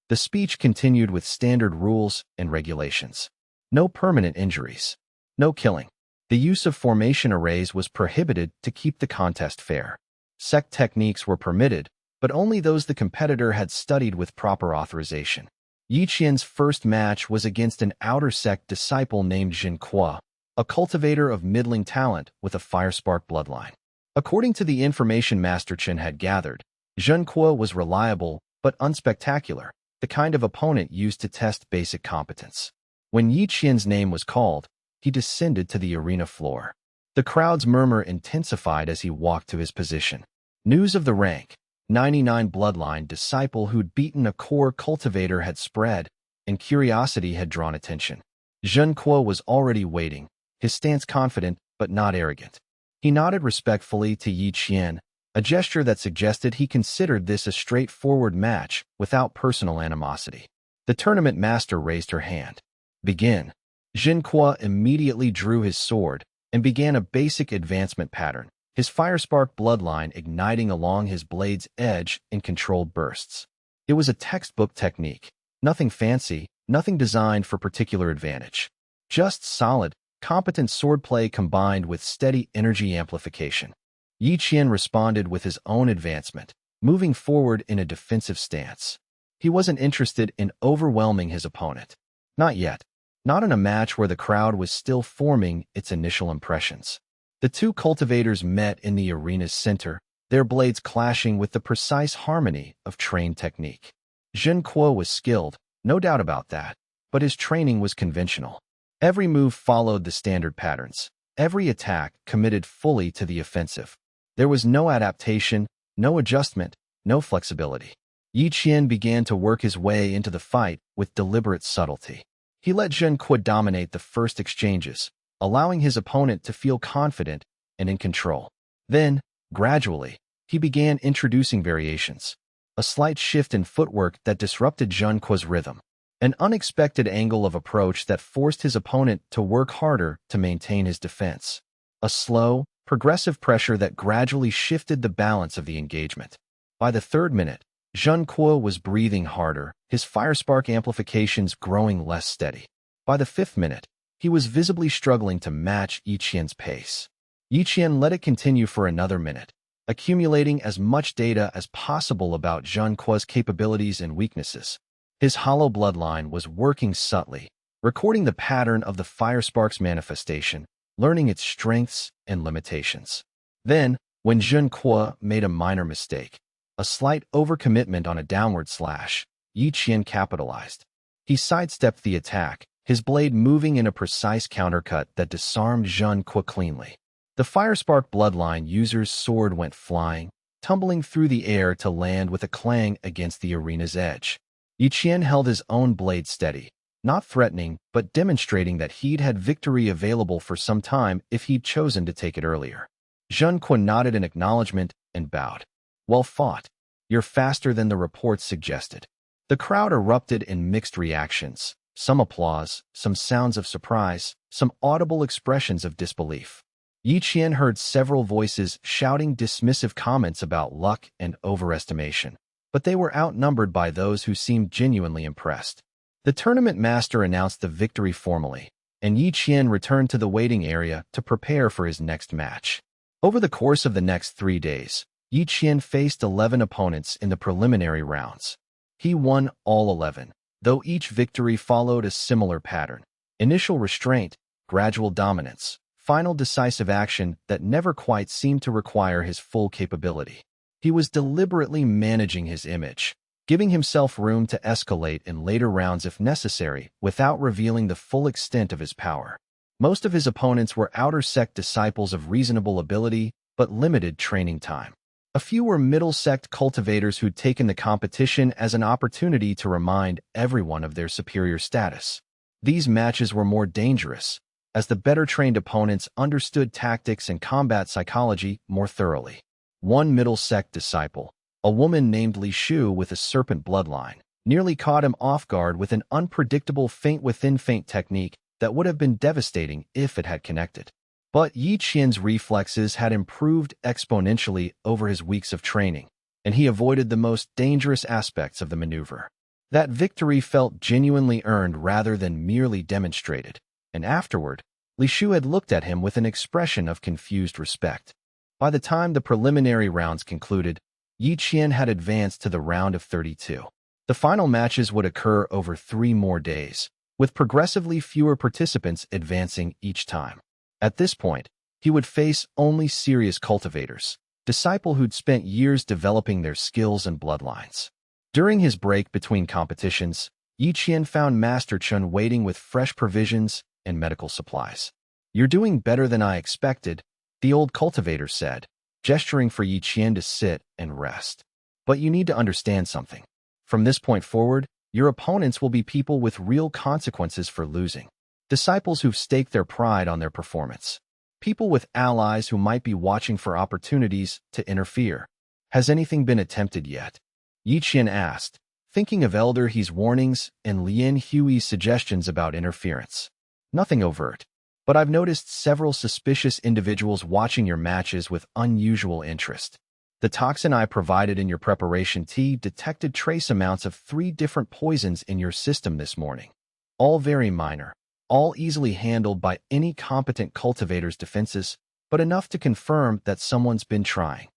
The speech continued with standard rules and regulations. No permanent injuries. No killing. The use of formation arrays was prohibited to keep the contest fair. Sect techniques were permitted, but only those the competitor had studied with proper authorization. Yi Qian's first match was against an outer sect disciple named Jin Kuo, a cultivator of middling talent with a firespark bloodline. According to the information Master Chen had gathered, Jin Kuo was reliable but unspectacular, the kind of opponent used to test basic competence. When Yi Qian's name was called, he descended to the arena floor. The crowd's murmur intensified as he walked to his position. News of the rank 99 bloodline disciple who'd beaten a core cultivator had spread, and curiosity had drawn attention. Jin Kuo was already waiting, his stance confident but not arrogant. He nodded respectfully to Yi Qian, a gesture that suggested he considered this a straightforward match without personal animosity. The tournament master raised her hand. Begin. Jin Kuo immediately drew his sword and began a basic advancement pattern, his firespark bloodline igniting along his blade's edge in controlled bursts. It was a textbook technique, nothing fancy, nothing designed for particular advantage. Just solid, competent swordplay combined with steady energy amplification. Yi Qian responded with his own advancement, moving forward in a defensive stance. He wasn't interested in overwhelming his opponent. Not yet. Not in a match where the crowd was still forming its initial impressions. The two cultivators met in the arena's center, their blades clashing with the precise harmony of trained technique. Jin Kuo was skilled, no doubt about that, but his training was conventional. Every move followed the standard patterns. Every attack committed fully to the offensive. There was no adaptation, no adjustment, no flexibility. Yi Qian began to work his way into the fight with deliberate subtlety. He let Jin Kuo dominate the first exchanges, allowing his opponent to feel confident and in control. Then, gradually, he began introducing variations. A slight shift in footwork that disrupted Jin Kuo's rhythm. An unexpected angle of approach that forced his opponent to work harder to maintain his defense. A slow, progressive pressure that gradually shifted the balance of the engagement. By the third minute, Jin Kuo was breathing harder, his firespark amplifications growing less steady. By the fifth minute, he was visibly struggling to match Yi Qian's pace. Yi Qian let it continue for another minute, accumulating as much data as possible about Jin Kuo's capabilities and weaknesses. His hollow bloodline was working subtly, recording the pattern of the firespark's manifestation, learning its strengths and limitations. Then, when Jin Kuo made a minor mistake, a slight overcommitment on a downward slash, Yi Qian capitalized. He sidestepped the attack, his blade moving in a precise countercut that disarmed Jin Kuo cleanly. The firespark bloodline user's sword went flying, tumbling through the air to land with a clang against the arena's edge. Yi Qian held his own blade steady, not threatening, but demonstrating that he'd had victory available for some time if he'd chosen to take it earlier. Jin Kuo nodded in acknowledgement and bowed. Well fought. You're faster than the reports suggested. The crowd erupted in mixed reactions, some applause, some sounds of surprise, some audible expressions of disbelief. Yi Qian heard several voices shouting dismissive comments about luck and overestimation, but they were outnumbered by those who seemed genuinely impressed. The tournament master announced the victory formally, and Yi Qian returned to the waiting area to prepare for his next match. Over the course of the next 3 days, Yi Qian faced 11 opponents in the preliminary rounds. He won all 11, though each victory followed a similar pattern. Initial restraint, gradual dominance, final decisive action that never quite seemed to require his full capability. He was deliberately managing his image, giving himself room to escalate in later rounds if necessary, without revealing the full extent of his power. Most of his opponents were outer sect disciples of reasonable ability, but limited training time. A few were middle sect cultivators who'd taken the competition as an opportunity to remind everyone of their superior status. These matches were more dangerous, as the better-trained opponents understood tactics and combat psychology more thoroughly. One middle sect disciple, a woman named Li Shu with a serpent bloodline, nearly caught him off guard with an unpredictable feint-within-feint technique that would have been devastating if it had connected. But Yi Qian's reflexes had improved exponentially over his weeks of training, and he avoided the most dangerous aspects of the maneuver. That victory felt genuinely earned rather than merely demonstrated, and afterward, Li Shu had looked at him with an expression of confused respect. By the time the preliminary rounds concluded, Yi Qian had advanced to the round of 32. The final matches would occur over 3 more days, with progressively fewer participants advancing each time. At this point, he would face only serious cultivators, disciples who'd spent years developing their skills and bloodlines. During his break between competitions, Yi Qian found Master Chun waiting with fresh provisions and medical supplies. "You're doing better than I expected," the old cultivator said, gesturing for Yi Qian to sit and rest. "But you need to understand something. From this point forward, your opponents will be people with real consequences for losing. Disciples who've staked their pride on their performance. People with allies who might be watching for opportunities to interfere. Has anything been attempted yet?" Yi Qian asked, thinking of Elder He's warnings and Lien Hui's suggestions about interference. "Nothing overt, but I've noticed several suspicious individuals watching your matches with unusual interest. The toxin I provided in your preparation tea detected trace amounts of 3 different poisons in your system this morning. All very minor, all easily handled by any competent cultivator's defenses, but enough to confirm that someone's been trying."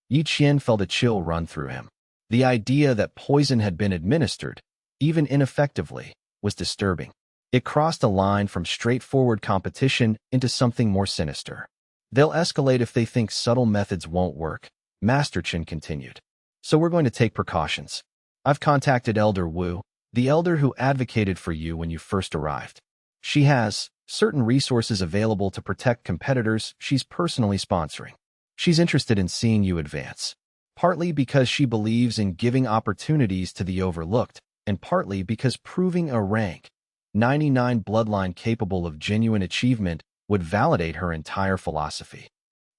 Yi Qian felt a chill run through him. The idea that poison had been administered, even ineffectively, was disturbing. It crossed a line from straightforward competition into something more sinister. "They'll escalate if they think subtle methods won't work," Master Chen continued. "So we're going to take precautions. I've contacted Elder Wu, the elder who advocated for you when you first arrived. She has certain resources available to protect competitors she's personally sponsoring. She's interested in seeing you advance, partly because she believes in giving opportunities to the overlooked, and partly because proving a rank 99 bloodline capable of genuine achievement would validate her entire philosophy."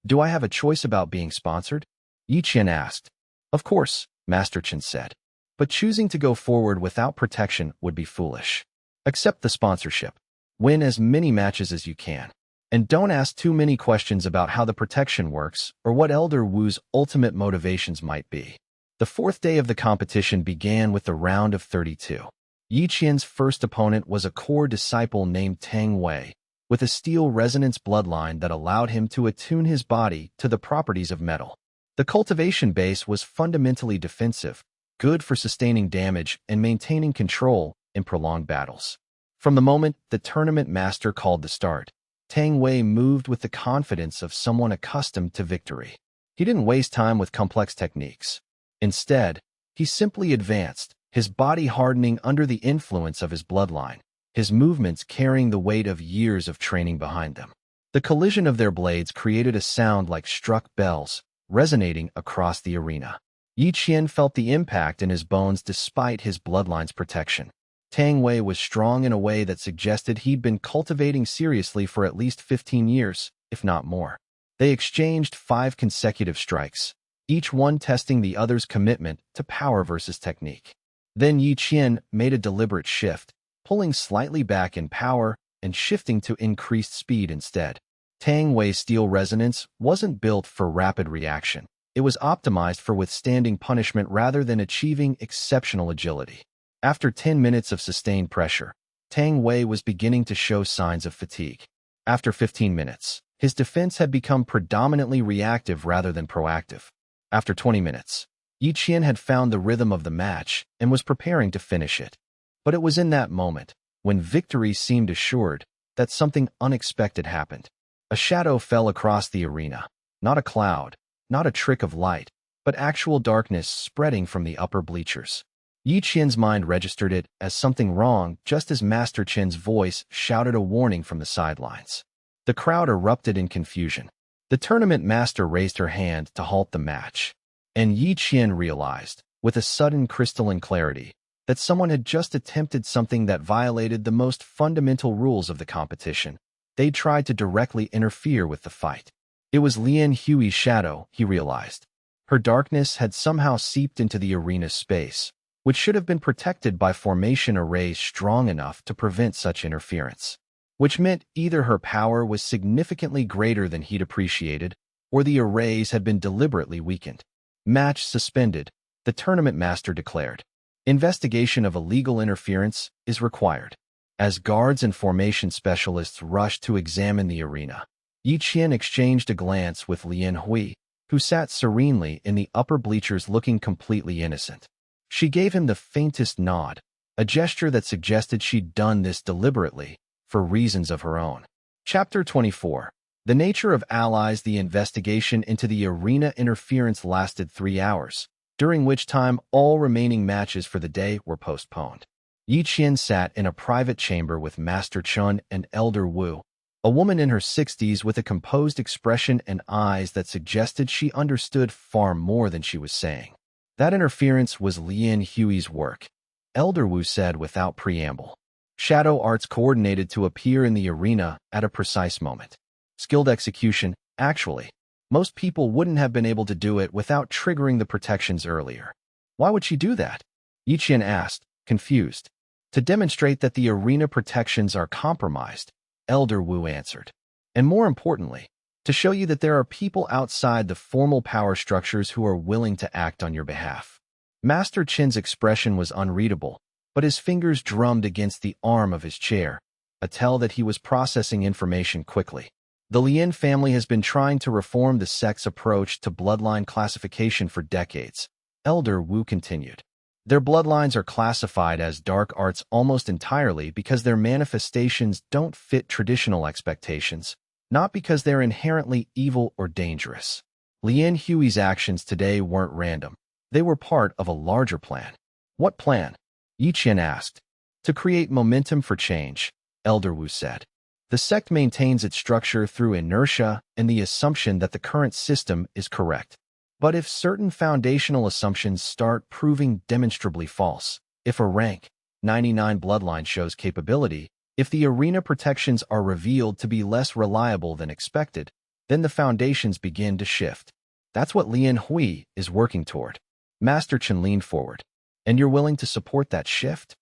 "Do I have a choice about being sponsored?" Yi Qian asked. "Of course," Master Chen said. "But choosing to go forward without protection would be foolish. Accept the sponsorship. Win as many matches as you can. And don't ask too many questions about how the protection works or what Elder Wu's ultimate motivations might be." The 4th day of the competition began with the round of 32. Yi Qian's first opponent was a core disciple named Tang Wei, with a steel resonance bloodline that allowed him to attune his body to the properties of metal. The cultivation base was fundamentally defensive, good for sustaining damage and maintaining control in prolonged battles. From the moment the tournament master called the start, Tang Wei moved with the confidence of someone accustomed to victory. He didn't waste time with complex techniques. Instead, he simply advanced, his body hardening under the influence of his bloodline, his movements carrying the weight of years of training behind them. The collision of their blades created a sound like struck bells, resonating across the arena. Yi Qian felt the impact in his bones despite his bloodline's protection. Tang Wei was strong in a way that suggested he'd been cultivating seriously for at least 15 years, if not more. They exchanged 5 consecutive strikes, each one testing the other's commitment to power versus technique. Then Yi Qian made a deliberate shift, pulling slightly back in power and shifting to increased speed instead. Tang Wei's steel resonance wasn't built for rapid reaction. It was optimized for withstanding punishment rather than achieving exceptional agility. After 10 minutes of sustained pressure, Tang Wei was beginning to show signs of fatigue. After 15 minutes, his defense had become predominantly reactive rather than proactive. After 20 minutes, Yi Qian had found the rhythm of the match and was preparing to finish it. But it was in that moment, when victory seemed assured, that something unexpected happened. A shadow fell across the arena. Not a cloud, not a trick of light, but actual darkness spreading from the upper bleachers. Yi Qian's mind registered it as something wrong just as Master Qin's voice shouted a warning from the sidelines. The crowd erupted in confusion. The tournament master raised her hand to halt the match, and Yi Qian realized, with a sudden crystalline clarity, that someone had just attempted something that violated the most fundamental rules of the competition. They tried to directly interfere with the fight. It was Lian Hui's shadow, he realized. Her darkness had somehow seeped into the arena's space, which should have been protected by formation arrays strong enough to prevent such interference. Which meant either her power was significantly greater than he'd appreciated, or the arrays had been deliberately weakened. Match suspended, the tournament master declared. Investigation of illegal interference is required. As guards and formation specialists rushed to examine the arena, Yi Qian exchanged a glance with Lian Hui, who sat serenely in the upper bleachers looking completely innocent. She gave him the faintest nod, a gesture that suggested she'd done this deliberately, for reasons of her own. Chapter 24. The nature of allies. The investigation into the arena interference lasted 3 hours, during which time all remaining matches for the day were postponed. Yi Qian sat in a private chamber with Master Chun and Elder Wu, a woman in her 60s with a composed expression and eyes that suggested she understood far more than she was saying. That interference was Lian Hui's work, Elder Wu said without preamble. Shadow arts coordinated to appear in the arena at a precise moment. Skilled execution, actually. Most people wouldn't have been able to do it without triggering the protections earlier. Why would she do that? Yi Qian asked, confused. To demonstrate that the arena protections are compromised, Elder Wu answered. And more importantly, to show you that there are people outside the formal power structures who are willing to act on your behalf. Master Qin's expression was unreadable, but his fingers drummed against the arm of his chair, a tell that he was processing information quickly. The Lian family has been trying to reform the sect's approach to bloodline classification for decades, Elder Wu continued. Their bloodlines are classified as dark arts almost entirely because their manifestations don't fit traditional expectations, not because they're inherently evil or dangerous. Lian Hui's actions today weren't random. They were part of a larger plan. What plan? Yi Qian asked. To create momentum for change, Elder Wu said. The sect maintains its structure through inertia and the assumption that the current system is correct. But if certain foundational assumptions start proving demonstrably false, if a rank 99 bloodline shows capability, if the arena protections are revealed to be less reliable than expected, then the foundations begin to shift. That's what Lian Hui is working toward. Master Chen leaned forward. And you're willing to support that shift?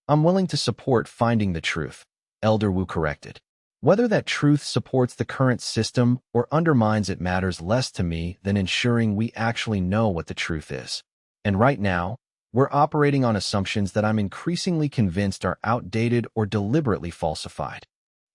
I'm willing to support finding the truth, Elder Wu corrected. Whether that truth supports the current system or undermines it matters less to me than ensuring we actually know what the truth is. And right now, we're operating on assumptions that I'm increasingly convinced are outdated or deliberately falsified.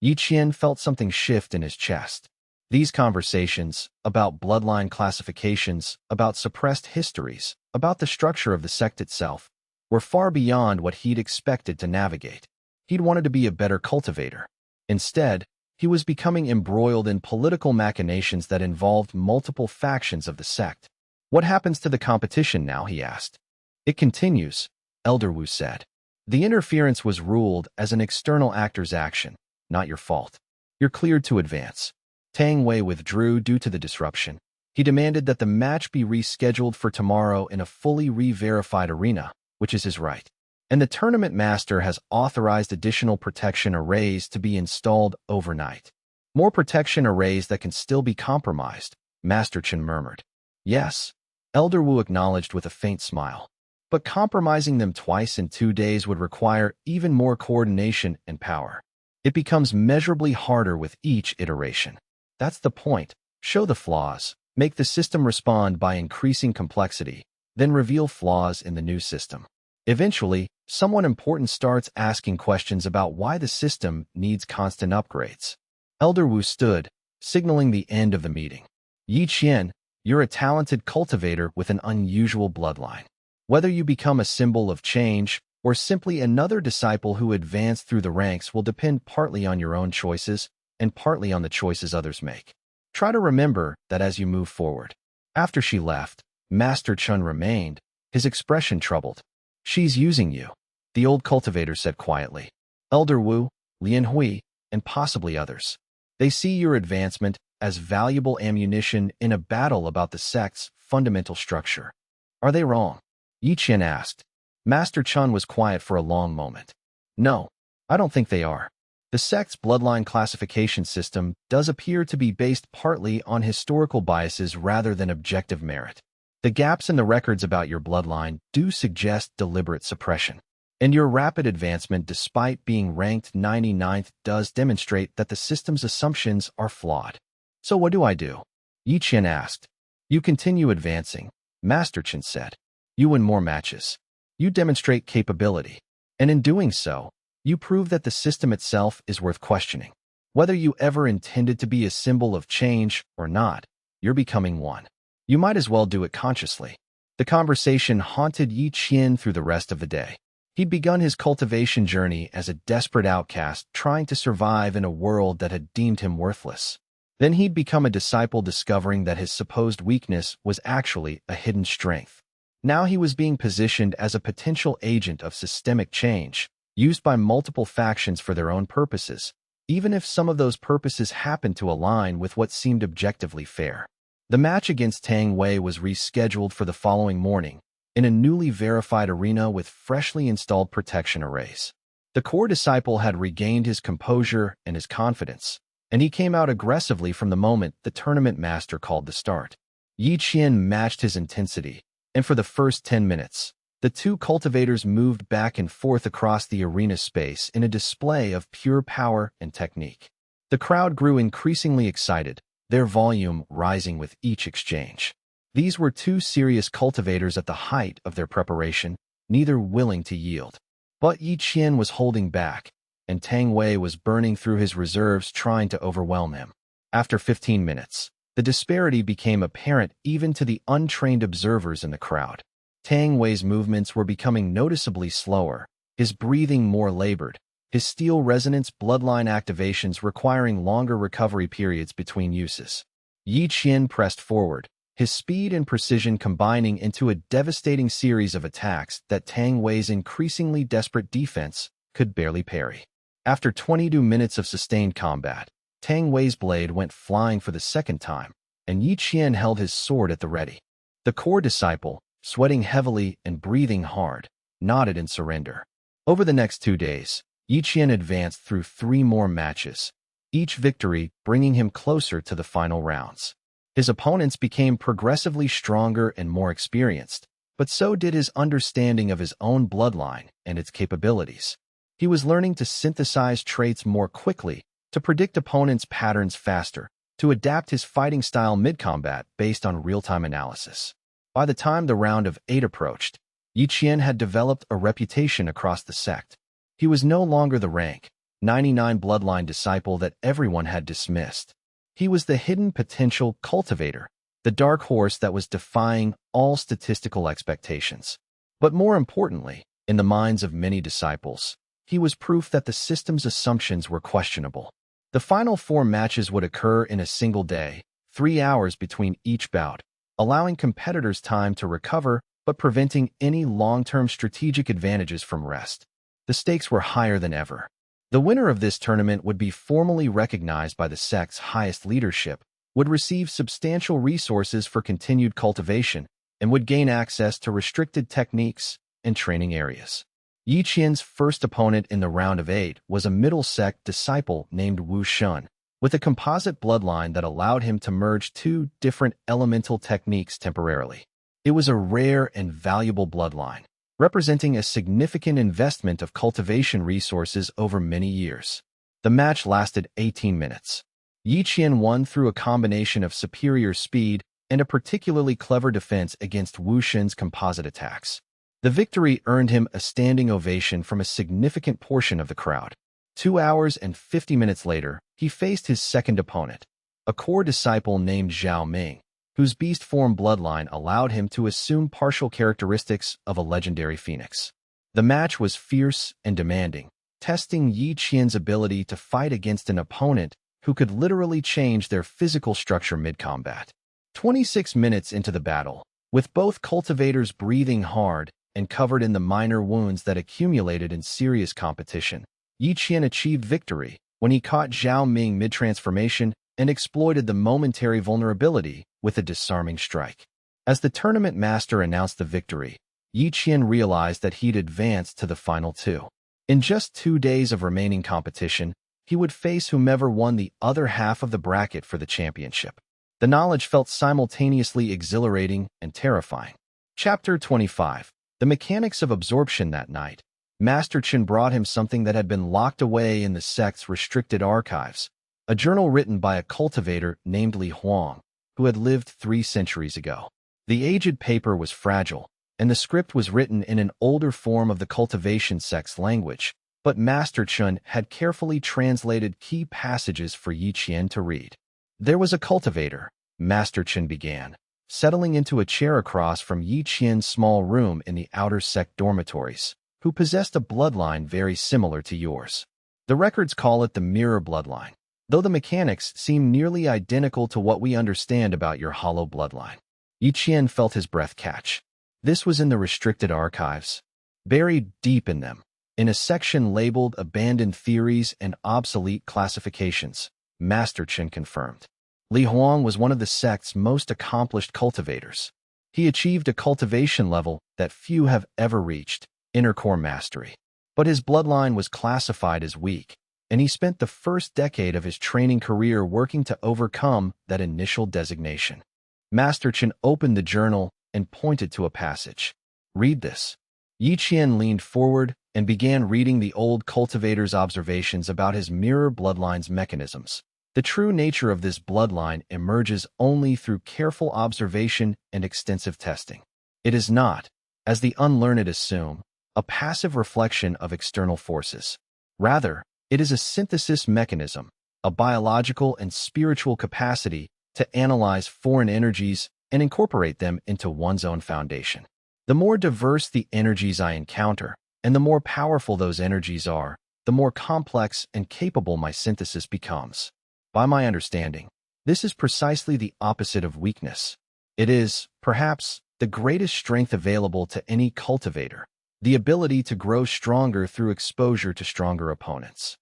Yi Qian felt something shift in his chest. These conversations, about bloodline classifications, about suppressed histories, about the structure of the sect itself, were far beyond what he'd expected to navigate. He'd wanted to be a better cultivator. Instead, he was becoming embroiled in political machinations that involved multiple factions of the sect. What happens to the competition now, he asked. It continues, Elder Wu said. The interference was ruled as an external actor's action, not your fault. You're cleared to advance. Tang Wei withdrew due to the disruption. He demanded that the match be rescheduled for tomorrow in a fully re-verified arena, which is his right. And the tournament master has authorized additional protection arrays to be installed overnight. More protection arrays that can still be compromised, Master Chen murmured. Yes, Elder Wu acknowledged with a faint smile. But compromising them twice in 2 days would require even more coordination and power. It becomes measurably harder with each iteration. That's the point. Show the flaws, make the system respond by increasing complexity, then reveal flaws in the new system. Eventually, someone important starts asking questions about why the system needs constant upgrades. Elder Wu stood, signaling the end of the meeting. Yi Qian, You're a talented cultivator with an unusual bloodline. Whether you become a symbol of change or simply another disciple who advanced through the ranks will depend partly on your own choices and partly on the choices others make. Try to remember that as you move forward. After she left, Master Chun remained, his expression troubled. She's using you, the old cultivator said quietly. Elder Wu, Lian Hui, and possibly others. They see your advancement as valuable ammunition in a battle about the sect's fundamental structure. Are they wrong? Yi Qian asked. Master Chun was quiet for a long moment. No, I don't think they are. The sect's bloodline classification system does appear to be based partly on historical biases rather than objective merit. The gaps in the records about your bloodline do suggest deliberate suppression. And your rapid advancement despite being ranked 99th does demonstrate that the system's assumptions are flawed. So what do I do? Yi Qian asked. You continue advancing, Master Chen said. You win more matches. You demonstrate capability. And in doing so, you prove that the system itself is worth questioning. Whether you ever intended to be a symbol of change or not, you're becoming one. You might as well do it consciously. The conversation haunted Yi Qian through the rest of the day. He'd begun his cultivation journey as a desperate outcast trying to survive in a world that had deemed him worthless. Then he'd become a disciple discovering that his supposed weakness was actually a hidden strength. Now he was being positioned as a potential agent of systemic change, used by multiple factions for their own purposes, even if some of those purposes happened to align with what seemed objectively fair. The match against Tang Wei was rescheduled for the following morning, in a newly verified arena with freshly installed protection arrays. The core disciple had regained his composure and his confidence, and he came out aggressively from the moment the tournament master called the start. Yi Qian matched his intensity, and for the first 10 minutes, the two cultivators moved back and forth across the arena space in a display of pure power and technique. The crowd grew increasingly excited, their volume rising with each exchange. These were two serious cultivators at the height of their preparation, neither willing to yield. But Yi Qian was holding back, and Tang Wei was burning through his reserves trying to overwhelm him. After 15 minutes, the disparity became apparent even to the untrained observers in the crowd. Tang Wei's movements were becoming noticeably slower, his breathing more labored, his steel resonance bloodline activations requiring longer recovery periods between uses. Yi Qian pressed forward, his speed and precision combining into a devastating series of attacks that Tang Wei's increasingly desperate defense could barely parry. After 22 minutes of sustained combat, Tang Wei's blade went flying for the second time, and Yi Qian held his sword at the ready. The core disciple, sweating heavily and breathing hard, nodded in surrender. Over the next 2 days, Yi Qian advanced through 3 more matches, each victory bringing him closer to the final rounds. His opponents became progressively stronger and more experienced, but so did his understanding of his own bloodline and its capabilities. He was learning to synthesize traits more quickly, to predict opponents' patterns faster, to adapt his fighting style mid-combat based on real-time analysis. By the time the round of 8 approached, Yi Qian had developed a reputation across the sect. He was no longer the rank 99 bloodline disciple that everyone had dismissed. He was the hidden potential cultivator, the dark horse that was defying all statistical expectations. But more importantly, in the minds of many disciples, he was proof that the system's assumptions were questionable. The final 4 matches would occur in a single day, 3 hours between each bout, allowing competitors time to recover but preventing any long-term strategic advantages from rest. The stakes were higher than ever. The winner of this tournament would be formally recognized by the sect's highest leadership, would receive substantial resources for continued cultivation, and would gain access to restricted techniques and training areas. Yi Qian's first opponent in the round of 8 was a middle sect disciple named Wu Shun, with a composite bloodline that allowed him to merge 2 different elemental techniques temporarily. It was a rare and valuable bloodline, representing a significant investment of cultivation resources over many years. The match lasted 18 minutes. Yi Qian won through a combination of superior speed and a particularly clever defense against Wu Shun's composite attacks. The victory earned him a standing ovation from a significant portion of the crowd. 2 hours and 50 minutes later, he faced his second opponent, a core disciple named Zhao Ming, whose beast form bloodline allowed him to assume partial characteristics of a legendary phoenix. The match was fierce and demanding, testing Yi Qian's ability to fight against an opponent who could literally change their physical structure mid-combat. 26 minutes into the battle, with both cultivators breathing hard and covered in the minor wounds that accumulated in serious competition, Yi Qian achieved victory when he caught Zhao Ming mid-transformation and exploited the momentary vulnerability with a disarming strike. As the tournament master announced the victory, Yi Qian realized that he'd advanced to the final two. In just 2 days of remaining competition, he would face whomever won the other half of the bracket for the championship. The knowledge felt simultaneously exhilarating and terrifying. Chapter 25. The mechanics of absorption. That night, Master Chen brought him something that had been locked away in the sect's restricted archives, a journal written by a cultivator named Li Huang, who had lived 3 centuries ago. The aged paper was fragile, and the script was written in an older form of the cultivation sect's language, but Master Chen had carefully translated key passages for Yi Qian to read. There was a cultivator, Master Chen began, settling into a chair across from Yi Qian's small room in the outer sect dormitories, who possessed a bloodline very similar to yours. The records call it the mirror bloodline, though the mechanics seem nearly identical to what we understand about your hollow bloodline. Yi Qian felt his breath catch. This was in the restricted archives. Buried deep in them, in a section labeled Abandoned Theories and Obsolete Classifications, Master Chen confirmed. Li Huang was one of the sect's most accomplished cultivators. He achieved a cultivation level that few have ever reached, inner core mastery. But his bloodline was classified as weak, and he spent the first decade of his training career working to overcome that initial designation. Master Chen opened the journal and pointed to a passage. Read this. Yi Qian leaned forward and began reading the old cultivator's observations about his mirror bloodline's mechanisms. The true nature of this bloodline emerges only through careful observation and extensive testing. It is not, as the unlearned assume, a passive reflection of external forces. Rather, it is a synthesis mechanism, a biological and spiritual capacity to analyze foreign energies and incorporate them into one's own foundation. The more diverse the energies I encounter, and the more powerful those energies are, the more complex and capable my synthesis becomes. By my understanding, this is precisely the opposite of weakness. It is, perhaps, the greatest strength available to any cultivator, the ability to grow stronger through exposure to stronger opponents.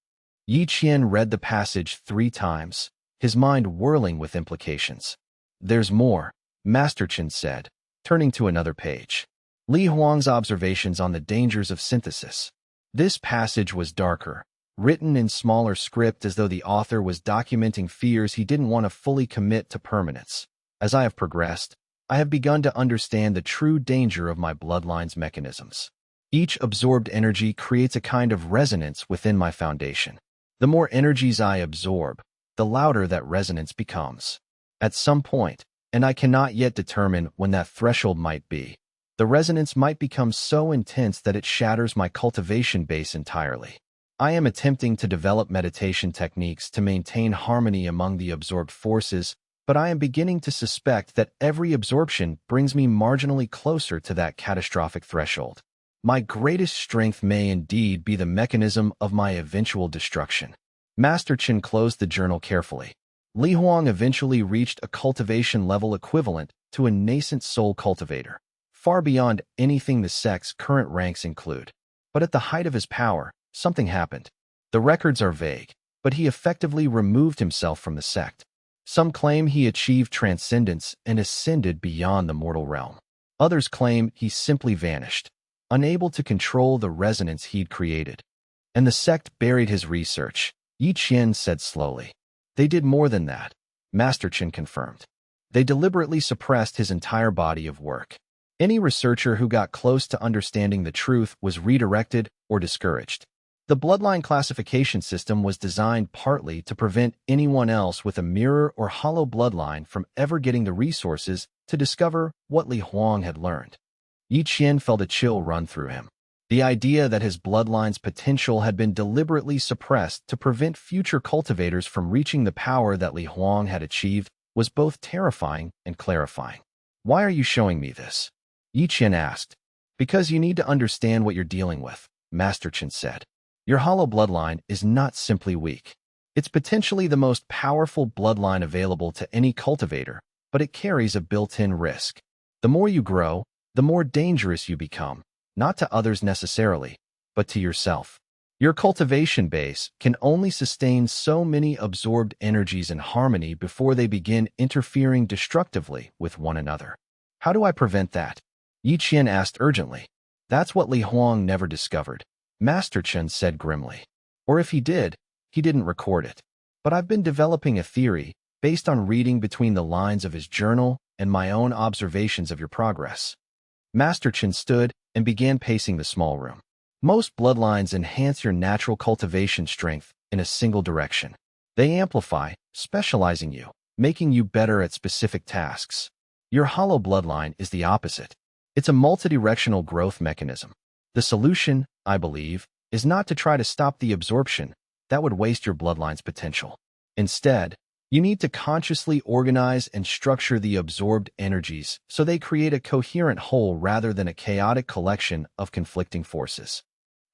Yi Qian read the passage 3 times, his mind whirling with implications. There's more, Master Chen said, turning to another page. Li Huang's observations on the dangers of synthesis. This passage was darker, written in smaller script as though the author was documenting fears he didn't want to fully commit to permanence. As I have progressed, I have begun to understand the true danger of my bloodline's mechanisms. Each absorbed energy creates a kind of resonance within my foundation. The more energies I absorb, the louder that resonance becomes. At some point, and I cannot yet determine when that threshold might be, the resonance might become so intense that it shatters my cultivation base entirely. I am attempting to develop meditation techniques to maintain harmony among the absorbed forces, but I am beginning to suspect that every absorption brings me marginally closer to that catastrophic threshold. My greatest strength may indeed be the mechanism of my eventual destruction. Master Chen closed the journal carefully. Li Huang eventually reached a cultivation level equivalent to a nascent soul cultivator, far beyond anything the sect's current ranks include. But at the height of his power, something happened. The records are vague, but he effectively removed himself from the sect. Some claim he achieved transcendence and ascended beyond the mortal realm. Others claim he simply vanished, unable to control the resonance he'd created. And the sect buried his research, Yi Qian said slowly. They did more than that, Master Chen confirmed. They deliberately suppressed his entire body of work. Any researcher who got close to understanding the truth was redirected or discouraged. The bloodline classification system was designed partly to prevent anyone else with a mirror or hollow bloodline from ever getting the resources to discover what Li Huang had learned. Yi Qian felt a chill run through him. The idea that his bloodline's potential had been deliberately suppressed to prevent future cultivators from reaching the power that Li Huang had achieved was both terrifying and clarifying. "Why are you showing me this?" Yi Qian asked. "Because you need to understand what you're dealing with," Master Chen said. "Your hollow bloodline is not simply weak. It's potentially the most powerful bloodline available to any cultivator, but it carries a built-in risk. The more you grow, the more dangerous you become, not to others necessarily, but to yourself. Your cultivation base can only sustain so many absorbed energies in harmony before they begin interfering destructively with one another. How do I prevent that?" Yi Qian asked urgently. "That's what Li Huang never discovered," Master Chen said grimly. "Or if he did, he didn't record it. But I've been developing a theory based on reading between the lines of his journal and my own observations of your progress." Master Chen stood and began pacing the small room. "Most bloodlines enhance your natural cultivation strength in a single direction. They amplify, specializing you, making you better at specific tasks. Your hollow bloodline is the opposite. It's a multidirectional growth mechanism. The solution, I believe, is not to try to stop the absorption. That would waste your bloodline's potential. Instead, you need to consciously organize and structure the absorbed energies so they create a coherent whole rather than a chaotic collection of conflicting forces."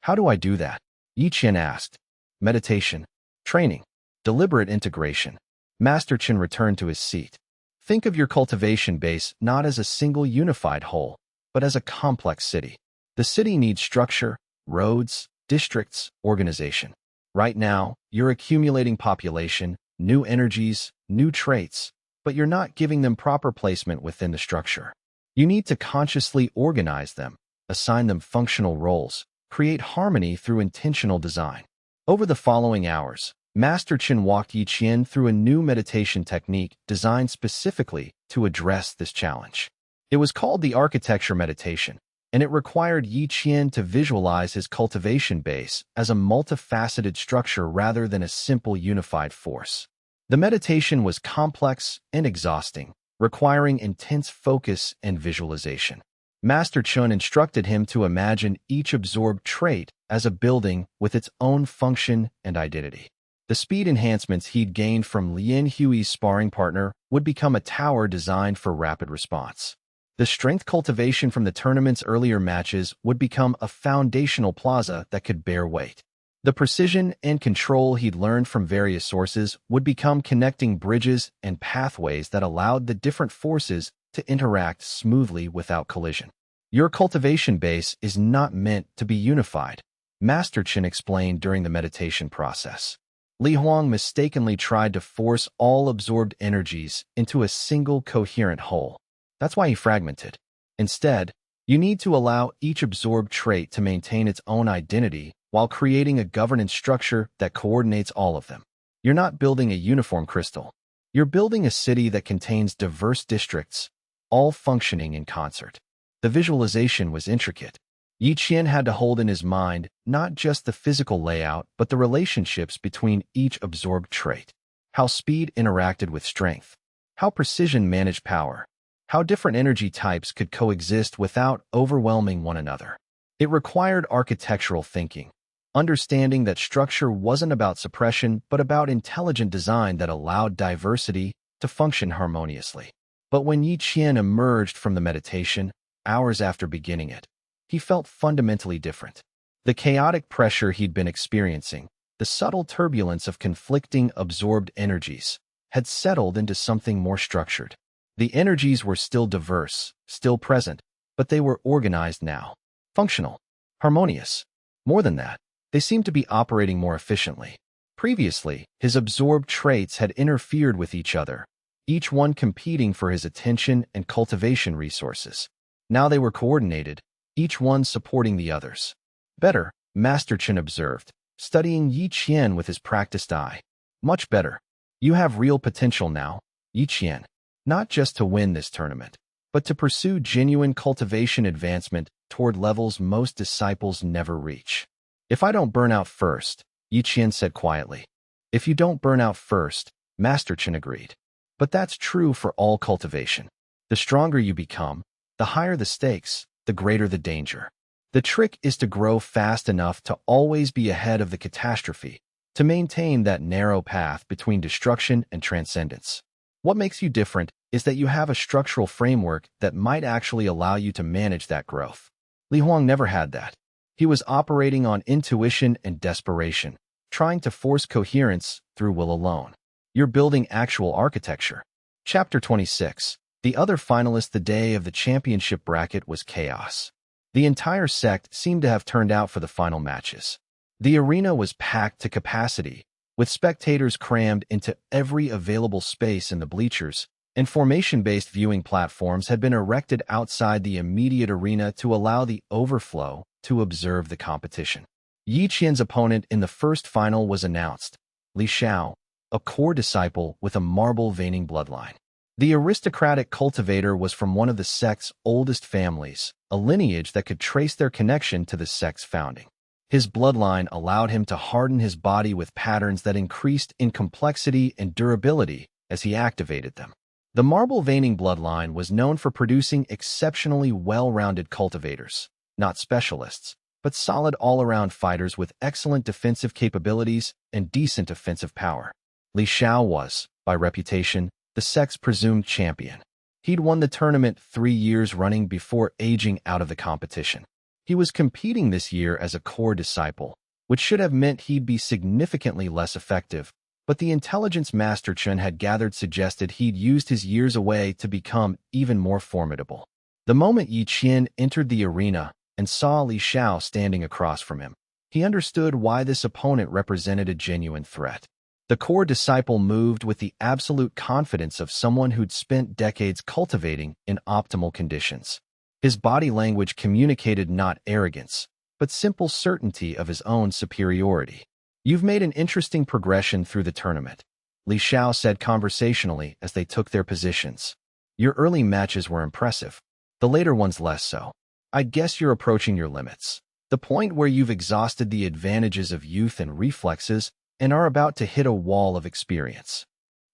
"How do I do that?" Yi Qian asked. "Meditation, training, deliberate integration." Master Chen returned to his seat. "Think of your cultivation base not as a single unified whole, but as a complex city. The city needs structure, roads, districts, organization. Right now, you're accumulating population, new energies, new traits, but you're not giving them proper placement within the structure. You need to consciously organize them, assign them functional roles, create harmony through intentional design." Over the following hours, Master Chen walked Yi Qian through a new meditation technique designed specifically to address this challenge. It was called the architecture meditation, and it required Yi Qian to visualize his cultivation base as a multifaceted structure rather than a simple unified force. The meditation was complex and exhausting, requiring intense focus and visualization. Master Chen instructed him to imagine each absorbed trait as a building with its own function and identity. The speed enhancements he'd gained from Lien Hui's sparring partner would become a tower designed for rapid response. The strength cultivation from the tournament's earlier matches would become a foundational plaza that could bear weight. The precision and control he'd learned from various sources would become connecting bridges and pathways that allowed the different forces to interact smoothly without collision. "Your cultivation base is not meant to be unified," Master Chen explained during the meditation process. Li Huang mistakenly tried to force all absorbed energies into a single coherent whole. That's why he fragmented. Instead, you need to allow each absorbed trait to maintain its own identity while creating a governance structure that coordinates all of them. You're not building a uniform crystal. You're building a city that contains diverse districts, all functioning in concert. The visualization was intricate. Yi Qian had to hold in his mind not just the physical layout, but the relationships between each absorbed trait. How speed interacted with strength. How precision managed power. How different energy types could coexist without overwhelming one another. It required architectural thinking, understanding that structure wasn't about suppression, but about intelligent design that allowed diversity to function harmoniously. But when Yi Qian emerged from the meditation, hours after beginning it, he felt fundamentally different. The chaotic pressure he'd been experiencing, the subtle turbulence of conflicting absorbed energies, had settled into something more structured. The energies were still diverse, still present, but they were organized now. Functional. Harmonious. More than that, they seemed to be operating more efficiently. Previously, his absorbed traits had interfered with each other, each one competing for his attention and cultivation resources. Now they were coordinated, each one supporting the others. "Better," Master Chen observed, studying Yi Qian with his practiced eye. "Much better. You have real potential now, Yi Qian. Not just to win this tournament, but to pursue genuine cultivation advancement toward levels most disciples never reach." "If I don't burn out first," Yi Qian said quietly. "If you don't burn out first," Master Chen agreed. "But that's true for all cultivation. The stronger you become, the higher the stakes, the greater the danger. The trick is to grow fast enough to always be ahead of the catastrophe, to maintain that narrow path between destruction and transcendence." What makes you different is that you have a structural framework that might actually allow you to manage that growth. Li Huang never had that. He was operating on intuition and desperation, trying to force coherence through will alone. You're building actual architecture. Chapter 26. The other finalist the day of the championship bracket was chaos. The entire sect seemed to have turned out for the final matches. The arena was packed to capacity, with spectators crammed into every available space in the bleachers, and formation-based viewing platforms had been erected outside the immediate arena to allow the overflow to observe the competition. Yi Qian's opponent in the first final was announced, Li Xiao, a core disciple with a marble-veining bloodline. The aristocratic cultivator was from one of the sect's oldest families, a lineage that could trace their connection to the sect's founding. His bloodline allowed him to harden his body with patterns that increased in complexity and durability as he activated them. The marble-veining bloodline was known for producing exceptionally well-rounded cultivators, not specialists, but solid all-around fighters with excellent defensive capabilities and decent offensive power. Li Xiao was, by reputation, the sect's presumed champion. He'd won the tournament 3 years running before aging out of the competition. He was competing this year as a core disciple, which should have meant he'd be significantly less effective, but the intelligence Master Chen had gathered suggested he'd used his years away to become even more formidable. The moment Yi Qian entered the arena and saw Li Xiao standing across from him, he understood why this opponent represented a genuine threat. The core disciple moved with the absolute confidence of someone who'd spent decades cultivating in optimal conditions. His body language communicated not arrogance, but simple certainty of his own superiority. "You've made an interesting progression through the tournament," Li Xiao said conversationally as they took their positions. "Your early matches were impressive, the later ones less so. I guess you're approaching your limits, the point where you've exhausted the advantages of youth and reflexes and are about to hit a wall of experience."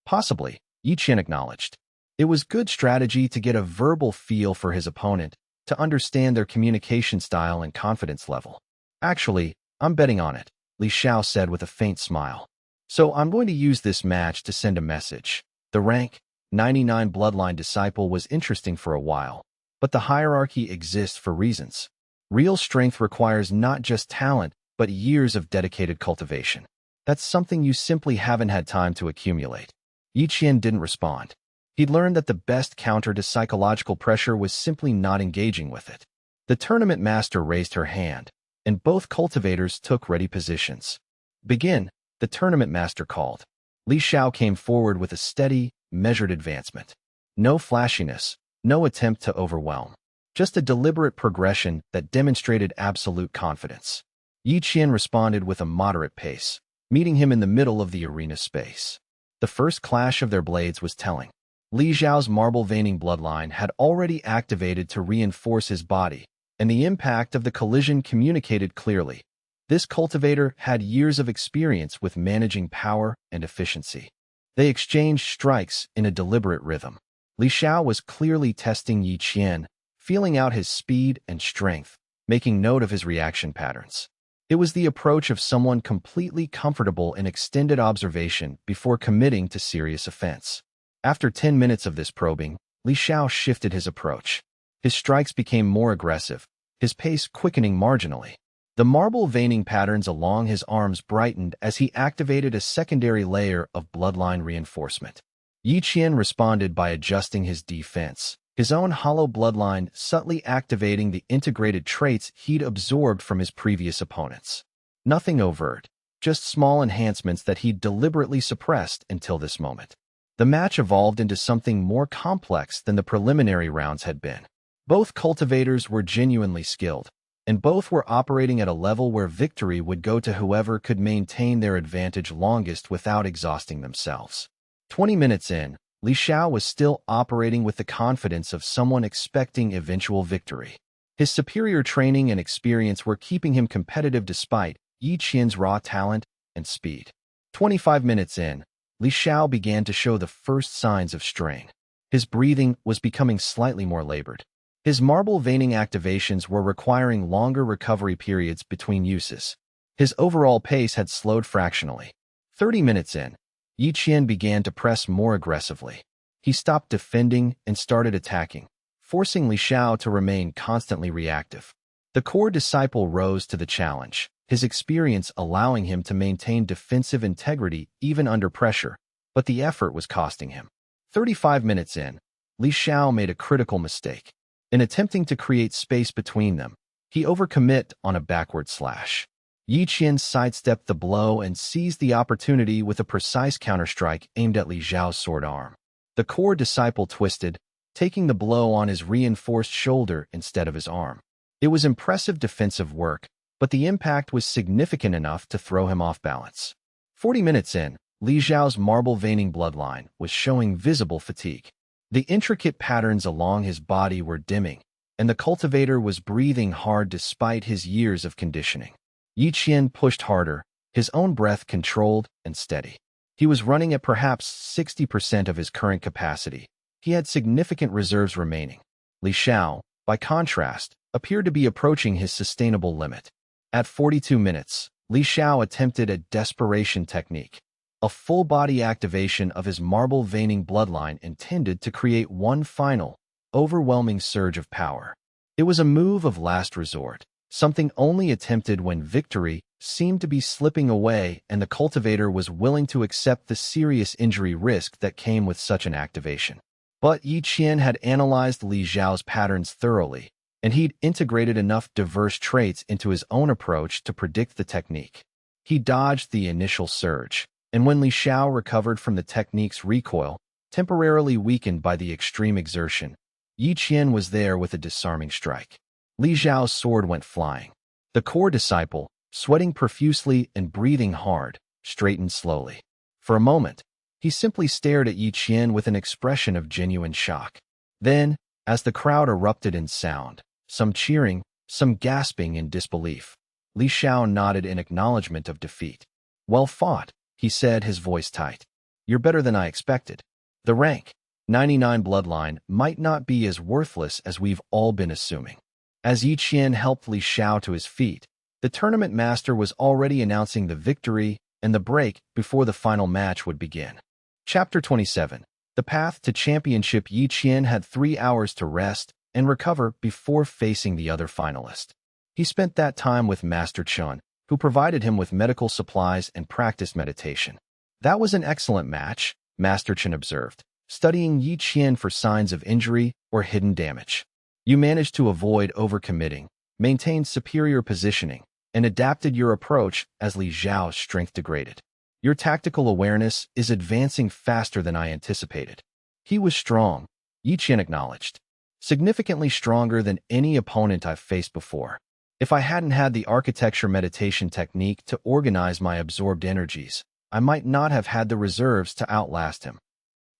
"Possibly," Yi Qian acknowledged. It was good strategy to get a verbal feel for his opponent, to understand their communication style and confidence level. "Actually, I'm betting on it," Li Xiao said with a faint smile. "So I'm going to use this match to send a message." The rank 99 bloodline disciple was interesting for a while, but the hierarchy exists for reasons. Real strength requires not just talent, but years of dedicated cultivation. That's something you simply haven't had time to accumulate. Yi Qian didn't respond. He'd learned that the best counter to psychological pressure was simply not engaging with it. The tournament master raised her hand, and both cultivators took ready positions. "Begin," the tournament master called. Li Xiao came forward with a steady, measured advancement. No flashiness, no attempt to overwhelm. Just a deliberate progression that demonstrated absolute confidence. Yi Qian responded with a moderate pace, meeting him in the middle of the arena space. The first clash of their blades was telling. Li Xiao's marble-veining bloodline had already activated to reinforce his body, and the impact of the collision communicated clearly. This cultivator had years of experience with managing power and efficiency. They exchanged strikes in a deliberate rhythm. Li Xiao was clearly testing Yi Qian, feeling out his speed and strength, making note of his reaction patterns. It was the approach of someone completely comfortable in extended observation before committing to serious offense. After 10 minutes of this probing, Li Xiao shifted his approach. His strikes became more aggressive, his pace quickening marginally. The marble veining patterns along his arms brightened as he activated a secondary layer of bloodline reinforcement. Yi Qian responded by adjusting his defense, his own hollow bloodline subtly activating the integrated traits he'd absorbed from his previous opponents. Nothing overt, just small enhancements that he'd deliberately suppressed until this moment. The match evolved into something more complex than the preliminary rounds had been. Both cultivators were genuinely skilled, and both were operating at a level where victory would go to whoever could maintain their advantage longest without exhausting themselves. 20 minutes in, Li Xiao was still operating with the confidence of someone expecting eventual victory. His superior training and experience were keeping him competitive despite Yi Qian's raw talent and speed. 25 minutes in, Li Xiao began to show the first signs of strain. His breathing was becoming slightly more labored. His marble veining activations were requiring longer recovery periods between uses. His overall pace had slowed fractionally. 30 minutes in, Yi Qian began to press more aggressively. He stopped defending and started attacking, forcing Li Xiao to remain constantly reactive. The core disciple rose to the challenge, his experience allowing him to maintain defensive integrity even under pressure, but the effort was costing him. 35 minutes in, Li Xiao made a critical mistake. In attempting to create space between them, he overcommit on a backward slash. Yi Qian sidestepped the blow and seized the opportunity with a precise counterstrike aimed at Li Xiao's sword arm. The core disciple twisted, taking the blow on his reinforced shoulder instead of his arm. It was impressive defensive work, but the impact was significant enough to throw him off balance. 40 minutes in, Li Xiao's marble veining bloodline was showing visible fatigue. The intricate patterns along his body were dimming, and the cultivator was breathing hard despite his years of conditioning. Yi Qian pushed harder, his own breath controlled and steady. He was running at perhaps 60% of his current capacity. He had significant reserves remaining. Li Xiao, by contrast, appeared to be approaching his sustainable limit. At 42 minutes, Li Xiao attempted a desperation technique, a full-body activation of his marble veining bloodline intended to create one final, overwhelming surge of power. It was a move of last resort, something only attempted when victory seemed to be slipping away and the cultivator was willing to accept the serious injury risk that came with such an activation. But Yi Qian had analyzed Li Xiao's patterns thoroughly, and he'd integrated enough diverse traits into his own approach to predict the technique. He dodged the initial surge, and when Li Xiao recovered from the technique's recoil, temporarily weakened by the extreme exertion, Yi Qian was there with a disarming strike. Li Xiao's sword went flying. The core disciple, sweating profusely and breathing hard, straightened slowly. For a moment, he simply stared at Yi Qian with an expression of genuine shock. Then, as the crowd erupted in sound, some cheering, some gasping in disbelief, Li Xiao nodded in acknowledgement of defeat. "Well fought," he said, his voice tight. "You're better than I expected. The rank 99 bloodline might not be as worthless as we've all been assuming." As Yi Qian helped Li Xiao to his feet, the tournament master was already announcing the victory and the break before the final match would begin. Chapter 27. The path to championship. Yi Qian had 3 hours to rest and recover before facing the other finalist. He spent that time with Master Chun, who provided him with medical supplies and practiced meditation. "That was an excellent match," Master Chun observed, studying Yi Qian for signs of injury or hidden damage. "You managed to avoid overcommitting, maintained superior positioning, and adapted your approach as Li Xiao's strength degraded. Your tactical awareness is advancing faster than I anticipated." "He was strong," Yi Qian acknowledged. "Significantly stronger than any opponent I've faced before. If I hadn't had the architecture meditation technique to organize my absorbed energies, I might not have had the reserves to outlast him."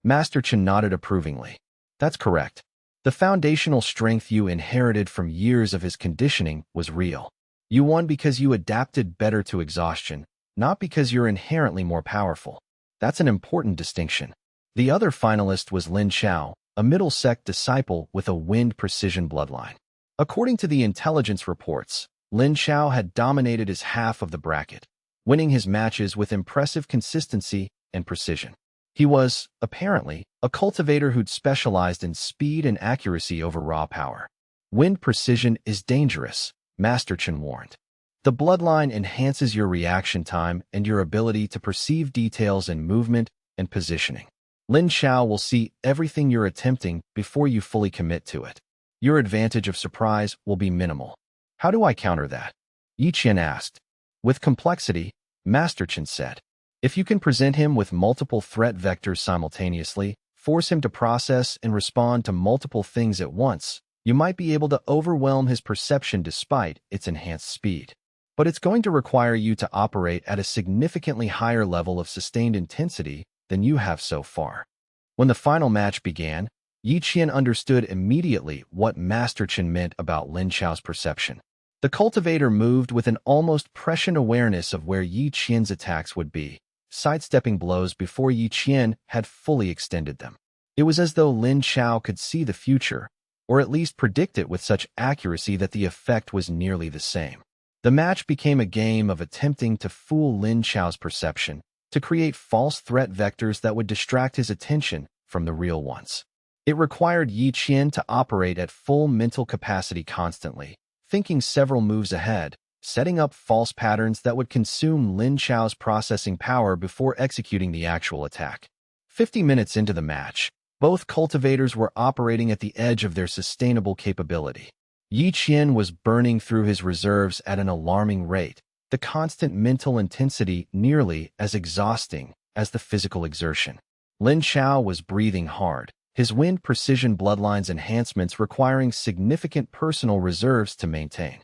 Master Chen nodded approvingly. "That's correct. The foundational strength you inherited from years of his conditioning was real. You won because you adapted better to exhaustion, not because you're inherently more powerful. That's an important distinction." The other finalist was Lin Xiao, a middle sect disciple with a wind precision bloodline. According to the intelligence reports, Lin Xiao had dominated his half of the bracket, winning his matches with impressive consistency and precision. He was, apparently, a cultivator who'd specialized in speed and accuracy over raw power. "Wind precision is dangerous," Master Chen warned. "The bloodline enhances your reaction time and your ability to perceive details in movement and positioning. Lin Xiao will see everything you're attempting before you fully commit to it. Your advantage of surprise will be minimal." "How do I counter that?" Yi Qian asked. "With complexity," Master Chen said. "If you can present him with multiple threat vectors simultaneously, force him to process and respond to multiple things at once, you might be able to overwhelm his perception despite its enhanced speed. But it's going to require you to operate at a significantly higher level of sustained intensity than you have so far." When the final match began, Yi Qian understood immediately what Master Chen meant about Lin Xiao's perception. The cultivator moved with an almost prescient awareness of where Yi Qian's attacks would be, sidestepping blows before Yi Qian had fully extended them. It was as though Lin Xiao could see the future, or at least predict it with such accuracy that the effect was nearly the same. The match became a game of attempting to fool Lin Xiao's perception, to create false threat vectors that would distract his attention from the real ones. It required Yi Qian to operate at full mental capacity constantly, thinking several moves ahead, setting up false patterns that would consume Lin Chao's processing power before executing the actual attack. 50 minutes into the match, both cultivators were operating at the edge of their sustainable capability. Yi Qian was burning through his reserves at an alarming rate, the constant mental intensity nearly as exhausting as the physical exertion. Lin Chao was breathing hard, his wind precision bloodlines enhancements requiring significant personal reserves to maintain.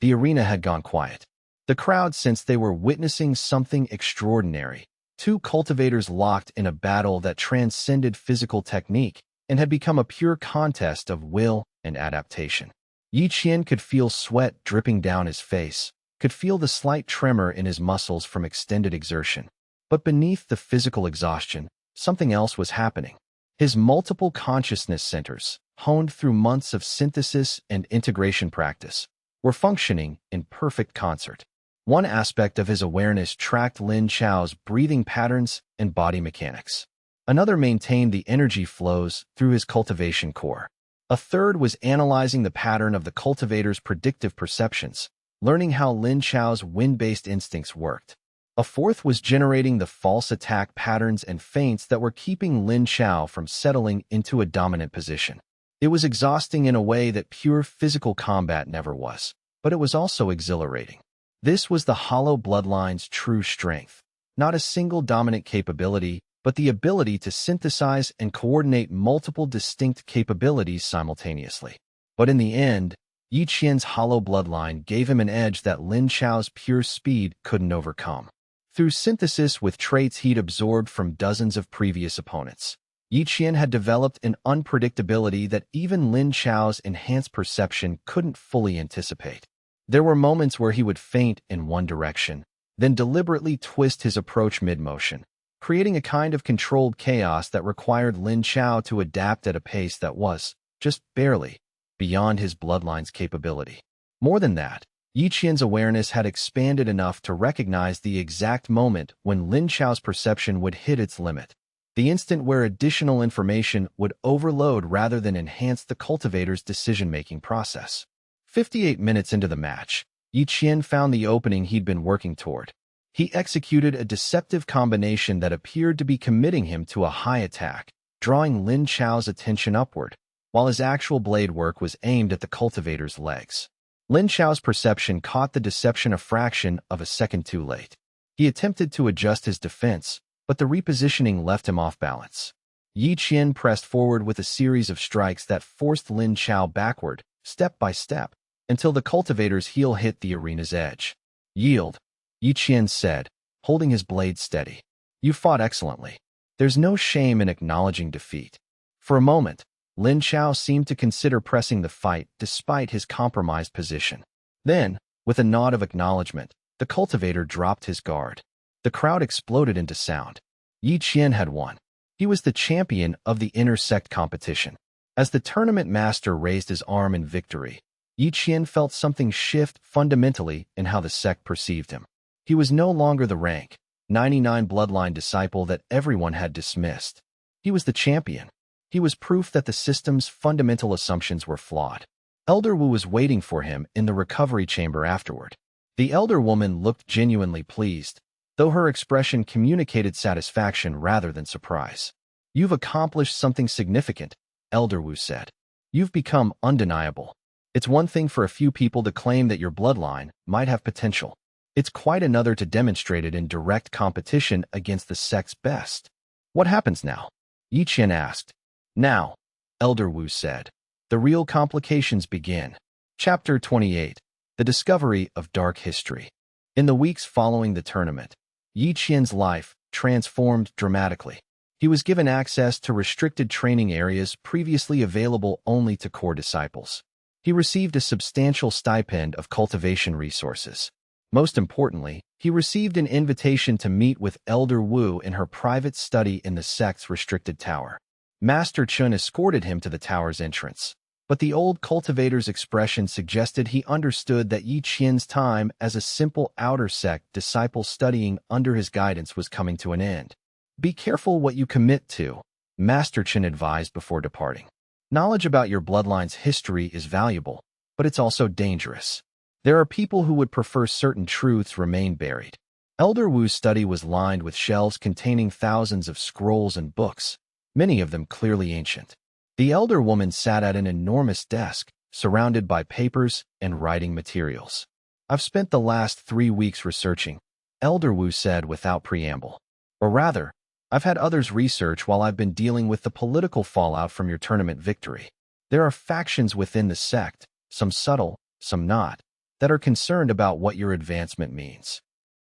The arena had gone quiet. The crowd sensed they were witnessing something extraordinary. Two cultivators locked in a battle that transcended physical technique and had become a pure contest of will and adaptation. Yi Qian could feel sweat dripping down his face, could feel the slight tremor in his muscles from extended exertion. But beneath the physical exhaustion, something else was happening. His multiple consciousness centers, honed through months of synthesis and integration practice, were functioning in perfect concert. One aspect of his awareness tracked Lin Chao's breathing patterns and body mechanics. Another maintained the energy flows through his cultivation core. A third was analyzing the pattern of the cultivator's predictive perceptions, learning how Lin Chao's wind-based instincts worked. A fourth was generating the false attack patterns and feints that were keeping Lin Chao from settling into a dominant position. It was exhausting in a way that pure physical combat never was, but it was also exhilarating. This was the hollow bloodline's true strength, not a single dominant capability, but the ability to synthesize and coordinate multiple distinct capabilities simultaneously. But in the end, Yi Qian's hollow bloodline gave him an edge that Lin Chao's pure speed couldn't overcome. Through synthesis with traits he'd absorbed from dozens of previous opponents, Yi Qian had developed an unpredictability that even Lin Chao's enhanced perception couldn't fully anticipate. There were moments where he would feint in one direction, then deliberately twist his approach mid-motion, creating a kind of controlled chaos that required Lin Chao to adapt at a pace that was, just barely, beyond his bloodline's capability. More than that, Yi Qian's awareness had expanded enough to recognize the exact moment when Lin Chao's perception would hit its limit, the instant where additional information would overload rather than enhance the cultivator's decision-making process. 58 minutes into the match, Yi Qian found the opening he'd been working toward. He executed a deceptive combination that appeared to be committing him to a high attack, drawing Lin Chao's attention upward, while his actual blade work was aimed at the cultivator's legs. Lin Chao's perception caught the deception a fraction of a second too late. He attempted to adjust his defense, but the repositioning left him off balance. Yi Qian pressed forward with a series of strikes that forced Lin Chao backward, step by step, until the cultivator's heel hit the arena's edge. "Yield," Yi Qian said, holding his blade steady. "You fought excellently. There's no shame in acknowledging defeat." For a moment, Lin Chao seemed to consider pressing the fight despite his compromised position. Then, with a nod of acknowledgement, the cultivator dropped his guard. The crowd exploded into sound. Yi Qian had won. He was the champion of the inter-sect competition. As the tournament master raised his arm in victory, Yi Qian felt something shift fundamentally in how the sect perceived him. He was no longer the rank 99 bloodline disciple that everyone had dismissed. He was the champion. He was proof that the system's fundamental assumptions were flawed. Elder Wu was waiting for him in the recovery chamber afterward. The elder woman looked genuinely pleased, though her expression communicated satisfaction rather than surprise. "You've accomplished something significant," Elder Wu said. "You've become undeniable. It's one thing for a few people to claim that your bloodline might have potential. It's quite another to demonstrate it in direct competition against the sect's best." "What happens now?" Yi Qian asked. "Now," Elder Wu said, "the real complications begin." Chapter 28. The Discovery of Dark History. In the weeks following the tournament, Yi Qian's life transformed dramatically. He was given access to restricted training areas previously available only to core disciples. He received a substantial stipend of cultivation resources. Most importantly, he received an invitation to meet with Elder Wu in her private study in the sect's restricted tower. Master Chun escorted him to the tower's entrance, but the old cultivator's expression suggested he understood that Yi Qian's time as a simple outer sect disciple studying under his guidance was coming to an end. "Be careful what you commit to," Master Chen advised before departing. Knowledge about your bloodline's history is valuable, but it's also dangerous. There are people who would prefer certain truths remain buried. Elder Wu's study was lined with shelves containing thousands of scrolls and books, many of them clearly ancient. The elder woman sat at an enormous desk, surrounded by papers and writing materials. I've spent the last 3 weeks researching, Elder Wu said without preamble. Or rather, I've had others research while I've been dealing with the political fallout from your tournament victory. There are factions within the sect, some subtle, some not, that are concerned about what your advancement means.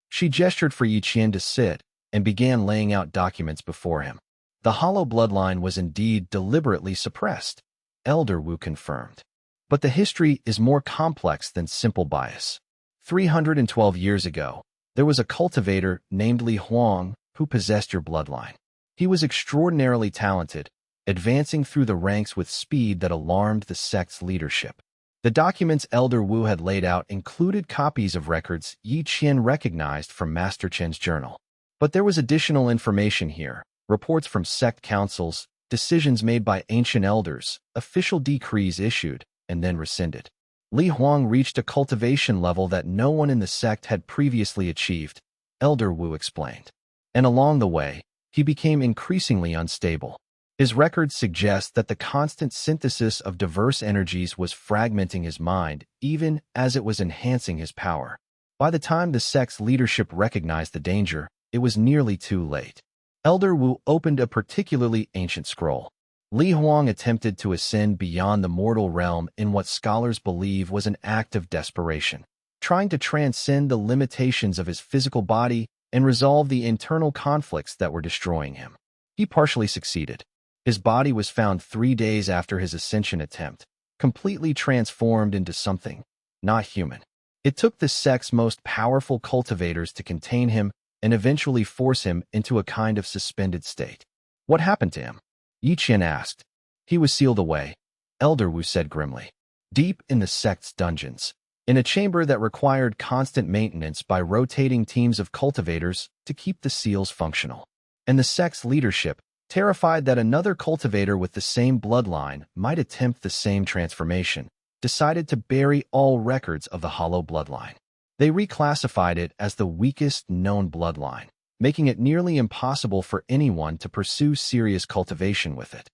She gestured for Yi Qian to sit and began laying out documents before him. The hollow bloodline was indeed deliberately suppressed, Elder Wu confirmed. But the history is more complex than simple bias. 312 years ago, there was a cultivator named Li Huang who possessed your bloodline. He was extraordinarily talented, advancing through the ranks with speed that alarmed the sect's leadership. The documents Elder Wu had laid out included copies of records Yi Qian recognized from Master Chen's journal. But there was additional information here, reports from sect councils, decisions made by ancient elders, official decrees issued, and then rescinded. Li Huang reached a cultivation level that no one in the sect had previously achieved, Elder Wu explained. And along the way, he became increasingly unstable. His records suggest that the constant synthesis of diverse energies was fragmenting his mind, even as it was enhancing his power. By the time the sect's leadership recognized the danger, it was nearly too late. Elder Wu opened a particularly ancient scroll. Li Huang attempted to ascend beyond the mortal realm in what scholars believe was an act of desperation, trying to transcend the limitations of his physical body and resolve the internal conflicts that were destroying him. He partially succeeded. His body was found 3 days after his ascension attempt, completely transformed into something not human. It took the sect's most powerful cultivators to contain him and eventually force him into a kind of suspended state. What happened to him? Yi Qian asked. He was sealed away, Elder Wu said grimly, deep in the sect's dungeons, in a chamber that required constant maintenance by rotating teams of cultivators to keep the seals functional. And the sect's leadership, terrified that another cultivator with the same bloodline might attempt the same transformation, decided to bury all records of the hollow bloodline. They reclassified it as the weakest known bloodline, making it nearly impossible for anyone to pursue serious cultivation with it.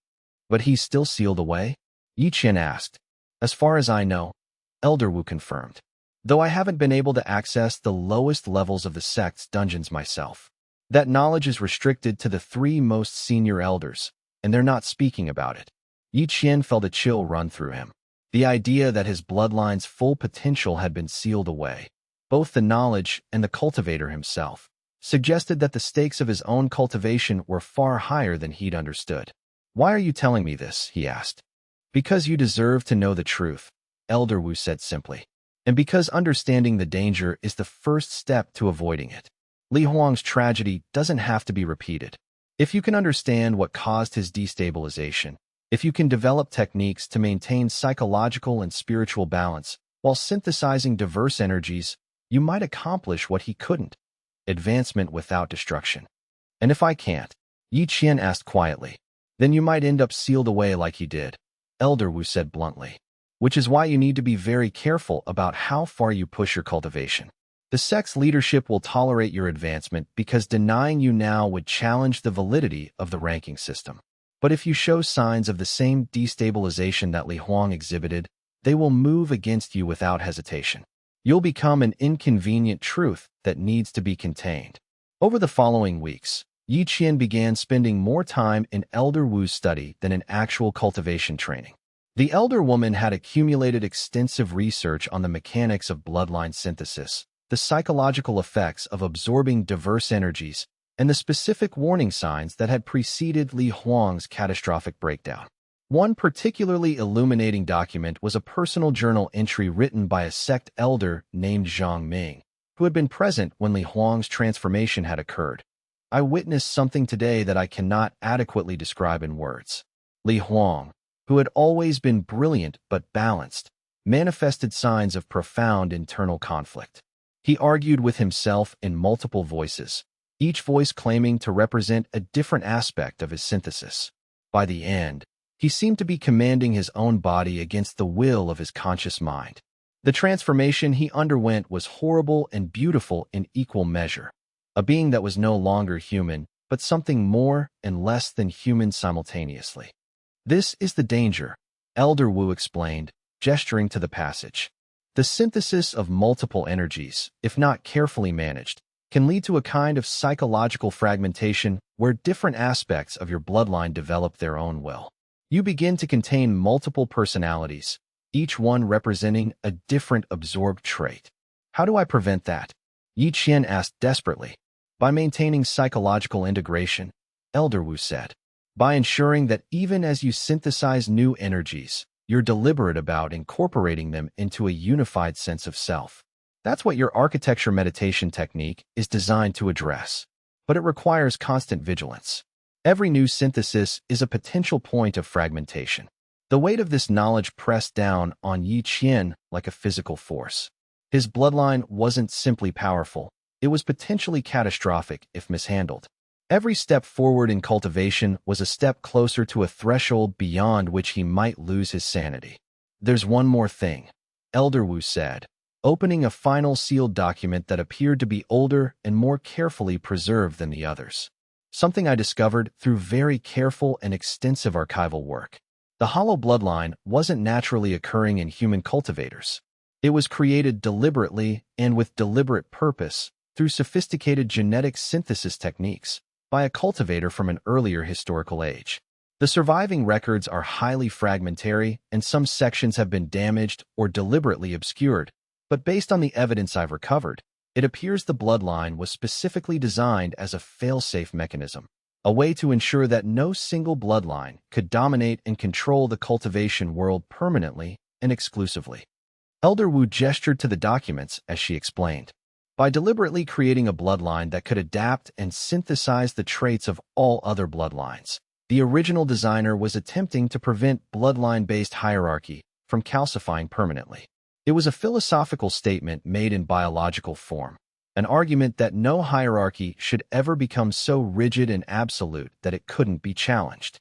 But he's still sealed away? Yi Qian asked. As far as I know, Elder Wu confirmed, though I haven't been able to access the lowest levels of the sect's dungeons myself. That knowledge is restricted to the 3 most senior elders, and they're not speaking about it. Yi Qian felt a chill run through him. The idea that his bloodline's full potential had been sealed away, both the knowledge and the cultivator himself, suggested that the stakes of his own cultivation were far higher than he'd understood. Why are you telling me this? He asked. Because you deserve to know the truth, Elder Wu said simply, and because understanding the danger is the first step to avoiding it. Li Huang's tragedy doesn't have to be repeated. If you can understand what caused his destabilization, if you can develop techniques to maintain psychological and spiritual balance while synthesizing diverse energies, you might accomplish what he couldn't: advancement without destruction. And if I can't, Yi Qian asked quietly, then you might end up sealed away like he did, Elder Wu said bluntly. Which is why you need to be very careful about how far you push your cultivation. The sect's leadership will tolerate your advancement because denying you now would challenge the validity of the ranking system. But if you show signs of the same destabilization that Li Huang exhibited, they will move against you without hesitation. You'll become an inconvenient truth that needs to be contained. Over the following weeks, Yi Qian began spending more time in Elder Wu's study than in actual cultivation training. The elder woman had accumulated extensive research on the mechanics of bloodline synthesis, the psychological effects of absorbing diverse energies, and the specific warning signs that had preceded Li Huang's catastrophic breakdown. One particularly illuminating document was a personal journal entry written by a sect elder named Zhang Ming, who had been present when Li Huang's transformation had occurred. I witnessed something today that I cannot adequately describe in words. Li Huang, who had always been brilliant but balanced, manifested signs of profound internal conflict. He argued with himself in multiple voices, each voice claiming to represent a different aspect of his synthesis. By the end, he seemed to be commanding his own body against the will of his conscious mind. The transformation he underwent was horrible and beautiful in equal measure. A being that was no longer human, but something more and less than human simultaneously. This is the danger, Elder Wu explained, gesturing to the passage. The synthesis of multiple energies, if not carefully managed, can lead to a kind of psychological fragmentation where different aspects of your bloodline develop their own will. You begin to contain multiple personalities, each one representing a different absorbed trait. How do I prevent that? Yi Qian asked desperately. By maintaining psychological integration, Elder Wu said. By ensuring that even as you synthesize new energies, you're deliberate about incorporating them into a unified sense of self. That's what your architecture meditation technique is designed to address. But it requires constant vigilance. Every new synthesis is a potential point of fragmentation. The weight of this knowledge pressed down on Yi Qian like a physical force. His bloodline wasn't simply powerful, it was potentially catastrophic if mishandled. Every step forward in cultivation was a step closer to a threshold beyond which he might lose his sanity. There's one more thing, Elder Wu said, opening a final sealed document that appeared to be older and more carefully preserved than the others. Something I discovered through very careful and extensive archival work. The hollow bloodline wasn't naturally occurring in human cultivators. It was created deliberately and with deliberate purpose through sophisticated genetic synthesis techniques by a cultivator from an earlier historical age. The surviving records are highly fragmentary and some sections have been damaged or deliberately obscured, but based on the evidence I've recovered, it appears the bloodline was specifically designed as a fail-safe mechanism, a way to ensure that no single bloodline could dominate and control the cultivation world permanently and exclusively. Elder Wu gestured to the documents as she explained. By deliberately creating a bloodline that could adapt and synthesize the traits of all other bloodlines, the original designer was attempting to prevent bloodline-based hierarchy from calcifying permanently. It was a philosophical statement made in biological form, an argument that no hierarchy should ever become so rigid and absolute that it couldn't be challenged.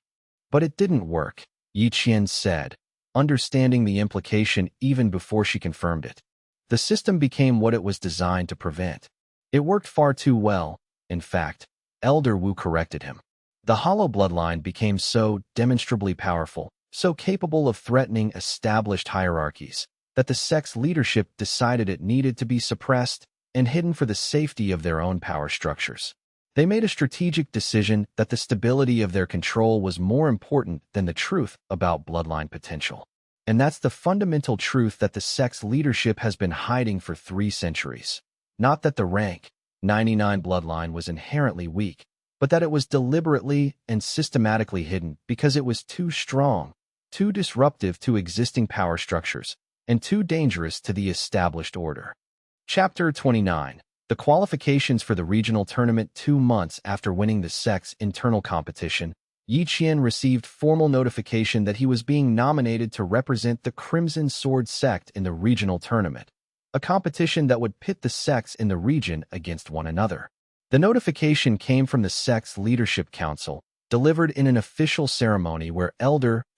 But it didn't work, Yi Qian said, understanding the implication even before she confirmed it. The system became what it was designed to prevent. It worked far too well, in fact, Elder Wu corrected him. The hollow bloodline became so demonstrably powerful, so capable of threatening established hierarchies, that the sect's leadership decided it needed to be suppressed and hidden for the safety of their own power structures. They made a strategic decision that the stability of their control was more important than the truth about bloodline potential. And that's the fundamental truth that the sect's leadership has been hiding for 3 centuries. Not that the rank 99 bloodline was inherently weak, but that it was deliberately and systematically hidden because it was too strong, too disruptive to existing power structures, and too dangerous to the established order. Chapter 29. The qualifications for the regional tournament. 2 months after winning the sect's internal competition, Yi Qian received formal notification that he was being nominated to represent the Crimson Sword sect in the regional tournament, a competition that would pit the sects in the region against one another. The notification came from the sect's leadership council, delivered in an official ceremony where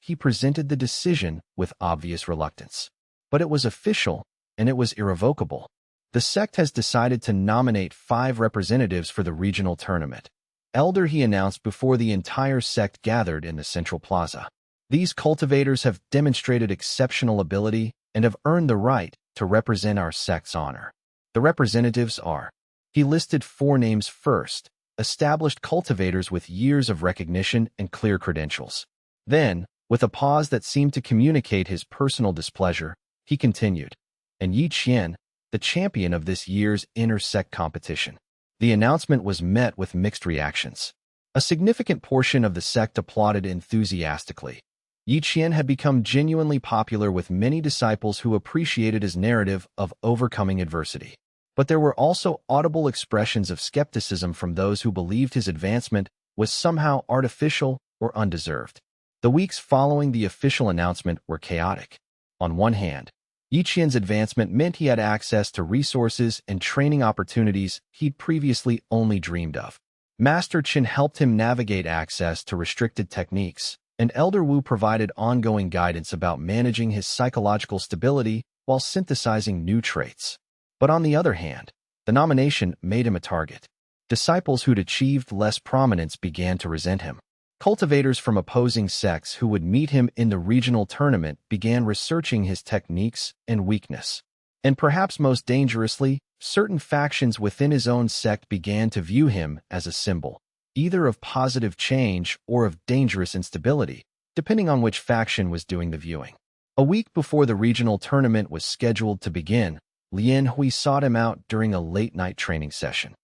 he presented the decision with obvious reluctance. But it was official, and it was irrevocable. The sect has decided to nominate 5 representatives for the regional tournament. He announced before the entire sect gathered in the central plaza. These cultivators have demonstrated exceptional ability and have earned the right to represent our sect's honor. The representatives are. He listed 4 names first, established cultivators with years of recognition and clear credentials. Then, with a pause that seemed to communicate his personal displeasure, he continued. And Yi Qian, the champion of this year's inter-sect competition. The announcement was met with mixed reactions. A significant portion of the sect applauded enthusiastically. Yi Qian had become genuinely popular with many disciples who appreciated his narrative of overcoming adversity. But there were also audible expressions of skepticism from those who believed his advancement was somehow artificial or undeserved. The weeks following the official announcement were chaotic. On one hand, Yi Qian's advancement meant he had access to resources and training opportunities he'd previously only dreamed of. Master Chen helped him navigate access to restricted techniques, and Elder Wu provided ongoing guidance about managing his psychological stability while synthesizing new traits. But on the other hand, the nomination made him a target. Disciples who'd achieved less prominence began to resent him. Cultivators from opposing sects who would meet him in the regional tournament began researching his techniques and weakness. And perhaps most dangerously, certain factions within his own sect began to view him as a symbol, either of positive change or of dangerous instability, depending on which faction was doing the viewing. A week before the regional tournament was scheduled to begin, Lien Hui sought him out during a late-night training session.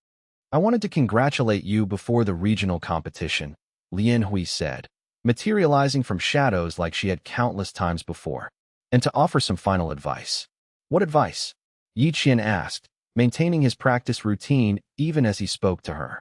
"I wanted to congratulate you before the regional competition," Lien Hui said, materializing from shadows like she had countless times before, "and to offer some final advice." "What advice?" Yi Qian asked, maintaining his practice routine even as he spoke to her.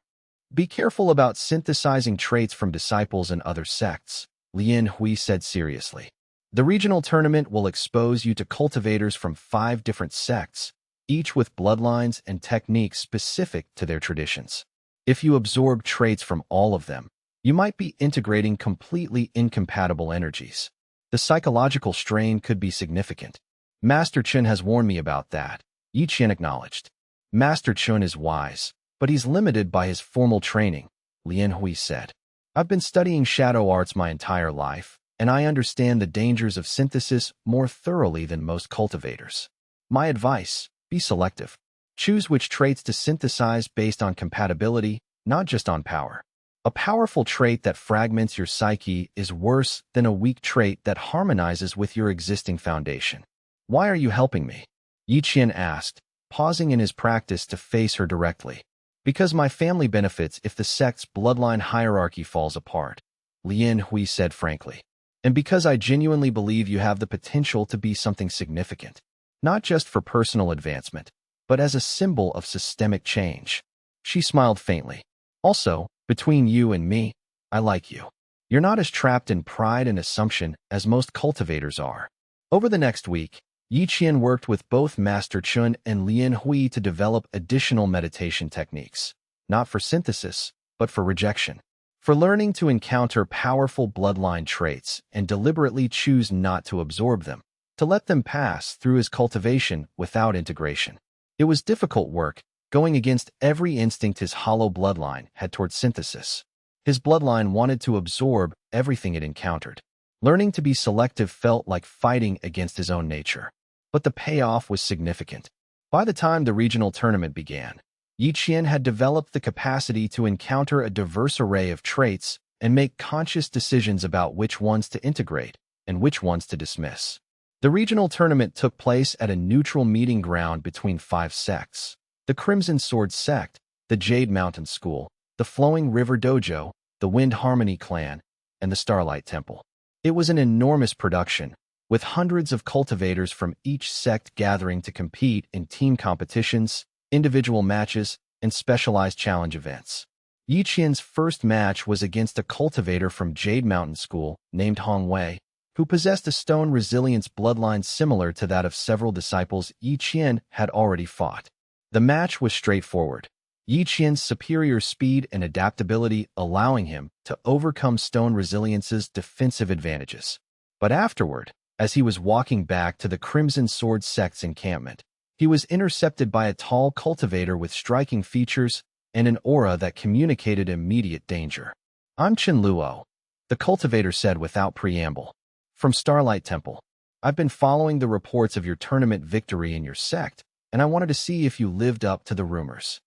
"Be careful about synthesizing traits from disciples and other sects," Lien Hui said seriously. "The regional tournament will expose you to cultivators from 5 different sects, each with bloodlines and techniques specific to their traditions. If you absorb traits from all of them, you might be integrating completely incompatible energies. The psychological strain could be significant. Master Chen has warned me about that," Yi Qian acknowledged. "Master Chen is wise, but he's limited by his formal training," Lien Hui said. "I've been studying shadow arts my entire life, and I understand the dangers of synthesis more thoroughly than most cultivators. My advice, be selective. Choose which traits to synthesize based on compatibility, not just on power. A powerful trait that fragments your psyche is worse than a weak trait that harmonizes with your existing foundation." "Why are you helping me?" Yi Qian asked, pausing in his practice to face her directly. "Because my family benefits if the sect's bloodline hierarchy falls apart," Lien Hui said frankly. "And because I genuinely believe you have the potential to be something significant, not just for personal advancement, but as a symbol of systemic change." She smiled faintly. "Also, between you and me, I like you. You're not as trapped in pride and assumption as most cultivators are." Over the next week, Yi Qian worked with both Master Chun and Lien Hui to develop additional meditation techniques, not for synthesis, but for rejection. For learning to encounter powerful bloodline traits and deliberately choose not to absorb them, to let them pass through his cultivation without integration. It was difficult work, going against every instinct his hollow bloodline had toward synthesis. His bloodline wanted to absorb everything it encountered. Learning to be selective felt like fighting against his own nature. But the payoff was significant. By the time the regional tournament began, Yi Qian had developed the capacity to encounter a diverse array of traits and make conscious decisions about which ones to integrate and which ones to dismiss. The regional tournament took place at a neutral meeting ground between 5 sects: the Crimson Sword sect, the Jade Mountain School, the Flowing River Dojo, the Wind Harmony clan, and the Starlight Temple. It was an enormous production, with hundreds of cultivators from each sect gathering to compete in team competitions, individual matches, and specialized challenge events. Yi Qian's first match was against a cultivator from Jade Mountain School named Hong Wei, who possessed a stone resilience bloodline similar to that of several disciples Yi Qian had already fought. The match was straightforward, Yi Qian's superior speed and adaptability allowing him to overcome stone resilience's defensive advantages. But afterward, as he was walking back to the Crimson Sword sect's encampment, he was intercepted by a tall cultivator with striking features and an aura that communicated immediate danger. "I'm Chen Luo," the cultivator said without preamble. "From Starlight Temple. I've been following the reports of your tournament victory in your sect, and I wanted to see if you lived up to the rumors."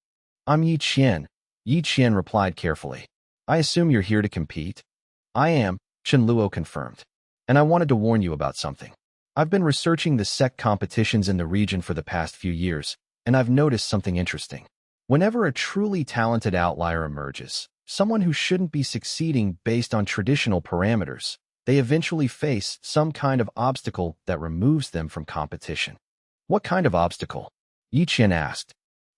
"I'm Yi Qian," Yi Qian replied carefully. "I assume you're here to compete?" "I am," Chen Luo confirmed. "And I wanted to warn you about something. I've been researching the sect competitions in the region for the past few years, and I've noticed something interesting. Whenever a truly talented outlier emerges, someone who shouldn't be succeeding based on traditional parameters, they eventually face some kind of obstacle that removes them from competition." "What kind of obstacle?" Yi Qian asked.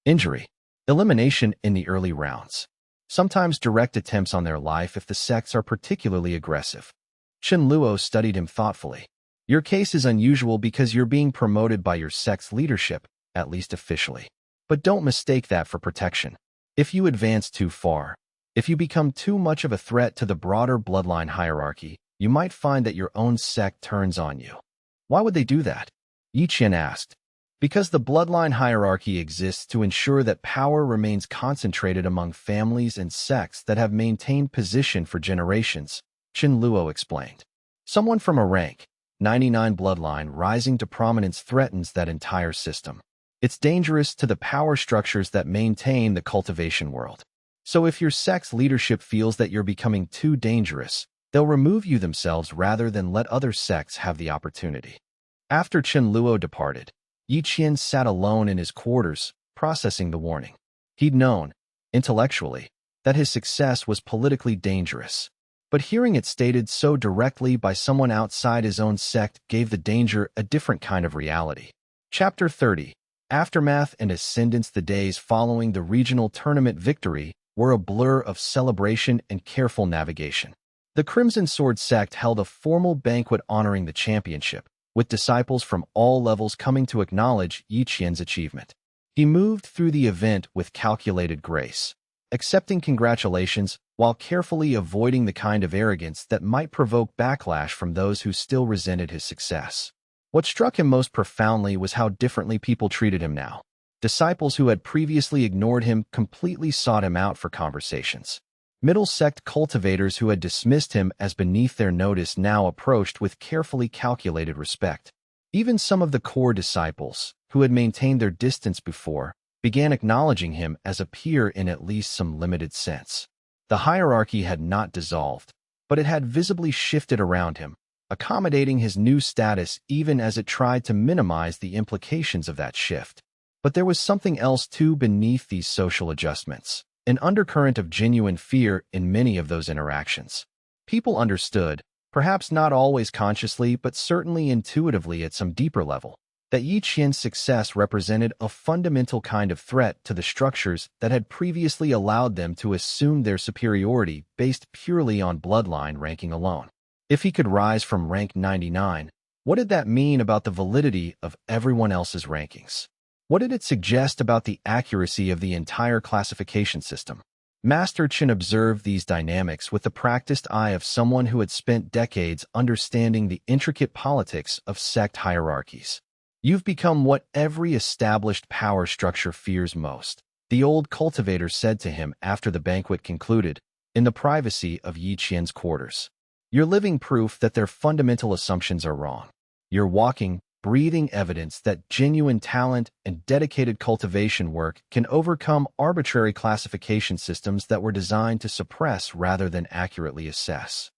"Injury. Elimination in the early rounds. Sometimes direct attempts on their life if the sects are particularly aggressive." Chen Luo studied him thoughtfully. "Your case is unusual because you're being promoted by your sect's leadership, at least officially. But don't mistake that for protection. If you advance too far, if you become too much of a threat to the broader bloodline hierarchy, you might find that your own sect turns on you. Why would they do that? Yi Qian asked. Because the bloodline hierarchy exists to ensure that power remains concentrated among families and sects that have maintained position for generations, Qin Luo explained. Someone from a rank 99 bloodline rising to prominence threatens that entire system. It's dangerous to the power structures that maintain the cultivation world. So if your sect's leadership feels that you're becoming too dangerous, they'll remove you themselves rather than let other sects have the opportunity. After Qin Luo departed, Yi Qian sat alone in his quarters, processing the warning. He'd known, intellectually, that his success was politically dangerous. But hearing it stated so directly by someone outside his own sect gave the danger a different kind of reality. Chapter 30. Aftermath and Ascendance. The days following the regional tournament victory were a blur of celebration and careful navigation. The Crimson Sword sect held a formal banquet honoring the championship, with disciples from all levels coming to acknowledge Yi Qian's achievement. He moved through the event with calculated grace, accepting congratulations while carefully avoiding the kind of arrogance that might provoke backlash from those who still resented his success. What struck him most profoundly was how differently people treated him now. Disciples who had previously ignored him completely sought him out for conversations. Middle sect cultivators who had dismissed him as beneath their notice now approached with carefully calculated respect. Even some of the core disciples, who had maintained their distance before, began acknowledging him as a peer in at least some limited sense. The hierarchy had not dissolved, but it had visibly shifted around him, accommodating his new status even as it tried to minimize the implications of that shift. But there was something else too beneath these social adjustments. An undercurrent of genuine fear in many of those interactions. People understood, perhaps not always consciously but certainly intuitively at some deeper level, that Yi Qian's success represented a fundamental kind of threat to the structures that had previously allowed them to assume their superiority based purely on bloodline ranking alone. If he could rise from rank 99, what did that mean about the validity of everyone else's rankings? What did it suggest about the accuracy of the entire classification system? Master Qin observed these dynamics with the practiced eye of someone who had spent decades understanding the intricate politics of sect hierarchies. You've become what every established power structure fears most, the old cultivator said to him after the banquet concluded, in the privacy of Yi Qian's quarters. You're living proof that their fundamental assumptions are wrong. You're walking, breathing evidence that genuine talent and dedicated cultivation work can overcome arbitrary classification systems that were designed to suppress rather than accurately assess.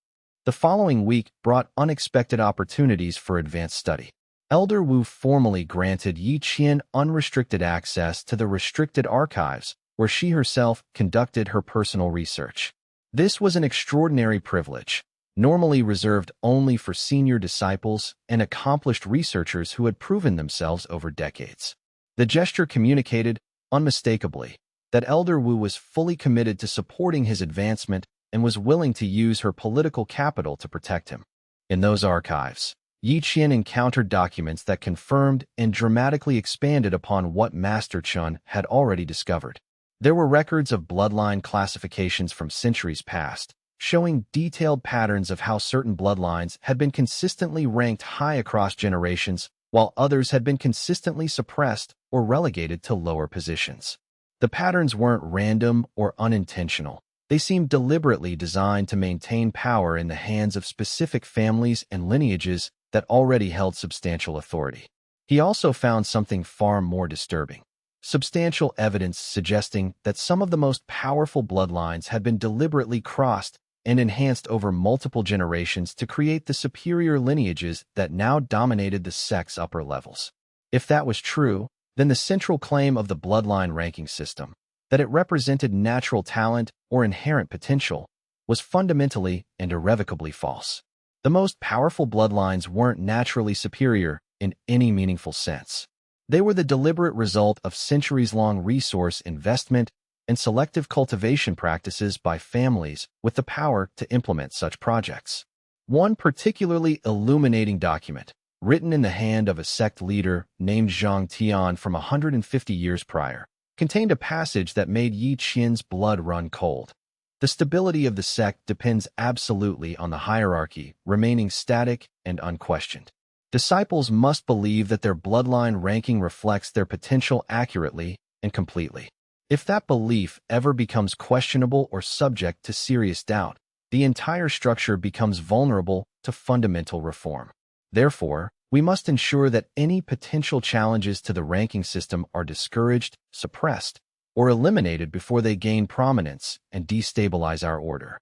The following week brought unexpected opportunities for advanced study. Elder Wu formally granted Yi Qian unrestricted access to the restricted archives, where she herself conducted her personal research. This was an extraordinary privilege, normally reserved only for senior disciples and accomplished researchers who had proven themselves over decades. The gesture communicated, unmistakably, that Elder Wu was fully committed to supporting his advancement and was willing to use her political capital to protect him. In those archives, Yi Qian encountered documents that confirmed and dramatically expanded upon what Master Chun had already discovered. There were records of bloodline classifications from centuries past, showing detailed patterns of how certain bloodlines had been consistently ranked high across generations, while others had been consistently suppressed or relegated to lower positions. The patterns weren't random or unintentional. They seemed deliberately designed to maintain power in the hands of specific families and lineages that already held substantial authority. He also found something far more disturbing. Substantial evidence suggesting that some of the most powerful bloodlines had been deliberately crossed and enhanced over multiple generations to create the superior lineages that now dominated the sect's upper levels. If that was true, then the central claim of the bloodline ranking system, that it represented natural talent or inherent potential, was fundamentally and irrevocably false. The most powerful bloodlines weren't naturally superior in any meaningful sense. They were the deliberate result of centuries-long resource investment and selective cultivation practices by families with the power to implement such projects. One particularly illuminating document, written in the hand of a sect leader named Zhang Tian from 150 years prior, contained a passage that made Yi Qian's blood run cold. The stability of the sect depends absolutely on the hierarchy remaining static and unquestioned. Disciples must believe that their bloodline ranking reflects their potential accurately and completely. If that belief ever becomes questionable or subject to serious doubt, the entire structure becomes vulnerable to fundamental reform. Therefore, we must ensure that any potential challenges to the ranking system are discouraged, suppressed, or eliminated before they gain prominence and destabilize our order.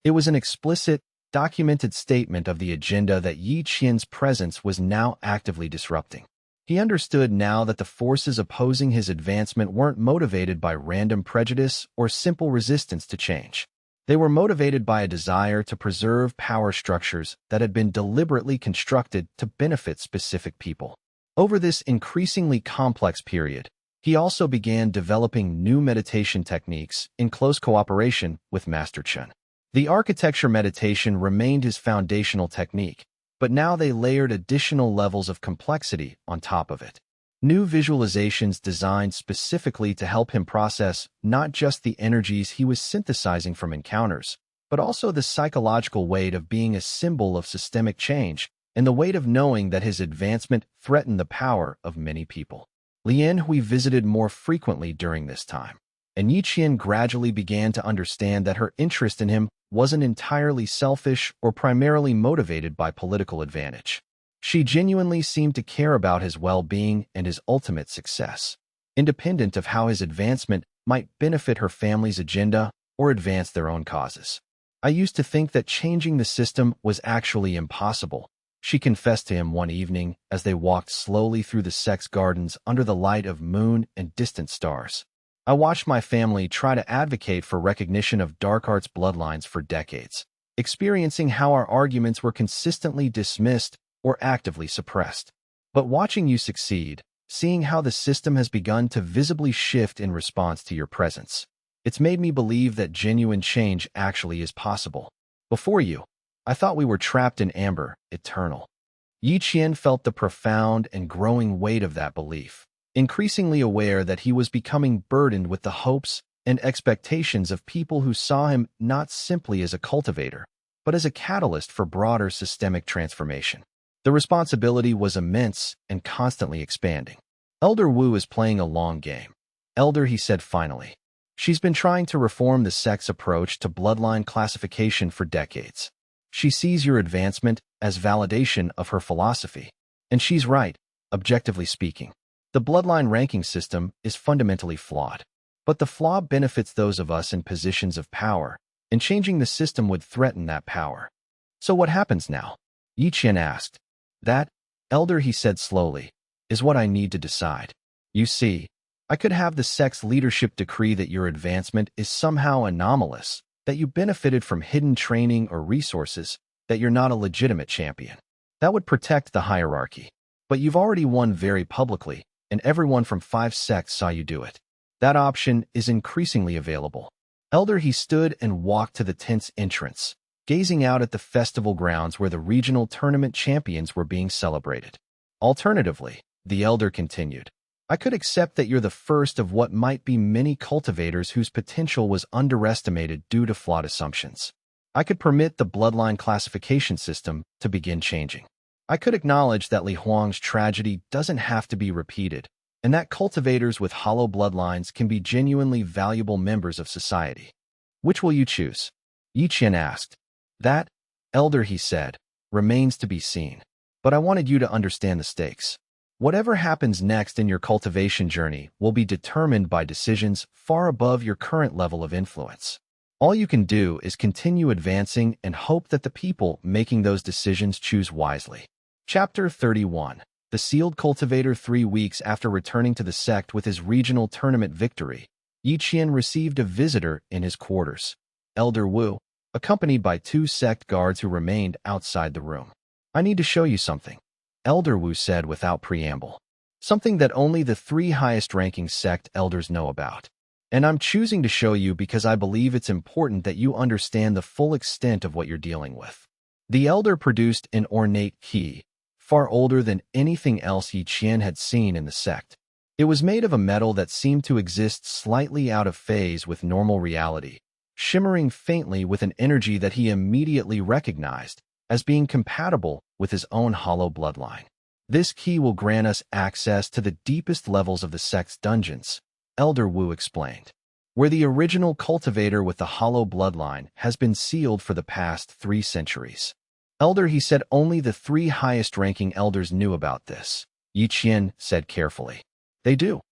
It was an explicit, documented statement of the agenda that Yi Qian's presence was now actively disrupting. He understood now that the forces opposing his advancement weren't motivated by random prejudice or simple resistance to change. They were motivated by a desire to preserve power structures that had been deliberately constructed to benefit specific people. Over this increasingly complex period, he also began developing new meditation techniques in close cooperation with Master Chen. The architecture meditation remained his foundational technique, but now they layered additional levels of complexity on top of it. New visualizations designed specifically to help him process not just the energies he was synthesizing from encounters, but also the psychological weight of being a symbol of systemic change and the weight of knowing that his advancement threatened the power of many people. Lian Hui visited more frequently during this time, and Yi Qian gradually began to understand that her interest in him wasn't entirely selfish or primarily motivated by political advantage. She genuinely seemed to care about his well-being and his ultimate success, independent of how his advancement might benefit her family's agenda or advance their own causes. I used to think that changing the system was actually impossible, she confessed to him one evening as they walked slowly through the sect's gardens under the light of moon and distant stars. I watched my family try to advocate for recognition of dark arts bloodlines for decades, experiencing how our arguments were consistently dismissed or actively suppressed. But watching you succeed, seeing how the system has begun to visibly shift in response to your presence, it's made me believe that genuine change actually is possible. Before you, I thought we were trapped in amber, eternal. Yi Qian felt the profound and growing weight of that belief, increasingly aware that he was becoming burdened with the hopes and expectations of people who saw him not simply as a cultivator, but as a catalyst for broader systemic transformation. The responsibility was immense and constantly expanding. Elder Wu is playing a long game. Elder, he said finally. She's been trying to reform the sect's approach to bloodline classification for decades. She sees your advancement as validation of her philosophy. And she's right, objectively speaking. The bloodline ranking system is fundamentally flawed. But the flaw benefits those of us in positions of power, and changing the system would threaten that power. So what happens now? Yi Qian asked. That, Elder, he said slowly, is what I need to decide. You see, I could have the sect's leadership decree that your advancement is somehow anomalous, that you benefited from hidden training or resources, that you're not a legitimate champion. That would protect the hierarchy. But you've already won very publicly, and everyone from 5 sects saw you do it. That option is increasingly available. Elder, he stood and walked to the tent's entrance, gazing out at the festival grounds where the regional tournament champions were being celebrated. Alternatively, the Elder continued, I could accept that you're the first of what might be many cultivators whose potential was underestimated due to flawed assumptions. I could permit the bloodline classification system to begin changing. I could acknowledge that Li Huang's tragedy doesn't have to be repeated, and that cultivators with hollow bloodlines can be genuinely valuable members of society. Which will you choose? Yi Qian asked. That, Elder, he said, remains to be seen. But I wanted you to understand the stakes. Whatever happens next in your cultivation journey will be determined by decisions far above your current level of influence. All you can do is continue advancing and hope that the people making those decisions choose wisely. Chapter 31. The Sealed Cultivator. 3 weeks after returning to the sect with his regional tournament victory, Yi Qian received a visitor in his quarters, Elder Wu, accompanied by 2 sect guards who remained outside the room. I need to show you something, Elder Wu said without preamble. Something that only the 3 highest-ranking sect elders know about. And I'm choosing to show you because I believe it's important that you understand the full extent of what you're dealing with. The elder produced an ornate key, far older than anything else Yi Qian had seen in the sect. It was made of a metal that seemed to exist slightly out of phase with normal reality, shimmering faintly with an energy that he immediately recognized as being compatible with his own hollow bloodline. This key will grant us access to the deepest levels of the sect's dungeons, Elder Wu explained, where the original cultivator with the hollow bloodline has been sealed for the past 3 centuries. Elder, he said only the 3 highest-ranking elders knew about this, Yi Qian said carefully. They do,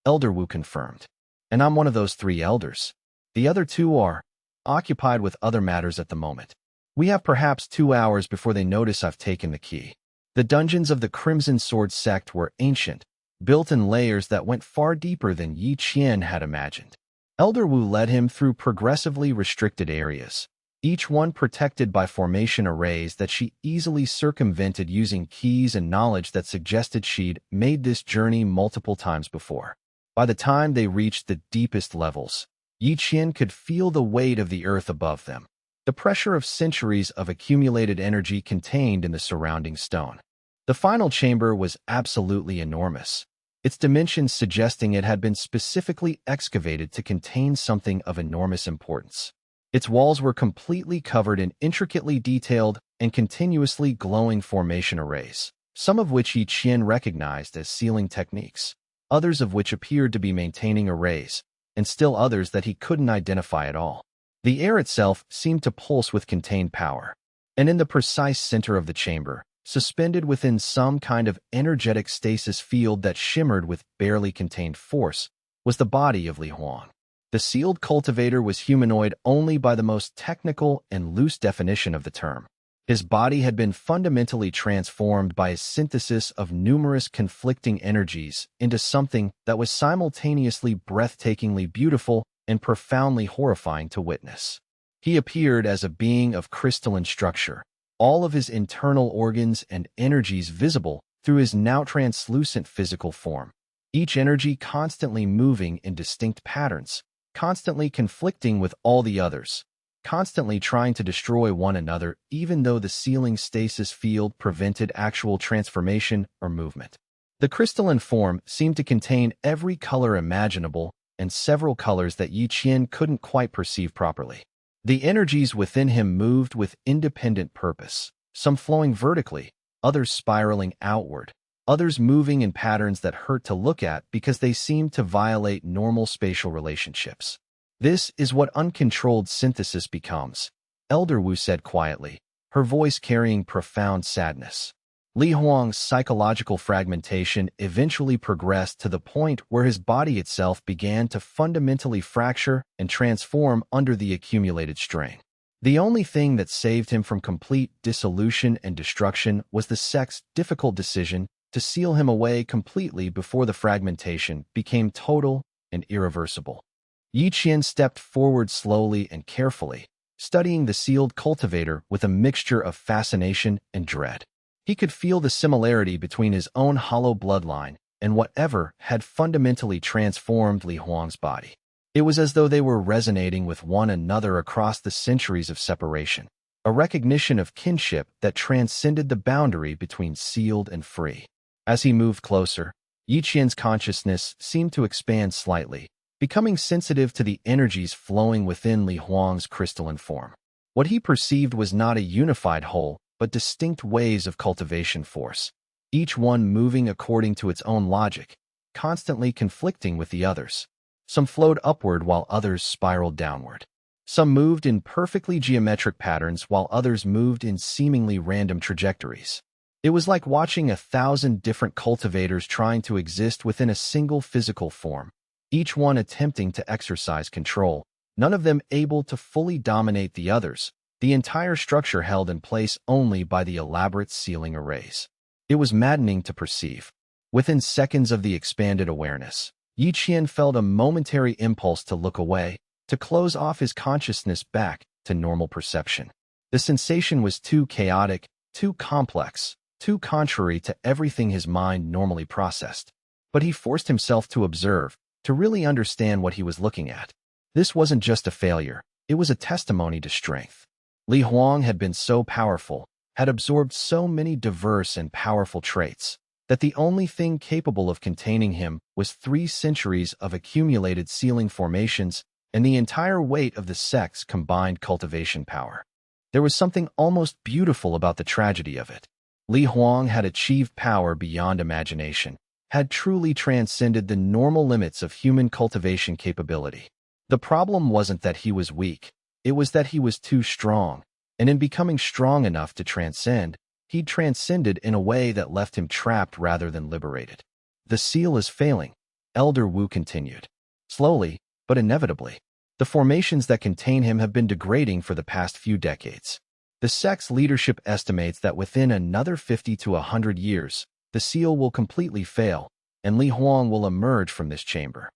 Elder Wu confirmed. And I'm one of those 3 elders. The other 2 are occupied with other matters at the moment. We have perhaps 2 hours before they notice I've taken the key. The dungeons of the Crimson Sword sect were ancient, built in layers that went far deeper than Yi Qian had imagined. Elder Wu led him through progressively restricted areas, each one protected by formation arrays that she easily circumvented using keys and knowledge that suggested she'd made this journey multiple times before. By the time they reached the deepest levels, Yi Qian could feel the weight of the earth above them, the pressure of centuries of accumulated energy contained in the surrounding stone. The final chamber was absolutely enormous, its dimensions suggesting it had been specifically excavated to contain something of enormous importance. Its walls were completely covered in intricately detailed and continuously glowing formation arrays, some of which Yi Qian recognized as sealing techniques, others of which appeared to be maintaining arrays, and still others that he couldn't identify at all. The air itself seemed to pulse with contained power, and in the precise center of the chamber, suspended within some kind of energetic stasis field that shimmered with barely contained force, was the body of Li Huang. The sealed cultivator was humanoid only by the most technical and loose definition of the term. His body had been fundamentally transformed by a synthesis of numerous conflicting energies into something that was simultaneously breathtakingly beautiful and profoundly horrifying to witness. He appeared as a being of crystalline structure, all of his internal organs and energies visible through his now translucent physical form, each energy constantly moving in distinct patterns, constantly conflicting with all the others, constantly trying to destroy one another even though the sealing stasis field prevented actual transformation or movement. The crystalline form seemed to contain every color imaginable and several colors that Yi Qian couldn't quite perceive properly. The energies within him moved with independent purpose, some flowing vertically, others spiraling outward, others moving in patterns that hurt to look at because they seemed to violate normal spatial relationships. This is what uncontrolled synthesis becomes, Elder Wu said quietly, her voice carrying profound sadness. Li Huang's psychological fragmentation eventually progressed to the point where his body itself began to fundamentally fracture and transform under the accumulated strain. The only thing that saved him from complete dissolution and destruction was the sect's difficult decision to seal him away completely before the fragmentation became total and irreversible. Yi Qian stepped forward slowly and carefully, studying the sealed cultivator with a mixture of fascination and dread. He could feel the similarity between his own hollow bloodline and whatever had fundamentally transformed Li Huang's body. It was as though they were resonating with one another across the centuries of separation, a recognition of kinship that transcended the boundary between sealed and free. As he moved closer, Yi Qian's consciousness seemed to expand slightly, becoming sensitive to the energies flowing within Li Huang's crystalline form. What he perceived was not a unified whole, but distinct waves of cultivation force, each one moving according to its own logic, constantly conflicting with the others. Some flowed upward while others spiraled downward. Some moved in perfectly geometric patterns while others moved in seemingly random trajectories. It was like watching 1,000 different cultivators trying to exist within a single physical form, each one attempting to exercise control, none of them able to fully dominate the others, the entire structure held in place only by the elaborate sealing arrays. It was maddening to perceive. Within seconds of the expanded awareness, Yi Qian felt a momentary impulse to look away, to close off his consciousness back to normal perception. The sensation was too chaotic, too complex, too contrary to everything his mind normally processed. But he forced himself to observe, to really understand what he was looking at. This wasn't just a failure, it was a testimony to strength. Li Huang had been so powerful, had absorbed so many diverse and powerful traits, that the only thing capable of containing him was 3 centuries of accumulated sealing formations and the entire weight of the sect's combined cultivation power. There was something almost beautiful about the tragedy of it. Li Huang had achieved power beyond imagination, had truly transcended the normal limits of human cultivation capability. The problem wasn't that he was weak, it was that he was too strong, and in becoming strong enough to transcend, he'd transcended in a way that left him trapped rather than liberated. The seal is failing, Elder Wu continued. Slowly, but inevitably. The formations that contain him have been degrading for the past few decades. The sect's leadership estimates that within another 50 to 100 years, the seal will completely fail, and Li Huang will emerge from this chamber.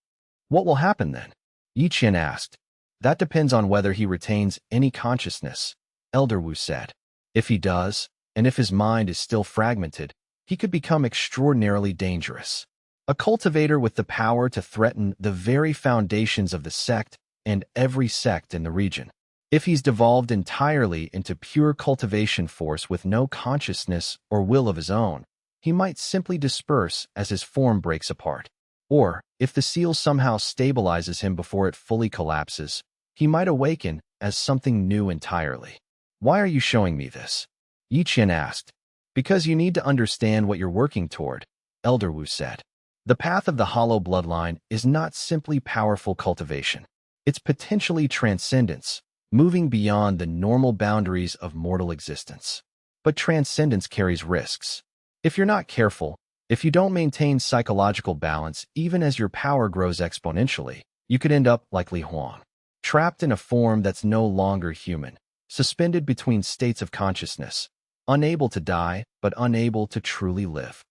What will happen then? Yi Qian asked. That depends on whether he retains any consciousness, Elder Wu said. If he does, and if his mind is still fragmented, he could become extraordinarily dangerous. A cultivator with the power to threaten the very foundations of the sect and every sect in the region. If he's devolved entirely into pure cultivation force with no consciousness or will of his own, he might simply disperse as his form breaks apart. Or, if the seal somehow stabilizes him before it fully collapses, he might awaken as something new entirely. Why are you showing me this? Yi Qian asked. Because you need to understand what you're working toward, Elder Wu said. The path of the hollow bloodline is not simply powerful cultivation. It's potentially transcendence, moving beyond the normal boundaries of mortal existence. But transcendence carries risks. If you're not careful, if you don't maintain psychological balance even as your power grows exponentially, you could end up like Li Huang, trapped in a form that's no longer human, suspended between states of consciousness, unable to die but unable to truly live.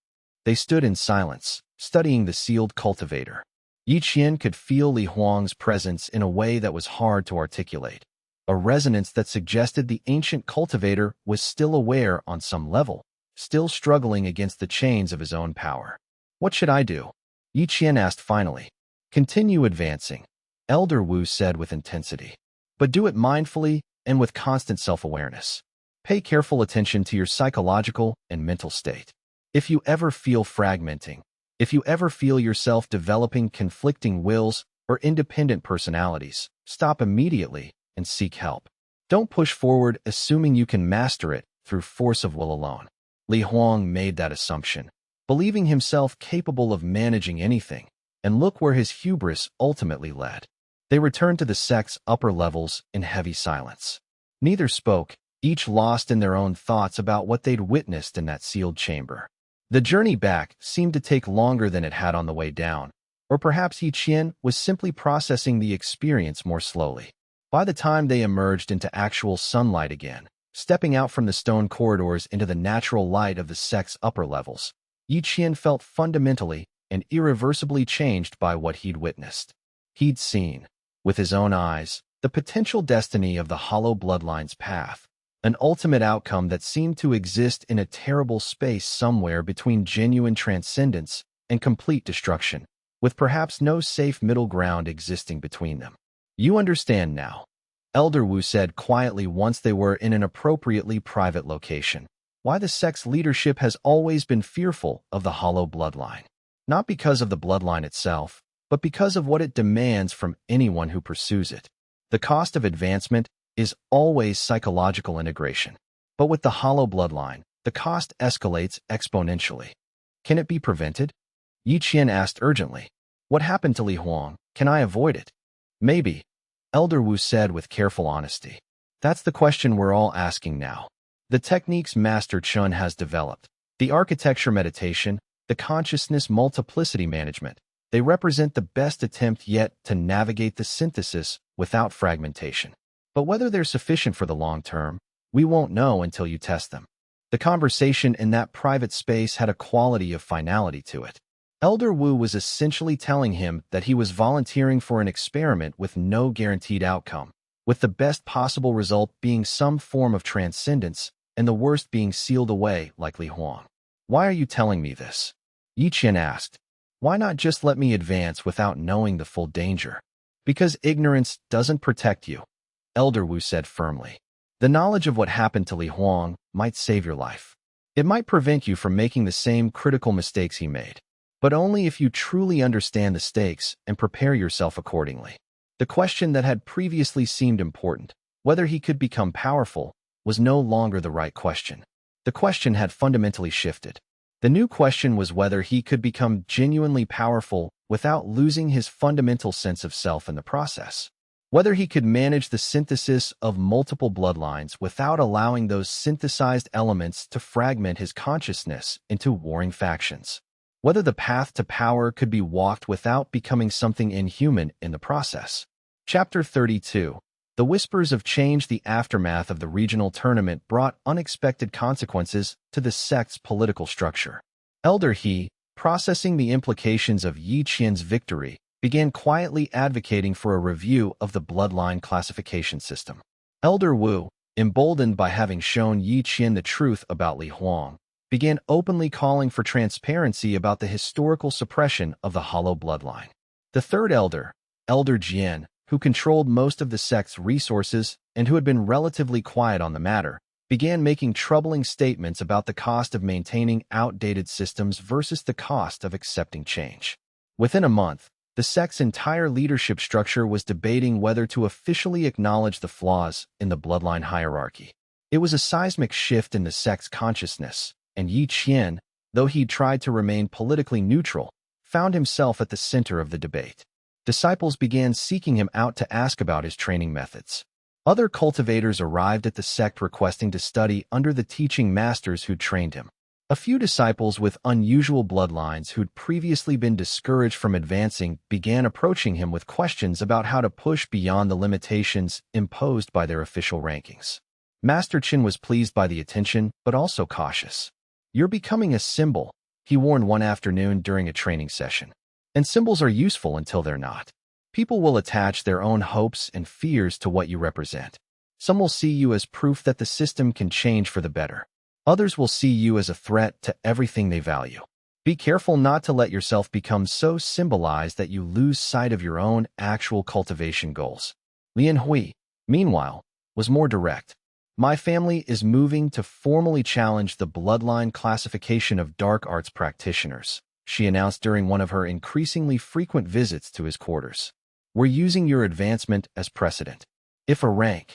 They stood in silence, studying the sealed cultivator. Yi Qian could feel Li Huang's presence in a way that was hard to articulate, a resonance that suggested the ancient cultivator was still aware on some level, still struggling against the chains of his own power. What should I do? Yi Qian asked finally. Continue advancing, Elder Wu said with intensity. But do it mindfully and with constant self-awareness. Pay careful attention to your psychological and mental state. If you ever feel fragmenting, if you ever feel yourself developing conflicting wills or independent personalities, stop immediately and seek help. Don't push forward assuming you can master it through force of will alone. Li Huang made that assumption, believing himself capable of managing anything, and look where his hubris ultimately led. They returned to the sect's upper levels in heavy silence. Neither spoke, each lost in their own thoughts about what they'd witnessed in that sealed chamber. The journey back seemed to take longer than it had on the way down, or perhaps Yi Qian was simply processing the experience more slowly. By the time they emerged into actual sunlight again, stepping out from the stone corridors into the natural light of the sect's upper levels, Yi Qian felt fundamentally and irreversibly changed by what he'd witnessed. He'd seen, with his own eyes, the potential destiny of the hollow bloodline's path, an ultimate outcome that seemed to exist in a terrible space somewhere between genuine transcendence and complete destruction, with perhaps no safe middle ground existing between them. You understand now, Elder Wu said quietly once they were in an appropriately private location, why the sect's leadership has always been fearful of the hollow bloodline. Not because of the bloodline itself, but because of what it demands from anyone who pursues it. The cost of advancement is always psychological integration. But with the hollow bloodline, the cost escalates exponentially. Can it be prevented? Yi Qian asked urgently. What happened to Li Huang? Can I avoid it? Maybe, Elder Wu said with careful honesty. That's the question we're all asking now. The techniques Master Chun has developed, the architecture meditation, the consciousness multiplicity management, they represent the best attempt yet to navigate the synthesis without fragmentation. But whether they're sufficient for the long term, we won't know until you test them. The conversation in that private space had a quality of finality to it. Elder Wu was essentially telling him that he was volunteering for an experiment with no guaranteed outcome, with the best possible result being some form of transcendence and the worst being sealed away like Li Huang. Why are you telling me this? Yi Qian asked. Why not just let me advance without knowing the full danger? Because ignorance doesn't protect you, Elder Wu said firmly. The knowledge of what happened to Li Huang might save your life. It might prevent you from making the same critical mistakes he made, but only if you truly understand the stakes and prepare yourself accordingly. The question that had previously seemed important, whether he could become powerful, was no longer the right question. The question had fundamentally shifted. The new question was whether he could become genuinely powerful without losing his fundamental sense of self in the process. Whether he could manage the synthesis of multiple bloodlines without allowing those synthesized elements to fragment his consciousness into warring factions. Whether the path to power could be walked without becoming something inhuman in the process. Chapter 32. The whispers of change. The aftermath of the regional tournament brought unexpected consequences to the sect's political structure. Elder He, processing the implications of Yi Qian's victory, began quietly advocating for a review of the bloodline classification system. Elder Wu, emboldened by having shown Yi Qian the truth about Li Huang, began openly calling for transparency about the historical suppression of the hollow bloodline. The third elder, Elder Jian, who controlled most of the sect's resources and who had been relatively quiet on the matter, began making troubling statements about the cost of maintaining outdated systems versus the cost of accepting change. Within a month, the sect's entire leadership structure was debating whether to officially acknowledge the flaws in the bloodline hierarchy. It was a seismic shift in the sect's consciousness, and Yi Qian, though he'd tried to remain politically neutral, found himself at the center of the debate. Disciples began seeking him out to ask about his training methods. Other cultivators arrived at the sect requesting to study under the teaching masters who'd trained him. A few disciples with unusual bloodlines who'd previously been discouraged from advancing began approaching him with questions about how to push beyond the limitations imposed by their official rankings. Master Qin was pleased by the attention, but also cautious. "You're becoming a symbol," he warned one afternoon during a training session. "And symbols are useful until they're not. People will attach their own hopes and fears to what you represent. Some will see you as proof that the system can change for the better. Others will see you as a threat to everything they value. Be careful not to let yourself become so symbolized that you lose sight of your own actual cultivation goals." Lian Hui, meanwhile, was more direct. "My family is moving to formally challenge the bloodline classification of dark arts practitioners," she announced during one of her increasingly frequent visits to his quarters. "We're using your advancement as precedent. If a rank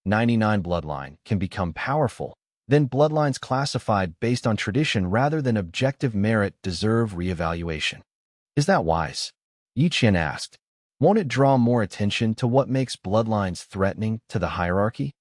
99 bloodline can become powerful, then bloodlines classified based on tradition rather than objective merit deserve reevaluation." "Is that wise?" Yi Qian asked. "Won't it draw more attention to what makes bloodlines threatening to the hierarchy?"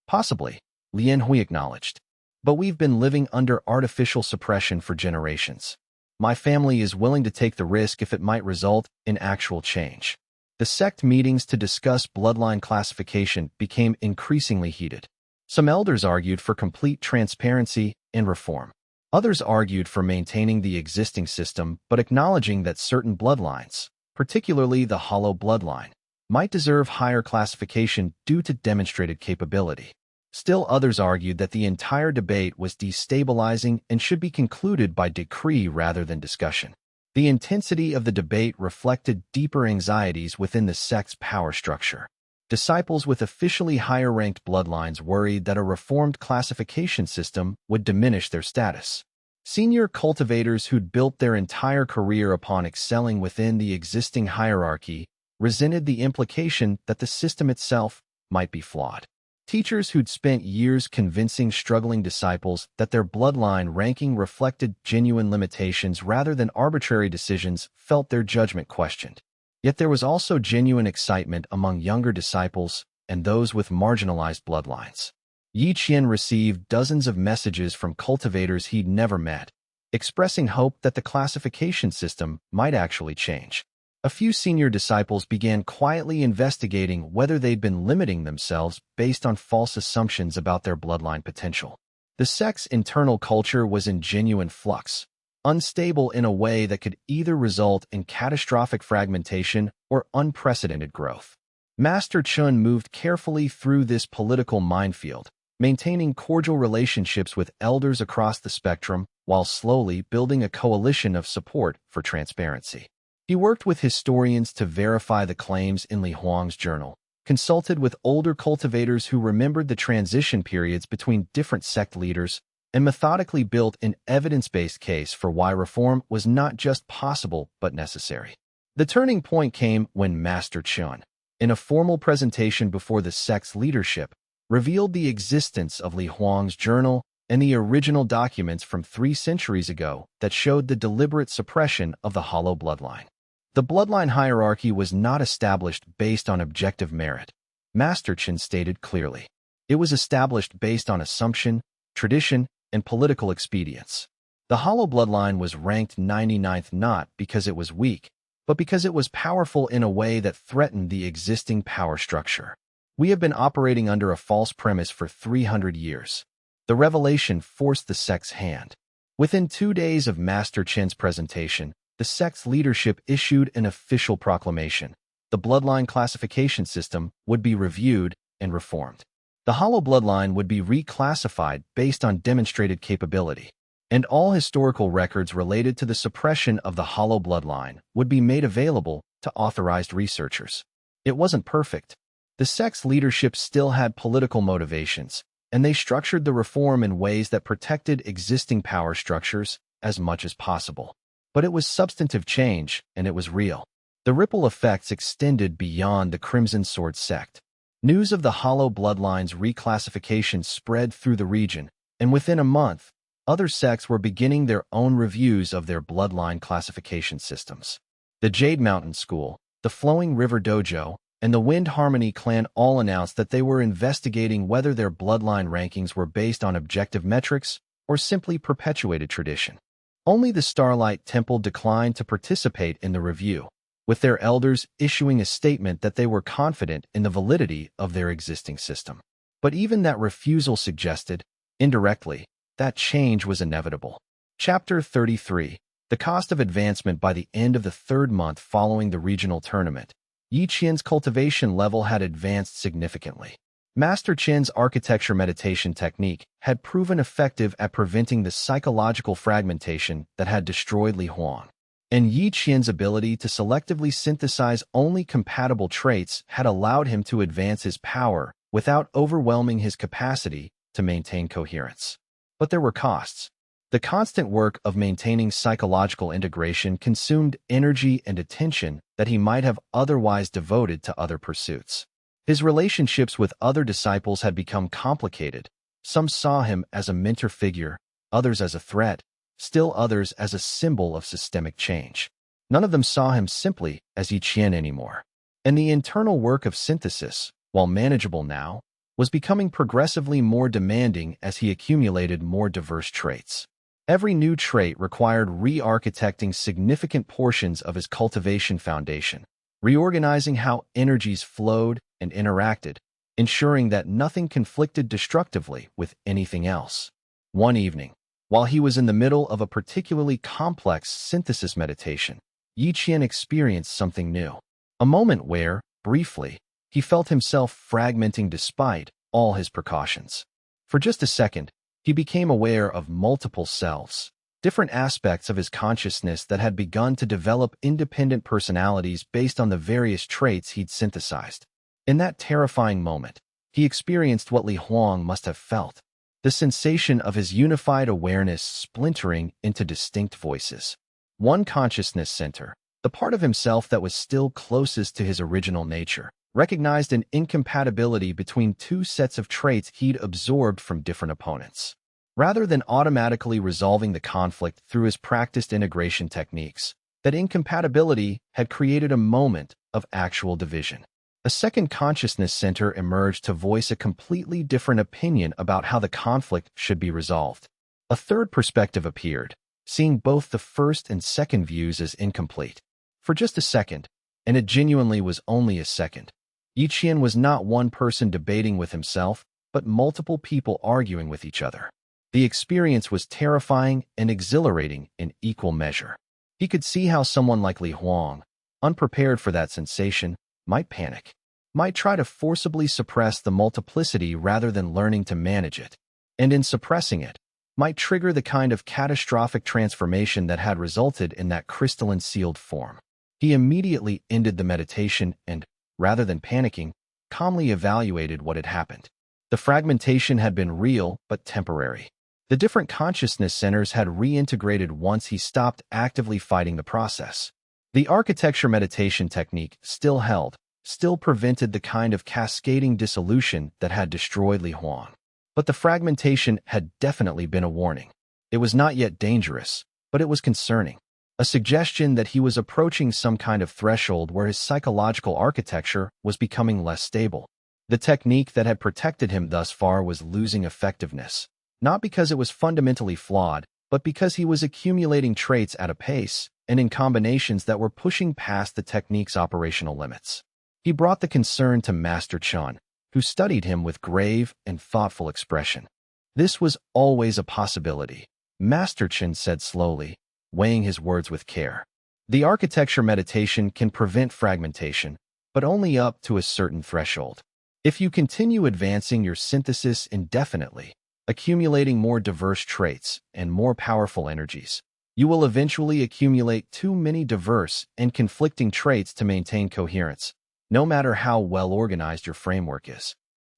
"Possibly," Lian Hui acknowledged. "But we've been living under artificial suppression for generations. My family is willing to take the risk if it might result in actual change." The sect meetings to discuss bloodline classification became increasingly heated. Some elders argued for complete transparency and reform. Others argued for maintaining the existing system but acknowledging that certain bloodlines, particularly the hollow bloodline, might deserve higher classification due to demonstrated capability. Still others argued that the entire debate was destabilizing and should be concluded by decree rather than discussion. The intensity of the debate reflected deeper anxieties within the sect's power structure. Disciples with officially higher-ranked bloodlines worried that a reformed classification system would diminish their status. Senior cultivators who'd built their entire career upon excelling within the existing hierarchy resented the implication that the system itself might be flawed. Teachers who'd spent years convincing struggling disciples that their bloodline ranking reflected genuine limitations rather than arbitrary decisions felt their judgment questioned. Yet there was also genuine excitement among younger disciples and those with marginalized bloodlines. Yi Qian received dozens of messages from cultivators he'd never met, expressing hope that the classification system might actually change. A few senior disciples began quietly investigating whether they'd been limiting themselves based on false assumptions about their bloodline potential. The sect's internal culture was in genuine flux, unstable in a way that could either result in catastrophic fragmentation or unprecedented growth. Master Chun moved carefully through this political minefield, maintaining cordial relationships with elders across the spectrum while slowly building a coalition of support for transparency. He worked with historians to verify the claims in Li Huang's journal, consulted with older cultivators who remembered the transition periods between different sect leaders, and methodically built an evidence-based case for why reform was not just possible but necessary. The turning point came when Master Chun, in a formal presentation before the sect's leadership, revealed the existence of Li Huang's journal and the original documents from 3 centuries ago that showed the deliberate suppression of the hollow bloodline. The bloodline hierarchy was not established based on objective merit, Master Chen stated clearly. It was established based on assumption, tradition, and political expedience. The hollow bloodline was ranked 99th not because it was weak, but because it was powerful in a way that threatened the existing power structure. We have been operating under a false premise for 300 years. The revelation forced the sect's hand. Within 2 days of Master Chen's presentation, the sect's leadership issued an official proclamation. The bloodline classification system would be reviewed and reformed. The hollow bloodline would be reclassified based on demonstrated capability, and all historical records related to the suppression of the hollow bloodline would be made available to authorized researchers. It wasn't perfect. The sect's leadership still had political motivations, and they structured the reform in ways that protected existing power structures as much as possible. But it was substantive change, and it was real. The ripple effects extended beyond the Crimson Sword sect. News of the hollow bloodline's reclassification spread through the region, and within a month, other sects were beginning their own reviews of their bloodline classification systems. The Jade Mountain School, the Flowing River Dojo, and the Wind Harmony clan all announced that they were investigating whether their bloodline rankings were based on objective metrics or simply perpetuated tradition. Only the Starlight Temple declined to participate in the review, with their elders issuing a statement that they were confident in the validity of their existing system. But even that refusal suggested, indirectly, that change was inevitable. Chapter 33. The cost of advancement. By the end of the 3rd month following the regional tournament, Yi Qian's cultivation level had advanced significantly. Master Chen's architecture meditation technique had proven effective at preventing the psychological fragmentation that had destroyed Li Huang. And Yi Qian's ability to selectively synthesize only compatible traits had allowed him to advance his power without overwhelming his capacity to maintain coherence. But there were costs. The constant work of maintaining psychological integration consumed energy and attention that he might have otherwise devoted to other pursuits. His relationships with other disciples had become complicated. Some saw him as a mentor figure, others as a threat, still others as a symbol of systemic change. None of them saw him simply as Yi Qian anymore. And the internal work of synthesis, while manageable now, was becoming progressively more demanding as he accumulated more diverse traits. Every new trait required re-architecting significant portions of his cultivation foundation, reorganizing how energies flowed and interacted, ensuring that nothing conflicted destructively with anything else. One evening, while he was in the middle of a particularly complex synthesis meditation, Yi Qian experienced something new. A moment where, briefly, he felt himself fragmenting despite all his precautions. For just a second, he became aware of multiple selves, different aspects of his consciousness that had begun to develop independent personalities based on the various traits he'd synthesized. In that terrifying moment, he experienced what Li Huang must have felt, the sensation of his unified awareness splintering into distinct voices. One consciousness center, the part of himself that was still closest to his original nature, recognized an incompatibility between two sets of traits he'd absorbed from different opponents. Rather than automatically resolving the conflict through his practiced integration techniques, that incompatibility had created a moment of actual division. A second consciousness center emerged to voice a completely different opinion about how the conflict should be resolved. A third perspective appeared, seeing both the first and second views as incomplete. For just a second, and it genuinely was only a second, Yi Qian was not one person debating with himself, but multiple people arguing with each other. The experience was terrifying and exhilarating in equal measure. He could see how someone like Li Huang, unprepared for that sensation, might panic, might try to forcibly suppress the multiplicity rather than learning to manage it, and in suppressing it, might trigger the kind of catastrophic transformation that had resulted in that crystalline sealed form. He immediately ended the meditation and, rather than panicking, calmly evaluated what had happened. The fragmentation had been real but temporary. The different consciousness centers had reintegrated once he stopped actively fighting the process. The architecture meditation technique still held, still prevented the kind of cascading dissolution that had destroyed Li Huang. But the fragmentation had definitely been a warning. It was not yet dangerous, but it was concerning. A suggestion that he was approaching some kind of threshold where his psychological architecture was becoming less stable. The technique that had protected him thus far was losing effectiveness, not because it was fundamentally flawed, but because he was accumulating traits at a pace and in combinations that were pushing past the technique's operational limits. He brought the concern to Master Chun, who studied him with grave and thoughtful expression. This was always a possibility, Master Chun said slowly, weighing his words with care. The architecture meditation can prevent fragmentation, but only up to a certain threshold. If you continue advancing your synthesis indefinitely, accumulating more diverse traits and more powerful energies, you will eventually accumulate too many diverse and conflicting traits to maintain coherence, no matter how well organized your framework is.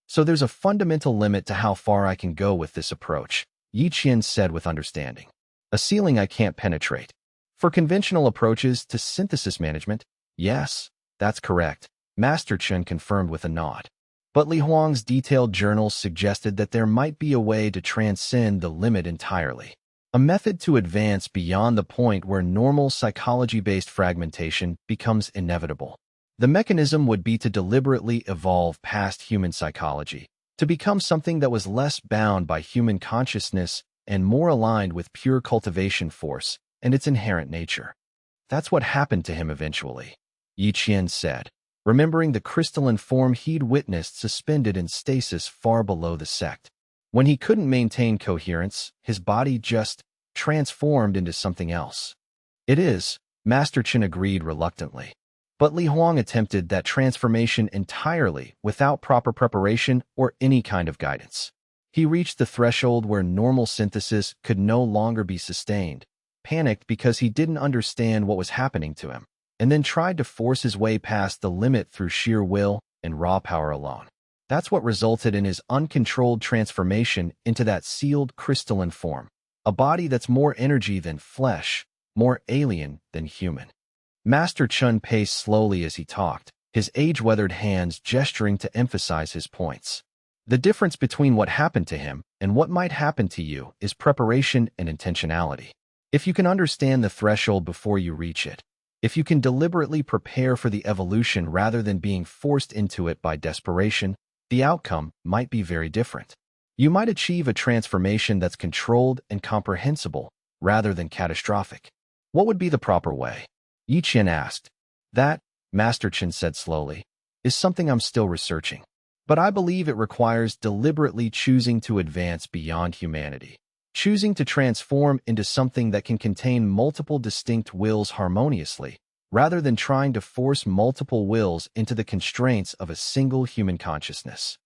So there's a fundamental limit to how far I can go with this approach, Yi Qian said with understanding. A ceiling I can't penetrate. For conventional approaches to synthesis management, yes, that's correct, Master Chun confirmed with a nod. But Li Huang's detailed journals suggested that there might be a way to transcend the limit entirely. A method to advance beyond the point where normal psychology-based fragmentation becomes inevitable. The mechanism would be to deliberately evolve past human psychology, to become something that was less bound by human consciousness and more aligned with pure cultivation force and its inherent nature. That's what happened to him eventually, Yi Qian said, remembering the crystalline form he'd witnessed suspended in stasis far below the sect. When he couldn't maintain coherence, his body just transformed into something else. It is, Master Chen agreed reluctantly. But Li Huang attempted that transformation entirely without proper preparation or any kind of guidance. He reached the threshold where normal synthesis could no longer be sustained, panicked because he didn't understand what was happening to him, and then tried to force his way past the limit through sheer will and raw power alone. That's what resulted in his uncontrolled transformation into that sealed crystalline form, a body that's more energy than flesh, more alien than human. Master Chun paced slowly as he talked, his age-weathered hands gesturing to emphasize his points. The difference between what happened to him and what might happen to you is preparation and intentionality. If you can understand the threshold before you reach it, if you can deliberately prepare for the evolution rather than being forced into it by desperation, the outcome might be very different. You might achieve a transformation that's controlled and comprehensible rather than catastrophic. What would be the proper way? Yi Qian asked. That, Master Chen said slowly, is something I'm still researching. But I believe it requires deliberately choosing to advance beyond humanity, choosing to transform into something that can contain multiple distinct wills harmoniously, rather than trying to force multiple wills into the constraints of a single human consciousness.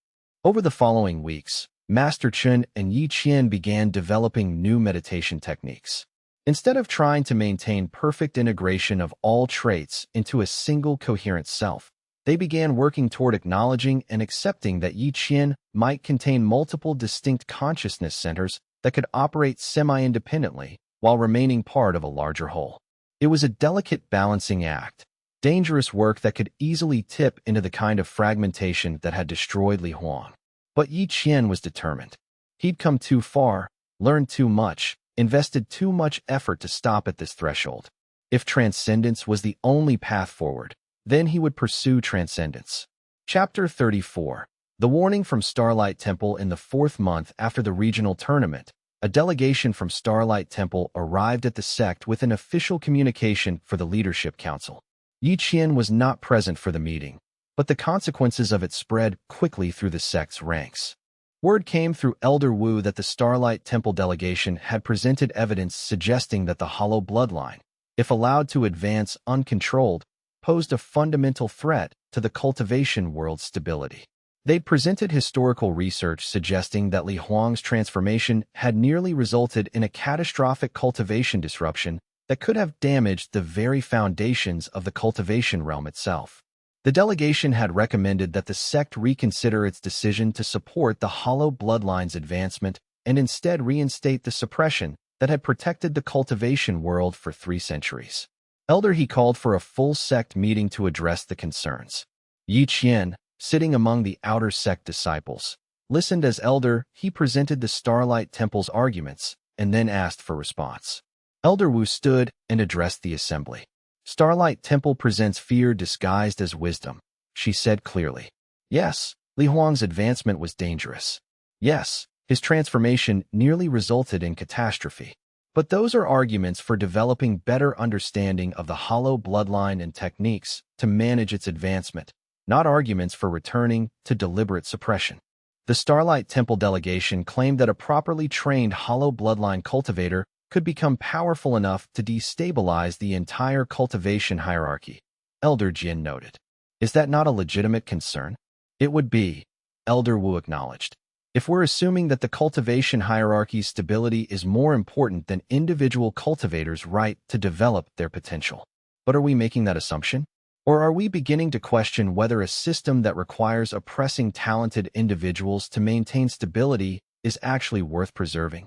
Over the following weeks, Master Chen and Yi Qian began developing new meditation techniques. Instead of trying to maintain perfect integration of all traits into a single coherent self, they began working toward acknowledging and accepting that Yi Qian might contain multiple distinct consciousness centers that could operate semi-independently while remaining part of a larger whole. It was a delicate balancing act, dangerous work that could easily tip into the kind of fragmentation that had destroyed Li Huang. But Yi Qian was determined. He'd come too far, learned too much, invested too much effort to stop at this threshold. If transcendence was the only path forward, then he would pursue transcendence. Chapter 34. The warning from Starlight Temple. In the 4th month after the regional tournament, a delegation from Starlight Temple arrived at the sect with an official communication for the Leadership Council. Yi Qian was not present for the meeting, but the consequences of it spread quickly through the sect's ranks. Word came through Elder Wu that the Starlight Temple delegation had presented evidence suggesting that the hollow bloodline, if allowed to advance uncontrolled, posed a fundamental threat to the cultivation world's stability. They'd presented historical research suggesting that Li Huang's transformation had nearly resulted in a catastrophic cultivation disruption that could have damaged the very foundations of the cultivation realm itself. The delegation had recommended that the sect reconsider its decision to support the hollow bloodline's advancement and instead reinstate the suppression that had protected the cultivation world for 3 centuries. Elder He called for a full sect meeting to address the concerns. Yi Qian, sitting among the outer sect disciples, listened as Elder He presented the Starlight Temple's arguments and then asked for response. Elder Wu stood and addressed the assembly. Starlight Temple presents fear disguised as wisdom, she said clearly. Yes, Li Huang's advancement was dangerous. Yes, his transformation nearly resulted in catastrophe. But those are arguments for developing better understanding of the hollow bloodline and techniques to manage its advancement, not arguments for returning to deliberate suppression. The Starlight Temple delegation claimed that a properly trained hollow bloodline cultivator could become powerful enough to destabilize the entire cultivation hierarchy, Elder Jin noted. Is that not a legitimate concern? It would be, Elder Wu acknowledged. If we're assuming that the cultivation hierarchy's stability is more important than individual cultivators' right to develop their potential. But are we making that assumption? Or are we beginning to question whether a system that requires oppressing talented individuals to maintain stability is actually worth preserving?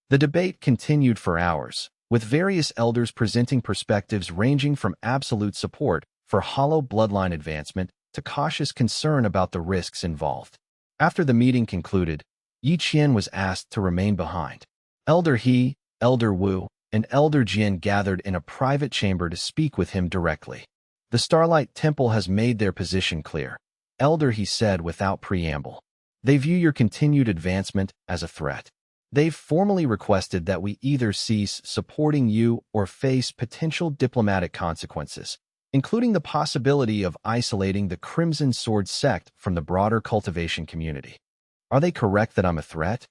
The debate continued for hours, with various elders presenting perspectives ranging from absolute support for hollow bloodline advancement to cautious concern about the risks involved. After the meeting concluded, Yi Qian was asked to remain behind. Elder He, Elder Wu, and Elder Jian gathered in a private chamber to speak with him directly. The Starlight Temple has made their position clear, Elder He said without preamble. They view your continued advancement as a threat. They've formally requested that we either cease supporting you or face potential diplomatic consequences, including the possibility of isolating the Crimson Sword sect from the broader cultivation community. Are they correct that I'm a threat?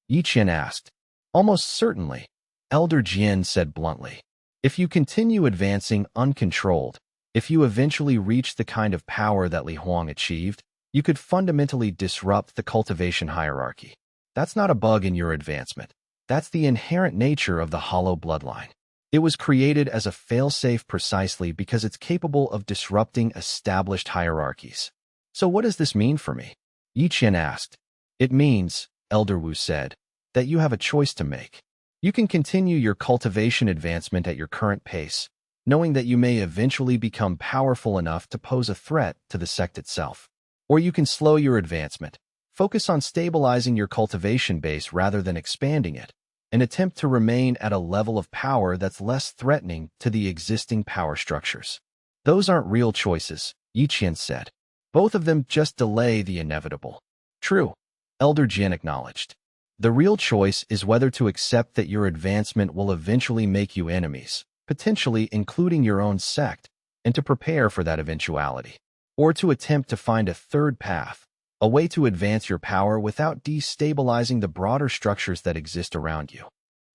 Yi Qian asked. Almost certainly, Elder Jian said bluntly. If you continue advancing uncontrolled, if you eventually reach the kind of power that Li Huang achieved, you could fundamentally disrupt the cultivation hierarchy. That's not a bug in your advancement. That's the inherent nature of the hollow bloodline. It was created as a failsafe precisely because it's capable of disrupting established hierarchies. So what does this mean for me? Yi Qian asked. It means, Elder Wu said, that you have a choice to make. You can continue your cultivation advancement at your current pace, knowing that you may eventually become powerful enough to pose a threat to the sect itself. Or you can slow your advancement, focus on stabilizing your cultivation base rather than expanding it, and attempt to remain at a level of power that's less threatening to the existing power structures. Those aren't real choices, Yi Qian said. Both of them just delay the inevitable. True, Elder Jian acknowledged. The real choice is whether to accept that your advancement will eventually make you enemies, potentially including your own sect, and to prepare for that eventuality. Or to attempt to find a third path, a way to advance your power without destabilizing the broader structures that exist around you.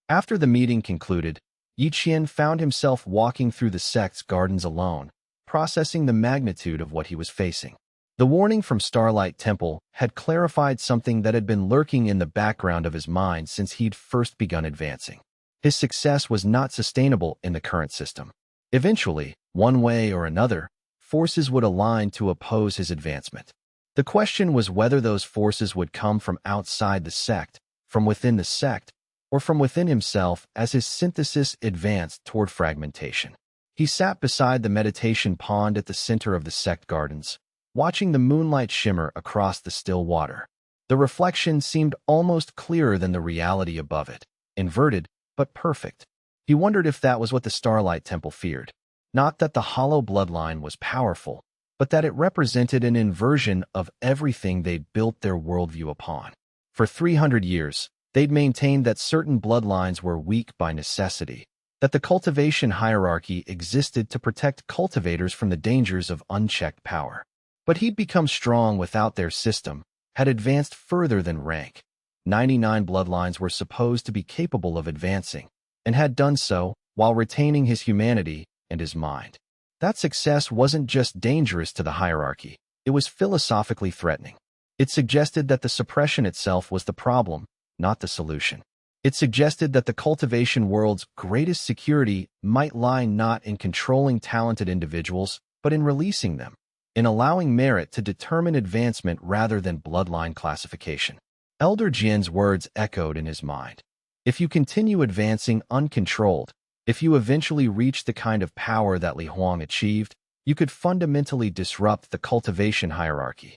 After the meeting concluded, Yi Qian found himself walking through the sect's gardens alone, processing the magnitude of what he was facing. The warning from Starlight Temple had clarified something that had been lurking in the background of his mind since he'd first begun advancing. His success was not sustainable in the current system. Eventually, one way or another, forces would align to oppose his advancement. The question was whether those forces would come from outside the sect, from within the sect, or from within himself as his synthesis advanced toward fragmentation. He sat beside the meditation pond at the center of the sect gardens, watching the moonlight shimmer across the still water. The reflection seemed almost clearer than the reality above it, inverted, but perfect. He wondered if that was what the Starlight Temple feared. Not that the hollow bloodline was powerful, but that it represented an inversion of everything they'd built their worldview upon. For 300 years, they'd maintained that certain bloodlines were weak by necessity, that the cultivation hierarchy existed to protect cultivators from the dangers of unchecked power. But he'd become strong without their system, had advanced further than rank. 99 bloodlines were supposed to be capable of advancing, and had done so while retaining his humanity and his mind. That success wasn't just dangerous to the hierarchy, it was philosophically threatening. It suggested that the suppression itself was the problem, not the solution. It suggested that the cultivation world's greatest security might lie not in controlling talented individuals, but in releasing them, in allowing merit to determine advancement rather than bloodline classification. Elder Jian's words echoed in his mind. If you continue advancing uncontrolled, if you eventually reach the kind of power that Li Huang achieved, you could fundamentally disrupt the cultivation hierarchy.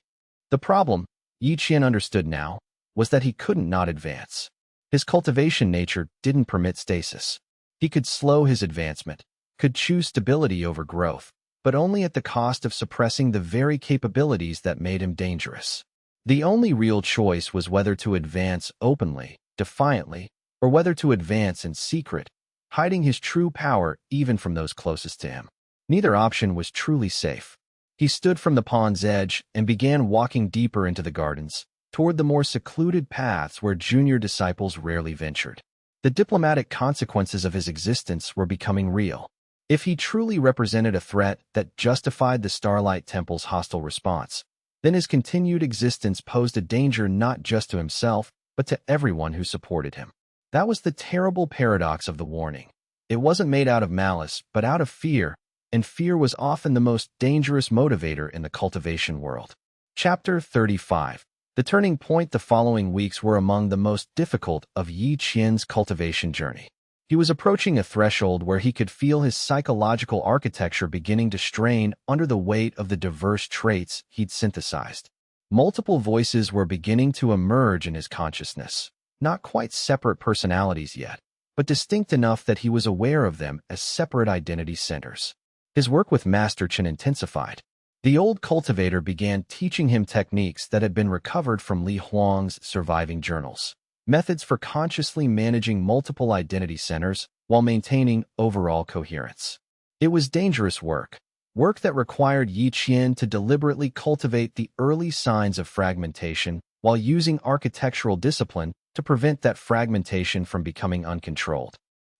The problem, Yi Qian understood now, was that he couldn't not advance. His cultivation nature didn't permit stasis. He could slow his advancement, could choose stability over growth, but only at the cost of suppressing the very capabilities that made him dangerous. The only real choice was whether to advance openly, defiantly, or whether to advance in secret, hiding his true power even from those closest to him. Neither option was truly safe. He stood from the pond's edge and began walking deeper into the gardens, toward the more secluded paths where junior disciples rarely ventured. The diplomatic consequences of his existence were becoming real. If he truly represented a threat that justified the Starlight Temple's hostile response, then his continued existence posed a danger not just to himself, but to everyone who supported him. That was the terrible paradox of the warning. It wasn't made out of malice, but out of fear, and fear was often the most dangerous motivator in the cultivation world. Chapter 35. The turning point. The following weeks were among the most difficult of Yi Qian's cultivation journey. He was approaching a threshold where he could feel his psychological architecture beginning to strain under the weight of the diverse traits he'd synthesized. Multiple voices were beginning to emerge in his consciousness, not quite separate personalities yet, but distinct enough that he was aware of them as separate identity centers. His work with Master Chen intensified. The old cultivator began teaching him techniques that had been recovered from Li Huang's surviving journals. Methods for consciously managing multiple identity centers while maintaining overall coherence. It was dangerous work that required Yi Qian to deliberately cultivate the early signs of fragmentation while using architectural discipline to prevent that fragmentation from becoming uncontrolled.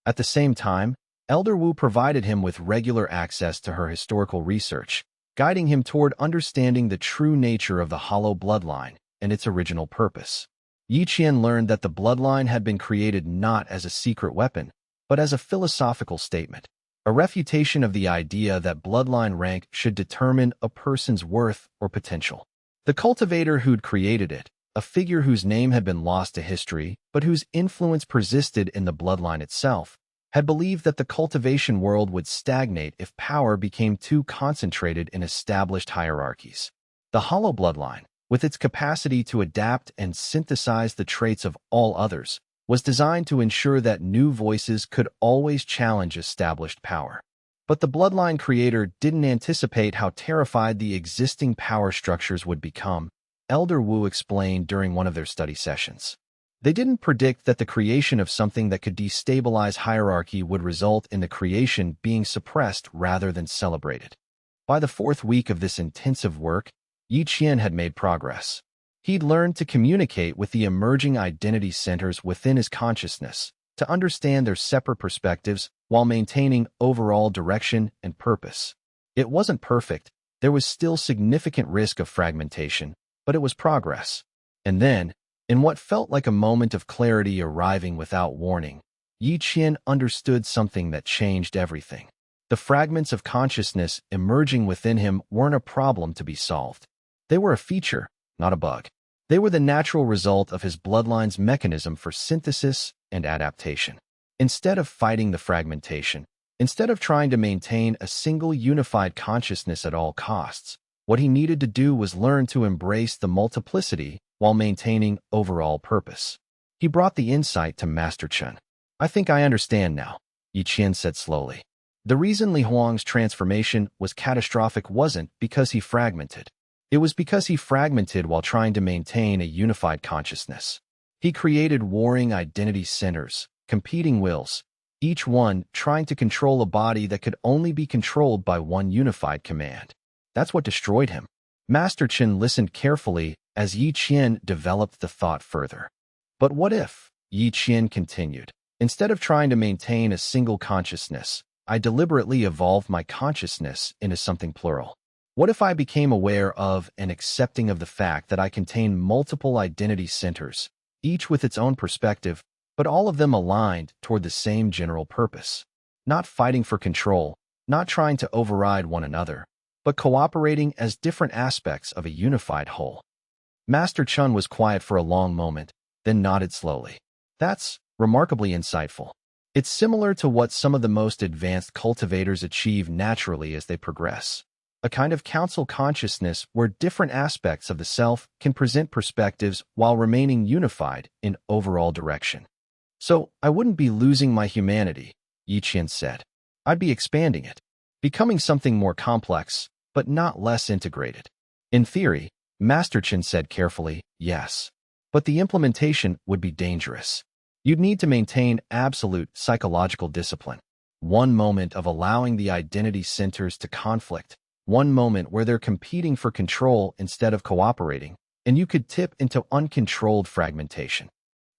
At the same time, Elder Wu provided him with regular access to her historical research, guiding him toward understanding the true nature of the hollow bloodline and its original purpose. Yi Qian learned that the bloodline had been created not as a secret weapon, but as a philosophical statement, a refutation of the idea that bloodline rank should determine a person's worth or potential. The cultivator who'd created it, a figure whose name had been lost to history but whose influence persisted in the bloodline itself, had believed that the cultivation world would stagnate if power became too concentrated in established hierarchies. The hollow bloodline, with its capacity to adapt and synthesize the traits of all others, was designed to ensure that new voices could always challenge established power. But the bloodline creator didn't anticipate how terrified the existing power structures would become, Elder Wu explained during one of their study sessions. They didn't predict that the creation of something that could destabilize hierarchy would result in the creation being suppressed rather than celebrated. By the fourth week of this intensive work, Yi Qian had made progress. He'd learned to communicate with the emerging identity centers within his consciousness, to understand their separate perspectives while maintaining overall direction and purpose. It wasn't perfect, there was still significant risk of fragmentation, but it was progress. And then, in what felt like a moment of clarity arriving without warning, Yi Qian understood something that changed everything. The fragments of consciousness emerging within him weren't a problem to be solved. They were a feature, not a bug. They were the natural result of his bloodline's mechanism for synthesis and adaptation. Instead of fighting the fragmentation, instead of trying to maintain a single unified consciousness at all costs, what he needed to do was learn to embrace the multiplicity while maintaining overall purpose. He brought the insight to Master Chen. "I think I understand now," Yi Qian said slowly. The reason Li Huang's transformation was catastrophic wasn't because he fragmented. It was because he fragmented while trying to maintain a unified consciousness. He created warring identity centers, competing wills, each one trying to control a body that could only be controlled by one unified command. That's what destroyed him. Master Chen listened carefully as Yi Qian developed the thought further. But what if, Yi Qian continued, instead of trying to maintain a single consciousness, I deliberately evolved my consciousness into something plural? What if I became aware of and accepting of the fact that I contain multiple identity centers, each with its own perspective, but all of them aligned toward the same general purpose? Not fighting for control, not trying to override one another, but cooperating as different aspects of a unified whole. Master Chen was quiet for a long moment, then nodded slowly. That's remarkably insightful. It's similar to what some of the most advanced cultivators achieve naturally as they progress. a kind of council consciousness where different aspects of the self can present perspectives while remaining unified in overall direction. So, I wouldn't be losing my humanity, Yi Qian said. I'd be expanding it, becoming something more complex, but not less integrated. In theory, Master Chen said carefully, yes. But the implementation would be dangerous. You'd need to maintain absolute psychological discipline. One moment of allowing the identity centers to conflict, one moment where they're competing for control instead of cooperating, and you could tip into uncontrolled fragmentation.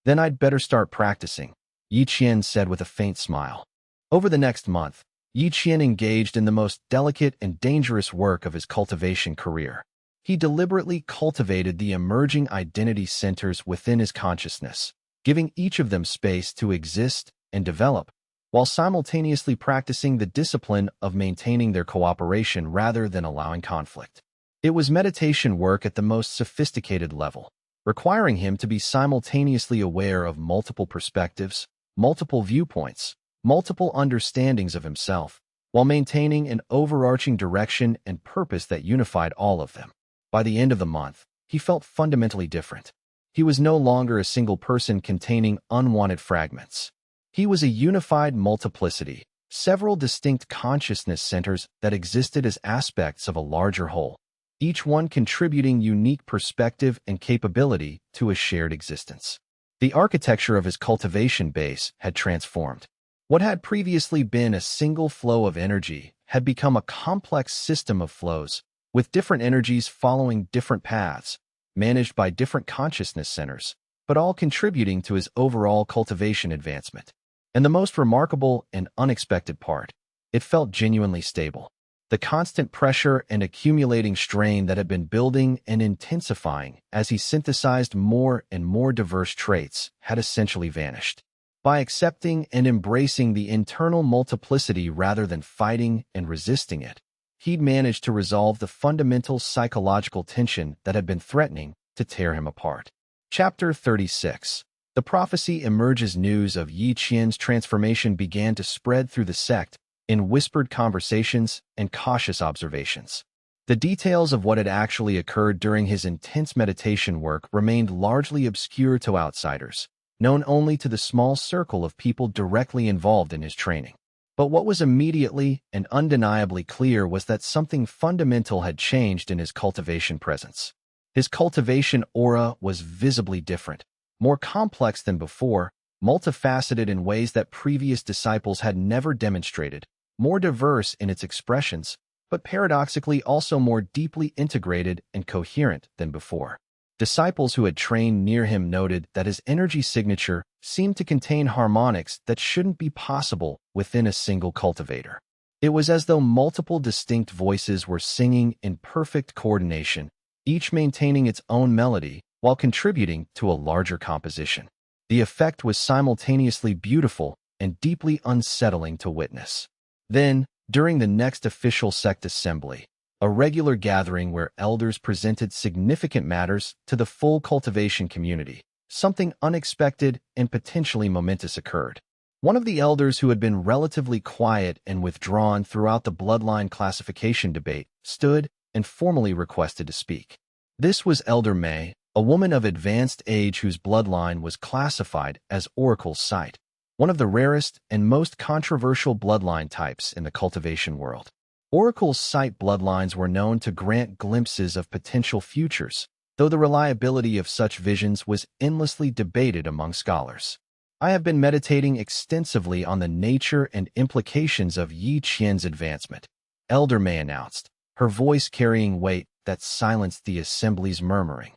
Then I'd better start practicing, Yi Qian said with a faint smile. Over the next month, Yi Qian engaged in the most delicate and dangerous work of his cultivation career. He deliberately cultivated the emerging identity centers within his consciousness, giving each of them space to exist and develop, while simultaneously practicing the discipline of maintaining their cooperation rather than allowing conflict. It was meditation work at the most sophisticated level, requiring him to be simultaneously aware of multiple perspectives, multiple viewpoints, multiple understandings of himself, while maintaining an overarching direction and purpose that unified all of them. By the end of the month, he felt fundamentally different. He was no longer a single person containing unwanted fragments. He was a unified multiplicity, several distinct consciousness centers that existed as aspects of a larger whole, each one contributing unique perspective and capability to a shared existence. The architecture of his cultivation base had transformed. What had previously been a single flow of energy had become a complex system of flows, with different energies following different paths, managed by different consciousness centers, but all contributing to his overall cultivation advancement. And the most remarkable and unexpected part, it felt genuinely stable. The constant pressure and accumulating strain that had been building and intensifying as he synthesized more and more diverse traits had essentially vanished. By accepting and embracing the internal multiplicity rather than fighting and resisting it, he'd managed to resolve the fundamental psychological tension that had been threatening to tear him apart. Chapter 36. The prophecy emerges. News of Yi Qian's transformation began to spread through the sect in whispered conversations and cautious observations. The details of what had actually occurred during his intense meditation work remained largely obscure to outsiders, known only to the small circle of people directly involved in his training. But what was immediately and undeniably clear was that something fundamental had changed in his cultivation presence. His cultivation aura was visibly different, more complex than before, multifaceted in ways that previous disciples had never demonstrated, more diverse in its expressions, but paradoxically also more deeply integrated and coherent than before. Disciples who had trained near him noted that his energy signature seemed to contain harmonics that shouldn't be possible within a single cultivator. It was as though multiple distinct voices were singing in perfect coordination, each maintaining its own melody while contributing to a larger composition. The effect was simultaneously beautiful and deeply unsettling to witness. Then, during the next official sect assembly, a regular gathering where elders presented significant matters to the full cultivation community, something unexpected and potentially momentous occurred. One of the elders who had been relatively quiet and withdrawn throughout the bloodline classification debate stood and formally requested to speak. This was Elder May, a woman of advanced age whose bloodline was classified as Oracle's Sight, one of the rarest and most controversial bloodline types in the cultivation world. Oracle's Sight bloodlines were known to grant glimpses of potential futures, though the reliability of such visions was endlessly debated among scholars. I have been meditating extensively on the nature and implications of Yi Qian's advancement, Elder May announced, her voice carrying weight that silenced the assembly's murmuring.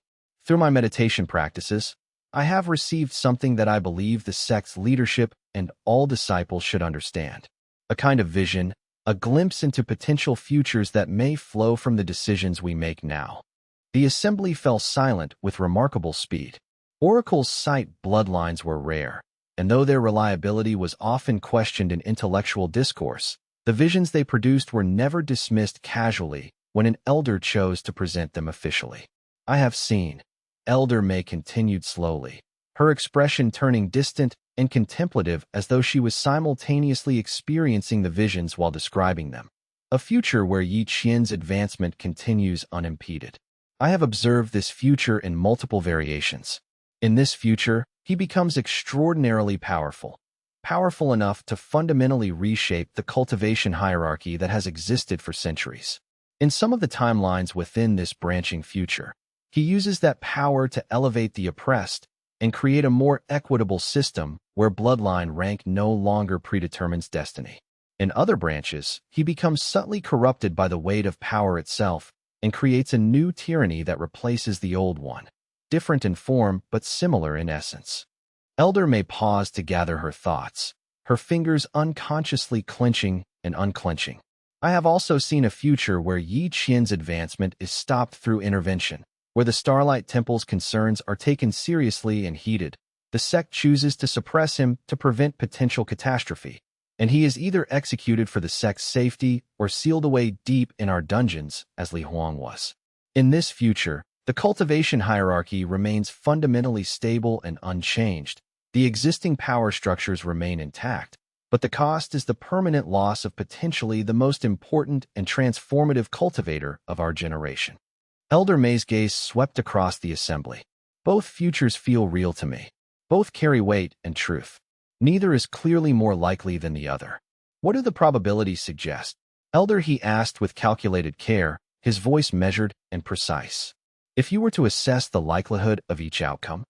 Through my meditation practices, I have received something that I believe the sect's leadership and all disciples should understand. A kind of vision, a glimpse into potential futures that may flow from the decisions we make now. The assembly fell silent with remarkable speed. Oracle's Sight bloodlines were rare, and though their reliability was often questioned in intellectual discourse, the visions they produced were never dismissed casually when an elder chose to present them officially. I have seen, Elder May continued slowly, her expression turning distant and contemplative as though she was simultaneously experiencing the visions while describing them. a future where Yi Qian's advancement continues unimpeded. I have observed this future in multiple variations. In this future, he becomes extraordinarily powerful, powerful enough to fundamentally reshape the cultivation hierarchy that has existed for centuries. In some of the timelines within this branching future, he uses that power to elevate the oppressed and create a more equitable system where bloodline rank no longer predetermines destiny. In other branches, he becomes subtly corrupted by the weight of power itself and creates a new tyranny that replaces the old one, different in form but similar in essence. Elder may pause to gather her thoughts, her fingers unconsciously clenching and unclenching. I have also seen a future where Yi Qian's advancement is stopped through intervention, where the Starlight Temple's concerns are taken seriously and heeded. The sect chooses to suppress him to prevent potential catastrophe, and he is either executed for the sect's safety or sealed away deep in our dungeons, as Li Huang was. In this future, the cultivation hierarchy remains fundamentally stable and unchanged. The existing power structures remain intact, but the cost is the permanent loss of potentially the most important and transformative cultivator of our generation. Elder May's gaze swept across the assembly. Both futures feel real to me. Both carry weight and truth. Neither is clearly more likely than the other. What do the probabilities suggest? Elder, he asked with calculated care, his voice measured and precise. If you were to assess the likelihood of each outcome,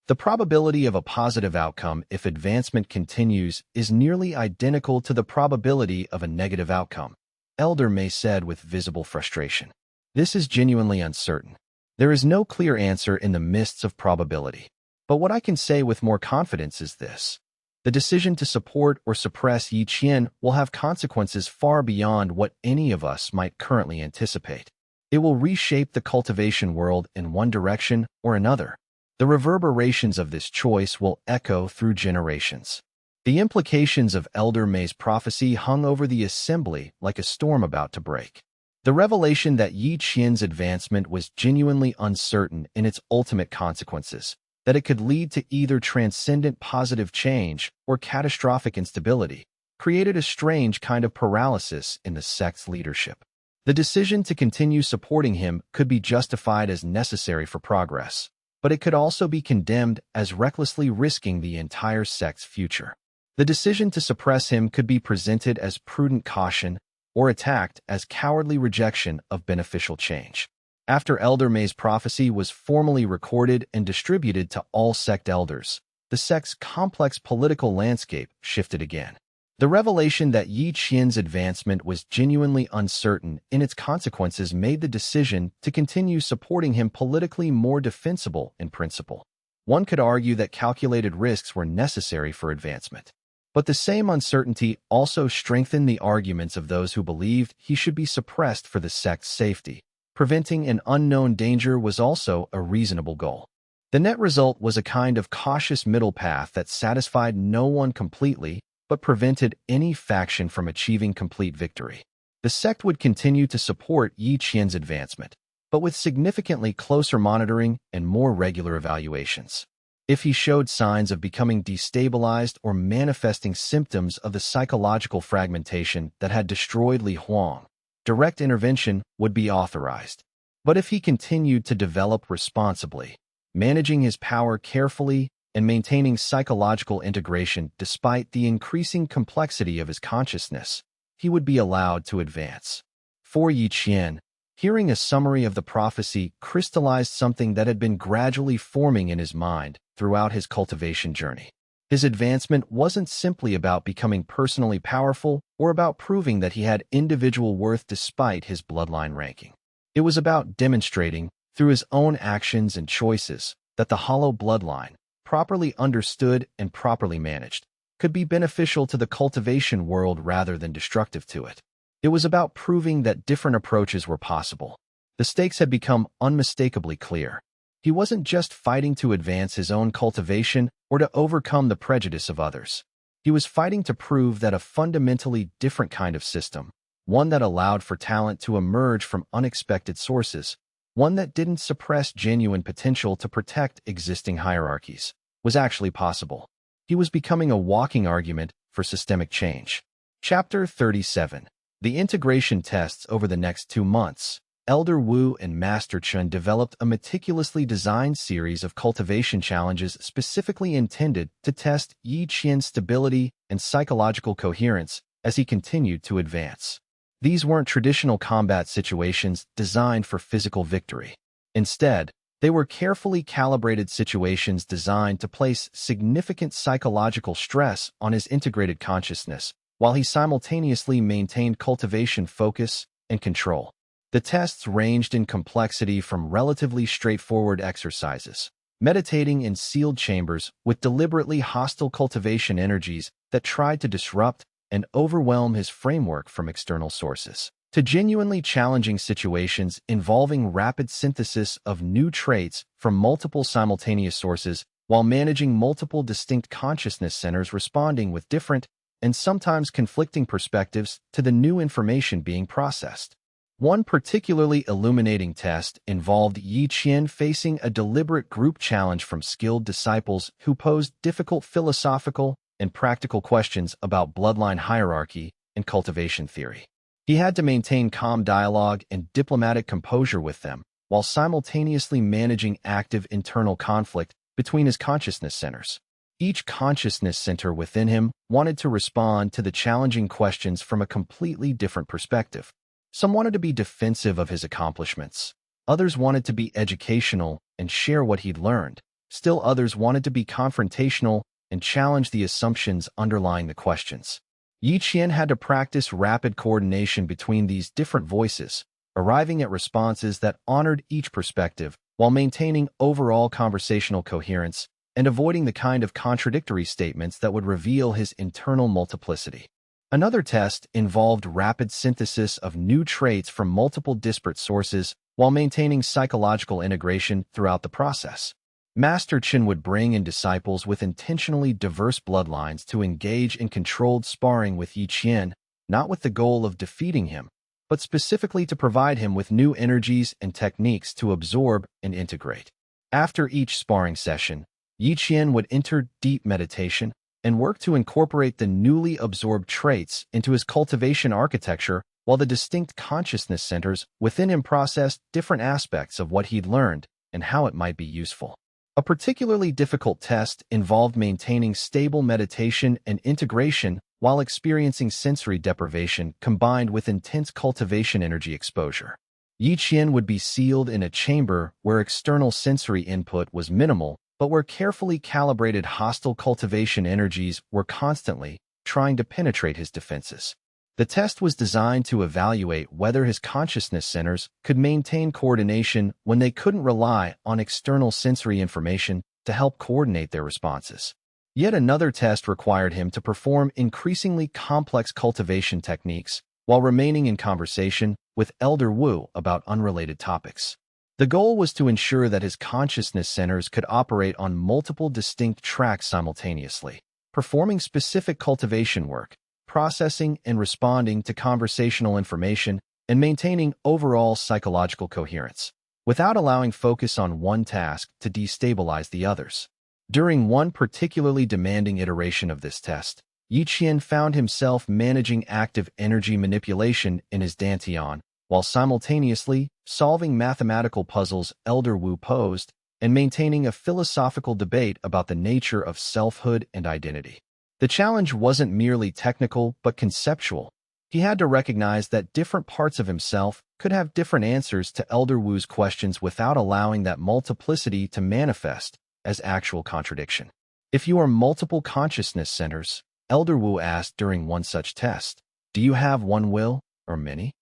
the probability of a positive outcome if advancement continues is nearly identical to the probability of a negative outcome, Elder May said with visible frustration. This is genuinely uncertain. There is no clear answer in the mists of probability. But what I can say with more confidence is this. The decision to support or suppress Yi Qian will have consequences far beyond what any of us might currently anticipate. It will reshape the cultivation world in one direction or another. The reverberations of this choice will echo through generations. The implications of Elder May's prophecy hung over the assembly like a storm about to break. The revelation that Yi Qian's advancement was genuinely uncertain in its ultimate consequences, that it could lead to either transcendent positive change or catastrophic instability, created a strange kind of paralysis in the sect's leadership. The decision to continue supporting him could be justified as necessary for progress, but it could also be condemned as recklessly risking the entire sect's future. The decision to suppress him could be presented as prudent caution or attacked as cowardly rejection of beneficial change. After Elder May's prophecy was formally recorded and distributed to all sect elders, the sect's complex political landscape shifted again. The revelation that Yi Qian's advancement was genuinely uncertain in its consequences made the decision to continue supporting him politically more defensible in principle. One could argue that calculated risks were necessary for advancement. But the same uncertainty also strengthened the arguments of those who believed he should be suppressed for the sect's safety. Preventing an unknown danger was also a reasonable goal. The net result was a kind of cautious middle path that satisfied no one completely, but prevented any faction from achieving complete victory. The sect would continue to support Yi Qian's advancement, but with significantly closer monitoring and more regular evaluations. If he showed signs of becoming destabilized or manifesting symptoms of the psychological fragmentation that had destroyed Li Huang, direct intervention would be authorized. But if he continued to develop responsibly, managing his power carefully and maintaining psychological integration despite the increasing complexity of his consciousness, he would be allowed to advance. For Yi Qian, hearing a summary of the prophecy crystallized something that had been gradually forming in his mind throughout his cultivation journey. His advancement wasn't simply about becoming personally powerful or about proving that he had individual worth despite his bloodline ranking. It was about demonstrating, through his own actions and choices, that the hollow bloodline, properly understood and properly managed, could be beneficial to the cultivation world rather than destructive to it. It was about proving that different approaches were possible. The stakes had become unmistakably clear. He wasn't just fighting to advance his own cultivation or to overcome the prejudice of others. He was fighting to prove that a fundamentally different kind of system, one that allowed for talent to emerge from unexpected sources, one that didn't suppress genuine potential to protect existing hierarchies, was actually possible. He was becoming a walking argument for systemic change. Chapter 37. The integration tests over the next 2 months, Elder Wu and Master Chen developed a meticulously designed series of cultivation challenges specifically intended to test Yi Qian's stability and psychological coherence as he continued to advance. These weren't traditional combat situations designed for physical victory. Instead, they were carefully calibrated situations designed to place significant psychological stress on his integrated consciousness, while he simultaneously maintained cultivation focus and control. The tests ranged in complexity from relatively straightforward exercises, meditating in sealed chambers with deliberately hostile cultivation energies that tried to disrupt and overwhelm his framework from external sources, to genuinely challenging situations involving rapid synthesis of new traits from multiple simultaneous sources while managing multiple distinct consciousness centers responding with different and sometimes conflicting perspectives to the new information being processed. One particularly illuminating test involved Yi Qian facing a deliberate group challenge from skilled disciples who posed difficult philosophical and practical questions about bloodline hierarchy and cultivation theory. He had to maintain calm dialogue and diplomatic composure with them, while simultaneously managing active internal conflict between his consciousness centers. Each consciousness center within him wanted to respond to the challenging questions from a completely different perspective. Some wanted to be defensive of his accomplishments. Others wanted to be educational and share what he'd learned. Still others wanted to be confrontational and challenge the assumptions underlying the questions. Yi Qian had to practice rapid coordination between these different voices, arriving at responses that honored each perspective while maintaining overall conversational coherence and avoiding the kind of contradictory statements that would reveal his internal multiplicity. Another test involved rapid synthesis of new traits from multiple disparate sources while maintaining psychological integration throughout the process. Master Chen would bring in disciples with intentionally diverse bloodlines to engage in controlled sparring with Yi Qian, not with the goal of defeating him, but specifically to provide him with new energies and techniques to absorb and integrate. After each sparring session, Yi Qian would enter deep meditation and work to incorporate the newly absorbed traits into his cultivation architecture while the distinct consciousness centers within him processed different aspects of what he'd learned and how it might be useful. A particularly difficult test involved maintaining stable meditation and integration while experiencing sensory deprivation combined with intense cultivation energy exposure. Yi Qian would be sealed in a chamber where external sensory input was minimal, but where carefully calibrated hostile cultivation energies were constantly trying to penetrate his defenses. The test was designed to evaluate whether his consciousness centers could maintain coordination when they couldn't rely on external sensory information to help coordinate their responses. Yet another test required him to perform increasingly complex cultivation techniques while remaining in conversation with Elder Wu about unrelated topics. The goal was to ensure that his consciousness centers could operate on multiple distinct tracks simultaneously, performing specific cultivation work, processing and responding to conversational information, and maintaining overall psychological coherence, without allowing focus on one task to destabilize the others. During one particularly demanding iteration of this test, Yi Qian found himself managing active energy manipulation in his dantian, while simultaneously solving mathematical puzzles Elder Wu posed and maintaining a philosophical debate about the nature of selfhood and identity. The challenge wasn't merely technical but conceptual. He had to recognize that different parts of himself could have different answers to Elder Wu's questions without allowing that multiplicity to manifest as actual contradiction. If you are multiple consciousness centers, Elder Wu asked during one such test, do you have one will or many?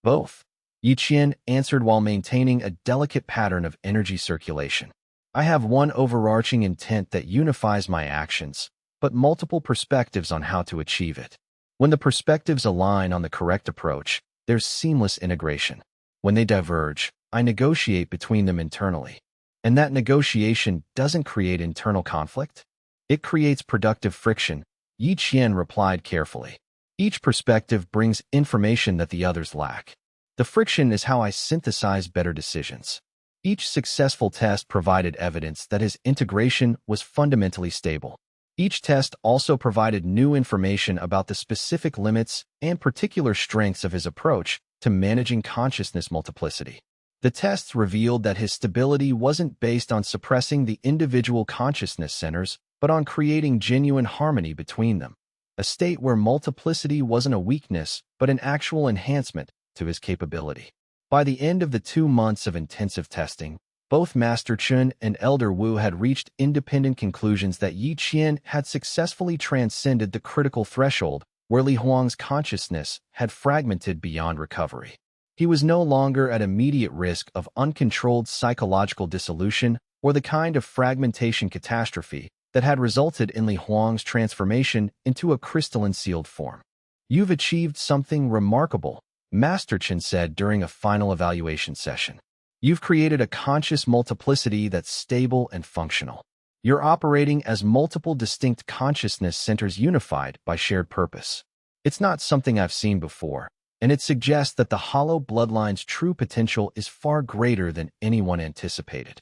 Both. Yi Qian answered while maintaining a delicate pattern of energy circulation. I have one overarching intent that unifies my actions, but multiple perspectives on how to achieve it. When the perspectives align on the correct approach, there's seamless integration. When they diverge, I negotiate between them internally. And that negotiation doesn't create internal conflict. It creates productive friction, Yi Qian replied carefully. Each perspective brings information that the others lack. The friction is how I synthesize better decisions. Each successful test provided evidence that his integration was fundamentally stable. Each test also provided new information about the specific limits and particular strengths of his approach to managing consciousness multiplicity. The tests revealed that his stability wasn't based on suppressing the individual consciousness centers, but on creating genuine harmony between them, a state where multiplicity wasn't a weakness, but an actual enhancement to his capability. By the end of the 2 months of intensive testing, both Master Chun and Elder Wu had reached independent conclusions that Yi Qian had successfully transcended the critical threshold where Li Huang's consciousness had fragmented beyond recovery. He was no longer at immediate risk of uncontrolled psychological dissolution or the kind of fragmentation catastrophe that had resulted in Li Huang's transformation into a crystalline sealed form. "You've achieved something remarkable," Master Chen said during a final evaluation session. "You've created a conscious multiplicity that's stable and functional. You're operating as multiple distinct consciousness centers unified by shared purpose. It's not something I've seen before, and it suggests that the hollow bloodline's true potential is far greater than anyone anticipated."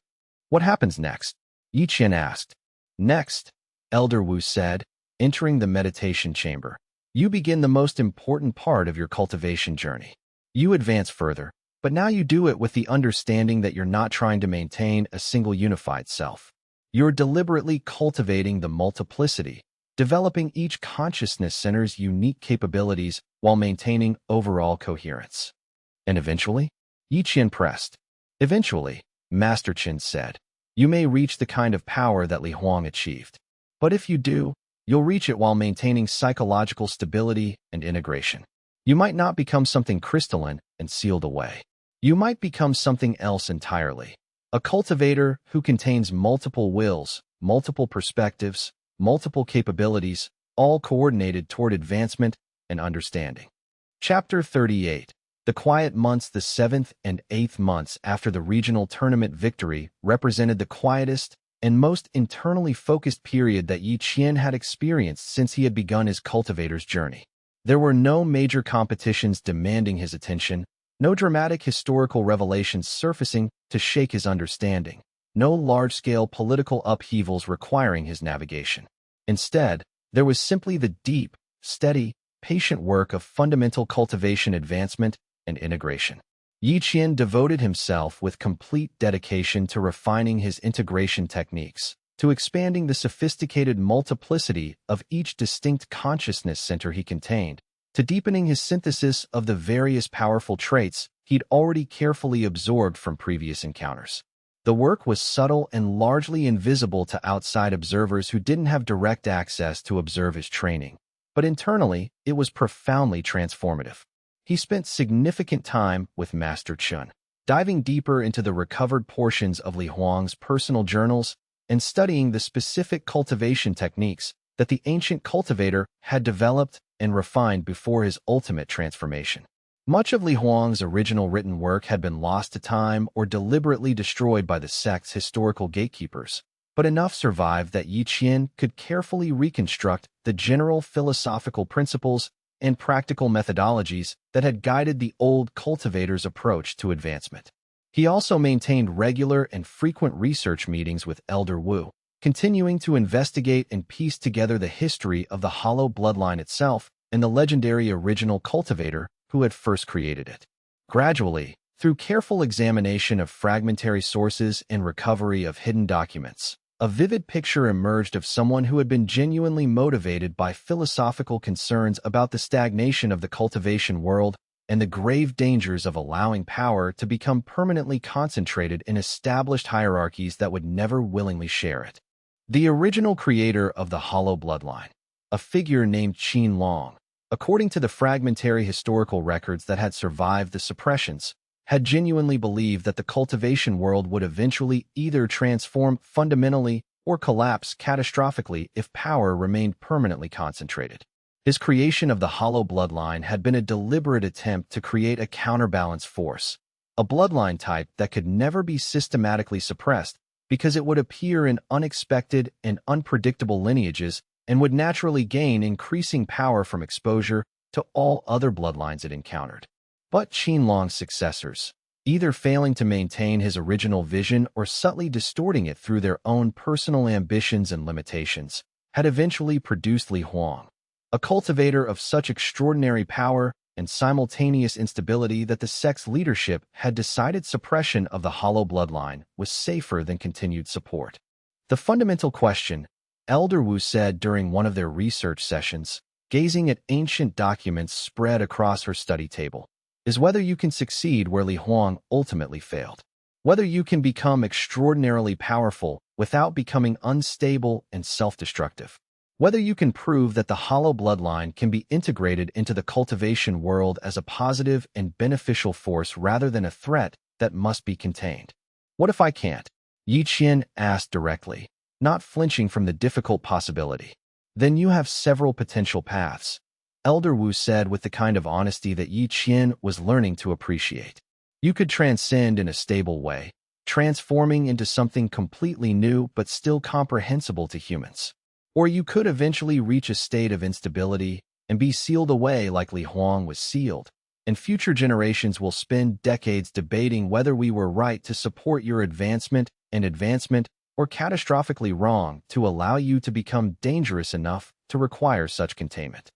"What happens next?" Yi Qian asked. "Next," Elder Wu said, entering the meditation chamber, "you begin the most important part of your cultivation journey. You advance further, but now you do it with the understanding that you're not trying to maintain a single unified self. You're deliberately cultivating the multiplicity, developing each consciousness center's unique capabilities while maintaining overall coherence." "And eventually?" Yi Qian pressed. "Eventually," Master Chen said, "you may reach the kind of power that Li Huang achieved. But if you do, you'll reach it while maintaining psychological stability and integration. You might not become something crystalline and sealed away. You might become something else entirely. A cultivator who contains multiple wills, multiple perspectives, multiple capabilities, all coordinated toward advancement and understanding." Chapter 38. The quiet months. The 7th and 8th months after the regional tournament victory represented the quietest and most internally focused period that Yi Qian had experienced since he had begun his cultivator's journey. There were no major competitions demanding his attention, no dramatic historical revelations surfacing to shake his understanding, no large-scale political upheavals requiring his navigation. Instead, there was simply the deep, steady, patient work of fundamental cultivation, advancement, and integration. Yi Qian devoted himself with complete dedication to refining his integration techniques, to expanding the sophisticated multiplicity of each distinct consciousness center he contained, to deepening his synthesis of the various powerful traits he'd already carefully absorbed from previous encounters. The work was subtle and largely invisible to outside observers who didn't have direct access to observe his training, but internally, it was profoundly transformative. He spent significant time with Master Chun, diving deeper into the recovered portions of Li Huang's personal journals and studying the specific cultivation techniques that the ancient cultivator had developed and refined before his ultimate transformation. Much of Li Huang's original written work had been lost to time or deliberately destroyed by the sect's historical gatekeepers, but enough survived that Yi Qian could carefully reconstruct the general philosophical principles and practical methodologies that had guided the old cultivator's approach to advancement. He also maintained regular and frequent research meetings with Elder Wu, continuing to investigate and piece together the history of the hollow bloodline itself and the legendary original cultivator who had first created it. Gradually, through careful examination of fragmentary sources and recovery of hidden documents, a vivid picture emerged of someone who had been genuinely motivated by philosophical concerns about the stagnation of the cultivation world and the grave dangers of allowing power to become permanently concentrated in established hierarchies that would never willingly share it. The original creator of the hollow bloodline, a figure named Qin Long, according to the fragmentary historical records that had survived the suppressions, had genuinely believed that the cultivation world would eventually either transform fundamentally or collapse catastrophically if power remained permanently concentrated. His creation of the hollow bloodline had been a deliberate attempt to create a counterbalance force, a bloodline type that could never be systematically suppressed because it would appear in unexpected and unpredictable lineages and would naturally gain increasing power from exposure to all other bloodlines it encountered. But Qin Long's successors, either failing to maintain his original vision or subtly distorting it through their own personal ambitions and limitations, had eventually produced Li Huang, a cultivator of such extraordinary power and simultaneous instability that the sect's leadership had decided suppression of the hollow bloodline was safer than continued support. The fundamental question, Elder Wu said during one of their research sessions, gazing at ancient documents spread across her study table, is whether you can succeed where Li Huang ultimately failed. Whether you can become extraordinarily powerful without becoming unstable and self-destructive. Whether you can prove that the hollow bloodline can be integrated into the cultivation world as a positive and beneficial force rather than a threat that must be contained. What if I can't? Yi Qian asked directly, not flinching from the difficult possibility. Then you have several potential paths, Elder Wu said with the kind of honesty that Yi Qian was learning to appreciate. You could transcend in a stable way, transforming into something completely new but still comprehensible to humans. Or you could eventually reach a state of instability and be sealed away like Li Huang was sealed, and future generations will spend decades debating whether we were right to support your advancement or catastrophically wrong to allow you to become dangerous enough to require such containment.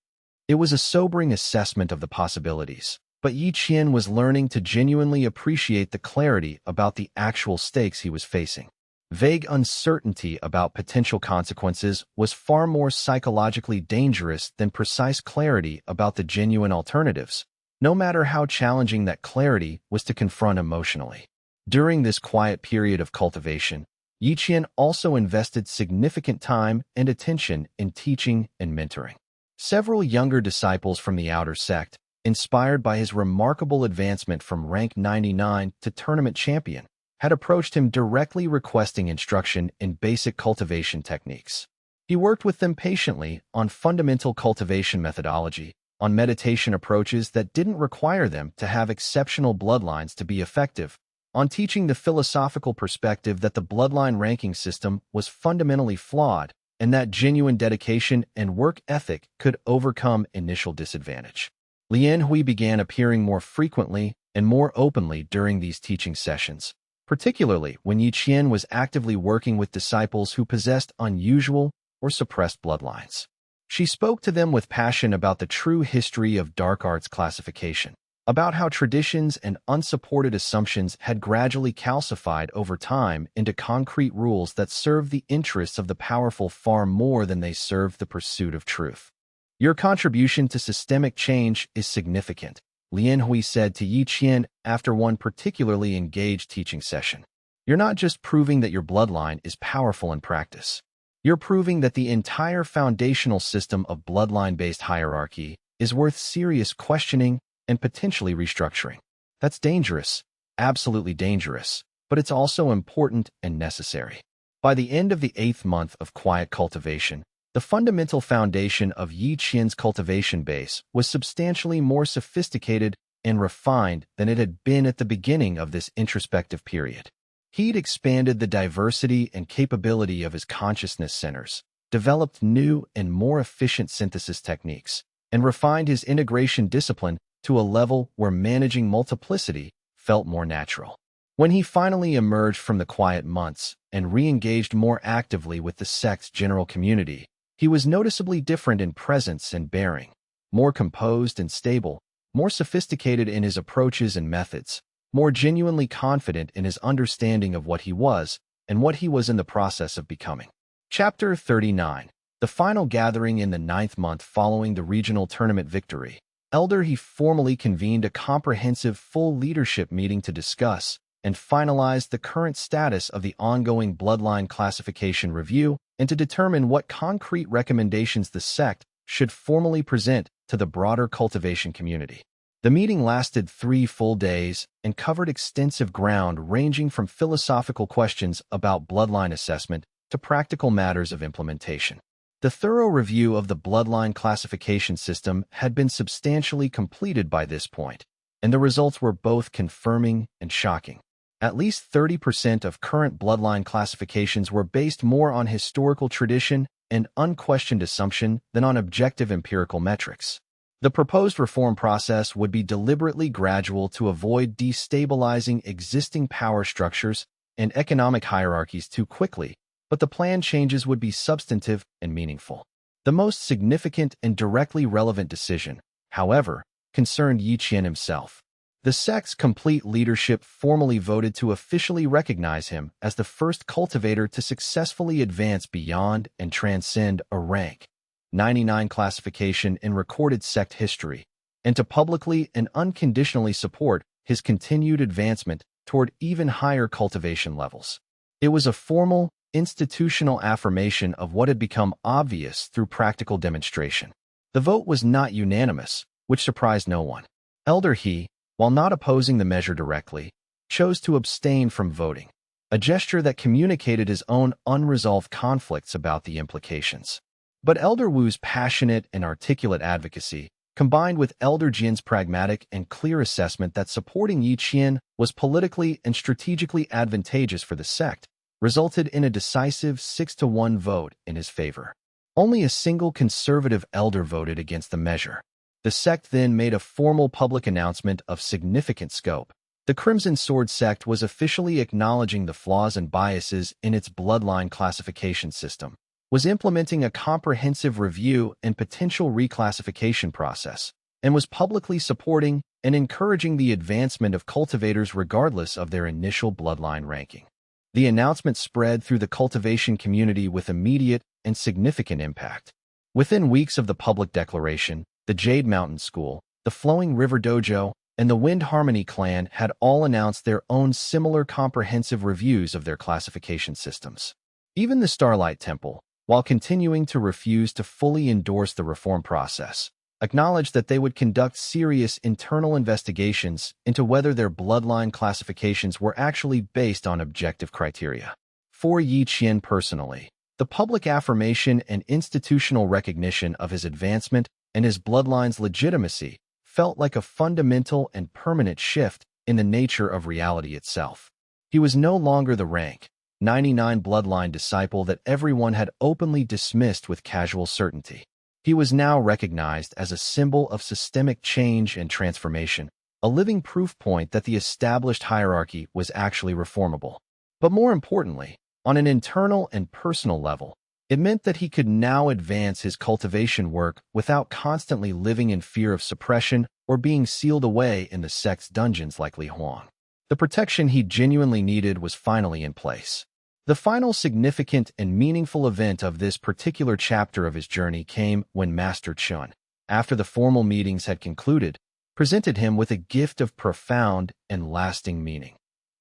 It was a sobering assessment of the possibilities, but Yi Qian was learning to genuinely appreciate the clarity about the actual stakes he was facing. Vague uncertainty about potential consequences was far more psychologically dangerous than precise clarity about the genuine alternatives, no matter how challenging that clarity was to confront emotionally. During this quiet period of cultivation, Yi Qian also invested significant time and attention in teaching and mentoring. Several younger disciples from the outer sect, inspired by his remarkable advancement from rank 99 to tournament champion, had approached him directly requesting instruction in basic cultivation techniques. He worked with them patiently on fundamental cultivation methodology, on meditation approaches that didn't require them to have exceptional bloodlines to be effective, on teaching the philosophical perspective that the bloodline ranking system was fundamentally flawed and that genuine dedication and work ethic could overcome initial disadvantage. Lian Hui began appearing more frequently and more openly during these teaching sessions, particularly when Yi Qian was actively working with disciples who possessed unusual or suppressed bloodlines. She spoke to them with passion about the true history of dark arts classification, about how traditions and unsupported assumptions had gradually calcified over time into concrete rules that served the interests of the powerful far more than they served the pursuit of truth. Your contribution to systemic change is significant, Lian Hui said to Yi Qian after one particularly engaged teaching session. You're not just proving that your bloodline is powerful in practice. You're proving that the entire foundational system of bloodline-based hierarchy is worth serious questioning and potentially restructuring. That's dangerous, absolutely dangerous, but it's also important and necessary. By the end of the 8th month of quiet cultivation, the fundamental foundation of Yi Qian's cultivation base was substantially more sophisticated and refined than it had been at the beginning of this introspective period. He'd expanded the diversity and capability of his consciousness centers, developed new and more efficient synthesis techniques, and refined his integration discipline to a level where managing multiplicity felt more natural. When he finally emerged from the quiet months and re-engaged more actively with the sect's general community, he was noticeably different in presence and bearing, more composed and stable, more sophisticated in his approaches and methods, more genuinely confident in his understanding of what he was and what he was in the process of becoming. Chapter 39. The final gathering in the 9th month following the regional tournament victory. He formally convened a comprehensive full leadership meeting to discuss and finalize the current status of the ongoing bloodline classification review and to determine what concrete recommendations the sect should formally present to the broader cultivation community. The meeting lasted 3 full days and covered extensive ground ranging from philosophical questions about bloodline assessment to practical matters of implementation. The thorough review of the bloodline classification system had been substantially completed by this point, and the results were both confirming and shocking. At least 30% of current bloodline classifications were based more on historical tradition and unquestioned assumption than on objective empirical metrics. The proposed reform process would be deliberately gradual to avoid destabilizing existing power structures and economic hierarchies too quickly, but the planned changes would be substantive and meaningful. The most significant and directly relevant decision, however, concerned Yi Qian himself. The sect's complete leadership formally voted to officially recognize him as the first cultivator to successfully advance beyond and transcend a rank 99 classification in recorded sect history, and to publicly and unconditionally support his continued advancement toward even higher cultivation levels. It was a formal, institutional affirmation of what had become obvious through practical demonstration. The vote was not unanimous, which surprised no one. Elder He, while not opposing the measure directly, chose to abstain from voting, a gesture that communicated his own unresolved conflicts about the implications. But Elder Wu's passionate and articulate advocacy, combined with Elder Jin's pragmatic and clear assessment that supporting Yi Qian was politically and strategically advantageous for the sect, resulted in a decisive 6-1 vote in his favor. Only a single conservative elder voted against the measure. The sect then made a formal public announcement of significant scope. The Crimson Sword sect was officially acknowledging the flaws and biases in its bloodline classification system, was implementing a comprehensive review and potential reclassification process, and was publicly supporting and encouraging the advancement of cultivators regardless of their initial bloodline ranking. The announcement spread through the cultivation community with immediate and significant impact. Within weeks of the public declaration, the Jade Mountain School, the Flowing River Dojo, and the Wind Harmony clan had all announced their own similar comprehensive reviews of their classification systems. Even the Starlight Temple, while continuing to refuse to fully endorse the reform process, acknowledged that they would conduct serious internal investigations into whether their bloodline classifications were actually based on objective criteria. For Yi Qian personally, the public affirmation and institutional recognition of his advancement and his bloodline's legitimacy felt like a fundamental and permanent shift in the nature of reality itself. He was no longer the rank 99 bloodline disciple that everyone had openly dismissed with casual certainty. He was now recognized as a symbol of systemic change and transformation, a living proof point that the established hierarchy was actually reformable. But more importantly, on an internal and personal level, it meant that he could now advance his cultivation work without constantly living in fear of suppression or being sealed away in the sect's dungeons like Li Huang. The protection he genuinely needed was finally in place. The final significant and meaningful event of this particular chapter of his journey came when Master Chun, after the formal meetings had concluded, presented him with a gift of profound and lasting meaning.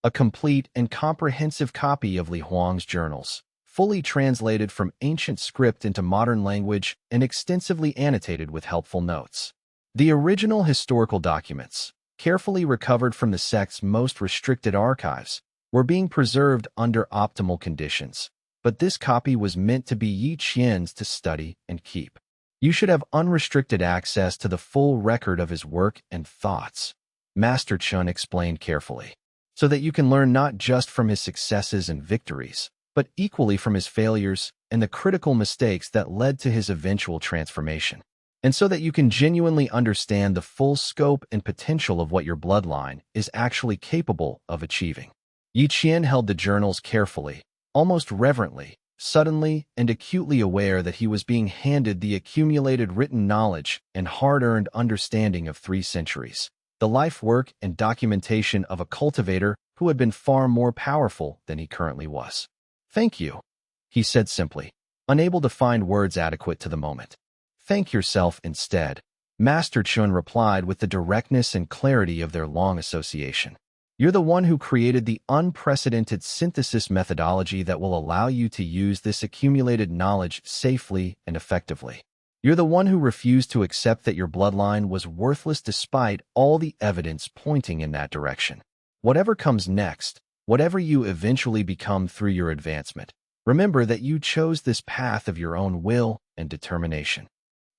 A complete and comprehensive copy of Li Huang's journals, fully translated from ancient script into modern language and extensively annotated with helpful notes. The original historical documents, carefully recovered from the sect's most restricted archives, were being preserved under optimal conditions, but this copy was meant to be Yi Qian's to study and keep. You should have unrestricted access to the full record of his work and thoughts, Master Chun explained carefully, so that you can learn not just from his successes and victories, but equally from his failures and the critical mistakes that led to his eventual transformation, and so that you can genuinely understand the full scope and potential of what your bloodline is actually capable of achieving. Yi Qian held the journals carefully, almost reverently, suddenly and acutely aware that he was being handed the accumulated written knowledge and hard-earned understanding of 3 centuries, the life work and documentation of a cultivator who had been far more powerful than he currently was. "Thank you," he said simply, unable to find words adequate to the moment. "Thank yourself instead," Master Chun replied with the directness and clarity of their long association. "You're the one who created the unprecedented synthesis methodology that will allow you to use this accumulated knowledge safely and effectively. You're the one who refused to accept that your bloodline was worthless despite all the evidence pointing in that direction. Whatever comes next, whatever you eventually become through your advancement, remember that you chose this path of your own will and determination."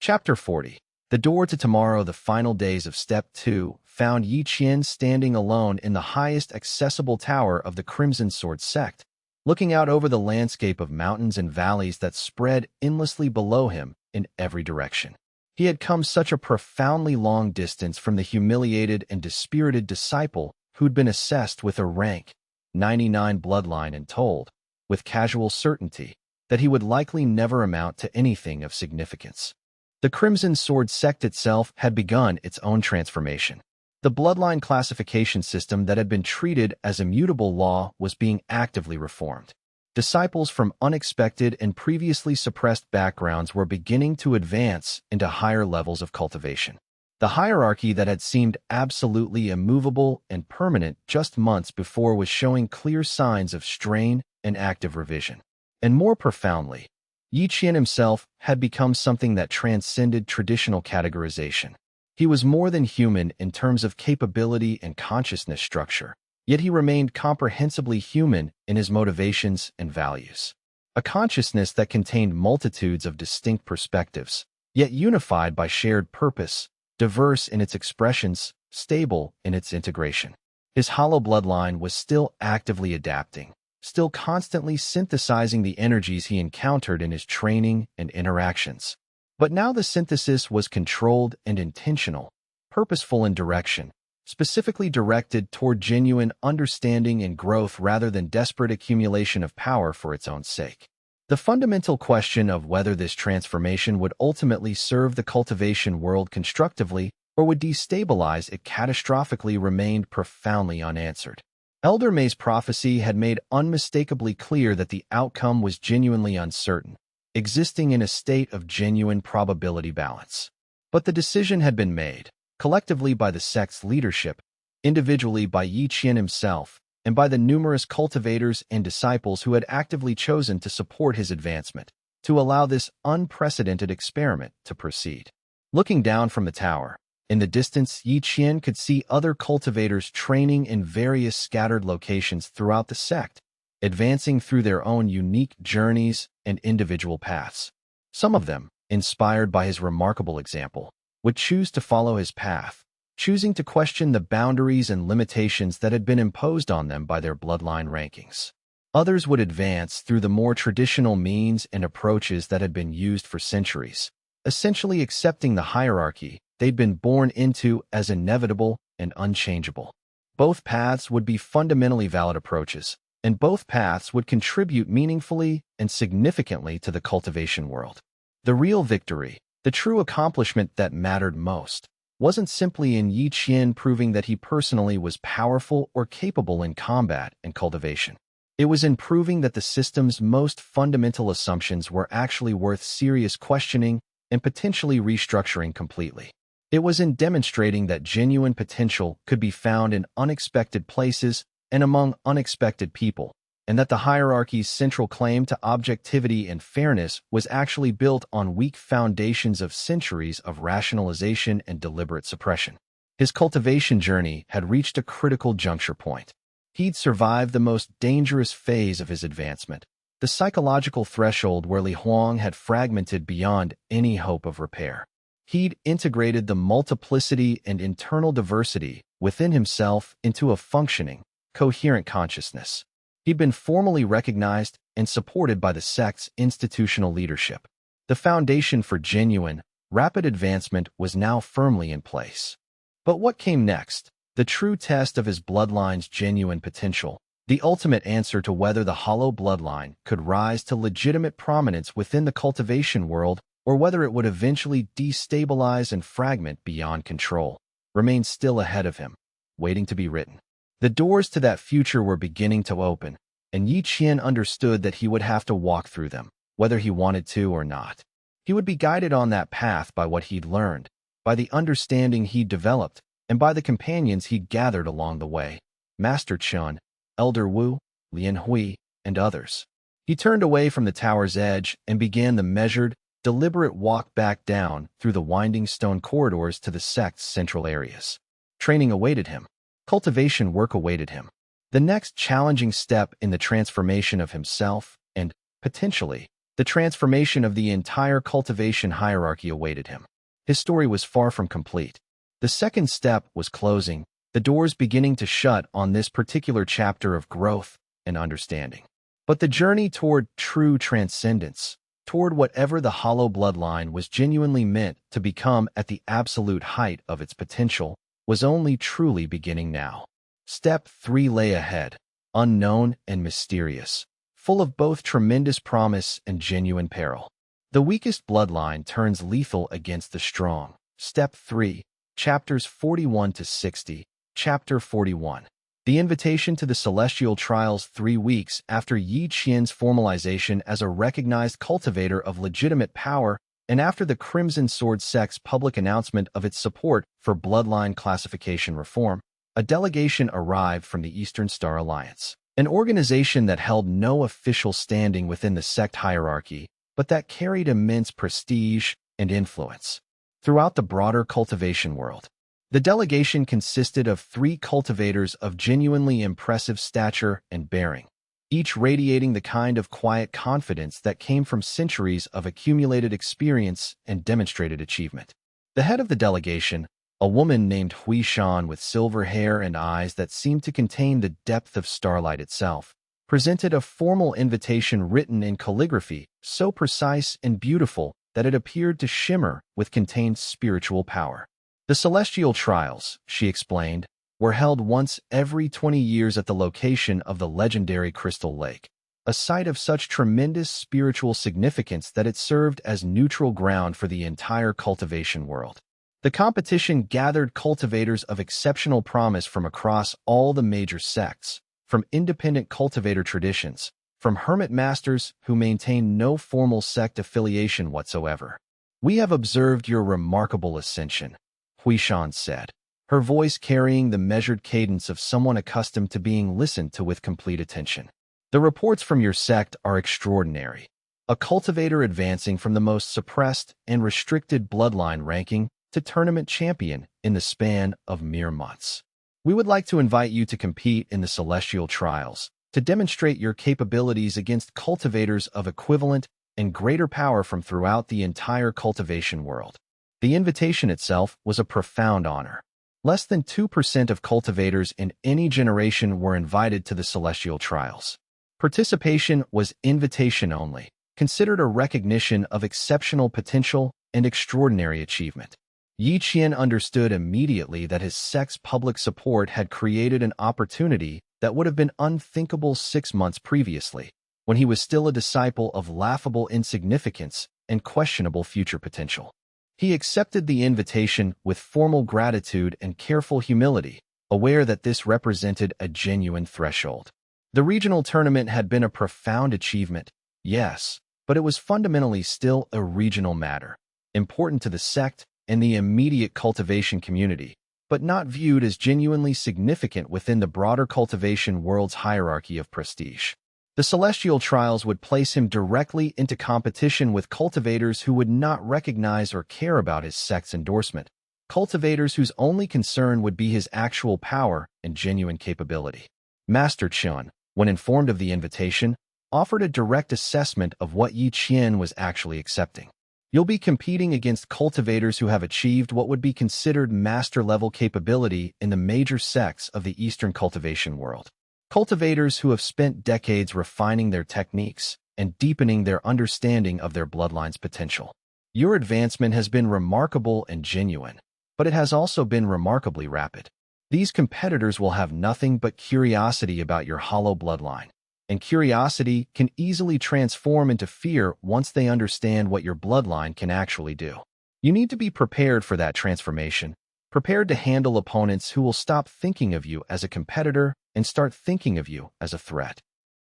Chapter 40. The door to tomorrow. The final days of Step 2 found Yi Qian standing alone in the highest accessible tower of the Crimson Sword sect, looking out over the landscape of mountains and valleys that spread endlessly below him in every direction. He had come such a profoundly long distance from the humiliated and dispirited disciple who'd been assessed with a rank 99 bloodline and told, with casual certainty, that he would likely never amount to anything of significance. The Crimson Sword sect itself had begun its own transformation. The bloodline classification system that had been treated as immutable law was being actively reformed. Disciples from unexpected and previously suppressed backgrounds were beginning to advance into higher levels of cultivation. The hierarchy that had seemed absolutely immovable and permanent just months before was showing clear signs of strain and active revision. And more profoundly, Yi Qian himself had become something that transcended traditional categorization. He was more than human in terms of capability and consciousness structure, yet he remained comprehensively human in his motivations and values. A consciousness that contained multitudes of distinct perspectives, yet unified by shared purpose, diverse in its expressions, stable in its integration. His hollow bloodline was still actively adapting, still constantly synthesizing the energies he encountered in his training and interactions. But now the synthesis was controlled and intentional, purposeful in direction, specifically directed toward genuine understanding and growth rather than desperate accumulation of power for its own sake. The fundamental question of whether this transformation would ultimately serve the cultivation world constructively or would destabilize it catastrophically remained profoundly unanswered. Elder May's prophecy had made unmistakably clear that the outcome was genuinely uncertain, existing in a state of genuine probability balance. But the decision had been made, collectively by the sect's leadership, individually by Yi Qian himself, and by the numerous cultivators and disciples who had actively chosen to support his advancement, to allow this unprecedented experiment to proceed. Looking down from the tower, in the distance Yi Qian could see other cultivators training in various scattered locations throughout the sect, advancing through their own unique journeys and individual paths. Some of them, inspired by his remarkable example, would choose to follow his path, choosing to question the boundaries and limitations that had been imposed on them by their bloodline rankings. Others would advance through the more traditional means and approaches that had been used for centuries, essentially accepting the hierarchy they'd been born into as inevitable and unchangeable. Both paths would be fundamentally valid approaches, and both paths would contribute meaningfully and significantly to the cultivation world. The real victory, the true accomplishment that mattered most, wasn't simply in Yi Qian proving that he personally was powerful or capable in combat and cultivation. It was in proving that the system's most fundamental assumptions were actually worth serious questioning and potentially restructuring completely. It was in demonstrating that genuine potential could be found in unexpected places and among unexpected people, and that the hierarchy's central claim to objectivity and fairness was actually built on weak foundations of centuries of rationalization and deliberate suppression. His cultivation journey had reached a critical juncture point. He'd survived the most dangerous phase of his advancement, the psychological threshold where Li Huang had fragmented beyond any hope of repair. He'd integrated the multiplicity and internal diversity within himself into a functioning, coherent consciousness. He'd been formally recognized and supported by the sect's institutional leadership. The foundation for genuine, rapid advancement was now firmly in place. But what came next? The true test of his bloodline's genuine potential, the ultimate answer to whether the hollow bloodline could rise to legitimate prominence within the cultivation world or whether it would eventually destabilize and fragment beyond control, remained still ahead of him, waiting to be written. The doors to that future were beginning to open, and Yi Qian understood that he would have to walk through them, whether he wanted to or not. He would be guided on that path by what he'd learned, by the understanding he'd developed, and by the companions he'd gathered along the way, Master Chun, Elder Wu, Lian Hui, and others. He turned away from the tower's edge and began the measured, deliberate walk back down through the winding stone corridors to the sect's central areas. Training awaited him. Cultivation work awaited him. The next challenging step in the transformation of himself and, potentially, the transformation of the entire cultivation hierarchy awaited him. His story was far from complete. The second step was closing, the doors beginning to shut on this particular chapter of growth and understanding. But the journey toward true transcendence, toward whatever the hollow bloodline was genuinely meant to become at the absolute height of its potential, was only truly beginning now. Step 3 lay ahead, unknown and mysterious, full of both tremendous promise and genuine peril. The weakest bloodline turns lethal against the strong. Step 3, Chapters 41 to 60. Chapter 41. The invitation to the celestial trials 3 weeks after Yi Qian's formalization as a recognized cultivator of legitimate power and after the Crimson Sword sect's public announcement of its support for bloodline classification reform, a delegation arrived from the Eastern Star Alliance, an organization that held no official standing within the sect hierarchy, but that carried immense prestige and influence throughout the broader cultivation world. The delegation consisted of 3 cultivators of genuinely impressive stature and bearing, each radiating the kind of quiet confidence that came from centuries of accumulated experience and demonstrated achievement. The head of the delegation, a woman named Hui Shan with silver hair and eyes that seemed to contain the depth of starlight itself, presented a formal invitation written in calligraphy so precise and beautiful that it appeared to shimmer with contained spiritual power. The celestial trials, she explained, were held once every 20 years at the location of the legendary Crystal Lake, a site of such tremendous spiritual significance that it served as neutral ground for the entire cultivation world. The competition gathered cultivators of exceptional promise from across all the major sects, from independent cultivator traditions, from hermit masters who maintain no formal sect affiliation whatsoever. "We have observed your remarkable ascension," Hui Shan said, her voice carrying the measured cadence of someone accustomed to being listened to with complete attention. "The reports from your sect are extraordinary. A cultivator advancing from the most suppressed and restricted bloodline ranking to tournament champion in the span of mere months. We would like to invite you to compete in the celestial trials, to demonstrate your capabilities against cultivators of equivalent and greater power from throughout the entire cultivation world." The invitation itself was a profound honor. Less than 2% of cultivators in any generation were invited to the celestial trials. Participation was invitation only, considered a recognition of exceptional potential and extraordinary achievement. Yi Qian understood immediately that his sect's public support had created an opportunity that would have been unthinkable 6 months previously, when he was still a disciple of laughable insignificance and questionable future potential. He accepted the invitation with formal gratitude and careful humility, aware that this represented a genuine threshold. The regional tournament had been a profound achievement, yes, but it was fundamentally still a regional matter, important to the sect and the immediate cultivation community, but not viewed as genuinely significant within the broader cultivation world's hierarchy of prestige. The celestial trials would place him directly into competition with cultivators who would not recognize or care about his sect's endorsement, cultivators whose only concern would be his actual power and genuine capability. Master Chun, when informed of the invitation, offered a direct assessment of what Yi Qian was actually accepting. "You'll be competing against cultivators who have achieved what would be considered master-level capability in the major sects of the Eastern cultivation world. Cultivators who have spent decades refining their techniques and deepening their understanding of their bloodline's potential. Your advancement has been remarkable and genuine, but it has also been remarkably rapid. These competitors will have nothing but curiosity about your hollow bloodline, and curiosity can easily transform into fear once they understand what your bloodline can actually do. You need to be prepared for that transformation, prepared to handle opponents who will stop thinking of you as a competitor and start thinking of you as a threat."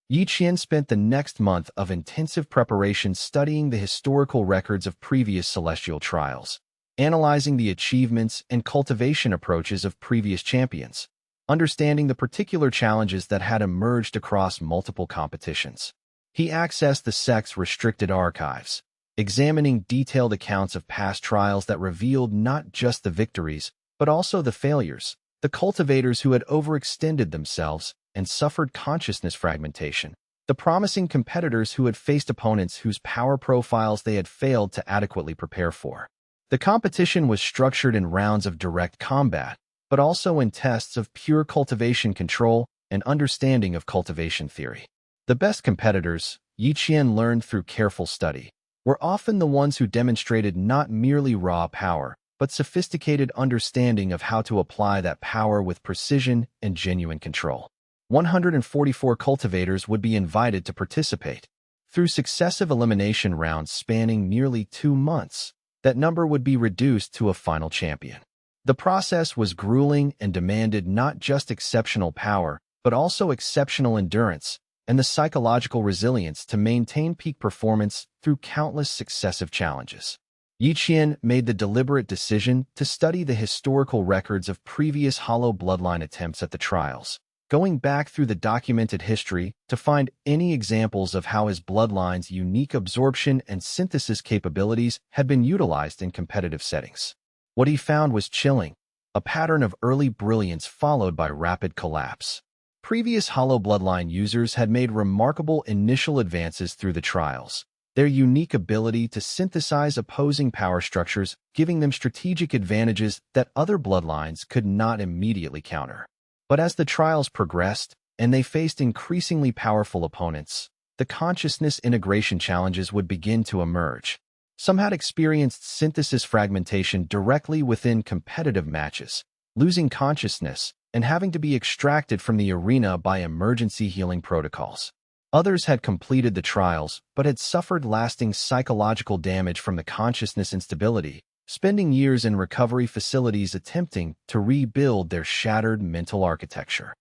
Yi Qian spent the next month of intensive preparation studying the historical records of previous celestial trials, analyzing the achievements and cultivation approaches of previous champions, understanding the particular challenges that had emerged across multiple competitions. He accessed the sect's restricted archives, examining detailed accounts of past trials that revealed not just the victories, but also the failures, the cultivators who had overextended themselves and suffered consciousness fragmentation, the promising competitors who had faced opponents whose power profiles they had failed to adequately prepare for. The competition was structured in rounds of direct combat, but also in tests of pure cultivation control and understanding of cultivation theory. The best competitors, Yi Qian learned through careful study, were often the ones who demonstrated not merely raw power, but sophisticated understanding of how to apply that power with precision and genuine control. 144 cultivators would be invited to participate. Through successive elimination rounds spanning nearly 2 months, that number would be reduced to a final champion. The process was grueling and demanded not just exceptional power, but also exceptional endurance and the psychological resilience to maintain peak performance through countless successive challenges. Yi Qian made the deliberate decision to study the historical records of previous hollow bloodline attempts at the trials, going back through the documented history to find any examples of how his bloodline's unique absorption and synthesis capabilities had been utilized in competitive settings. What he found was chilling, a pattern of early brilliance followed by rapid collapse. Previous hollow bloodline users had made remarkable initial advances through the trials, their unique ability to synthesize opposing power structures giving them strategic advantages that other bloodlines could not immediately counter. But as the trials progressed and they faced increasingly powerful opponents, the consciousness integration challenges would begin to emerge. Some had experienced synthesis fragmentation directly within competitive matches, losing consciousness and having to be extracted from the arena by emergency healing protocols. Others had completed the trials but had suffered lasting psychological damage from the consciousness instability, spending years in recovery facilities attempting to rebuild their shattered mental architecture.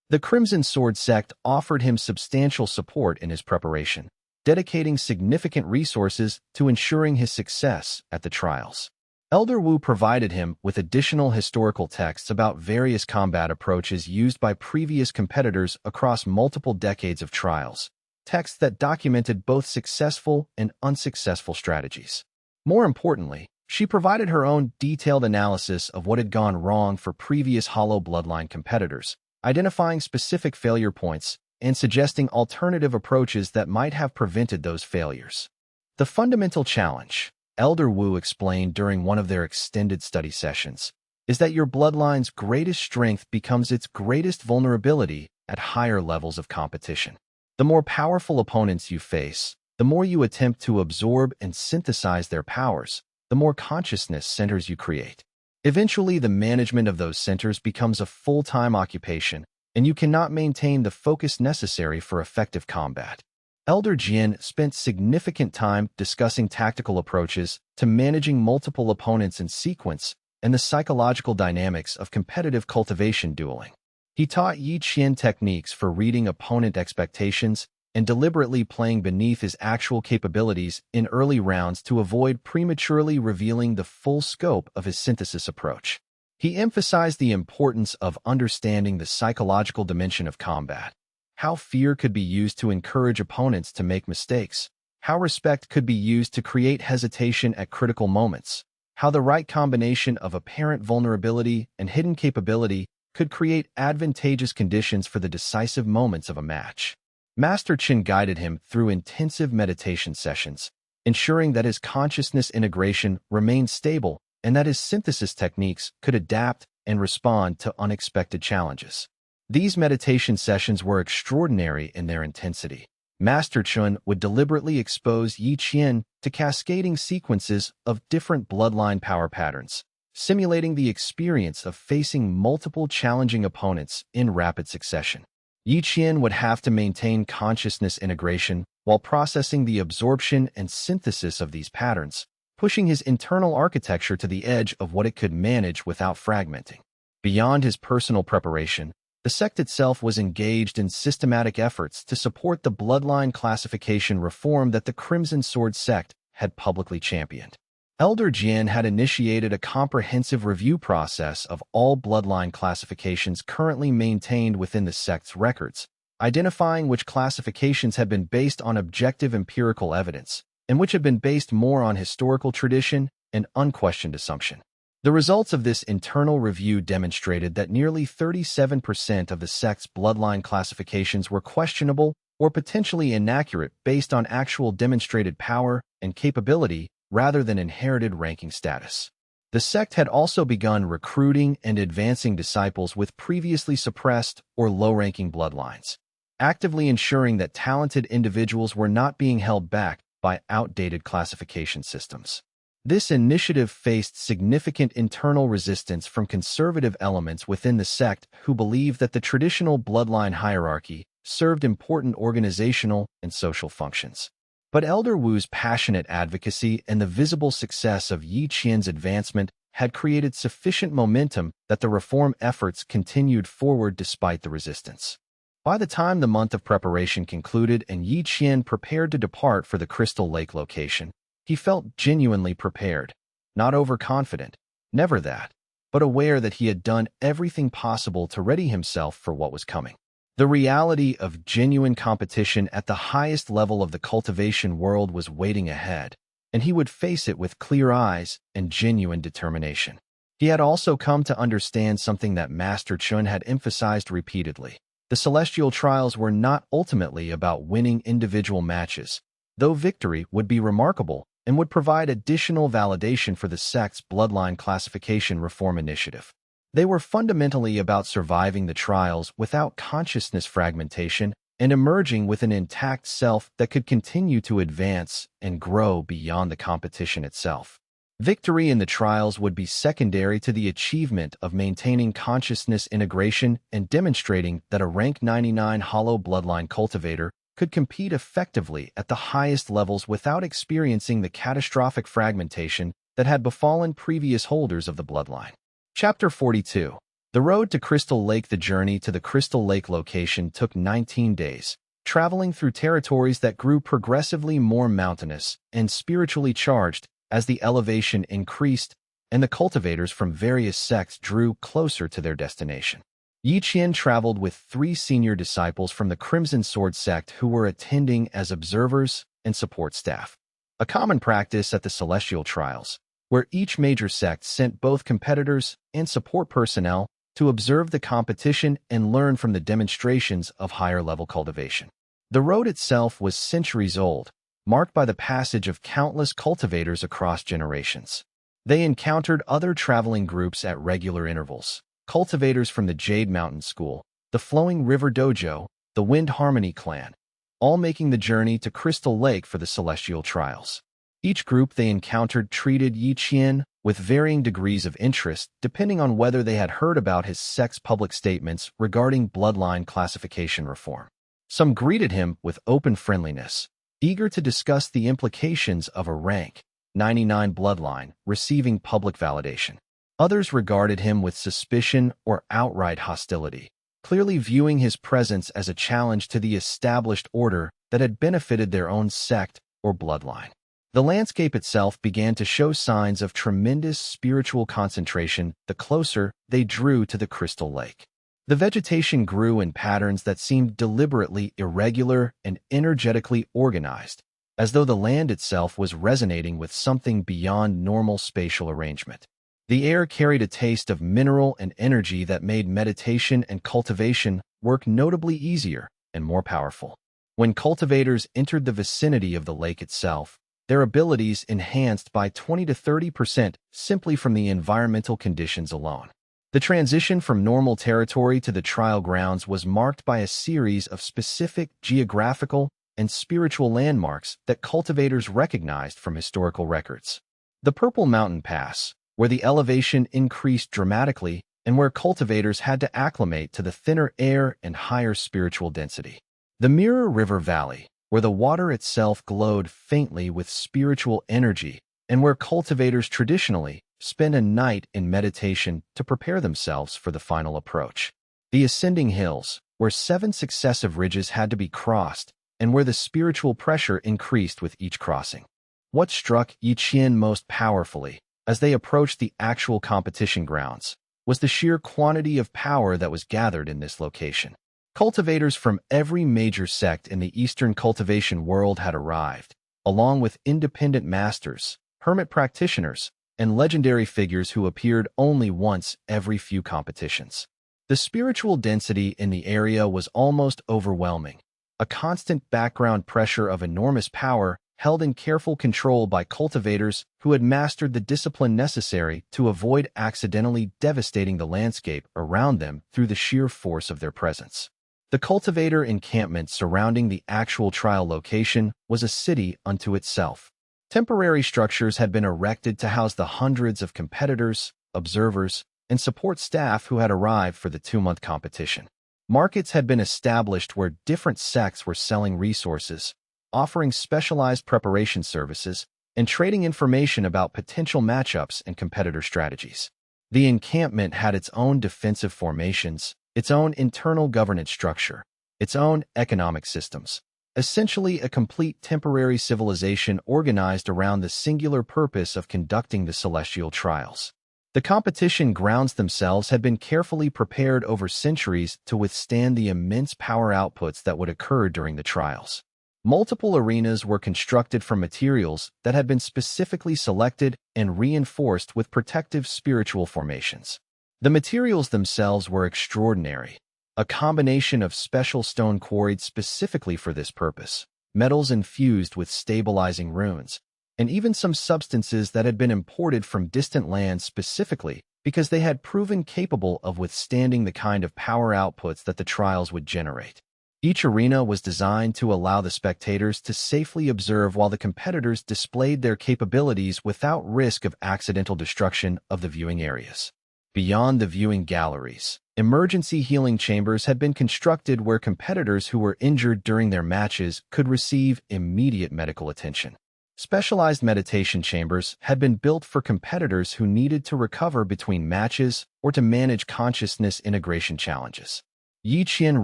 The Crimson Sword sect offered him substantial support in his preparation, dedicating significant resources to ensuring his success at the trials. Elder Wu provided him with additional historical texts about various combat approaches used by previous competitors across multiple decades of trials, texts that documented both successful and unsuccessful strategies. More importantly, she provided her own detailed analysis of what had gone wrong for previous hollow bloodline competitors, identifying specific failure points and suggesting alternative approaches that might have prevented those failures. The fundamental challenge, Elder Wu explained during one of their extended study sessions, is that your bloodline's greatest strength becomes its greatest vulnerability at higher levels of competition. The more powerful opponents you face, the more you attempt to absorb and synthesize their powers, the more consciousness centers you create. Eventually, the management of those centers becomes a full-time occupation, and you cannot maintain the focus necessary for effective combat. Elder Jian spent significant time discussing tactical approaches to managing multiple opponents in sequence and the psychological dynamics of competitive cultivation dueling. He taught Yi Qian techniques for reading opponent expectations and deliberately playing beneath his actual capabilities in early rounds to avoid prematurely revealing the full scope of his synthesis approach. He emphasized the importance of understanding the psychological dimension of combat, how fear could be used to encourage opponents to make mistakes, how respect could be used to create hesitation at critical moments, how the right combination of apparent vulnerability and hidden capability could create advantageous conditions for the decisive moments of a match. Master Qin guided him through intensive meditation sessions, ensuring that his consciousness integration remained stable and that his synthesis techniques could adapt and respond to unexpected challenges. These meditation sessions were extraordinary in their intensity. Master Chun would deliberately expose Yi Qian to cascading sequences of different bloodline power patterns, simulating the experience of facing multiple challenging opponents in rapid succession. Yi Qian would have to maintain consciousness integration while processing the absorption and synthesis of these patterns, pushing his internal architecture to the edge of what it could manage without fragmenting. Beyond his personal preparation, the sect itself was engaged in systematic efforts to support the bloodline classification reform that the Crimson Sword sect had publicly championed. Elder Jian had initiated a comprehensive review process of all bloodline classifications currently maintained within the sect's records, identifying which classifications had been based on objective empirical evidence and which had been based more on historical tradition and unquestioned assumption. The results of this internal review demonstrated that nearly 37% of the sect's bloodline classifications were questionable or potentially inaccurate based on actual demonstrated power and capability rather than inherited ranking status. The sect had also begun recruiting and advancing disciples with previously suppressed or low-ranking bloodlines, actively ensuring that talented individuals were not being held back by outdated classification systems. This initiative faced significant internal resistance from conservative elements within the sect who believed that the traditional bloodline hierarchy served important organizational and social functions. But Elder Wu's passionate advocacy and the visible success of Yi Qian's advancement had created sufficient momentum that the reform efforts continued forward despite the resistance. By the time the month of preparation concluded and Yi Qian prepared to depart for the Crystal Lake location, he felt genuinely prepared, not overconfident, never that, but aware that he had done everything possible to ready himself for what was coming. The reality of genuine competition at the highest level of the cultivation world was waiting ahead, and he would face it with clear eyes and genuine determination. He had also come to understand something that Master Chun had emphasized repeatedly. The celestial trials were not ultimately about winning individual matches, though victory would be remarkable and would provide additional validation for the sect's bloodline classification reform initiative. They were fundamentally about surviving the trials without consciousness fragmentation and emerging with an intact self that could continue to advance and grow beyond the competition itself. Victory in the trials would be secondary to the achievement of maintaining consciousness integration and demonstrating that a rank 99 hollow bloodline cultivator could compete effectively at the highest levels without experiencing the catastrophic fragmentation that had befallen previous holders of the bloodline. Chapter 42. The road to Crystal Lake. The journey to the Crystal Lake location took 19 days, traveling through territories that grew progressively more mountainous and spiritually charged as the elevation increased and the cultivators from various sects drew closer to their destination. Yi Qian traveled with 3 senior disciples from the Crimson Sword sect who were attending as observers and support staff. A common practice at the Celestial Trials, where each major sect sent both competitors and support personnel to observe the competition and learn from the demonstrations of higher-level cultivation. The road itself was centuries old, marked by the passage of countless cultivators across generations. They encountered other traveling groups at regular intervals. Cultivators from the Jade Mountain School, the Flowing River Dojo, the Wind Harmony Clan, all making the journey to Crystal Lake for the Celestial Trials. Each group they encountered treated Yi Qian with varying degrees of interest depending on whether they had heard about his sect's public statements regarding bloodline classification reform. Some greeted him with open friendliness, eager to discuss the implications of a rank 99 bloodline receiving public validation. Others regarded him with suspicion or outright hostility, clearly viewing his presence as a challenge to the established order that had benefited their own sect or bloodline. The landscape itself began to show signs of tremendous spiritual concentration the closer they drew to the Crystal Lake. The vegetation grew in patterns that seemed deliberately irregular and energetically organized, as though the land itself was resonating with something beyond normal spatial arrangement. The air carried a taste of mineral and energy that made meditation and cultivation work notably easier and more powerful. When cultivators entered the vicinity of the lake itself, their abilities enhanced by 20 to 30% simply from the environmental conditions alone. The transition from normal territory to the trial grounds was marked by a series of specific geographical and spiritual landmarks that cultivators recognized from historical records. The Purple Mountain Pass, where the elevation increased dramatically and where cultivators had to acclimate to the thinner air and higher spiritual density. The Mirror River Valley, where the water itself glowed faintly with spiritual energy and where cultivators traditionally spend a night in meditation to prepare themselves for the final approach. The Ascending Hills, where 7 successive ridges had to be crossed and where the spiritual pressure increased with each crossing. What struck Yi Qian most powerfully as they approached the actual competition grounds was the sheer quantity of power that was gathered in this location. Cultivators from every major sect in the Eastern cultivation world had arrived, along with independent masters, hermit practitioners, and legendary figures who appeared only once every few competitions. The spiritual density in the area was almost overwhelming, a constant background pressure of enormous power held in careful control by cultivators who had mastered the discipline necessary to avoid accidentally devastating the landscape around them through the sheer force of their presence. The cultivator encampment surrounding the actual trial location was a city unto itself. Temporary structures had been erected to house the hundreds of competitors, observers, and support staff who had arrived for the 2-month competition. Markets had been established where different sects were selling resources, offering specialized preparation services, and trading information about potential matchups and competitor strategies. The encampment had its own defensive formations, its own internal governance structure, its own economic systems, essentially a complete temporary civilization organized around the singular purpose of conducting the celestial trials. The competition grounds themselves had been carefully prepared over centuries to withstand the immense power outputs that would occur during the trials. Multiple arenas were constructed from materials that had been specifically selected and reinforced with protective spiritual formations. The materials themselves were extraordinary, a combination of special stone quarried specifically for this purpose, metals infused with stabilizing runes, and even some substances that had been imported from distant lands specifically because they had proven capable of withstanding the kind of power outputs that the trials would generate. Each arena was designed to allow the spectators to safely observe while the competitors displayed their capabilities without risk of accidental destruction of the viewing areas. Beyond the viewing galleries, emergency healing chambers had been constructed where competitors who were injured during their matches could receive immediate medical attention. Specialized meditation chambers had been built for competitors who needed to recover between matches or to manage consciousness integration challenges. Yi Qian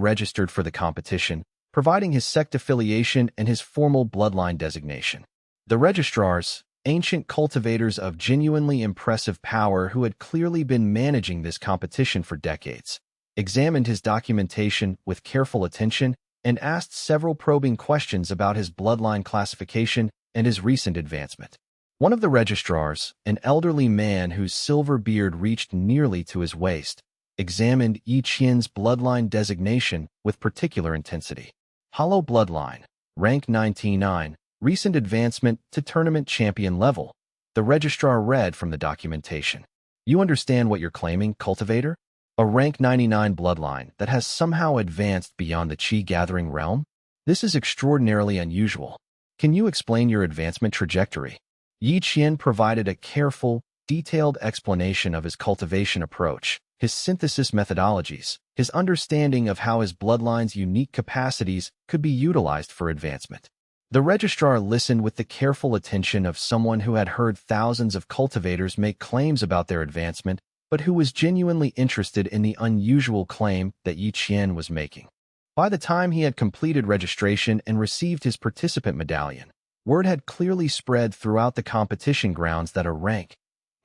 registered for the competition, providing his sect affiliation and his formal bloodline designation. The registrars, ancient cultivators of genuinely impressive power who had clearly been managing this competition for decades, examined his documentation with careful attention and asked several probing questions about his bloodline classification and his recent advancement. One of the registrars, an elderly man whose silver beard reached nearly to his waist, examined Yi Qian's bloodline designation with particular intensity. Hollow Bloodline, rank 99, recent advancement to tournament champion level. The registrar read from the documentation. You understand what you're claiming, cultivator? A rank 99 bloodline that has somehow advanced beyond the Qi-gathering realm? This is extraordinarily unusual. Can you explain your advancement trajectory? Yi Qian provided a careful, detailed explanation of his cultivation approach, his synthesis methodologies, his understanding of how his bloodline's unique capacities could be utilized for advancement. The registrar listened with the careful attention of someone who had heard thousands of cultivators make claims about their advancement, but who was genuinely interested in the unusual claim that Yi Qian was making. By the time he had completed registration and received his participant medallion, word had clearly spread throughout the competition grounds that a rank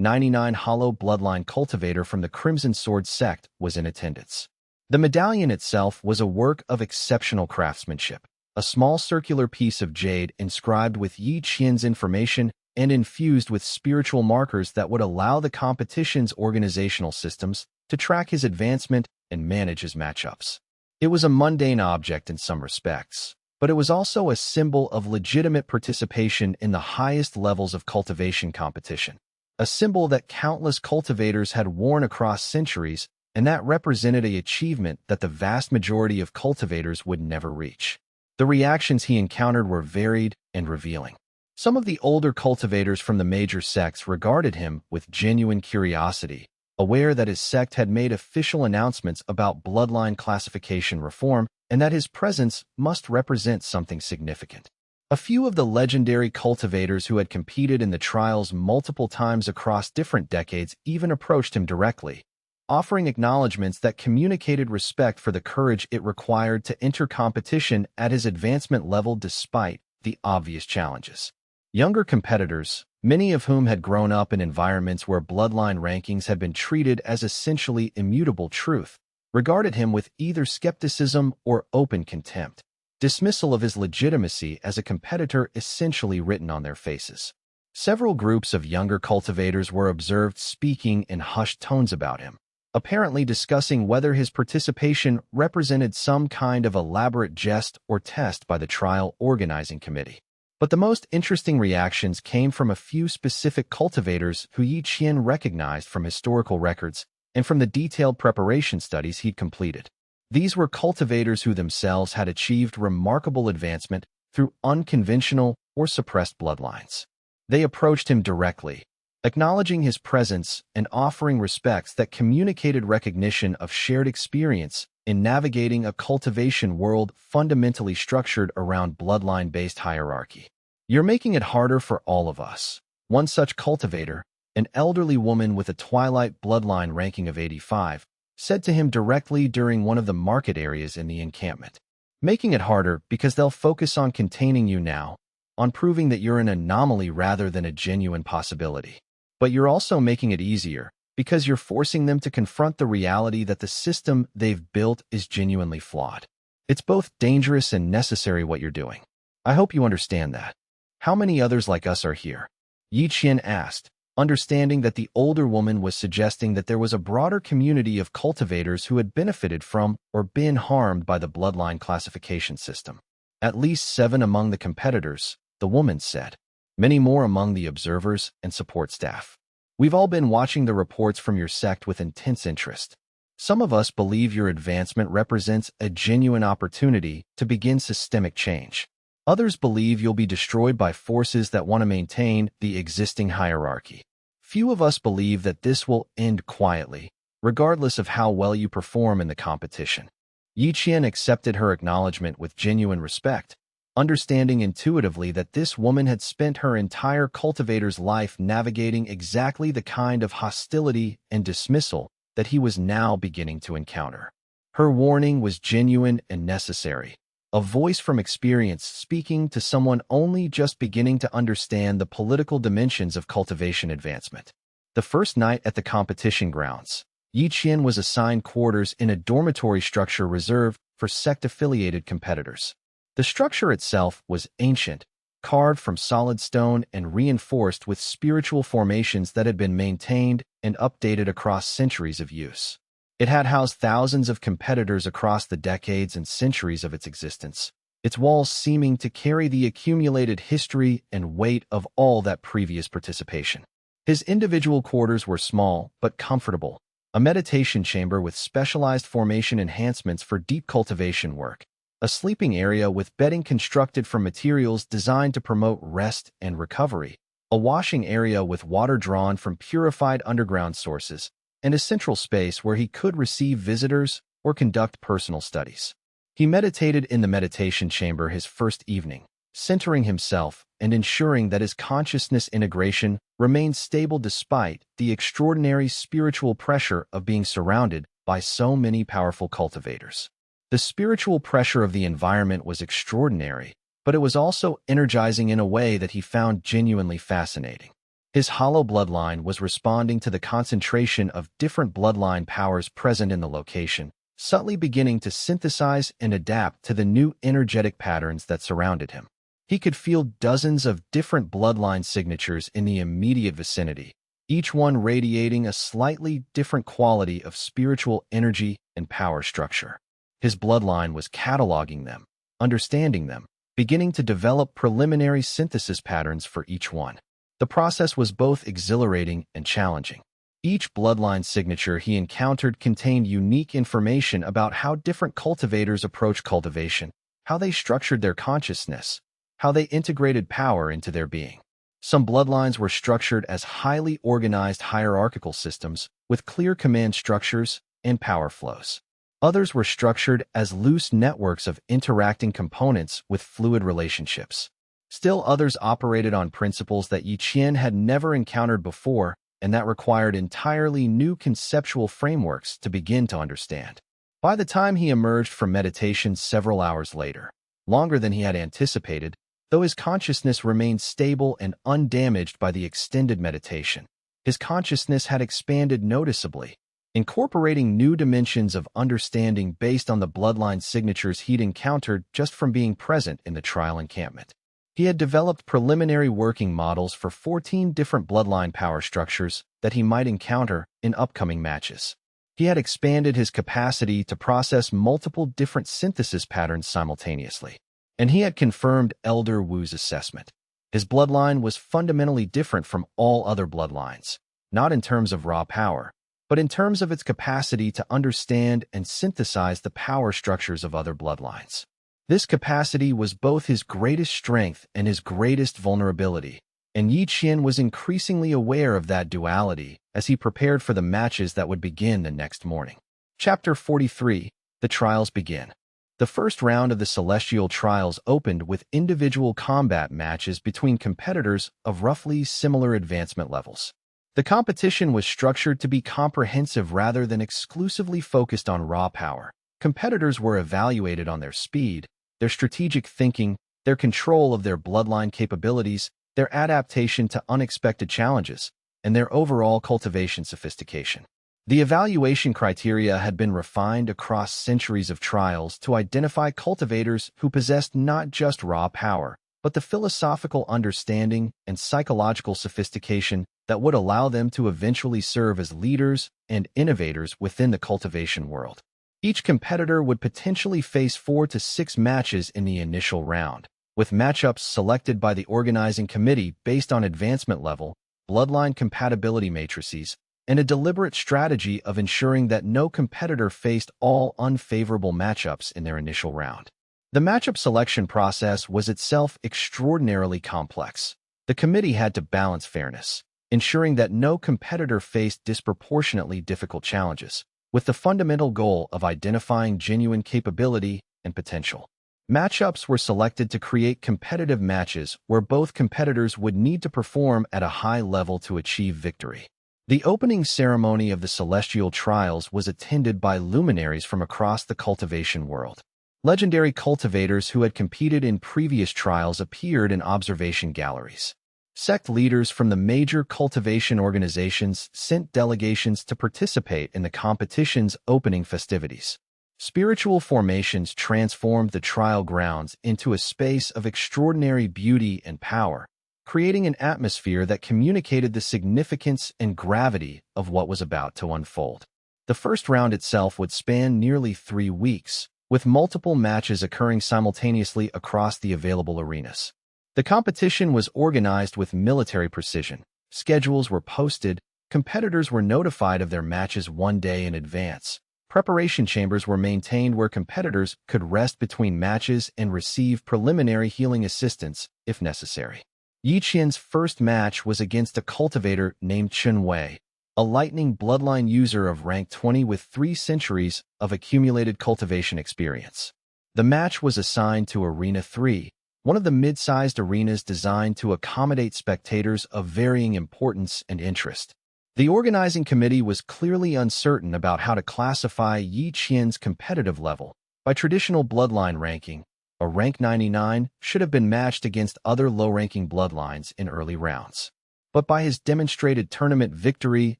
99 hollow bloodline cultivator from the Crimson Sword sect was in attendance. The medallion itself was a work of exceptional craftsmanship, a small circular piece of jade inscribed with Yi Qian's information and infused with spiritual markers that would allow the competition's organizational systems to track his advancement and manage his matchups. It was a mundane object in some respects, but it was also a symbol of legitimate participation in the highest levels of cultivation competition, a symbol that countless cultivators had worn across centuries and that represented an achievement that the vast majority of cultivators would never reach. The reactions he encountered were varied and revealing. Some of the older cultivators from the major sects regarded him with genuine curiosity, aware that his sect had made official announcements about bloodline classification reform and that his presence must represent something significant. A few of the legendary cultivators who had competed in the trials multiple times across different decades even approached him directly, offering acknowledgments that communicated respect for the courage it required to enter competition at his advancement level despite the obvious challenges. Younger competitors, many of whom had grown up in environments where bloodline rankings had been treated as essentially immutable truth, regarded him with either skepticism or open contempt, dismissal of his legitimacy as a competitor essentially written on their faces. Several groups of younger cultivators were observed speaking in hushed tones about him, apparently discussing whether his participation represented some kind of elaborate jest or test by the trial organizing committee. But the most interesting reactions came from a few specific cultivators who Yi Qian recognized from historical records and from the detailed preparation studies he'd completed. These were cultivators who themselves had achieved remarkable advancement through unconventional or suppressed bloodlines. They approached him directly, acknowledging his presence and offering respects that communicated recognition of shared experience in navigating a cultivation world fundamentally structured around bloodline-based hierarchy. "You're making it harder for all of us." One such cultivator, an elderly woman with a twilight bloodline ranking of 85, said to him directly during one of the market areas in the encampment. "Making it harder because they'll focus on containing you now, on proving that you're an anomaly rather than a genuine possibility. But you're also making it easier because you're forcing them to confront the reality that the system they've built is genuinely flawed. It's both dangerous and necessary what you're doing. I hope you understand that." "How many others like us are here?" Yi Qian asked, understanding that the older woman was suggesting that there was a broader community of cultivators who had benefited from or been harmed by the bloodline classification system. "At least 7 among the competitors," the woman said. "Many more among the observers and support staff. We've all been watching the reports from your sect with intense interest. Some of us believe your advancement represents a genuine opportunity to begin systemic change. Others believe you'll be destroyed by forces that want to maintain the existing hierarchy. Few of us believe that this will end quietly, regardless of how well you perform in the competition." Yi Qian accepted her acknowledgement with genuine respect, understanding intuitively that this woman had spent her entire cultivator's life navigating exactly the kind of hostility and dismissal that he was now beginning to encounter. Her warning was genuine and necessary, a voice from experience speaking to someone only just beginning to understand the political dimensions of cultivation advancement. The first night at the competition grounds, Yi Qian was assigned quarters in a dormitory structure reserved for sect-affiliated competitors. The structure itself was ancient, carved from solid stone and reinforced with spiritual formations that had been maintained and updated across centuries of use. It had housed thousands of competitors across the decades and centuries of its existence, its walls seeming to carry the accumulated history and weight of all that previous participation. His individual quarters were small but comfortable, a meditation chamber with specialized formation enhancements for deep cultivation work, a sleeping area with bedding constructed from materials designed to promote rest and recovery, a washing area with water drawn from purified underground sources, and a central space where he could receive visitors or conduct personal studies. He meditated in the meditation chamber his first evening, centering himself and ensuring that his consciousness integration remained stable despite the extraordinary spiritual pressure of being surrounded by so many powerful cultivators. The spiritual pressure of the environment was extraordinary, but it was also energizing in a way that he found genuinely fascinating. His hollow bloodline was responding to the concentration of different bloodline powers present in the location, subtly beginning to synthesize and adapt to the new energetic patterns that surrounded him. He could feel dozens of different bloodline signatures in the immediate vicinity, each one radiating a slightly different quality of spiritual energy and power structure. His bloodline was cataloging them, understanding them, beginning to develop preliminary synthesis patterns for each one. The process was both exhilarating and challenging. Each bloodline signature he encountered contained unique information about how different cultivators approach cultivation, how they structured their consciousness, how they integrated power into their being. Some bloodlines were structured as highly organized hierarchical systems with clear command structures and power flows. Others were structured as loose networks of interacting components with fluid relationships. Still others operated on principles that Yi Qian had never encountered before and that required entirely new conceptual frameworks to begin to understand. By the time he emerged from meditation several hours later, longer than he had anticipated, though his consciousness remained stable and undamaged by the extended meditation, his consciousness had expanded noticeably, incorporating new dimensions of understanding based on the bloodline signatures he'd encountered just from being present in the trial encampment. He had developed preliminary working models for 14 different bloodline power structures that he might encounter in upcoming matches. He had expanded his capacity to process multiple different synthesis patterns simultaneously, and he had confirmed Elder Wu's assessment. His bloodline was fundamentally different from all other bloodlines, not in terms of raw power, but in terms of its capacity to understand and synthesize the power structures of other bloodlines. This capacity was both his greatest strength and his greatest vulnerability, and Yi Qian was increasingly aware of that duality as he prepared for the matches that would begin the next morning. Chapter 43. The Trials Begin. The first round of the Celestial Trials opened with individual combat matches between competitors of roughly similar advancement levels. The competition was structured to be comprehensive rather than exclusively focused on raw power. Competitors were evaluated on their speed, their strategic thinking, their control of their bloodline capabilities, their adaptation to unexpected challenges, and their overall cultivation sophistication. The evaluation criteria had been refined across centuries of trials to identify cultivators who possessed not just raw power, but the philosophical understanding and psychological sophistication that would allow them to eventually serve as leaders and innovators within the cultivation world. Each competitor would potentially face 4 to 6 matches in the initial round, with matchups selected by the organizing committee based on advancement level, bloodline compatibility matrices, and a deliberate strategy of ensuring that no competitor faced all unfavorable matchups in their initial round. The matchup selection process was itself extraordinarily complex. The committee had to balance fairness, ensuring that no competitor faced disproportionately difficult challenges, with the fundamental goal of identifying genuine capability and potential. Matchups were selected to create competitive matches where both competitors would need to perform at a high level to achieve victory. The opening ceremony of the Celestial Trials was attended by luminaries from across the cultivation world. Legendary cultivators who had competed in previous trials appeared in observation galleries. Sect leaders from the major cultivation organizations sent delegations to participate in the competition's opening festivities. Spiritual formations transformed the trial grounds into a space of extraordinary beauty and power, creating an atmosphere that communicated the significance and gravity of what was about to unfold. The first round itself would span nearly 3 weeks, with multiple matches occurring simultaneously across the available arenas. The competition was organized with military precision. Schedules were posted, competitors were notified of their matches 1 day in advance. Preparation chambers were maintained where competitors could rest between matches and receive preliminary healing assistance if necessary. Yi Qian's first match was against a cultivator named Chen Wei, a lightning bloodline user of rank 20 with 3 centuries of accumulated cultivation experience. The match was assigned to Arena 3, one of the mid-sized arenas designed to accommodate spectators of varying importance and interest. The organizing committee was clearly uncertain about how to classify Yi Qian's competitive level. By traditional bloodline ranking, a rank 99 should have been matched against other low-ranking bloodlines in early rounds. But by his demonstrated tournament victory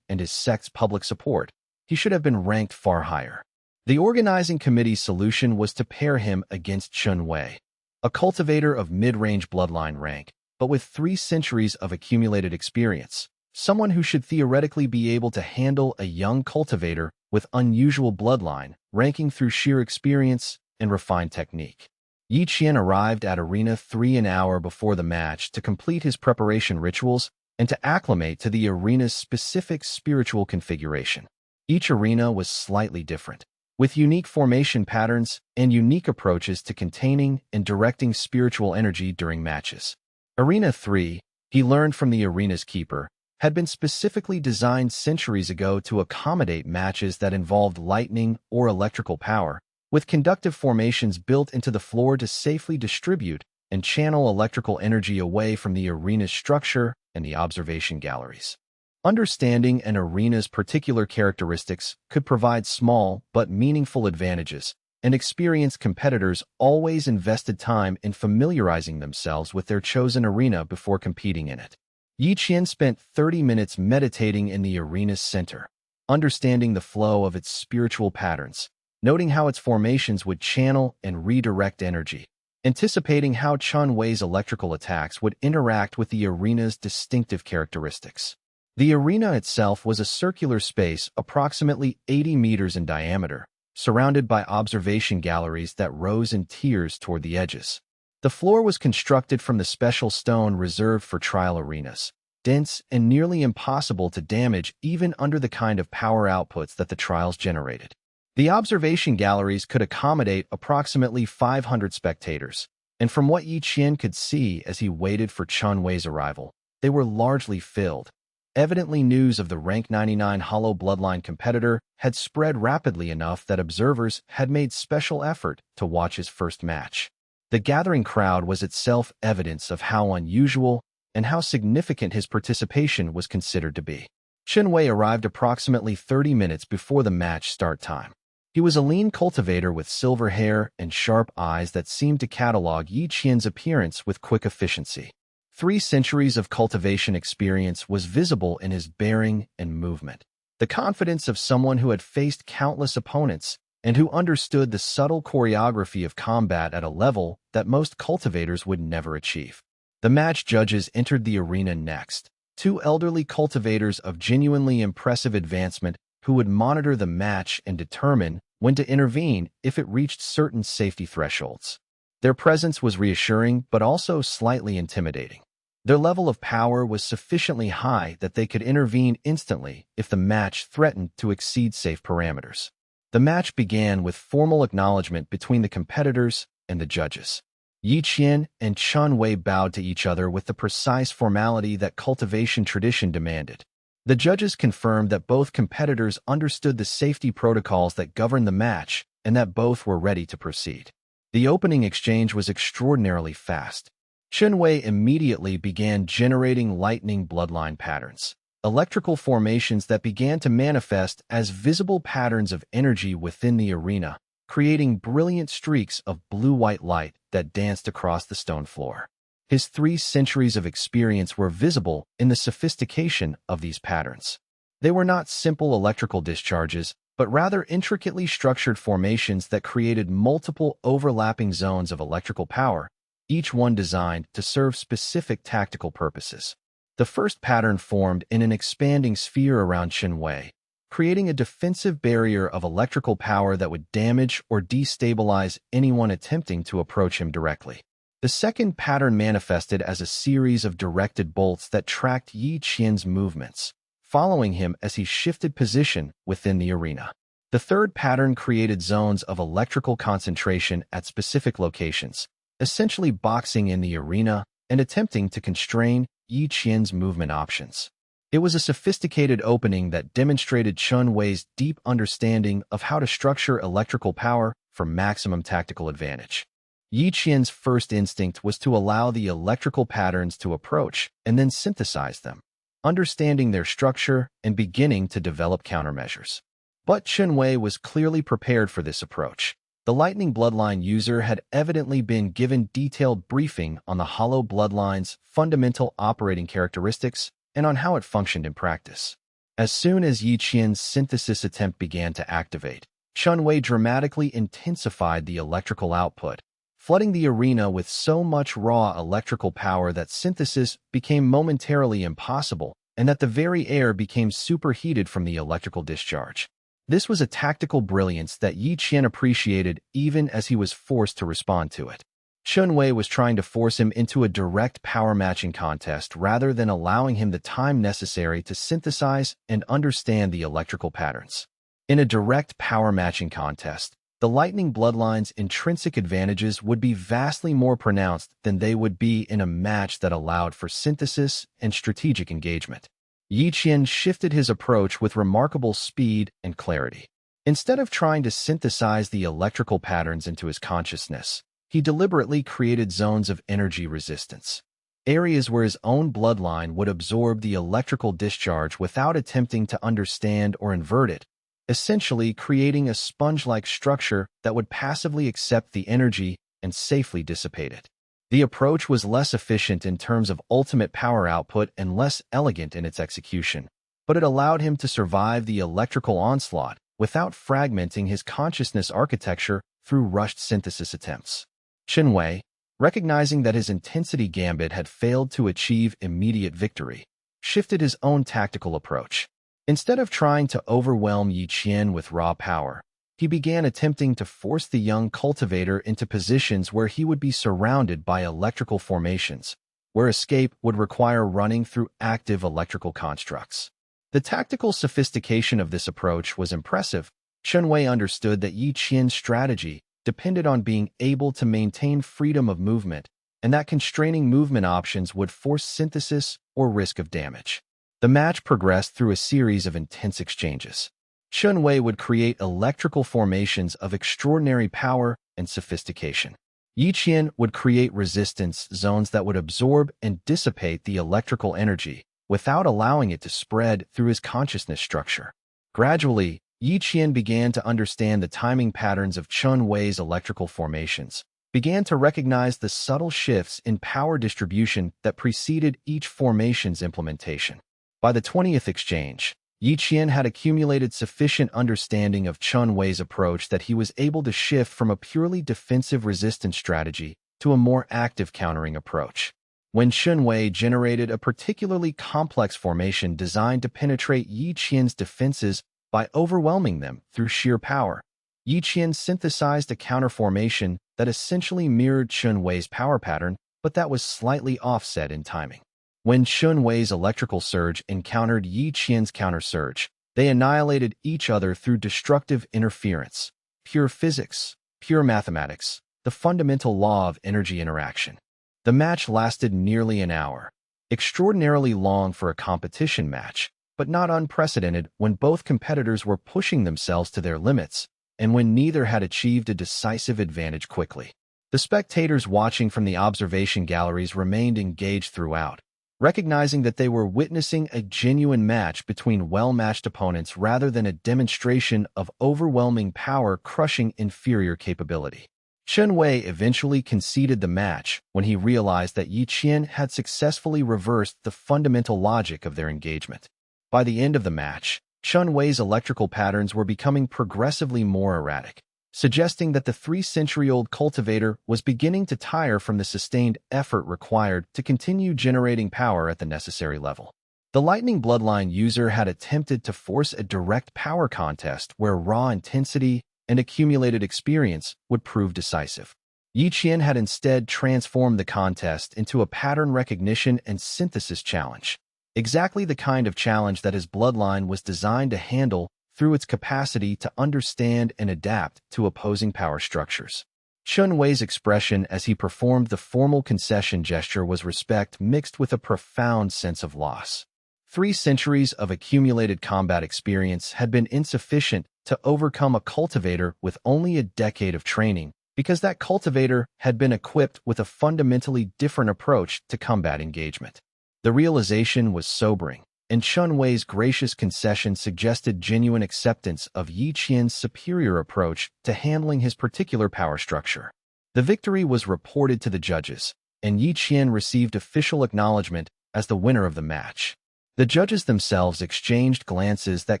and his sect's public support, he should have been ranked far higher. The organizing committee's solution was to pair him against Chen Wei, a cultivator of mid-range bloodline rank, but with 3 centuries of accumulated experience, someone who should theoretically be able to handle a young cultivator with unusual bloodline, ranking through sheer experience and refined technique. Yi Qian arrived at Arena 3 an hour before the match to complete his preparation rituals and to acclimate to the arena's specific spiritual configuration. Each arena was slightly different, with unique formation patterns and unique approaches to containing and directing spiritual energy during matches. Arena 3, he learned from the arena's keeper, had been specifically designed centuries ago to accommodate matches that involved lightning or electrical power, with conductive formations built into the floor to safely distribute and channel electrical energy away from the arena's structure and the observation galleries. Understanding an arena's particular characteristics could provide small but meaningful advantages, and experienced competitors always invested time in familiarizing themselves with their chosen arena before competing in it. Yi Qian spent 30 minutes meditating in the arena's center, understanding the flow of its spiritual patterns, noting how its formations would channel and redirect energy, anticipating how Chen Wei's electrical attacks would interact with the arena's distinctive characteristics. The arena itself was a circular space approximately 80 meters in diameter, surrounded by observation galleries that rose in tiers toward the edges. The floor was constructed from the special stone reserved for trial arenas, dense and nearly impossible to damage even under the kind of power outputs that the trials generated. The observation galleries could accommodate approximately 500 spectators, and from what Yi Qian could see as he waited for Chen Wei's arrival, they were largely filled. Evidently, news of the rank 99 Hollow Bloodline competitor had spread rapidly enough that observers had made special effort to watch his first match. The gathering crowd was itself evidence of how unusual and how significant his participation was considered to be. Chen Wei arrived approximately 30 minutes before the match start time. He was a lean cultivator with silver hair and sharp eyes that seemed to catalog Yi Qian's appearance with quick efficiency. 3 centuries of cultivation experience was visible in his bearing and movement. The confidence of someone who had faced countless opponents and who understood the subtle choreography of combat at a level that most cultivators would never achieve. The match judges entered the arena next, 2 elderly cultivators of genuinely impressive advancement who would monitor the match and determine when to intervene if it reached certain safety thresholds. Their presence was reassuring but also slightly intimidating. Their level of power was sufficiently high that they could intervene instantly if the match threatened to exceed safe parameters. The match began with formal acknowledgement between the competitors and the judges. Yi Qian and Chen Wei bowed to each other with the precise formality that cultivation tradition demanded. The judges confirmed that both competitors understood the safety protocols that governed the match and that both were ready to proceed. The opening exchange was extraordinarily fast. Chen Wei immediately began generating lightning bloodline patterns, electrical formations that began to manifest as visible patterns of energy within the arena, creating brilliant streaks of blue-white light that danced across the stone floor. His 3 centuries of experience were visible in the sophistication of these patterns. They were not simple electrical discharges, but rather intricately structured formations that created multiple overlapping zones of electrical power, each one designed to serve specific tactical purposes. The first pattern formed in an expanding sphere around Chen Wei, creating a defensive barrier of electrical power that would damage or destabilize anyone attempting to approach him directly. The second pattern manifested as a series of directed bolts that tracked Yi Qian's movements, following him as he shifted position within the arena. The third pattern created zones of electrical concentration at specific locations, essentially boxing in the arena and attempting to constrain Yi Qian's movement options. It was a sophisticated opening that demonstrated Chen Wei's deep understanding of how to structure electrical power for maximum tactical advantage. Yi Qian's first instinct was to allow the electrical patterns to approach and then synthesize them, understanding their structure and beginning to develop countermeasures. But Chen Wei was clearly prepared for this approach. The Lightning Bloodline user had evidently been given detailed briefing on the Hollow Bloodline's fundamental operating characteristics and on how it functioned in practice. As soon as Yi Qian's synthesis attempt began to activate, Chen Wei dramatically intensified the electrical output, flooding the arena with so much raw electrical power that synthesis became momentarily impossible and that the very air became superheated from the electrical discharge. This was a tactical brilliance that Yi Qian appreciated even as he was forced to respond to it. Chen Wei was trying to force him into a direct power matching contest rather than allowing him the time necessary to synthesize and understand the electrical patterns. In a direct power matching contest, the Lightning Bloodline's intrinsic advantages would be vastly more pronounced than they would be in a match that allowed for synthesis and strategic engagement. Yi Qian shifted his approach with remarkable speed and clarity. Instead of trying to synthesize the electrical patterns into his consciousness, he deliberately created zones of energy resistance, areas where his own bloodline would absorb the electrical discharge without attempting to understand or invert it, essentially creating a sponge-like structure that would passively accept the energy and safely dissipate it. The approach was less efficient in terms of ultimate power output and less elegant in its execution, but it allowed him to survive the electrical onslaught without fragmenting his consciousness architecture through rushed synthesis attempts. Chen Wei, recognizing that his intensity gambit had failed to achieve immediate victory, shifted his own tactical approach. Instead of trying to overwhelm Yi Qian with raw power, he began attempting to force the young cultivator into positions where he would be surrounded by electrical formations, where escape would require running through active electrical constructs. The tactical sophistication of this approach was impressive. Chen Wei understood that Yi Qian's strategy depended on being able to maintain freedom of movement and that constraining movement options would force synthesis or risk of damage. The match progressed through a series of intense exchanges. Chun Wei would create electrical formations of extraordinary power and sophistication. Yi Qian would create resistance zones that would absorb and dissipate the electrical energy without allowing it to spread through his consciousness structure. Gradually, Yi Qian began to understand the timing patterns of Chun Wei's electrical formations, began to recognize the subtle shifts in power distribution that preceded each formation's implementation. By the 20th exchange, Yi Qian had accumulated sufficient understanding of Chun Wei's approach that he was able to shift from a purely defensive resistance strategy to a more active countering approach. When Chun Wei generated a particularly complex formation designed to penetrate Yi Qian's defenses by overwhelming them through sheer power, Yi Qian synthesized a counter formation that essentially mirrored Chun Wei's power pattern, but that was slightly offset in timing. When Chun Wei's electrical surge encountered Yi Qian's counter surge, they annihilated each other through destructive interference, pure physics, pure mathematics, the fundamental law of energy interaction. The match lasted nearly an hour, extraordinarily long for a competition match, but not unprecedented when both competitors were pushing themselves to their limits and when neither had achieved a decisive advantage quickly. The spectators watching from the observation galleries remained engaged throughout, recognizing that they were witnessing a genuine match between well-matched opponents rather than a demonstration of overwhelming power crushing inferior capability. Chun Wei eventually conceded the match when he realized that Yi Qian had successfully reversed the fundamental logic of their engagement. By the end of the match, Chun Wei's electrical patterns were becoming progressively more erratic, suggesting that the 3-century-old cultivator was beginning to tire from the sustained effort required to continue generating power at the necessary level. The Lightning Bloodline user had attempted to force a direct power contest where raw intensity and accumulated experience would prove decisive. Yi Qian had instead transformed the contest into a pattern recognition and synthesis challenge, exactly the kind of challenge that his bloodline was designed to handle through its capacity to understand and adapt to opposing power structures. Chun Wei's expression as he performed the formal concession gesture was respect mixed with a profound sense of loss. 3 centuries of accumulated combat experience had been insufficient to overcome a cultivator with only a decade of training, because that cultivator had been equipped with a fundamentally different approach to combat engagement. The realization was sobering, and Chun Wei's gracious concession suggested genuine acceptance of Yi Qian's superior approach to handling his particular power structure. The victory was reported to the judges, and Yi Qian received official acknowledgement as the winner of the match. The judges themselves exchanged glances that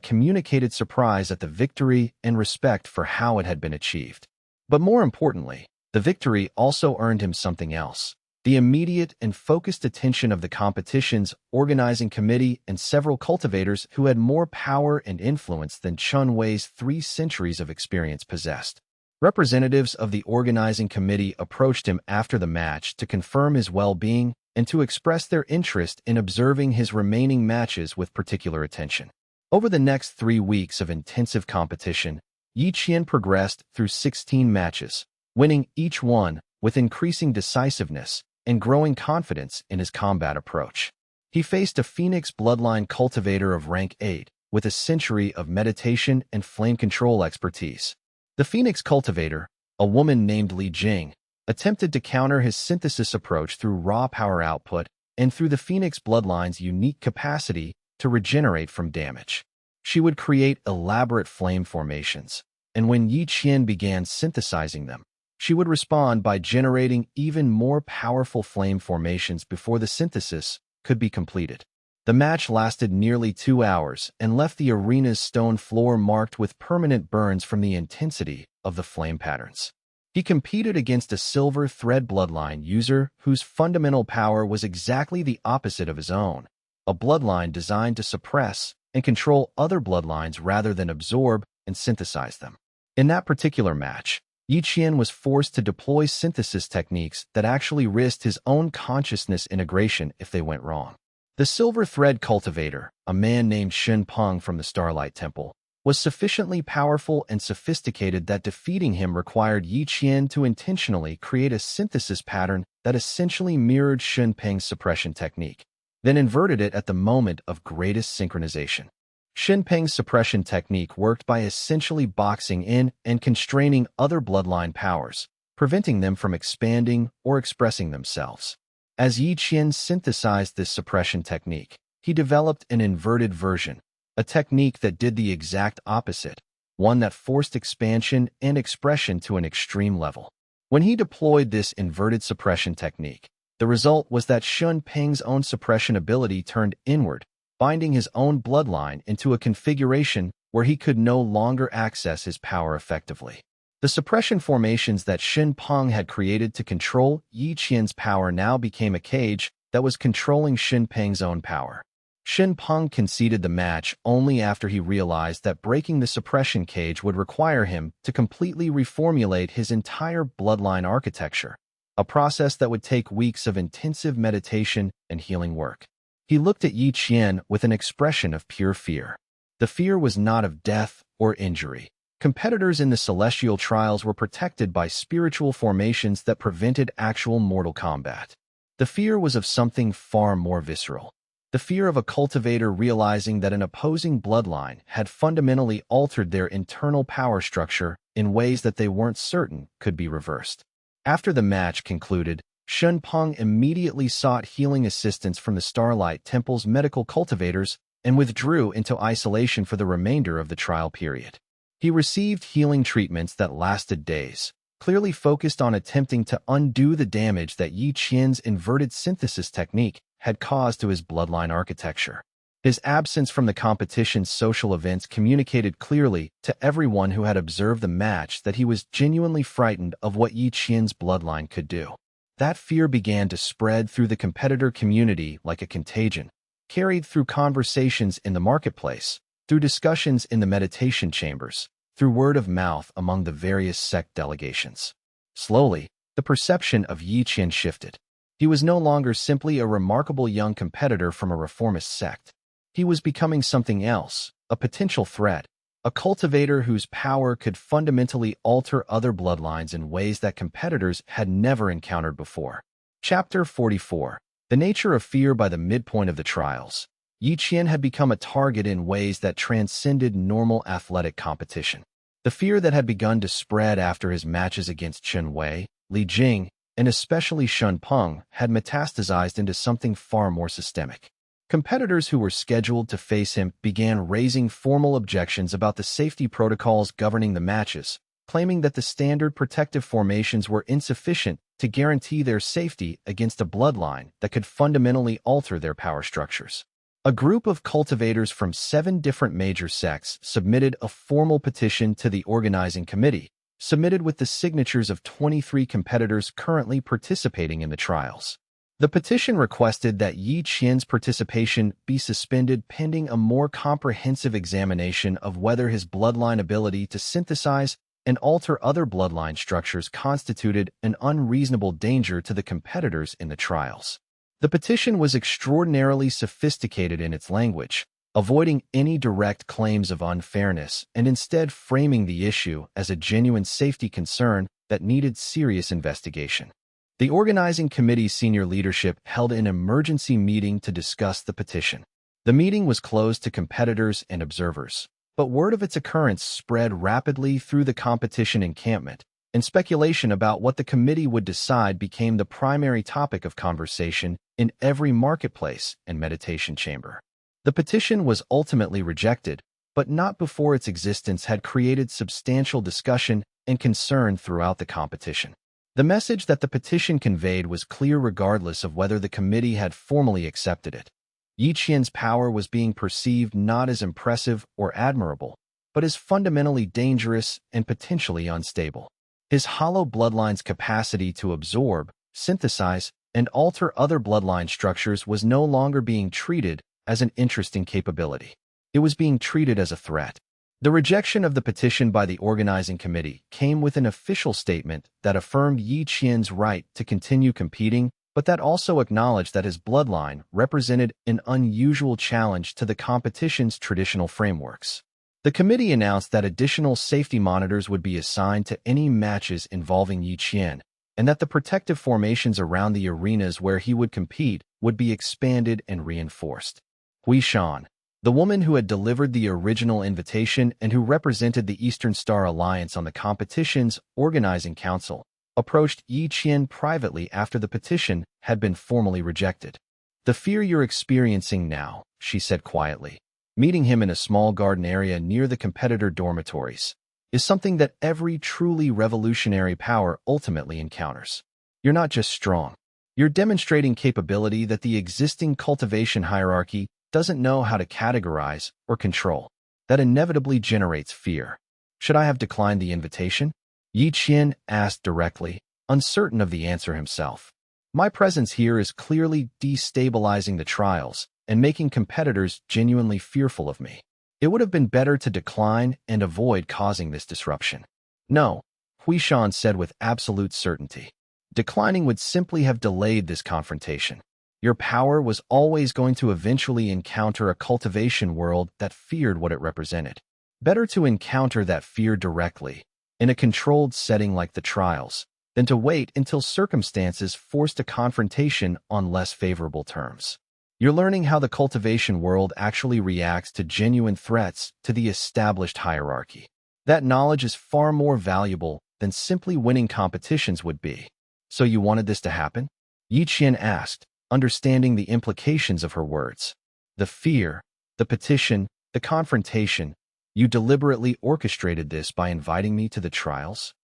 communicated surprise at the victory and respect for how it had been achieved. But more importantly, the victory also earned him something else: the immediate and focused attention of the competition's organizing committee and several cultivators who had more power and influence than Chun Wei's 3 centuries of experience possessed. Representatives of the organizing committee approached him after the match to confirm his well-being and to express their interest in observing his remaining matches with particular attention. Over the next 3 weeks of intensive competition, Yi Qian progressed through 16 matches, winning each one with increasing decisiveness and growing confidence in his combat approach. He faced a Phoenix Bloodline cultivator of rank 8 with a century of meditation and flame control expertise. The Phoenix cultivator, a woman named Li Jing, attempted to counter his synthesis approach through raw power output and through the Phoenix Bloodline's unique capacity to regenerate from damage. She would create elaborate flame formations, and when Yi Qian began synthesizing them, she would respond by generating even more powerful flame formations before the synthesis could be completed. The match lasted nearly 2 hours and left the arena's stone floor marked with permanent burns from the intensity of the flame patterns. He competed against a Silver Thread Bloodline user whose fundamental power was exactly the opposite of his own, a bloodline designed to suppress and control other bloodlines rather than absorb and synthesize them. In that particular match, Yi Qian was forced to deploy synthesis techniques that actually risked his own consciousness integration if they went wrong. The Silver Thread Cultivator, a man named Shen Peng from the Starlight Temple, was sufficiently powerful and sophisticated that defeating him required Yi Qian to intentionally create a synthesis pattern that essentially mirrored Shen Peng's suppression technique, then inverted it at the moment of greatest synchronization. Shen Peng's suppression technique worked by essentially boxing in and constraining other bloodline powers, preventing them from expanding or expressing themselves. As Yi Qian synthesized this suppression technique, he developed an inverted version, a technique that did the exact opposite, one that forced expansion and expression to an extreme level. When he deployed this inverted suppression technique, the result was that Shen Peng's own suppression ability turned inward, binding his own bloodline into a configuration where he could no longer access his power effectively. The suppression formations that Shen Peng had created to control Yi Qian's power now became a cage that was controlling Shen Peng's own power. Shen Peng conceded the match only after he realized that breaking the suppression cage would require him to completely reformulate his entire bloodline architecture, a process that would take weeks of intensive meditation and healing work. He looked at Yi Qian with an expression of pure fear. The fear was not of death or injury. Competitors in the celestial trials were protected by spiritual formations that prevented actual mortal combat. The fear was of something far more visceral. The fear of a cultivator realizing that an opposing bloodline had fundamentally altered their internal power structure in ways that they weren't certain could be reversed. After the match concluded, Shen Peng immediately sought healing assistance from the Starlight Temple's medical cultivators and withdrew into isolation for the remainder of the trial period. He received healing treatments that lasted days, clearly focused on attempting to undo the damage that Yi Qian's inverted synthesis technique had caused to his bloodline architecture. His absence from the competition's social events communicated clearly to everyone who had observed the match that he was genuinely frightened of what Yi Qian's bloodline could do. That fear began to spread through the competitor community like a contagion, carried through conversations in the marketplace, through discussions in the meditation chambers, through word of mouth among the various sect delegations. Slowly, the perception of Yi Qian shifted. He was no longer simply a remarkable young competitor from a reformist sect. He was becoming something else, a potential threat, a cultivator whose power could fundamentally alter other bloodlines in ways that competitors had never encountered before. Chapter 44. The Nature of Fear. By the midpoint of the trials, Yi Qian had become a target in ways that transcended normal athletic competition. The fear that had begun to spread after his matches against Chen Wei, Li Jing, and especially Shen Peng had metastasized into something far more systemic. Competitors who were scheduled to face him began raising formal objections about the safety protocols governing the matches, claiming that the standard protective formations were insufficient to guarantee their safety against a bloodline that could fundamentally alter their power structures. A group of cultivators from 7 different major sects submitted a formal petition to the organizing committee, submitted with the signatures of 23 competitors currently participating in the trials. The petition requested that Yi Qian's participation be suspended pending a more comprehensive examination of whether his bloodline ability to synthesize and alter other bloodline structures constituted an unreasonable danger to the competitors in the trials. The petition was extraordinarily sophisticated in its language, avoiding any direct claims of unfairness and instead framing the issue as a genuine safety concern that needed serious investigation. The organizing committee's senior leadership held an emergency meeting to discuss the petition. The meeting was closed to competitors and observers, but word of its occurrence spread rapidly through the competition encampment, and speculation about what the committee would decide became the primary topic of conversation in every marketplace and meditation chamber. The petition was ultimately rejected, but not before its existence had created substantial discussion and concern throughout the competition. The message that the petition conveyed was clear regardless of whether the committee had formally accepted it. Yi Qian's power was being perceived not as impressive or admirable, but as fundamentally dangerous and potentially unstable. His hollow bloodline's capacity to absorb, synthesize, and alter other bloodline structures was no longer being treated as an interesting capability. It was being treated as a threat. The rejection of the petition by the organizing committee came with an official statement that affirmed Yi Qian's right to continue competing, but that also acknowledged that his bloodline represented an unusual challenge to the competition's traditional frameworks. The committee announced that additional safety monitors would be assigned to any matches involving Yi Qian, and that the protective formations around the arenas where he would compete would be expanded and reinforced. Hui Shan, the woman who had delivered the original invitation and who represented the Eastern Star Alliance on the competition's organizing council, approached Yi Qian privately after the petition had been formally rejected. "The fear you're experiencing now," she said quietly, meeting him in a small garden area near the competitor dormitories, "is something that every truly revolutionary power ultimately encounters. You're not just strong. You're demonstrating capability that the existing cultivation hierarchy doesn't know how to categorize or control. That inevitably generates fear." "Should I have declined the invitation?" Yi Qian asked directly, uncertain of the answer himself. "My presence here is clearly destabilizing the trials and making competitors genuinely fearful of me. It would have been better to decline and avoid causing this disruption." "No," Hui Shan said with absolute certainty. "Declining would simply have delayed this confrontation. Your power was always going to eventually encounter a cultivation world that feared what it represented. Better to encounter that fear directly, in a controlled setting like the trials, than to wait until circumstances forced a confrontation on less favorable terms. You're learning how the cultivation world actually reacts to genuine threats to the established hierarchy. That knowledge is far more valuable than simply winning competitions would be." "So you wanted this to happen?" Yi Qian asked, understanding the implications of her words. "The fear, the petition, the confrontation. You deliberately orchestrated this by inviting me to the trials?"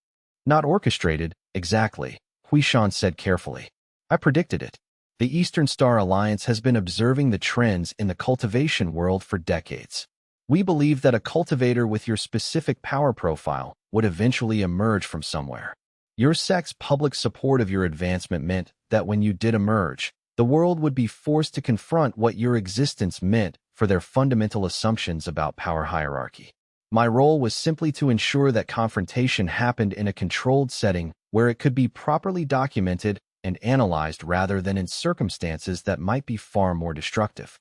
"Not orchestrated, exactly," Hui Shan said carefully. "I predicted it. The Eastern Star Alliance has been observing the trends in the cultivation world for decades. We believe that a cultivator with your specific power profile would eventually emerge from somewhere. Your sect's public support of your advancement meant that when you did emerge, the world would be forced to confront what your existence meant for their fundamental assumptions about power hierarchy. My role was simply to ensure that confrontation happened in a controlled setting where it could be properly documented and analyzed rather than in circumstances that might be far more destructive."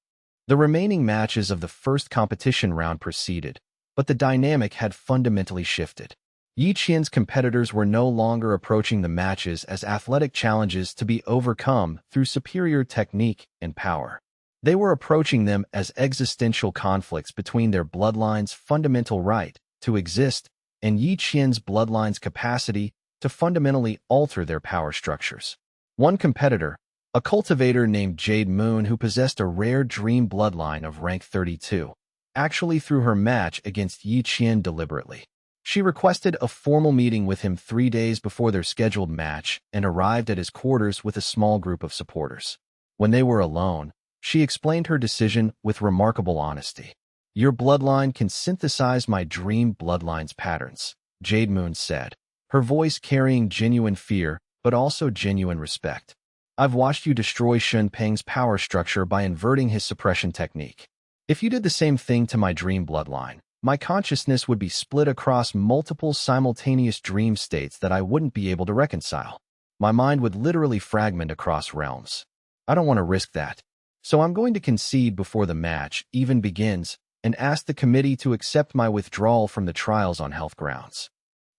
The remaining matches of the first competition round proceeded, but the dynamic had fundamentally shifted. Yi Qian's competitors were no longer approaching the matches as athletic challenges to be overcome through superior technique and power. They were approaching them as existential conflicts between their bloodline's fundamental right to exist and Yi Qian's bloodline's capacity to fundamentally alter their power structures. One competitor, a cultivator named Jade Moon who possessed a rare dream bloodline of rank 32, actually threw her match against Yi Qian deliberately. She requested a formal meeting with him 3 days before their scheduled match and arrived at his quarters with a small group of supporters. When they were alone, she explained her decision with remarkable honesty. "Your bloodline can synthesize my dream bloodline's patterns," Jade Moon said, her voice carrying genuine fear but also genuine respect. "I've watched you destroy Shen Peng's power structure by inverting his suppression technique. If you did the same thing to my dream bloodline, my consciousness would be split across multiple simultaneous dream states that I wouldn't be able to reconcile. My mind would literally fragment across realms. I don't want to risk that. So I'm going to concede before the match even begins and ask the committee to accept my withdrawal from the trials on health grounds."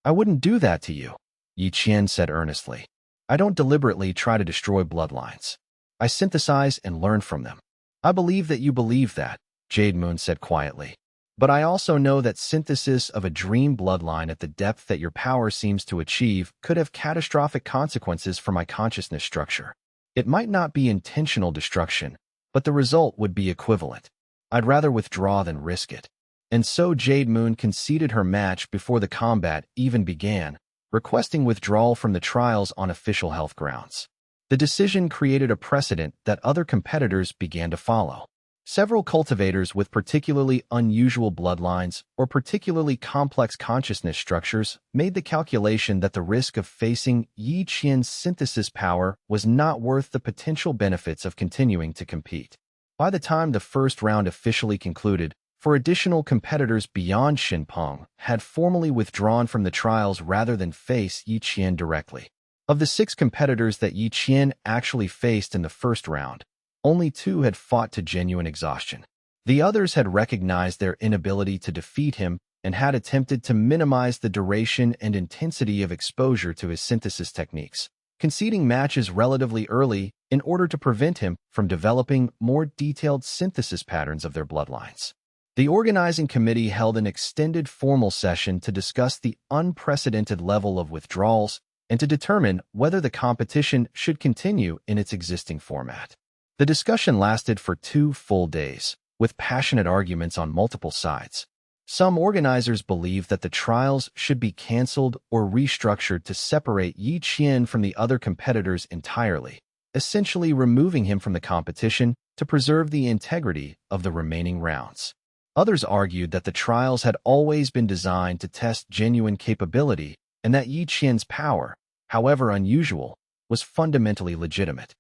"I wouldn't do that to you," Yi Qian said earnestly. "I don't deliberately try to destroy bloodlines. I synthesize and learn from them." "I believe that you believe that," Jade Moon said quietly. "But I also know that synthesis of a dream bloodline at the depth that your power seems to achieve could have catastrophic consequences for my consciousness structure. It might not be intentional destruction, but the result would be equivalent. I'd rather withdraw than risk it." And so Jade Moon conceded her match before the combat even began, requesting withdrawal from the trials on official health grounds. The decision created a precedent that other competitors began to follow. Several cultivators with particularly unusual bloodlines or particularly complex consciousness structures made the calculation that the risk of facing Yi Qian's synthesis power was not worth the potential benefits of continuing to compete. By the time the first round officially concluded, 4 additional competitors beyond Shen Peng had formally withdrawn from the trials rather than face Yi Qian directly. Of the 6 competitors that Yi Qian actually faced in the first round, only 2 had fought to genuine exhaustion. The others had recognized their inability to defeat him and had attempted to minimize the duration and intensity of exposure to his synthesis techniques, conceding matches relatively early in order to prevent him from developing more detailed synthesis patterns of their bloodlines. The organizing committee held an extended formal session to discuss the unprecedented level of withdrawals and to determine whether the competition should continue in its existing format. The discussion lasted for 2 full days, with passionate arguments on multiple sides. Some organizers believed that the trials should be canceled or restructured to separate Yi Qian from the other competitors entirely, essentially removing him from the competition to preserve the integrity of the remaining rounds. Others argued that the trials had always been designed to test genuine capability and that Yi Qian's power, however unusual, was fundamentally legitimate.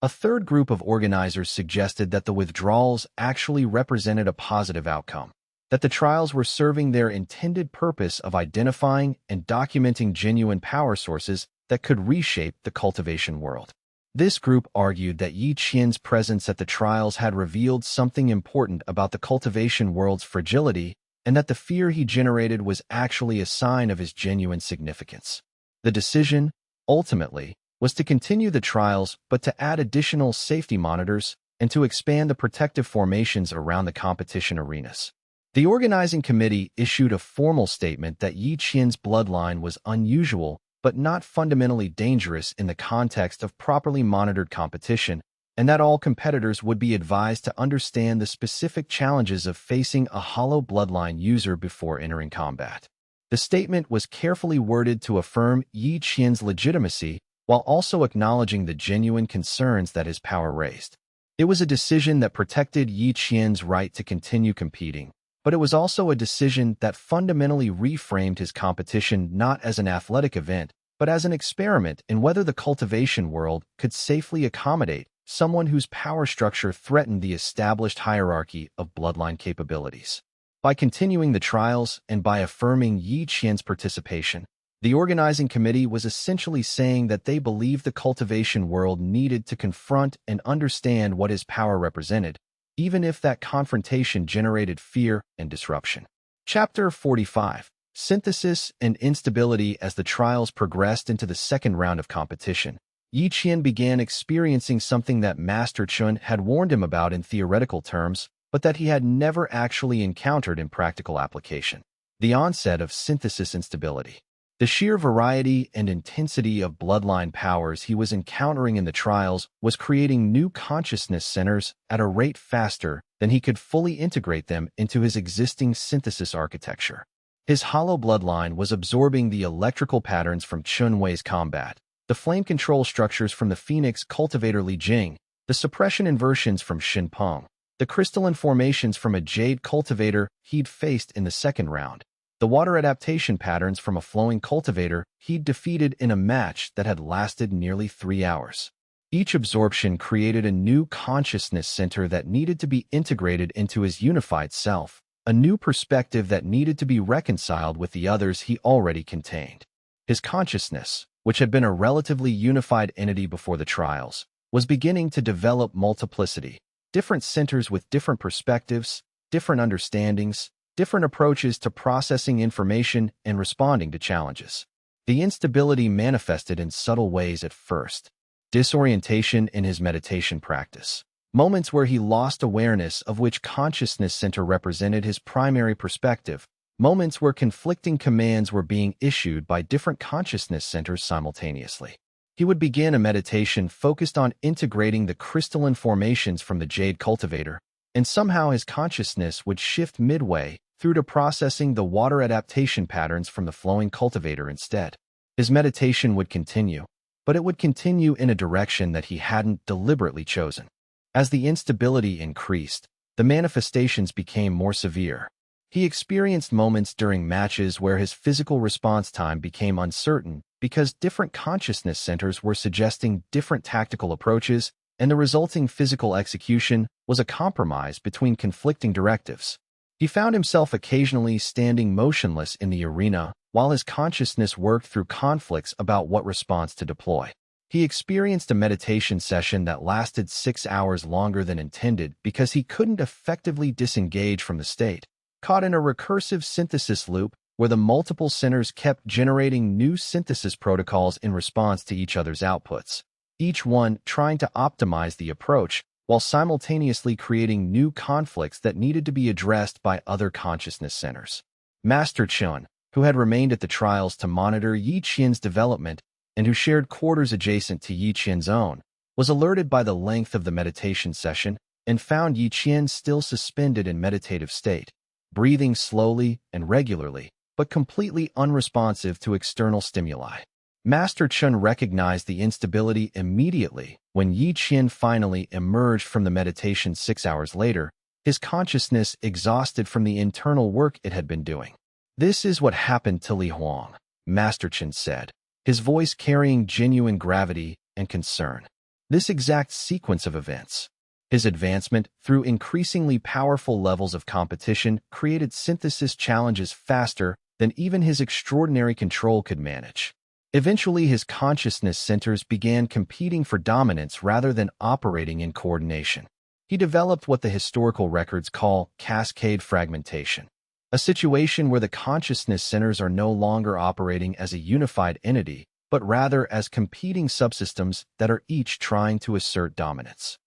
A third group of organizers suggested that the withdrawals actually represented a positive outcome, that the trials were serving their intended purpose of identifying and documenting genuine power sources that could reshape the cultivation world. This group argued that Yi Qian's presence at the trials had revealed something important about the cultivation world's fragility and that the fear he generated was actually a sign of his genuine significance. The decision, ultimately, was to continue the trials but to add additional safety monitors and to expand the protective formations around the competition arenas. The organizing committee issued a formal statement that Yi Qian's bloodline was unusual but not fundamentally dangerous in the context of properly monitored competition, and that all competitors would be advised to understand the specific challenges of facing a hollow bloodline user before entering combat. The statement was carefully worded to affirm Yi Qian's legitimacy while also acknowledging the genuine concerns that his power raised. It was a decision that protected Yi Qian's right to continue competing, but it was also a decision that fundamentally reframed his competition not as an athletic event, but as an experiment in whether the cultivation world could safely accommodate someone whose power structure threatened the established hierarchy of bloodline capabilities. By continuing the trials and by affirming Yi Qian's participation, the organizing committee was essentially saying that they believed the cultivation world needed to confront and understand what his power represented, even if that confrontation generated fear and disruption. Chapter 45: Synthesis and Instability. As the trials progressed into the second round of competition, Yi Qian began experiencing something that Master Chun had warned him about in theoretical terms, but that he had never actually encountered in practical application: the onset of synthesis instability. The sheer variety and intensity of bloodline powers he was encountering in the trials was creating new consciousness centers at a rate faster than he could fully integrate them into his existing synthesis architecture. His hollow bloodline was absorbing the electrical patterns from Chun Wei's combat, the flame control structures from the Phoenix cultivator Li Jing, the suppression inversions from Shin Peng, the crystalline formations from a jade cultivator he'd faced in the second round, the water adaptation patterns from a flowing cultivator he'd defeated in a match that had lasted nearly 3 hours. Each absorption created a new consciousness center that needed to be integrated into his unified self, a new perspective that needed to be reconciled with the others he already contained. His consciousness, which had been a relatively unified entity before the trials, was beginning to develop multiplicity, different centers with different perspectives, different understandings, different approaches to processing information and responding to challenges. The instability manifested in subtle ways at first: disorientation in his meditation practice, moments where he lost awareness of which consciousness center represented his primary perspective, moments where conflicting commands were being issued by different consciousness centers simultaneously. He would begin a meditation focused on integrating the crystalline formations from the jade cultivator, and somehow his consciousness would shift midway through to processing the water adaptation patterns from the flowing cultivator instead. His meditation would continue, but it would continue in a direction that he hadn't deliberately chosen. As the instability increased, the manifestations became more severe. He experienced moments during matches where his physical response time became uncertain because different consciousness centers were suggesting different tactical approaches, and the resulting physical execution was a compromise between conflicting directives. He found himself occasionally standing motionless in the arena while his consciousness worked through conflicts about what response to deploy. He experienced a meditation session that lasted 6 hours longer than intended because he couldn't effectively disengage from the state, caught in a recursive synthesis loop where the multiple centers kept generating new synthesis protocols in response to each other's outputs, each one trying to optimize the approach while simultaneously creating new conflicts that needed to be addressed by other consciousness centers. Master Chun, who had remained at the trials to monitor Yi Qian's development and who shared quarters adjacent to Yi Qian's own, was alerted by the length of the meditation session and found Yi Qian still suspended in meditative state, breathing slowly and regularly, but completely unresponsive to external stimuli. Master Chun recognized the instability immediately when Yi Qian finally emerged from the meditation 6 hours later, his consciousness exhausted from the internal work it had been doing. "This is what happened to Li Huang," Master Chun said, his voice carrying genuine gravity and concern. This exact sequence of events, his advancement through increasingly powerful levels of competition, created synthesis challenges faster than even his extraordinary control could manage. Eventually, his consciousness centers began competing for dominance rather than operating in coordination. He developed what the historical records call cascade fragmentation, a situation where the consciousness centers are no longer operating as a unified entity, but rather as competing subsystems that are each trying to assert dominance.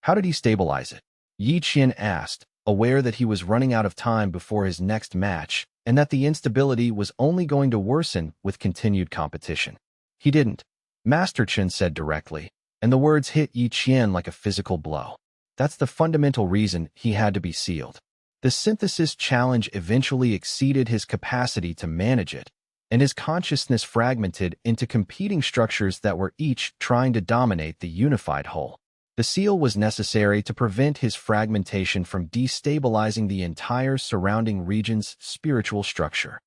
How did he stabilize it? Yi Qian asked, aware that he was running out of time before his next match and that the instability was only going to worsen with continued competition. "He didn't," Master Chun said directly, and the words hit Yi Qian like a physical blow. "That's the fundamental reason he had to be sealed. The synthesis challenge eventually exceeded his capacity to manage it, and his consciousness fragmented into competing structures that were each trying to dominate the unified whole. The seal was necessary to prevent his fragmentation from destabilizing the entire surrounding region's spiritual structure.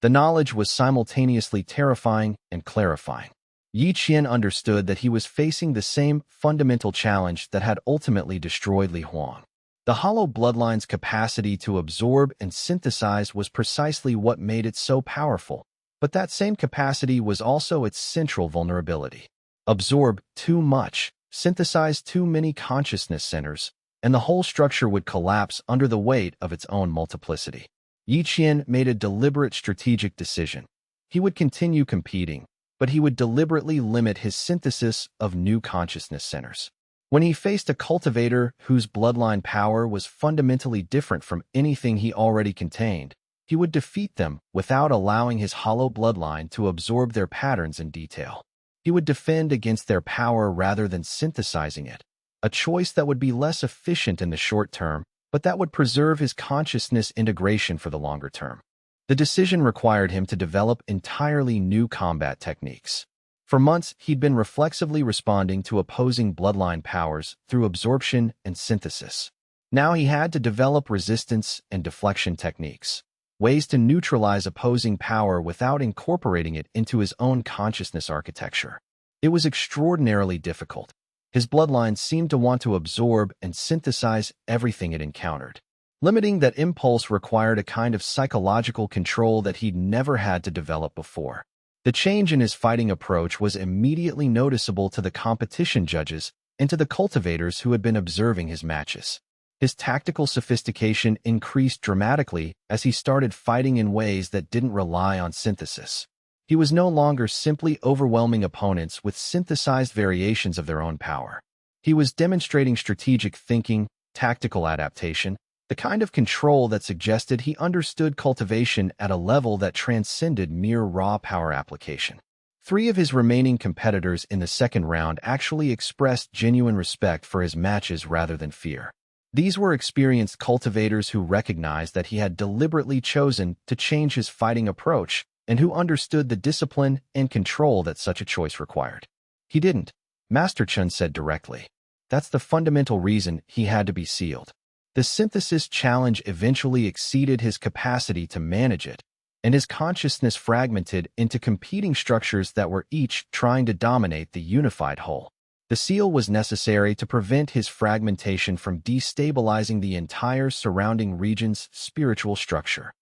The knowledge was simultaneously terrifying and clarifying. Yi Qian understood that he was facing the same fundamental challenge that had ultimately destroyed Li Huang. The hollow bloodline's capacity to absorb and synthesize was precisely what made it so powerful, but that same capacity was also its central vulnerability. Absorb too much, synthesize too many consciousness centers, and the whole structure would collapse under the weight of its own multiplicity. Yi Qian made a deliberate strategic decision. He would continue competing, but he would deliberately limit his synthesis of new consciousness centers. When he faced a cultivator whose bloodline power was fundamentally different from anything he already contained, he would defeat them without allowing his hollow bloodline to absorb their patterns in detail. He would defend against their power rather than synthesizing it, a choice that would be less efficient in the short term, but that would preserve his consciousness integration for the longer term. The decision required him to develop entirely new combat techniques. For months, he'd been reflexively responding to opposing bloodline powers through absorption and synthesis. Now he had to develop resistance and deflection techniques, ways to neutralize opposing power without incorporating it into his own consciousness architecture. It was extraordinarily difficult. His bloodline seemed to want to absorb and synthesize everything it encountered. Limiting that impulse required a kind of psychological control that he'd never had to develop before. The change in his fighting approach was immediately noticeable to the competition judges and to the cultivators who had been observing his matches. His tactical sophistication increased dramatically as he started fighting in ways that didn't rely on synthesis. He was no longer simply overwhelming opponents with synthesized variations of their own power. He was demonstrating strategic thinking, tactical adaptation, the kind of control that suggested he understood cultivation at a level that transcended mere raw power application. 3 of his remaining competitors in the second round actually expressed genuine respect for his matches rather than fear. These were experienced cultivators who recognized that he had deliberately chosen to change his fighting approach and who understood the discipline and control that such a choice required. "He didn't," Master Chun said directly. "That's the fundamental reason he had to be sealed. The synthesis challenge eventually exceeded his capacity to manage it, and his consciousness fragmented into competing structures that were each trying to dominate the unified whole. The seal was necessary to prevent his fragmentation from destabilizing the entire surrounding region's spiritual structure.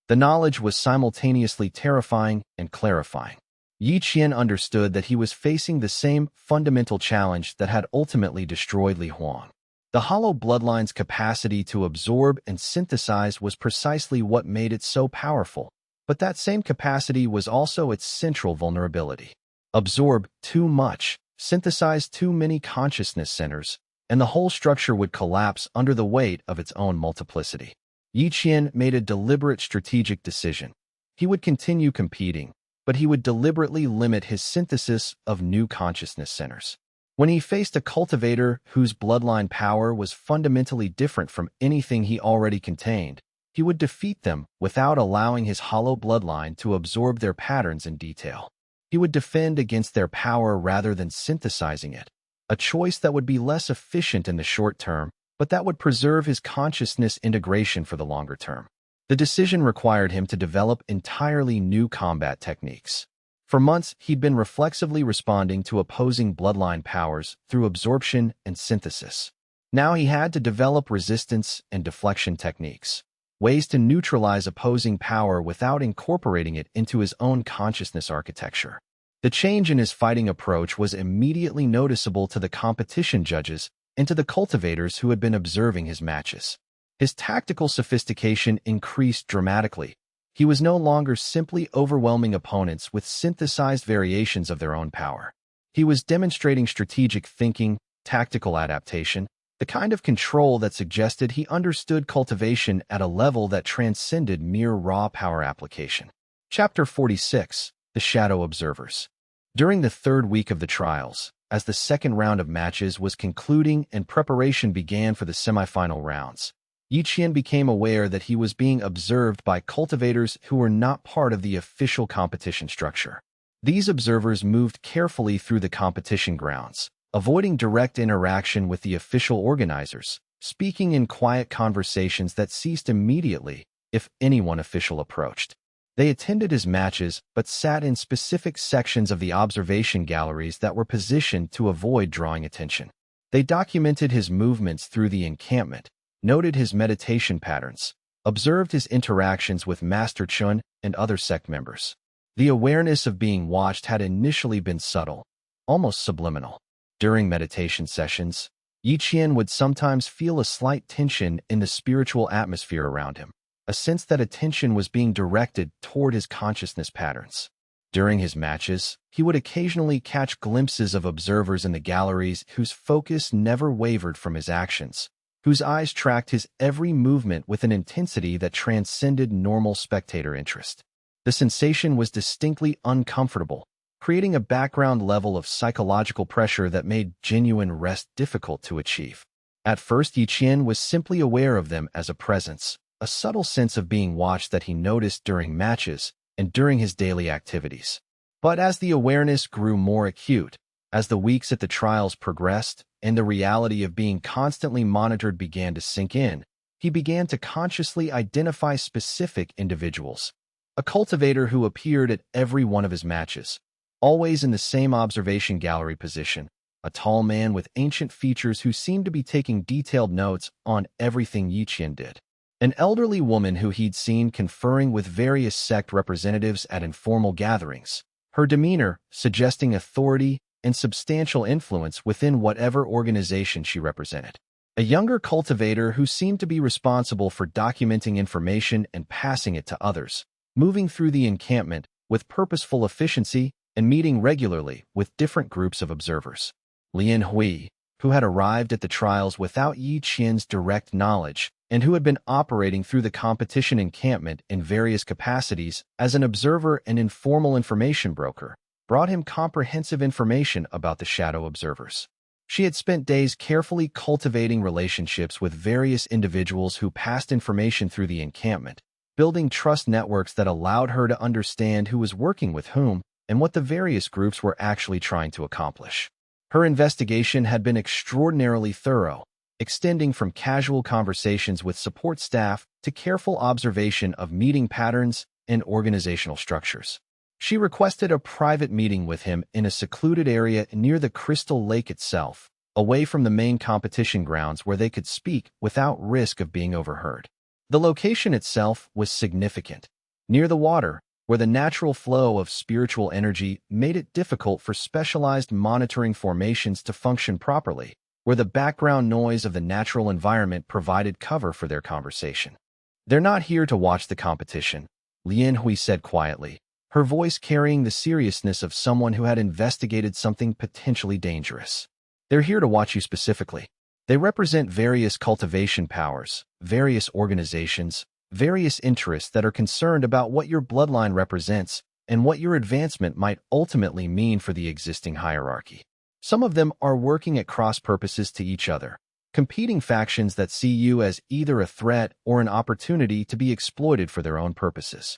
The knowledge was simultaneously terrifying and clarifying. Yi Qian understood that he was facing the same fundamental challenge that had ultimately destroyed Li Huang. The hollow bloodline's capacity to absorb and synthesize was precisely what made it so powerful, but that same capacity was also its central vulnerability. Absorb too much, synthesize too many consciousness centers, and the whole structure would collapse under the weight of its own multiplicity. Yi Qian made a deliberate strategic decision. He would continue competing, but he would deliberately limit his synthesis of new consciousness centers. When he faced a cultivator whose bloodline power was fundamentally different from anything he already contained, he would defeat them without allowing his hollow bloodline to absorb their patterns in detail. He would defend against their power rather than synthesizing it, a choice that would be less efficient in the short term, but that would preserve his consciousness integration for the longer term. The decision required him to develop entirely new combat techniques. For months, he'd been reflexively responding to opposing bloodline powers through absorption and synthesis. Now he had to develop resistance and deflection techniques, ways to neutralize opposing power without incorporating it into his own consciousness architecture. The change in his fighting approach was immediately noticeable to the competition judges and to the cultivators who had been observing his matches. His tactical sophistication increased dramatically. He was no longer simply overwhelming opponents with synthesized variations of their own power. He was demonstrating strategic thinking, tactical adaptation, the kind of control that suggested he understood cultivation at a level that transcended mere raw power application. Chapter 46: The Shadow Observers. During the third week of the trials, as the second round of matches was concluding and preparation began for the semifinal rounds, Yi Qian became aware that he was being observed by cultivators who were not part of the official competition structure. These observers moved carefully through the competition grounds, avoiding direct interaction with the official organizers, speaking in quiet conversations that ceased immediately if anyone official approached. They attended his matches but sat in specific sections of the observation galleries that were positioned to avoid drawing attention. They documented his movements through the encampment, noted his meditation patterns, observed his interactions with Master Chun and other sect members. The awareness of being watched had initially been subtle, almost subliminal. During meditation sessions, Yi Qian would sometimes feel a slight tension in the spiritual atmosphere around him, a sense that attention was being directed toward his consciousness patterns. During his matches, he would occasionally catch glimpses of observers in the galleries whose focus never wavered from his actions, whose eyes tracked his every movement with an intensity that transcended normal spectator interest. The sensation was distinctly uncomfortable, creating a background level of psychological pressure that made genuine rest difficult to achieve. At first, Yi Qian was simply aware of them as a presence, a subtle sense of being watched that he noticed during matches and during his daily activities. But as the awareness grew more acute, as the weeks at the trials progressed, and the reality of being constantly monitored began to sink in, he began to consciously identify specific individuals. A cultivator who appeared at every one of his matches, always in the same observation gallery position, a tall man with ancient features who seemed to be taking detailed notes on everything Yi Qian did. An elderly woman who he'd seen conferring with various sect representatives at informal gatherings, her demeanor suggesting authority and substantial influence within whatever organization she represented. A younger cultivator who seemed to be responsible for documenting information and passing it to others, moving through the encampment with purposeful efficiency and meeting regularly with different groups of observers. Lian Hui, who had arrived at the trials without Yi Qian's direct knowledge and who had been operating through the competition encampment in various capacities as an observer and informal information broker, brought him comprehensive information about the shadow observers. She had spent days carefully cultivating relationships with various individuals who passed information through the encampment, building trust networks that allowed her to understand who was working with whom and what the various groups were actually trying to accomplish. Her investigation had been extraordinarily thorough, extending from casual conversations with support staff to careful observation of meeting patterns and organizational structures. She requested a private meeting with him in a secluded area near the Crystal Lake itself, away from the main competition grounds where they could speak without risk of being overheard. The location itself was significant. Near the water, where the natural flow of spiritual energy made it difficult for specialized monitoring formations to function properly, where the background noise of the natural environment provided cover for their conversation. "They're not here to watch the competition," Lian Hui said quietly, her voice carrying the seriousness of someone who had investigated something potentially dangerous. "They're here to watch you specifically. They represent various cultivation powers, various organizations, various interests that are concerned about what your bloodline represents and what your advancement might ultimately mean for the existing hierarchy. Some of them are working at cross purposes to each other, competing factions that see you as either a threat or an opportunity to be exploited for their own purposes."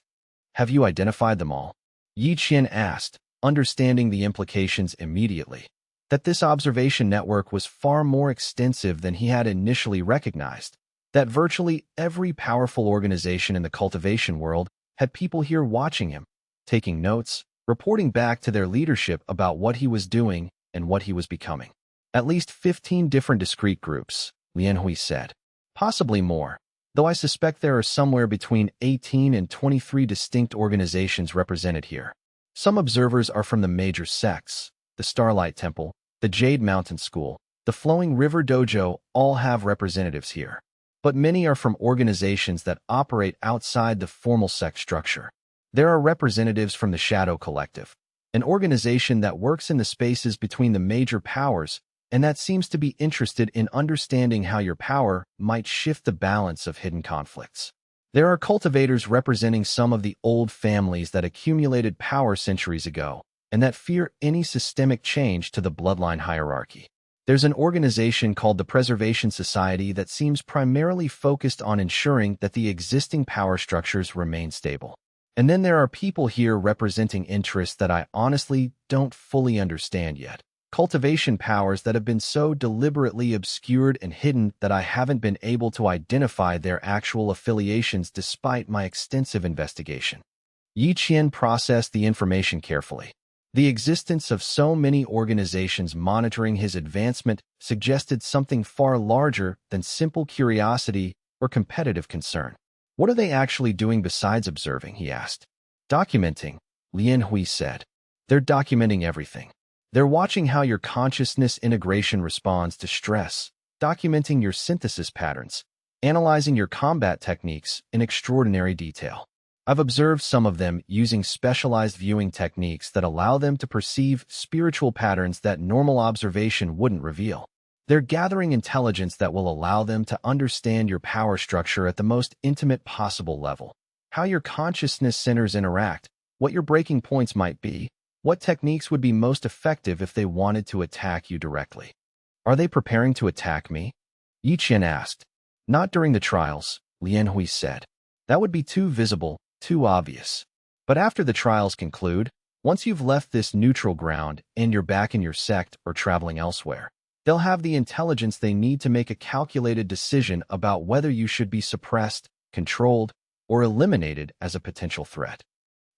"Have you identified them all?" Yi Qian asked, understanding the implications immediately. That this observation network was far more extensive than he had initially recognized. That virtually every powerful organization in the cultivation world had people here watching him, taking notes, reporting back to their leadership about what he was doing and what he was becoming. "At least 15 different discrete groups," Lian Hui said. "Possibly more, though I suspect there are somewhere between 18 and 23 distinct organizations represented here. Some observers are from the major sects, the Starlight Temple, the Jade Mountain School, the Flowing River Dojo all have representatives here. But many are from organizations that operate outside the formal sect structure. There are representatives from the Shadow Collective, an organization that works in the spaces between the major powers and that seems to be interested in understanding how your power might shift the balance of hidden conflicts. There are cultivators representing some of the old families that accumulated power centuries ago and that fear any systemic change to the bloodline hierarchy. There's an organization called the Preservation Society that seems primarily focused on ensuring that the existing power structures remain stable. And then there are people here representing interests that I honestly don't fully understand yet. Cultivation powers that have been so deliberately obscured and hidden that I haven't been able to identify their actual affiliations despite my extensive investigation." Yi Qian processed the information carefully. The existence of so many organizations monitoring his advancement suggested something far larger than simple curiosity or competitive concern. "What are they actually doing besides observing?" he asked. "Documenting," Lian Hui said. "They're documenting everything. They're watching how your consciousness integration responds to stress, documenting your synthesis patterns, analyzing your combat techniques in extraordinary detail. I've observed some of them using specialized viewing techniques that allow them to perceive spiritual patterns that normal observation wouldn't reveal. They're gathering intelligence that will allow them to understand your power structure at the most intimate possible level, how your consciousness centers interact, what your breaking points might be, what techniques would be most effective if they wanted to attack you directly." "Are they preparing to attack me?" Yi Qian asked. "Not during the trials," Lian Hui said. "That would be too visible, too obvious. But after the trials conclude, once you've left this neutral ground and you're back in your sect or traveling elsewhere, they'll have the intelligence they need to make a calculated decision about whether you should be suppressed, controlled, or eliminated as a potential threat."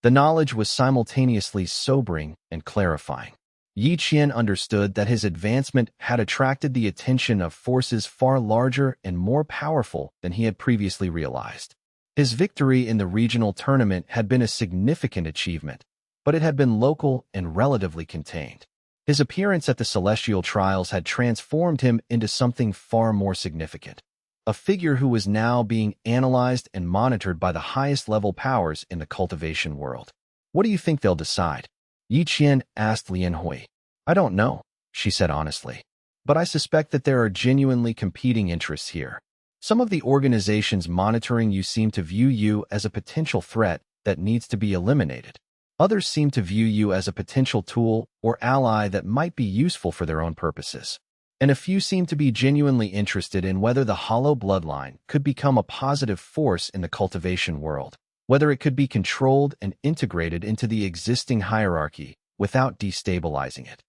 The knowledge was simultaneously sobering and clarifying. Yi Qian understood that his advancement had attracted the attention of forces far larger and more powerful than he had previously realized. His victory in the regional tournament had been a significant achievement, but it had been local and relatively contained. His appearance at the Celestial Trials had transformed him into something far more significant, a figure who was now being analyzed and monitored by the highest level powers in the cultivation world. "What do you think they'll decide?" Yi Qian asked Lian Hui. "I don't know," she said honestly, "but I suspect that there are genuinely competing interests here. Some of the organizations monitoring you seem to view you as a potential threat that needs to be eliminated. Others seem to view you as a potential tool or ally that might be useful for their own purposes. And a few seem to be genuinely interested in whether the hollow bloodline could become a positive force in the cultivation world, whether it could be controlled and integrated into the existing hierarchy without destabilizing it."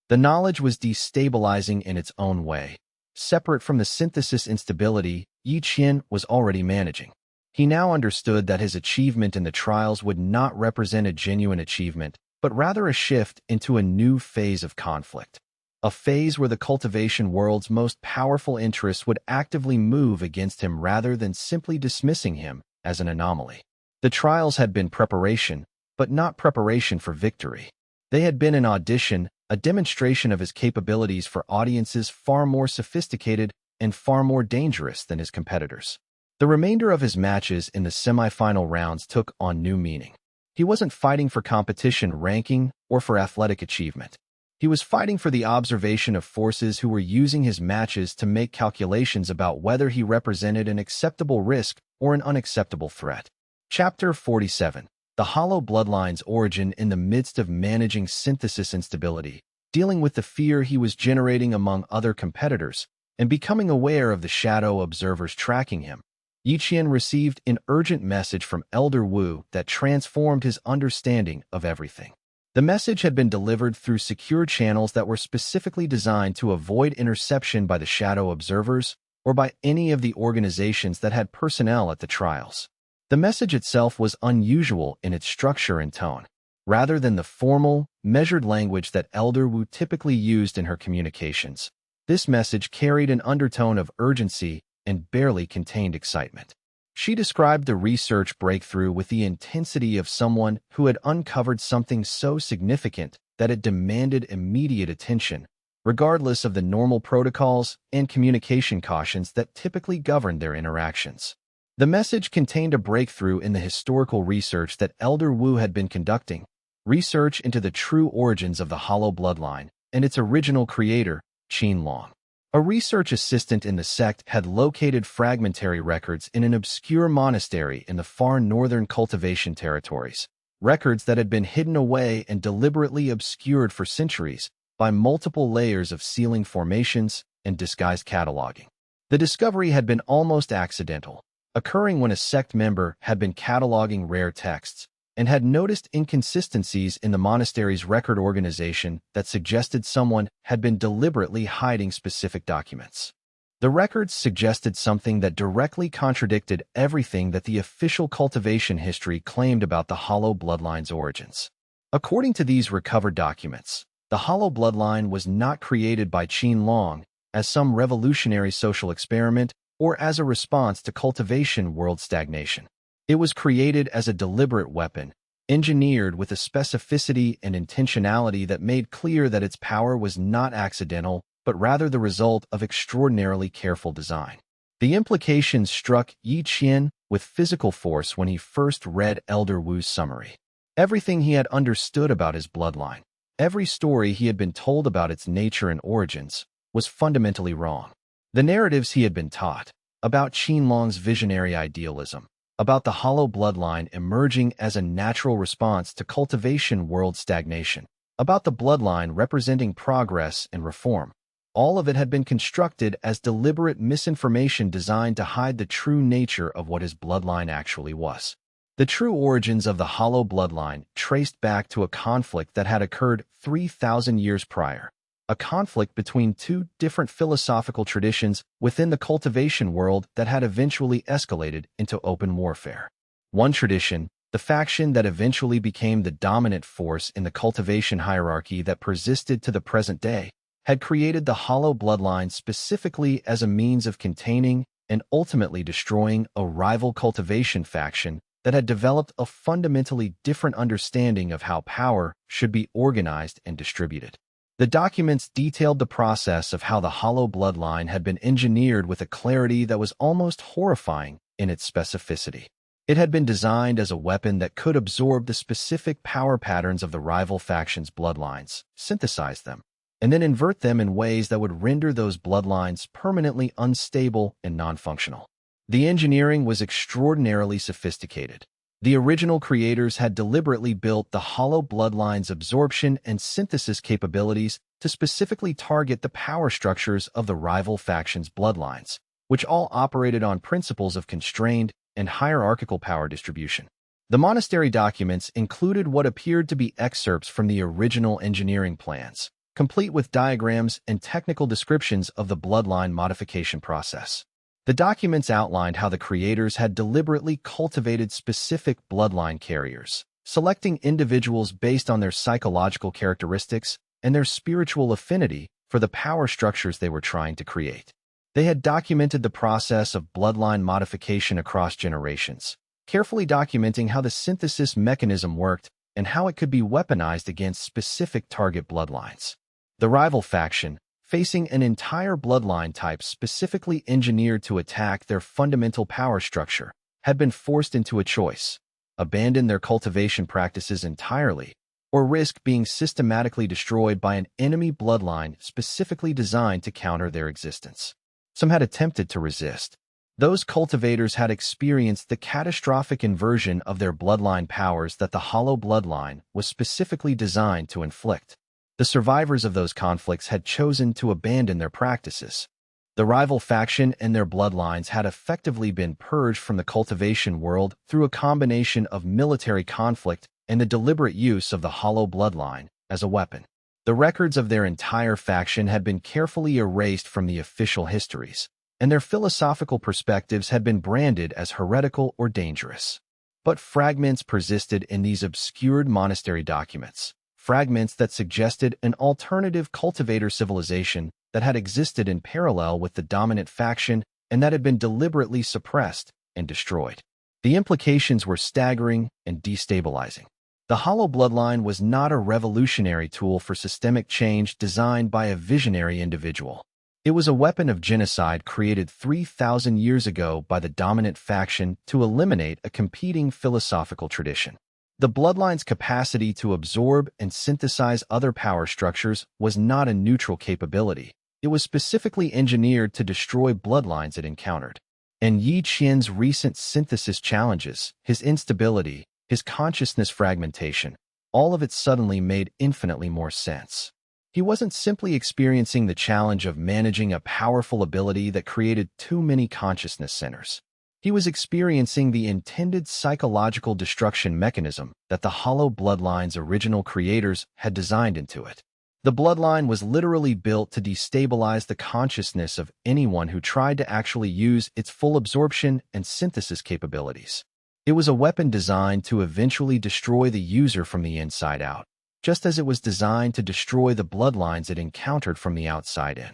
The knowledge was destabilizing in its own way. Separate from the synthesis instability Yi Qian was already managing. He now understood that his achievement in the trials would not represent a genuine achievement, but rather a shift into a new phase of conflict. A phase where the cultivation world's most powerful interests would actively move against him rather than simply dismissing him as an anomaly. The trials had been preparation, but not preparation for victory. They had been an audition, a demonstration of his capabilities for audiences far more sophisticated and far more dangerous than his competitors. The remainder of his matches in the semifinal rounds took on new meaning. He wasn't fighting for competition ranking or for athletic achievement. He was fighting for the observation of forces who were using his matches to make calculations about whether he represented an acceptable risk or an unacceptable threat. Chapter 47. The Hollow Bloodline's origin in the midst of managing synthesis instability, dealing with the fear he was generating among other competitors, and becoming aware of the shadow observers tracking him. Yi Qian received an urgent message from Elder Wu that transformed his understanding of everything. The message had been delivered through secure channels that were specifically designed to avoid interception by the shadow observers or by any of the organizations that had personnel at the trials. The message itself was unusual in its structure and tone. Rather than the formal, measured language that Elder Wu typically used in her communications, this message carried an undertone of urgency and barely contained excitement. She described the research breakthrough with the intensity of someone who had uncovered something so significant that it demanded immediate attention, regardless of the normal protocols and communication cautions that typically govern their interactions. The message contained a breakthrough in the historical research that Elder Wu had been conducting, research into the true origins of the Hollow Bloodline and its original creator, Qin Long. A research assistant in the sect had located fragmentary records in an obscure monastery in the far northern cultivation territories, records that had been hidden away and deliberately obscured for centuries by multiple layers of sealing formations and disguised cataloging. The discovery had been almost accidental, occurring when a sect member had been cataloging rare texts and had noticed inconsistencies in the monastery's record organization that suggested someone had been deliberately hiding specific documents. The records suggested something that directly contradicted everything that the official cultivation history claimed about the Hollow Bloodline's origins. According to these recovered documents, the Hollow Bloodline was not created by Qin Long as some revolutionary social experiment or as a response to cultivation world stagnation. It was created as a deliberate weapon, engineered with a specificity and intentionality that made clear that its power was not accidental, but rather the result of extraordinarily careful design. The implications struck Yi Qian with physical force when he first read Elder Wu's summary. Everything he had understood about his bloodline, every story he had been told about its nature and origins, was fundamentally wrong. The narratives he had been taught, about Qin Long's visionary idealism, about the Hollow Bloodline emerging as a natural response to cultivation world stagnation, about the bloodline representing progress and reform. All of it had been constructed as deliberate misinformation designed to hide the true nature of what his bloodline actually was. The true origins of the Hollow Bloodline traced back to a conflict that had occurred 3,000 years prior, a conflict between two different philosophical traditions within the cultivation world that had eventually escalated into open warfare. One tradition, the faction that eventually became the dominant force in the cultivation hierarchy that persisted to the present day, had created the Hollow Bloodline specifically as a means of containing and ultimately destroying a rival cultivation faction that had developed a fundamentally different understanding of how power should be organized and distributed. The documents detailed the process of how the Hollow Bloodline had been engineered with a clarity that was almost horrifying in its specificity. It had been designed as a weapon that could absorb the specific power patterns of the rival faction's bloodlines, synthesize them, and then invert them in ways that would render those bloodlines permanently unstable and non-functional. The engineering was extraordinarily sophisticated. The original creators had deliberately built the Hollow Bloodline's absorption and synthesis capabilities to specifically target the power structures of the rival faction's bloodlines, which all operated on principles of constrained and hierarchical power distribution. The monastery documents included what appeared to be excerpts from the original engineering plans, complete with diagrams and technical descriptions of the bloodline modification process. The documents outlined how the creators had deliberately cultivated specific bloodline carriers, selecting individuals based on their psychological characteristics and their spiritual affinity for the power structures they were trying to create. They had documented the process of bloodline modification across generations, carefully documenting how the synthesis mechanism worked and how it could be weaponized against specific target bloodlines. The rival faction, facing an entire bloodline type specifically engineered to attack their fundamental power structure, had been forced into a choice: abandon their cultivation practices entirely, or risk being systematically destroyed by an enemy bloodline specifically designed to counter their existence. Some had attempted to resist. Those cultivators had experienced the catastrophic inversion of their bloodline powers that the hollow bloodline was specifically designed to inflict. The survivors of those conflicts had chosen to abandon their practices. The rival faction and their bloodlines had effectively been purged from the cultivation world through a combination of military conflict and the deliberate use of the hollow bloodline as a weapon. The records of their entire faction had been carefully erased from the official histories, and their philosophical perspectives had been branded as heretical or dangerous. But fragments persisted in these obscured monastery documents, fragments that suggested an alternative cultivator civilization that had existed in parallel with the dominant faction and that had been deliberately suppressed and destroyed. The implications were staggering and destabilizing. The hollow bloodline was not a revolutionary tool for systemic change designed by a visionary individual. It was a weapon of genocide created 3,000 years ago by the dominant faction to eliminate a competing philosophical tradition. The bloodline's capacity to absorb and synthesize other power structures was not a neutral capability. It was specifically engineered to destroy bloodlines it encountered. And Yi Qian's recent synthesis challenges, his instability, his consciousness fragmentation, all of it suddenly made infinitely more sense. He wasn't simply experiencing the challenge of managing a powerful ability that created too many consciousness centers. He was experiencing the intended psychological destruction mechanism that the hollow bloodline's original creators had designed into it. The bloodline was literally built to destabilize the consciousness of anyone who tried to actually use its full absorption and synthesis capabilities. It was a weapon designed to eventually destroy the user from the inside out, just as it was designed to destroy the bloodlines it encountered from the outside in.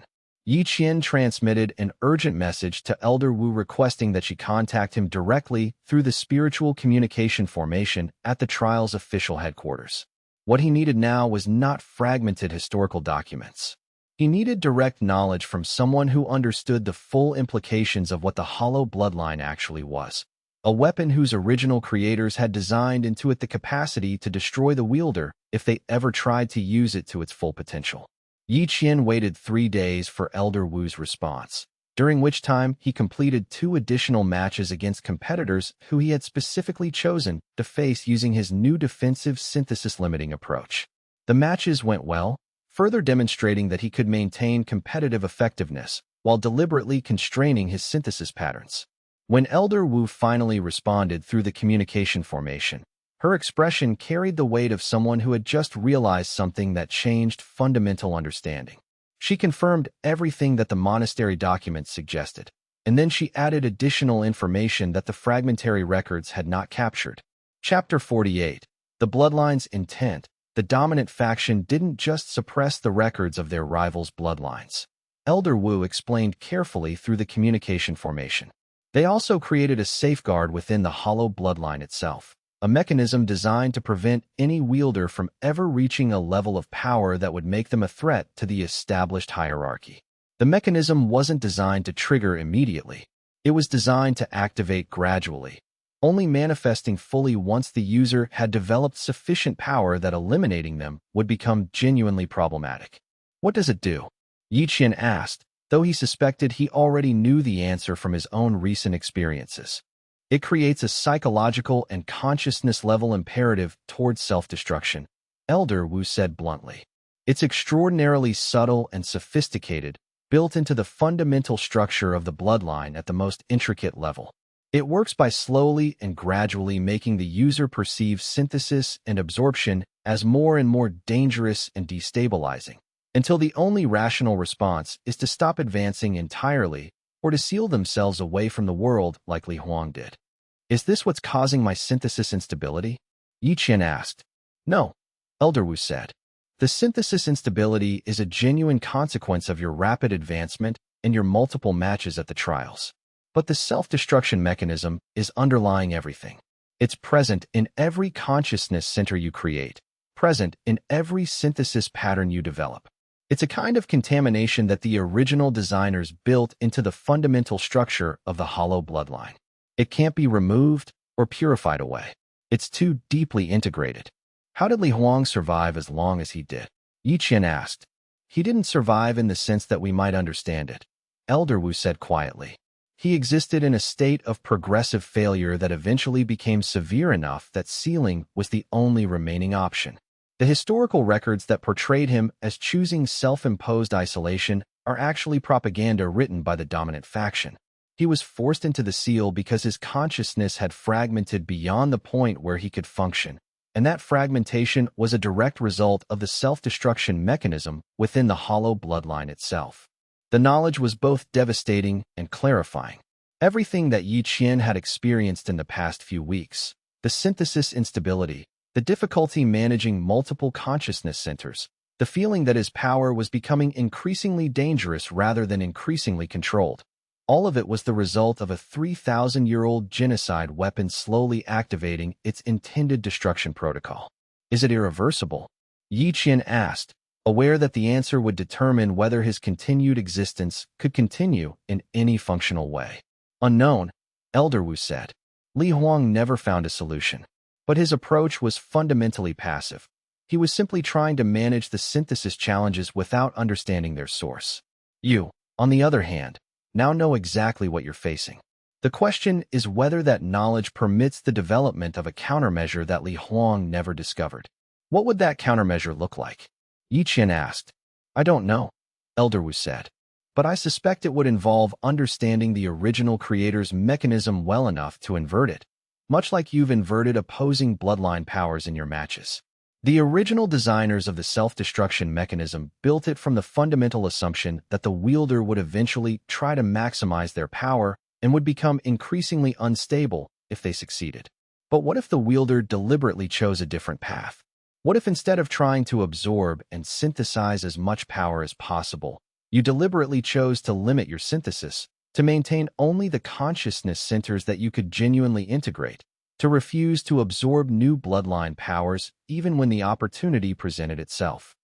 Yi Qian transmitted an urgent message to Elder Wu requesting that she contact him directly through the spiritual communication formation at the trial's official headquarters. What he needed now was not fragmented historical documents. He needed direct knowledge from someone who understood the full implications of what the hollow bloodline actually was. A weapon whose original creators had designed into it the capacity to destroy the wielder if they ever tried to use it to its full potential. Yi Qian waited 3 days for Elder Wu's response, during which time he completed 2 additional matches against competitors who he had specifically chosen to face using his new defensive synthesis limiting approach. The matches went well, further demonstrating that he could maintain competitive effectiveness while deliberately constraining his synthesis patterns. When Elder Wu finally responded through the communication formation, her expression carried the weight of someone who had just realized something that changed fundamental understanding. She confirmed everything that the monastery documents suggested, and then she added additional information that the fragmentary records had not captured. Chapter 48. The Bloodline's Intent. The dominant faction didn't just suppress the records of their rivals' bloodlines. Elder Wu explained carefully through the communication formation. They also created a safeguard within the hollow bloodline itself, a mechanism designed to prevent any wielder from ever reaching a level of power that would make them a threat to the established hierarchy. The mechanism wasn't designed to trigger immediately. It was designed to activate gradually, only manifesting fully once the user had developed sufficient power that eliminating them would become genuinely problematic. What does it do? Yi Qian asked, though he suspected he already knew the answer from his own recent experiences. It creates a psychological and consciousness-level imperative towards self-destruction, Elder Wu said bluntly. It's extraordinarily subtle and sophisticated, built into the fundamental structure of the bloodline at the most intricate level. It works by slowly and gradually making the user perceive synthesis and absorption as more and more dangerous and destabilizing, until the only rational response is to stop advancing entirely or to seal themselves away from the world like Li Huang did. Is this what's causing my synthesis instability? Yi Qian asked. No, Elder Wu said. The synthesis instability is a genuine consequence of your rapid advancement and your multiple matches at the trials. But the self-destruction mechanism is underlying everything. It's present in every consciousness center you create, present in every synthesis pattern you develop. It's a kind of contamination that the original designers built into the fundamental structure of the hollow bloodline. It can't be removed or purified away. It's too deeply integrated. How did Li Huang survive as long as he did? Yi Qian asked. He didn't survive in the sense that we might understand it, Elder Wu said quietly. He existed in a state of progressive failure that eventually became severe enough that sealing was the only remaining option. The historical records that portrayed him as choosing self-imposed isolation are actually propaganda written by the dominant faction. He was forced into the seal because his consciousness had fragmented beyond the point where he could function, and that fragmentation was a direct result of the self-destruction mechanism within the hollow bloodline itself. The knowledge was both devastating and clarifying. Everything that Yi Qian had experienced in the past few weeks, the synthesis instability, the difficulty managing multiple consciousness centers, the feeling that his power was becoming increasingly dangerous rather than increasingly controlled. All of it was the result of a 3,000-year-old genocide weapon slowly activating its intended destruction protocol. Is it irreversible? Yi Qian asked, aware that the answer would determine whether his continued existence could continue in any functional way. Unknown, Elder Wu said. Li Huang never found a solution. But his approach was fundamentally passive. He was simply trying to manage the synthesis challenges without understanding their source. You, on the other hand, now know exactly what you're facing. The question is whether that knowledge permits the development of a countermeasure that Li Huang never discovered. What would that countermeasure look like? Yi Qian asked. I don't know, Elder Wu said. But I suspect it would involve understanding the original creator's mechanism well enough to invert it, much like you've inverted opposing bloodline powers in your matches. The original designers of the self-destruction mechanism built it from the fundamental assumption that the wielder would eventually try to maximize their power and would become increasingly unstable if they succeeded. But what if the wielder deliberately chose a different path? What if instead of trying to absorb and synthesize as much power as possible, you deliberately chose to limit your synthesis, to maintain only the consciousness centers that you could genuinely integrate, to refuse to absorb new bloodline powers even when the opportunity presented itself?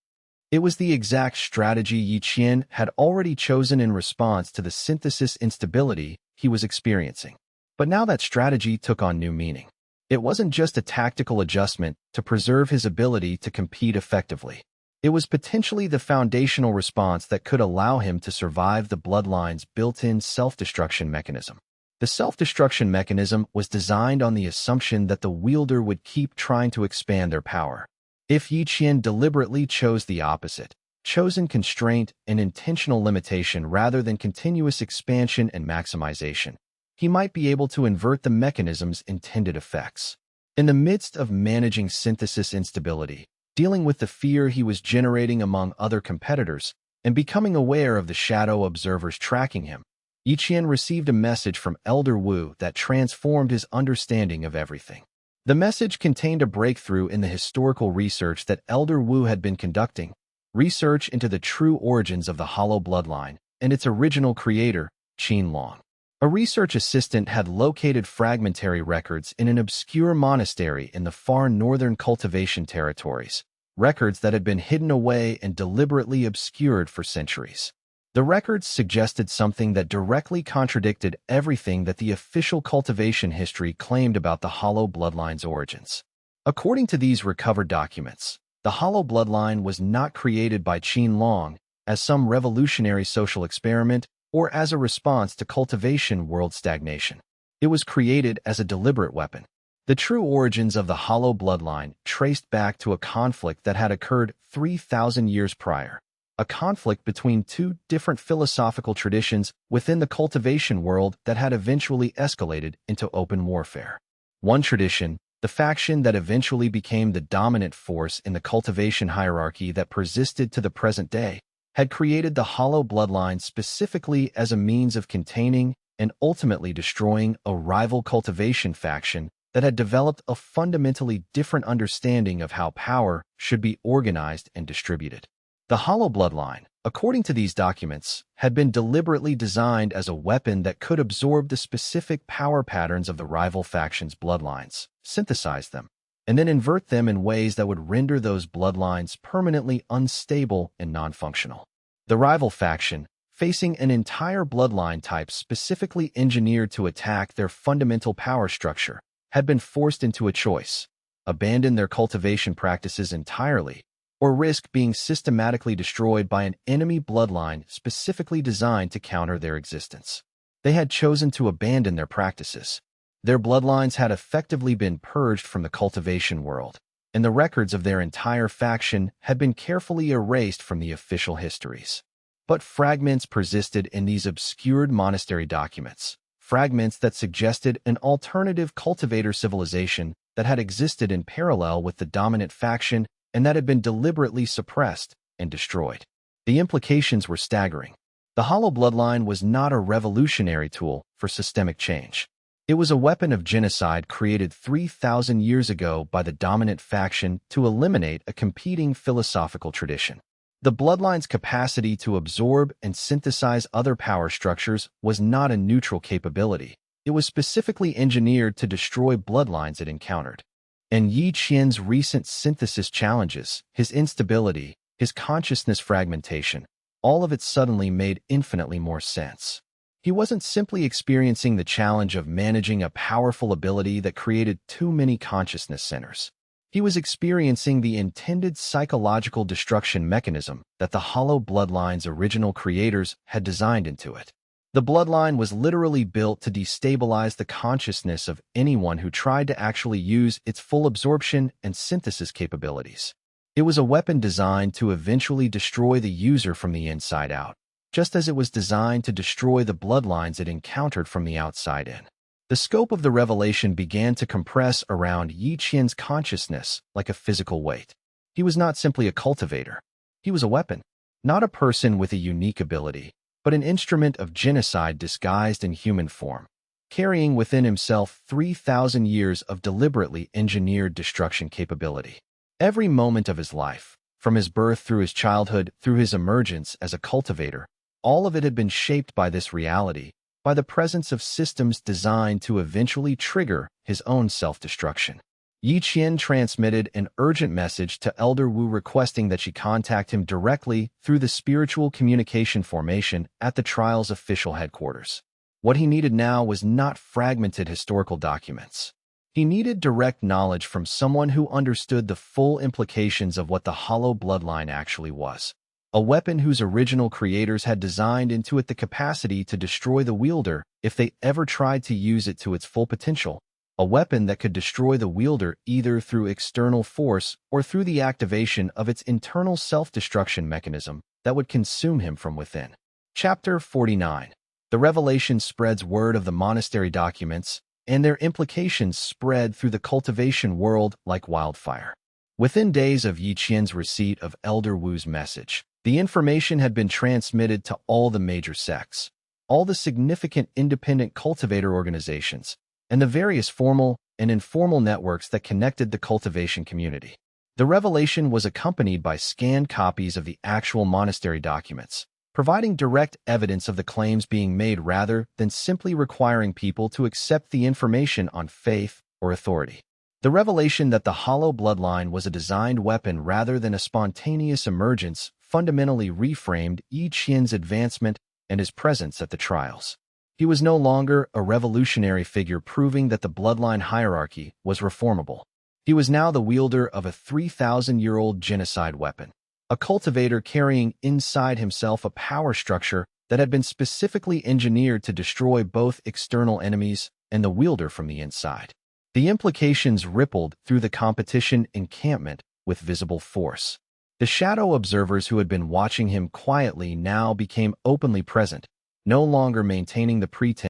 It was the exact strategy Yi Qian had already chosen in response to the synthesis instability he was experiencing. But now that strategy took on new meaning. It wasn't just a tactical adjustment to preserve his ability to compete effectively. It was potentially the foundational response that could allow him to survive the bloodline's built-in self-destruction mechanism. The self-destruction mechanism was designed on the assumption that the wielder would keep trying to expand their power. If Yi Qian deliberately chose the opposite, chosen constraint and intentional limitation rather than continuous expansion and maximization, he might be able to invert the mechanism's intended effects. In the midst of managing synthesis instability, dealing with the fear he was generating among other competitors, and becoming aware of the shadow observers tracking him, Yi Qian received a message from Elder Wu that transformed his understanding of everything. The message contained a breakthrough in the historical research that Elder Wu had been conducting, research into the true origins of the hollow bloodline and its original creator, Qin Long. A research assistant had located fragmentary records in an obscure monastery in the far northern cultivation territories, records that had been hidden away and deliberately obscured for centuries. The records suggested something that directly contradicted everything that the official cultivation history claimed about the hollow bloodline's origins. According to these recovered documents, the hollow bloodline was not created by Qin Long as some revolutionary social experiment or as a response to cultivation world stagnation. It was created as a deliberate weapon. The true origins of the hollow bloodline traced back to a conflict that had occurred 3,000 years prior, a conflict between two different philosophical traditions within the cultivation world that had eventually escalated into open warfare. One tradition, the faction that eventually became the dominant force in the cultivation hierarchy that persisted to the present day, had created the hollow bloodline specifically as a means of containing and ultimately destroying a rival cultivation faction that had developed a fundamentally different understanding of how power should be organized and distributed. The hollow bloodline, according to these documents, had been deliberately designed as a weapon that could absorb the specific power patterns of the rival factions' bloodlines, synthesize them, and then invert them in ways that would render those bloodlines permanently unstable and non-functional. The rival faction, facing an entire bloodline type specifically engineered to attack their fundamental power structure, had been forced into a choice: abandon their cultivation practices entirely, or risk being systematically destroyed by an enemy bloodline specifically designed to counter their existence. They had chosen to abandon their practices. Their bloodlines had effectively been purged from the cultivation world, and the records of their entire faction had been carefully erased from the official histories. But fragments persisted in these obscured monastery documents, fragments that suggested an alternative cultivator civilization that had existed in parallel with the dominant faction and that had been deliberately suppressed and destroyed. The implications were staggering. The Hollow Bloodline was not a revolutionary tool for systemic change. It was a weapon of genocide created 3,000 years ago by the dominant faction to eliminate a competing philosophical tradition. The Bloodline's capacity to absorb and synthesize other power structures was not a neutral capability. It was specifically engineered to destroy bloodlines it encountered. And Yi Qian's recent synthesis challenges, his instability, his consciousness fragmentation, all of it suddenly made infinitely more sense. He wasn't simply experiencing the challenge of managing a powerful ability that created too many consciousness centers. He was experiencing the intended psychological destruction mechanism that the Hollow Bloodline's original creators had designed into it. The Bloodline was literally built to destabilize the consciousness of anyone who tried to actually use its full absorption and synthesis capabilities. It was a weapon designed to eventually destroy the user from the inside out, just as it was designed to destroy the bloodlines it encountered from the outside in. The scope of the revelation began to compress around Yi Qian's consciousness like a physical weight. He was not simply a cultivator. He was a weapon, not a person with a unique ability, but an instrument of genocide disguised in human form, carrying within himself 3,000 years of deliberately engineered destruction capability. Every moment of his life, from his birth through his childhood through his emergence as a cultivator, all of it had been shaped by this reality, by the presence of systems designed to eventually trigger his own self-destruction. Yi Qian transmitted an urgent message to Elder Wu requesting that she contact him directly through the spiritual communication formation at the trial's official headquarters. What he needed now was not fragmented historical documents. He needed direct knowledge from someone who understood the full implications of what the Hollow Bloodline actually was. A weapon whose original creators had designed into it the capacity to destroy the wielder if they ever tried to use it to its full potential. A weapon that could destroy the wielder either through external force or through the activation of its internal self-destruction mechanism that would consume him from within. Chapter 49. The revelation spreads word of the monastery documents, and their implications spread through the cultivation world like wildfire. Within days of Yi Qian's receipt of Elder Wu's message, the information had been transmitted to all the major sects, all the significant independent cultivator organizations, and the various formal and informal networks that connected the cultivation community. The revelation was accompanied by scanned copies of the actual monastery documents, providing direct evidence of the claims being made rather than simply requiring people to accept the information on faith or authority. The revelation that the Hollow Bloodline was a designed weapon rather than a spontaneous emergence fundamentally reframed Yi Qian's advancement and his presence at the trials. He was no longer a revolutionary figure proving that the bloodline hierarchy was reformable. He was now the wielder of a 3,000-year-old genocide weapon, a cultivator carrying inside himself a power structure that had been specifically engineered to destroy both external enemies and the wielder from the inside. The implications rippled through the competition encampment with visible force. The shadow observers who had been watching him quietly now became openly present, no longer maintaining the pretense